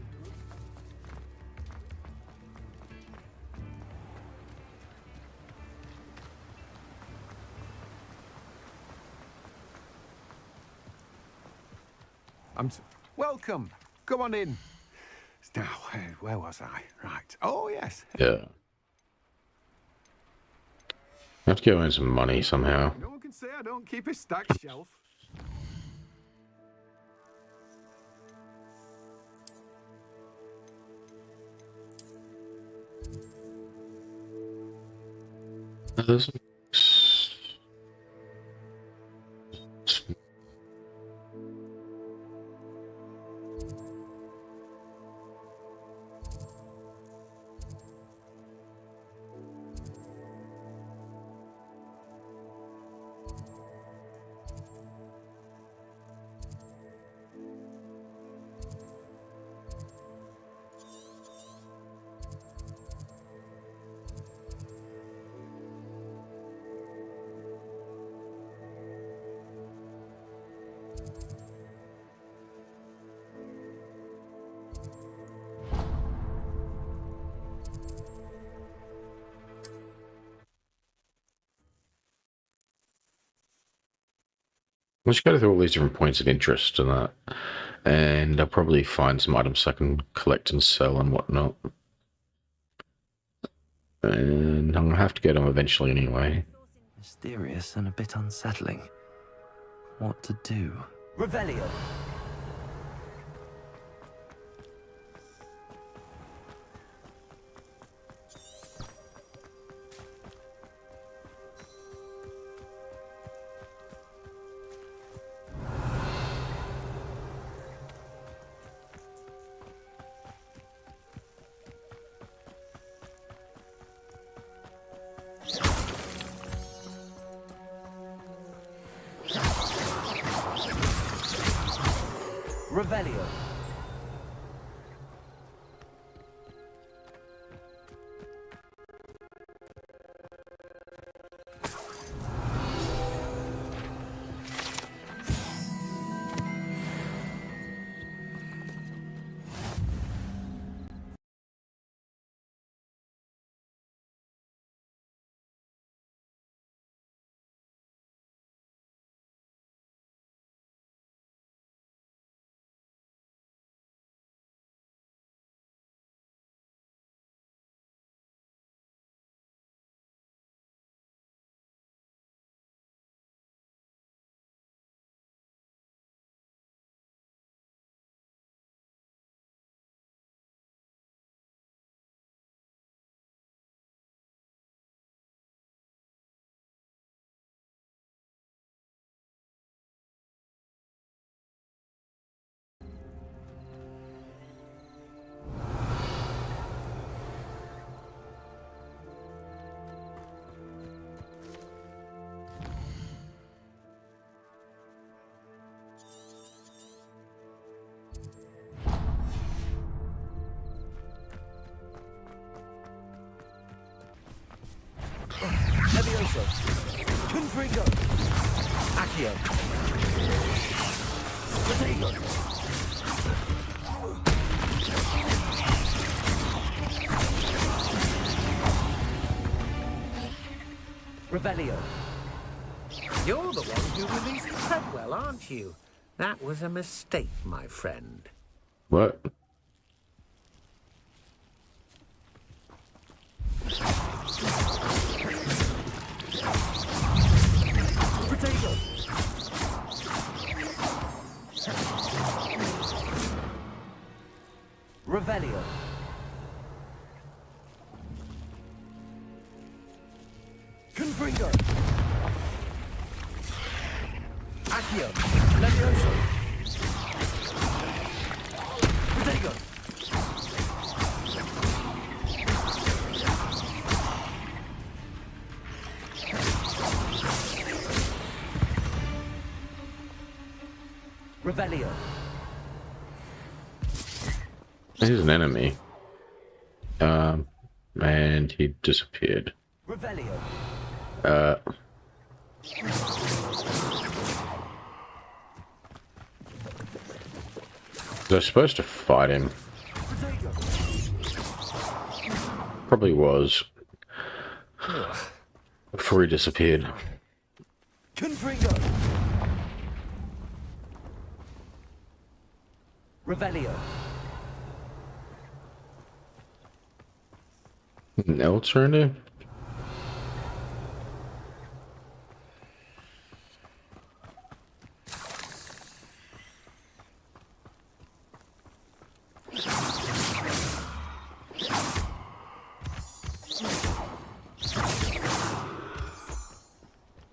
[SPEAKER 20] Welcome. Come on in. Now, where was I? Right. Oh, yes.
[SPEAKER 1] Yeah. I have to go earn some money somehow.
[SPEAKER 20] No one can say I don't keep a stacked shelf.
[SPEAKER 1] There's I just go through all these different points of interest and that, and I'll probably find some items I can collect and sell and whatnot. And I'm gonna have to get them eventually anyway.
[SPEAKER 2] Mysterious and a bit unsettling. What to do?
[SPEAKER 8] Revelio. Revelio. Levioso. Confrigo. Accio. Protego.
[SPEAKER 18] Revelio. You're the one who released Treadwell, aren't you? That was a mistake, my friend.
[SPEAKER 1] What?
[SPEAKER 18] Potato. Revelio. Confringo. Accio. Levioso. Potato. Revelio.
[SPEAKER 1] He's an enemy. And he disappeared.
[SPEAKER 18] Revelio.
[SPEAKER 1] Was I supposed to fight him? Probably was. Before he disappeared.
[SPEAKER 18] Confringo. Revelio.
[SPEAKER 1] Else around here?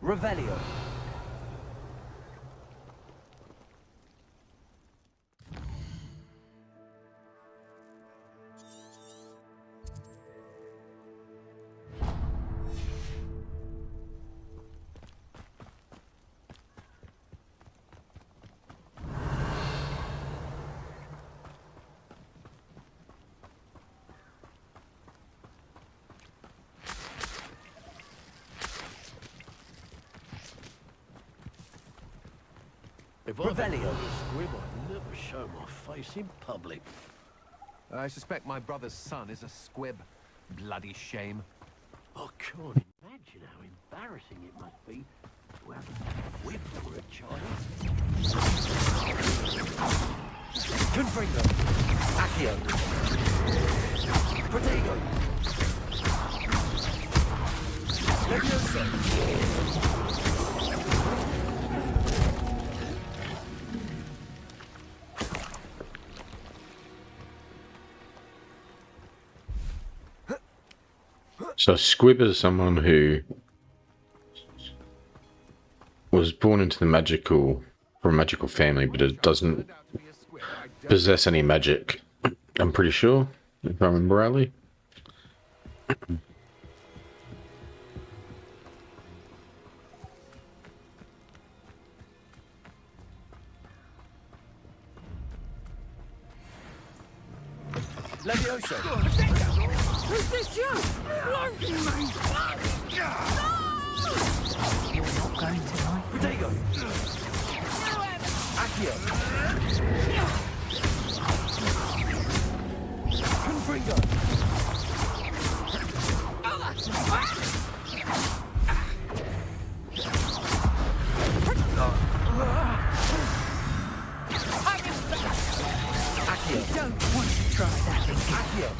[SPEAKER 18] Revelio.
[SPEAKER 7] If I had a squib, I'd never show my face in public.
[SPEAKER 20] I suspect my brother's son is a squib. Bloody shame.
[SPEAKER 7] I can't imagine how embarrassing it must be to have a squib for a child.
[SPEAKER 18] Confringo. Accio. Protego. Levioso.
[SPEAKER 1] So Squib is someone who was born into the magical, from a magical family, but it doesn't possess any magic. I'm pretty sure, if I remember rightly.
[SPEAKER 18] Levioso.
[SPEAKER 17] Is this you? Floating me! You're not going tonight.
[SPEAKER 18] Protego. Accio. Confringo.
[SPEAKER 17] You don't want to try that again.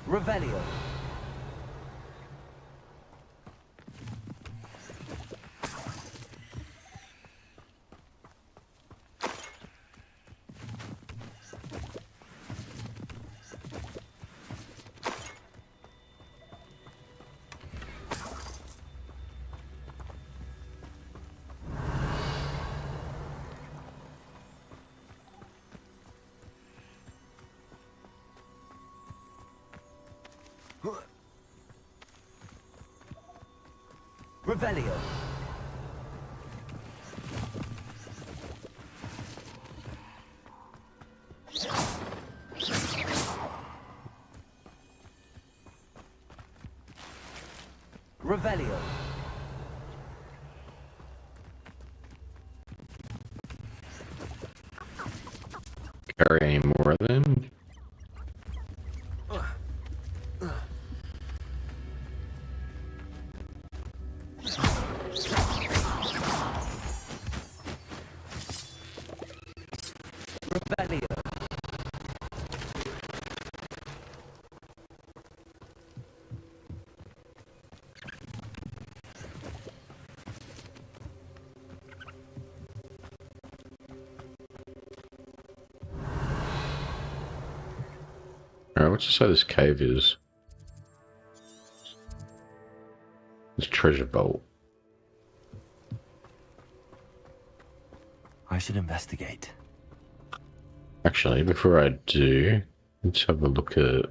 [SPEAKER 18] Revelio. Revelio. Revelio.
[SPEAKER 8] Revelio.
[SPEAKER 1] Carry any more of them?
[SPEAKER 8] Revelio.
[SPEAKER 1] Alright, what's to say this cave is? This treasure vault.
[SPEAKER 2] I should investigate.
[SPEAKER 1] Actually, before I do, let's have a look at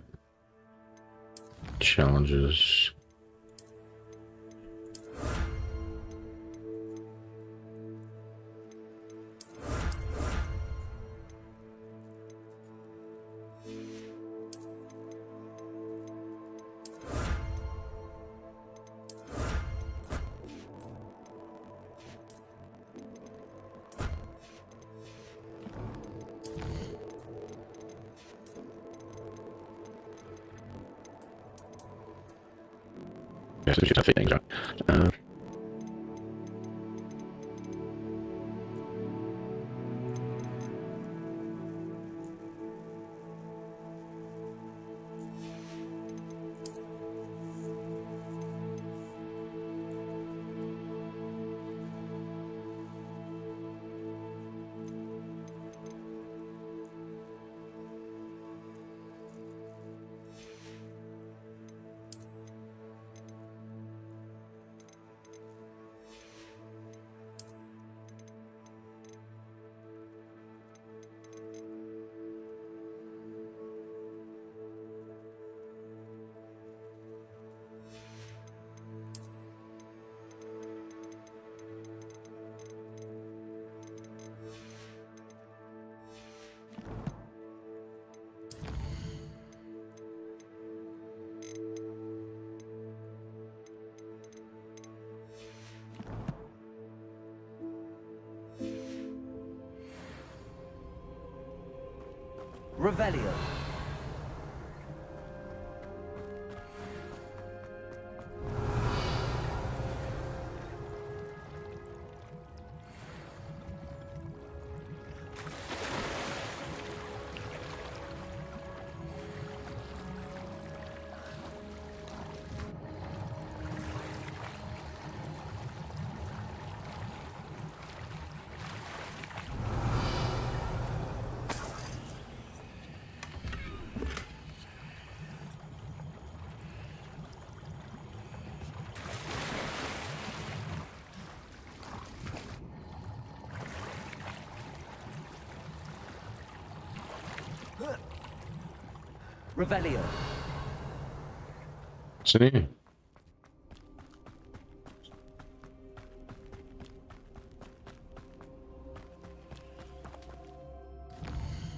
[SPEAKER 1] challenges. Yeah, so just a few things, right?
[SPEAKER 8] Revelio. Revelio.
[SPEAKER 1] What's in here?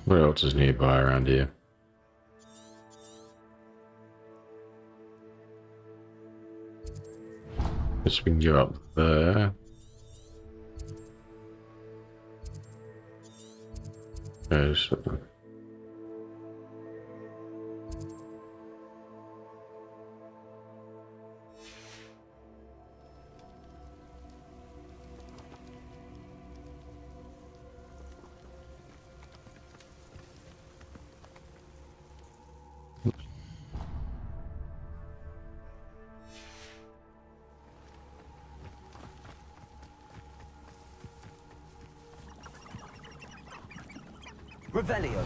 [SPEAKER 1] What else is nearby around here? Guess we can go up there. There's
[SPEAKER 8] Revelio.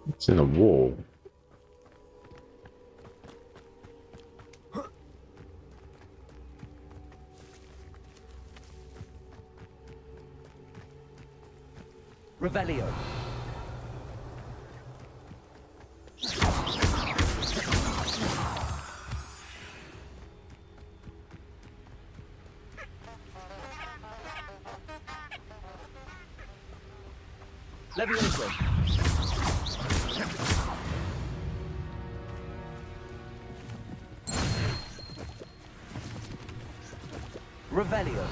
[SPEAKER 1] It's in the wall.
[SPEAKER 8] Revelio.
[SPEAKER 14] Levioso. Revelio.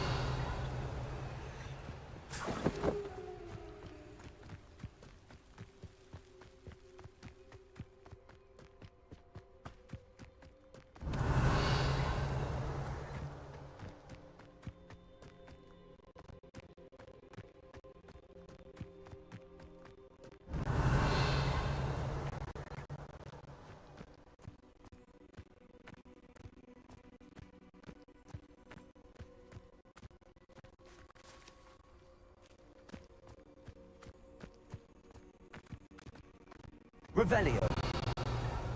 [SPEAKER 14] Revelio.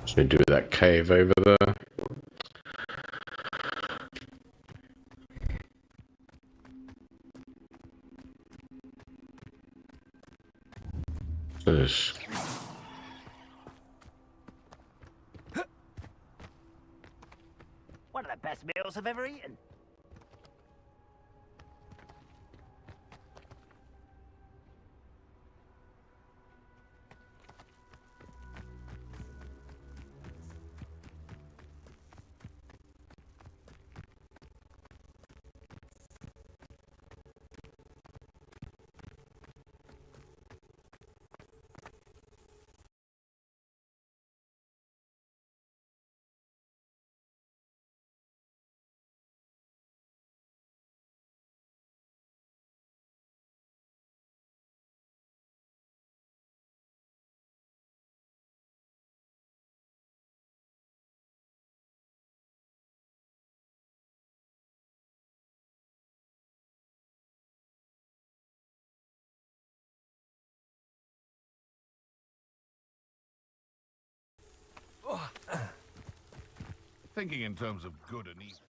[SPEAKER 1] Just need to do that cave over there. This.
[SPEAKER 7] One of the best meals I've ever eaten.
[SPEAKER 10] Thinking in terms of good and evil.